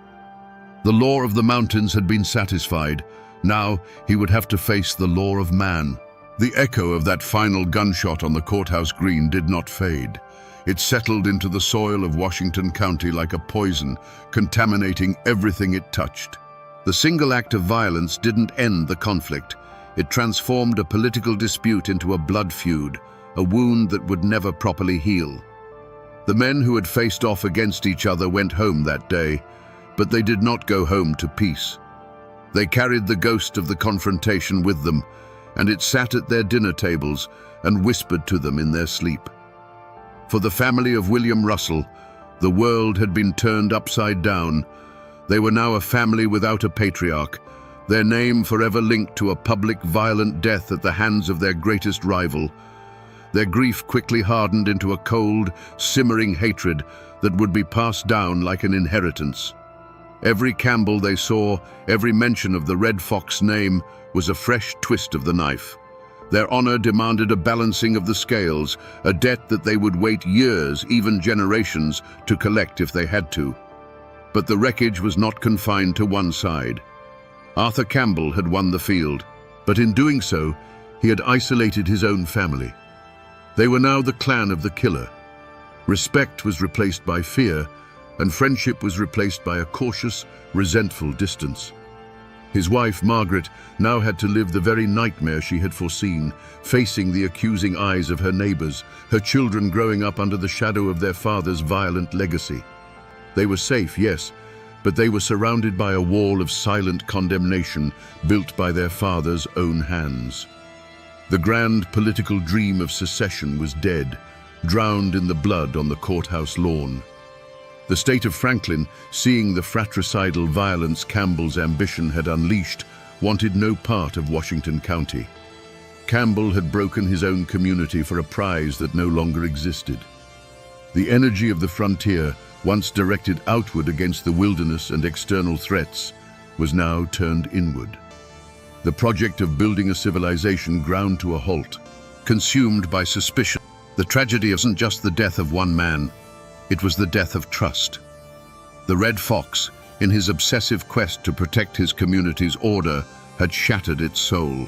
S1: The law of the mountains had been satisfied. Now he would have to face the law of man. The echo of that final gunshot on the courthouse green did not fade. It settled into the soil of Washington County like a poison, contaminating everything it touched. The single act of violence didn't end the conflict. It transformed a political dispute into a blood feud, a wound that would never properly heal. The men who had faced off against each other went home that day, but they did not go home to peace. They carried the ghost of the confrontation with them, and it sat at their dinner tables and whispered to them in their sleep. For the family of William Russell, the world had been turned upside down. They were now a family without a patriarch, their name forever linked to a public violent death at the hands of their greatest rival. Their grief quickly hardened into a cold, simmering hatred that would be passed down like an inheritance. Every Campbell they saw, every mention of the Red Fox name, was a fresh twist of the knife. Their honor demanded a balancing of the scales, a debt that they would wait years, even generations, to collect if they had to. But the wreckage was not confined to one side. Arthur Campbell had won the field, but in doing so, he had isolated his own family. They were now the clan of the killer. Respect was replaced by fear, and friendship was replaced by a cautious, resentful distance. His wife, Margaret, now had to live the very nightmare she had foreseen, facing the accusing eyes of her neighbors, her children growing up under the shadow of their father's violent legacy. They were safe, yes, but they were surrounded by a wall of silent condemnation built by their father's own hands. The grand political dream of secession was dead, drowned in the blood on the courthouse lawn. The state of Franklin, seeing the fratricidal violence Campbell's ambition had unleashed, wanted no part of Washington County. Campbell had broken his own community for a prize that no longer existed. The energy of the frontier, once directed outward against the wilderness and external threats, was now turned inward. The project of building a civilization ground to a halt, consumed by suspicion. The tragedy wasn't just the death of one man, it was the death of trust. The Red Fox, in his obsessive quest to protect his community's order, had shattered its soul.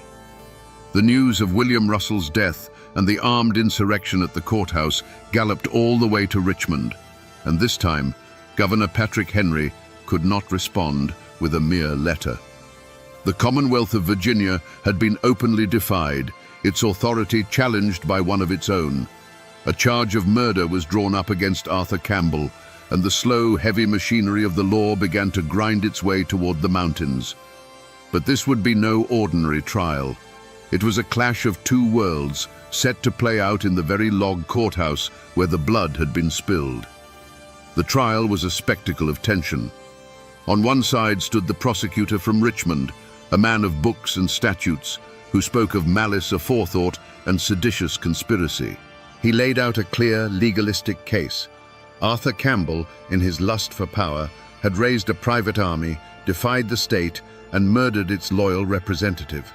S1: The news of William Russell's death and the armed insurrection at the courthouse galloped all the way to Richmond, and this time, Governor Patrick Henry could not respond with a mere letter. The Commonwealth of Virginia had been openly defied, its authority challenged by one of its own. A charge of murder was drawn up against Arthur Campbell, and the slow, heavy machinery of the law began to grind its way toward the mountains. But this would be no ordinary trial. It was a clash of two worlds, set to play out in the very log courthouse where the blood had been spilled. The trial was a spectacle of tension. On one side stood the prosecutor from Richmond, a man of books and statutes, who spoke of malice aforethought and seditious conspiracy. He laid out a clear, legalistic case. Arthur Campbell, in his lust for power, had raised a private army, defied the state, and murdered its loyal representative.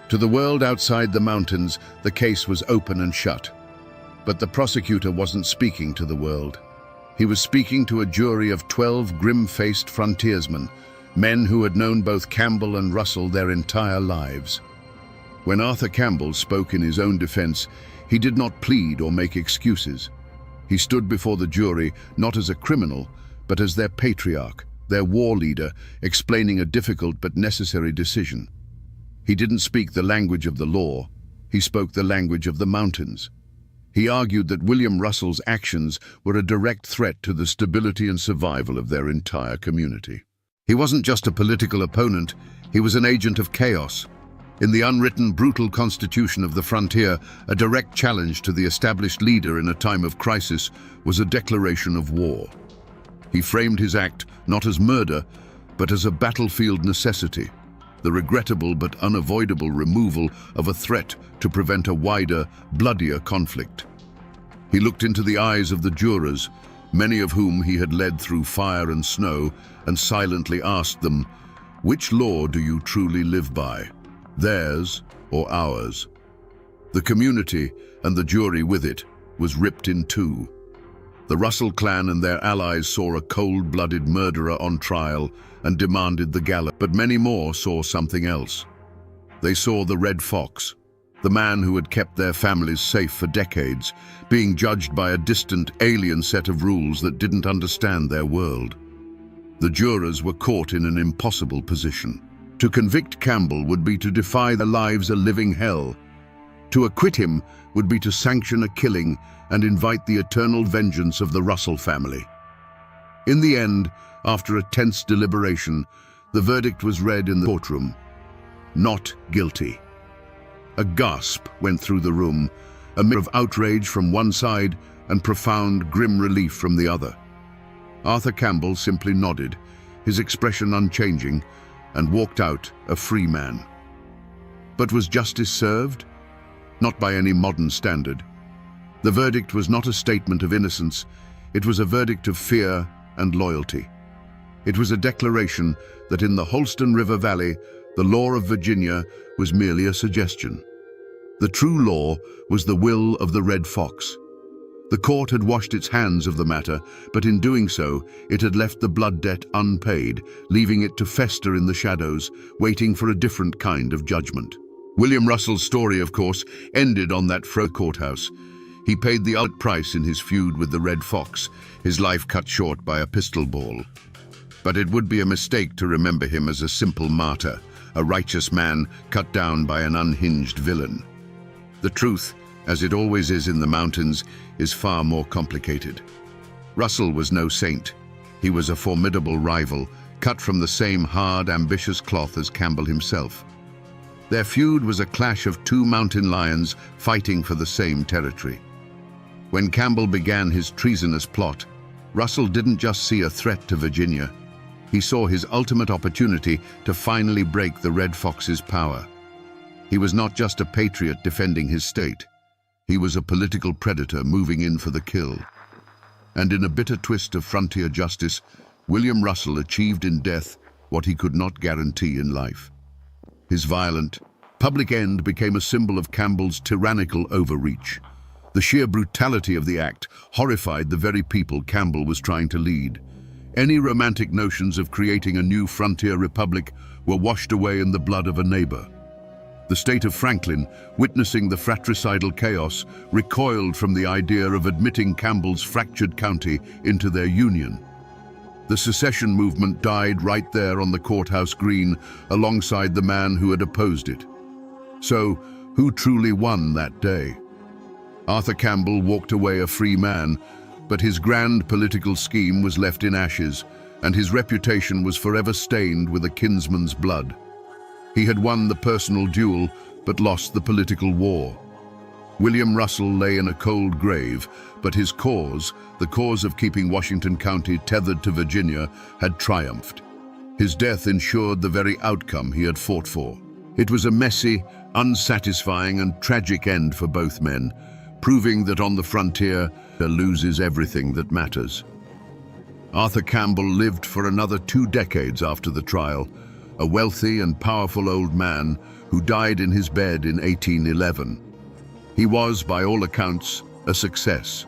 S1: To the world outside the mountains, the case was open and shut. But the prosecutor wasn't speaking to the world. He was speaking to a jury of 12 grim-faced frontiersmen, men who had known both Campbell and Russell their entire lives. When Arthur Campbell spoke in his own defense, he did not plead or make excuses. He stood before the jury not as a criminal, but as their patriarch, their war leader, explaining a difficult but necessary decision. He didn't speak the language of the law, he spoke the language of the mountains. He argued that William Russell's actions were a direct threat to the stability and survival of their entire community. He wasn't just a political opponent, he was an agent of chaos. In the unwritten, brutal constitution of the frontier, a direct challenge to the established leader in a time of crisis was a declaration of war. He framed his act not as murder, but as a battlefield necessity, the regrettable but unavoidable removal of a threat to prevent a wider, bloodier conflict. He looked into the eyes of the jurors, many of whom he had led through fire and snow, and silently asked them, "Which law do you truly live by? Theirs or ours?" The community, and the jury with it, was ripped in two. The Russell clan and their allies saw a cold-blooded murderer on trial and demanded the gallows, but many more saw something else. They saw the Red Fox, the man who had kept their families safe for decades, being judged by a distant, alien set of rules that didn't understand their world. The jurors were caught in an impossible position. To convict Campbell would be to defy their lives a living hell. To acquit him would be to sanction a killing and invite the eternal vengeance of the Russell family. In the end, after a tense deliberation, the verdict was read in the courtroom: not guilty. A gasp went through the room, a mix of outrage from one side and profound, grim relief from the other. Arthur Campbell simply nodded, his expression unchanging, and walked out a free man. But was justice served? Not by any modern standard. The verdict was not a statement of innocence, it was a verdict of fear and loyalty. It was a declaration that in the Holston River Valley, the law of Virginia was merely a suggestion. The true law was the will of the Red Fox. The court had washed its hands of the matter, but in doing so, it had left the blood debt unpaid, leaving it to fester in the shadows, waiting for a different kind of judgment. William Russell's story, of course, ended on that courthouse. He paid the ultimate price in his feud with the Red Fox, his life cut short by a pistol ball. But it would be a mistake to remember him as a simple martyr, a righteous man cut down by an unhinged villain. The truth, as it always is in the mountains, is far more complicated. Russell was no saint. He was a formidable rival, cut from the same hard, ambitious cloth as Campbell himself. Their feud was a clash of two mountain lions fighting for the same territory. When Campbell began his treasonous plot, Russell didn't just see a threat to Virginia. He saw his ultimate opportunity to finally break the Red Fox's power. He was not just a patriot defending his state. He was a political predator moving in for the kill. And in a bitter twist of frontier justice, William Russell achieved in death what he could not guarantee in life. His violent, public end became a symbol of Campbell's tyrannical overreach. The sheer brutality of the act horrified the very people Campbell was trying to lead. Any romantic notions of creating a new frontier republic were washed away in the blood of a neighbor. The state of Franklin, witnessing the fratricidal chaos, recoiled from the idea of admitting Campbell's fractured county into their union. The secession movement died right there on the courthouse green alongside the man who had opposed it. So, who truly won that day? Arthur Campbell walked away a free man, but his grand political scheme was left in ashes, and his reputation was forever stained with a kinsman's blood. He had won the personal duel, but lost the political war. William Russell lay in a cold grave, but his cause, the cause of keeping Washington County tethered to Virginia, had triumphed. His death ensured the very outcome he had fought for. It was a messy, unsatisfying, and tragic end for both men, proving that on the frontier, loses everything that matters. Arthur Campbell lived for another 2 decades after the trial, a wealthy and powerful old man who died in his bed in 1811. He was, by all accounts, a success.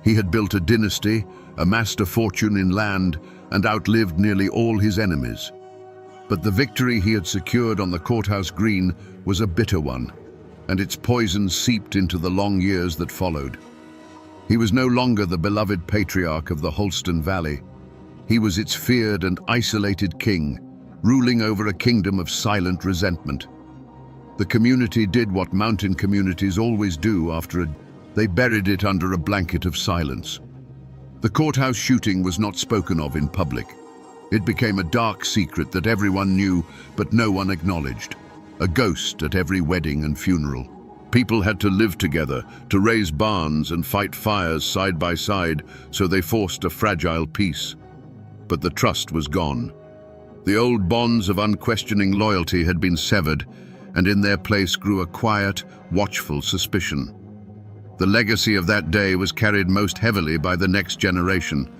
S1: He had built a dynasty, amassed a fortune in land, and outlived nearly all his enemies. But the victory he had secured on the courthouse green was a bitter one, and its poison seeped into the long years that followed. He was no longer the beloved patriarch of the Holston Valley. He was its feared and isolated king, ruling over a kingdom of silent resentment. The community did what mountain communities always do they buried it under a blanket of silence. The courthouse shooting was not spoken of in public. It became a dark secret that everyone knew, but no one acknowledged. A ghost at every wedding and funeral. People had to live together, to raise barns and fight fires side by side, so they forced a fragile peace. But the trust was gone. The old bonds of unquestioning loyalty had been severed, and in their place grew a quiet, watchful suspicion. The legacy of that day was carried most heavily by the next generation.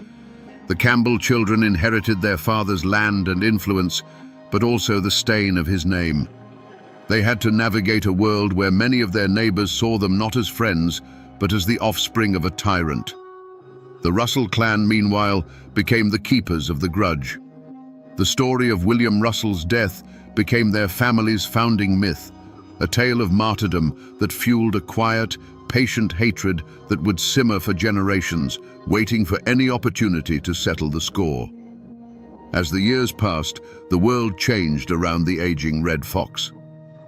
S1: The Campbell children inherited their father's land and influence, but also the stain of his name. They had to navigate a world where many of their neighbors saw them not as friends, but as the offspring of a tyrant. The Russell clan, meanwhile, became the keepers of the grudge. The story of William Russell's death became their family's founding myth, a tale of martyrdom that fueled a quiet, patient hatred that would simmer for generations, waiting for any opportunity to settle the score. As the years passed, the world changed around the aging Red Fox.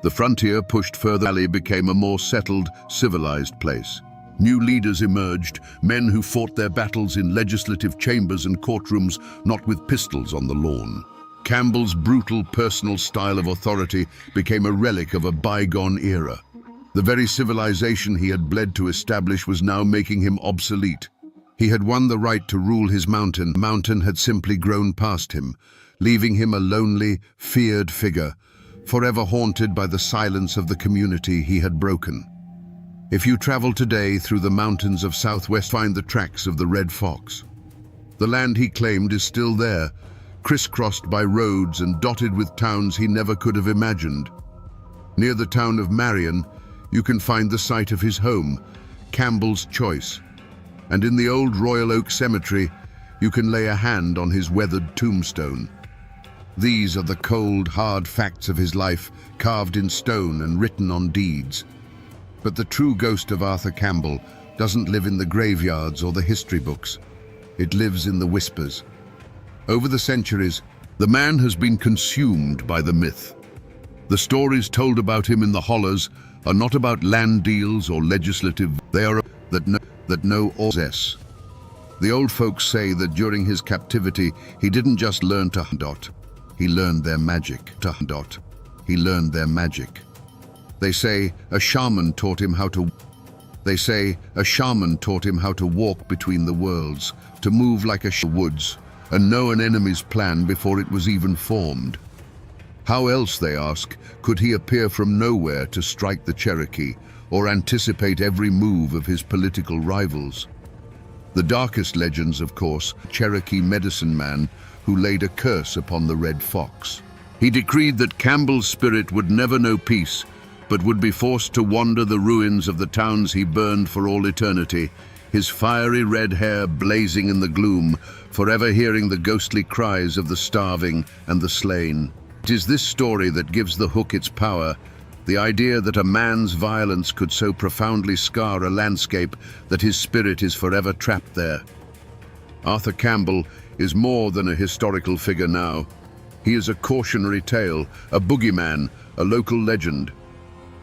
S1: The frontier pushed further. Valley became a more settled, civilized place. New leaders emerged, men who fought their battles in legislative chambers and courtrooms, not with pistols on the lawn. Campbell's brutal personal style of authority became a relic of a bygone era. The very civilization he had bled to establish was now making him obsolete. He had won the right to rule his mountain. The mountain had simply grown past him, leaving him a lonely, feared figure, forever haunted by the silence of the community he had broken. If you travel today through the mountains of southwest, find the tracks of the Red Fox. The land he claimed is still there, crisscrossed by roads and dotted with towns he never could have imagined. Near the town of Marion, you can find the site of his home, Campbell's Choice. And in the old Royal Oak Cemetery, you can lay a hand on his weathered tombstone. These are the cold, hard facts of his life, carved in stone and written on deeds. But the true ghost of Arthur Campbell doesn't live in the graveyards or the history books. It lives in the whispers. Over the centuries, the man has been consumed by the myth. The stories told about him in the hollows are not about land deals or legislative. They are that know or possess. The old folks say that during his captivity, he didn't just learn to hunt. He learned their magic. He learned their magic. They say a shaman taught him how to walk between the worlds, to move like a woods, and know an enemy's plan before it was even formed. How else, they ask, could he appear from nowhere to strike the Cherokee, or anticipate every move of his political rivals? The darkest legends, of course, Cherokee medicine man who laid a curse upon the Red Fox. He decreed that Campbell's spirit would never know peace, but would be forced to wander the ruins of the towns he burned for all eternity, his fiery red hair blazing in the gloom, forever hearing the ghostly cries of the starving and the slain. It is this story that gives the hook its power, the idea that a man's violence could so profoundly scar a landscape that his spirit is forever trapped there. Arthur Campbell is more than a historical figure now. He is a cautionary tale, a boogeyman, a local legend.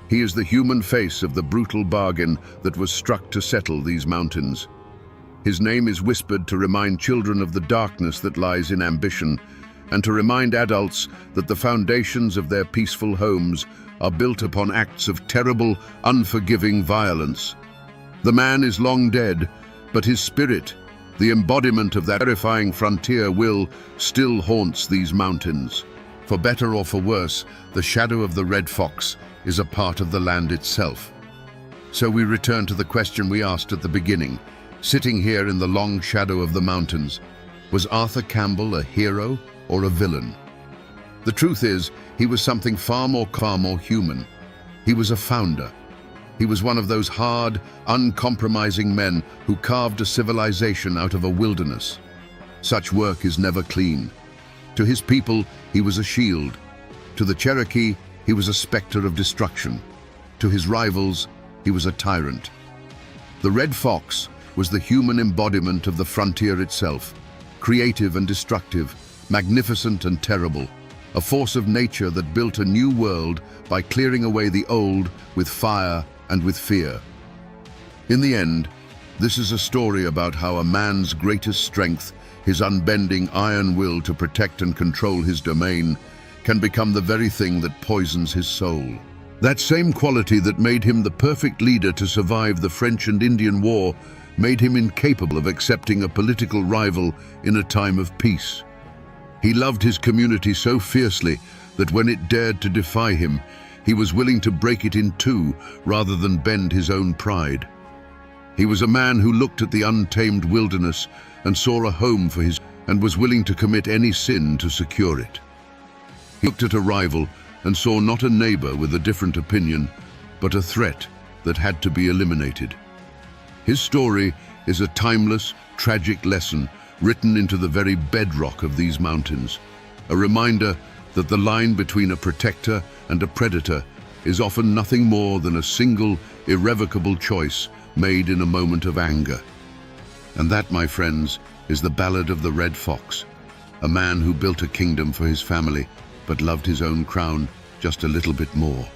S1: He is the human face of the brutal bargain that was struck to settle these mountains. His name is whispered to remind children of the darkness that lies in ambition, and to remind adults that the foundations of their peaceful homes are built upon acts of terrible, unforgiving violence. The man is long dead, but his spirit, the embodiment of that terrifying frontier will, still haunts these mountains. For better or for worse, the shadow of the Red Fox is a part of the land itself. So we return to the question we asked at the beginning. Sitting here in the long shadow of the mountains, was Arthur Campbell a hero or a villain? The truth is, he was something far more human. He was a founder. He was one of those hard, uncompromising men who carved a civilization out of a wilderness. Such work is never clean. To his people, he was a shield. To the Cherokee, he was a specter of destruction. To his rivals, he was a tyrant. The Red Fox was the human embodiment of the frontier itself, creative and destructive, magnificent and terrible, a force of nature that built a new world by clearing away the old with fire and with fear. In the end, this is a story about how a man's greatest strength, his unbending iron will to protect and control his domain, can become the very thing that poisons his soul. That same quality that made him the perfect leader to survive the French and Indian War made him incapable of accepting a political rival in a time of peace. He loved his community so fiercely that when it dared to defy him, he was willing to break it in two rather than bend his own pride. He was a man who looked at the untamed wilderness and saw a home for his and was willing to commit any sin to secure it. He looked at a rival and saw not a neighbor with a different opinion, but a threat that had to be eliminated. His story is a timeless, tragic lesson written into the very bedrock of these mountains, a reminder that the line between a protector and a predator is often nothing more than a single, irrevocable choice made in a moment of anger. And that, my friends, is the ballad of the Red Fox, a man who built a kingdom for his family, but loved his own crown just a little bit more.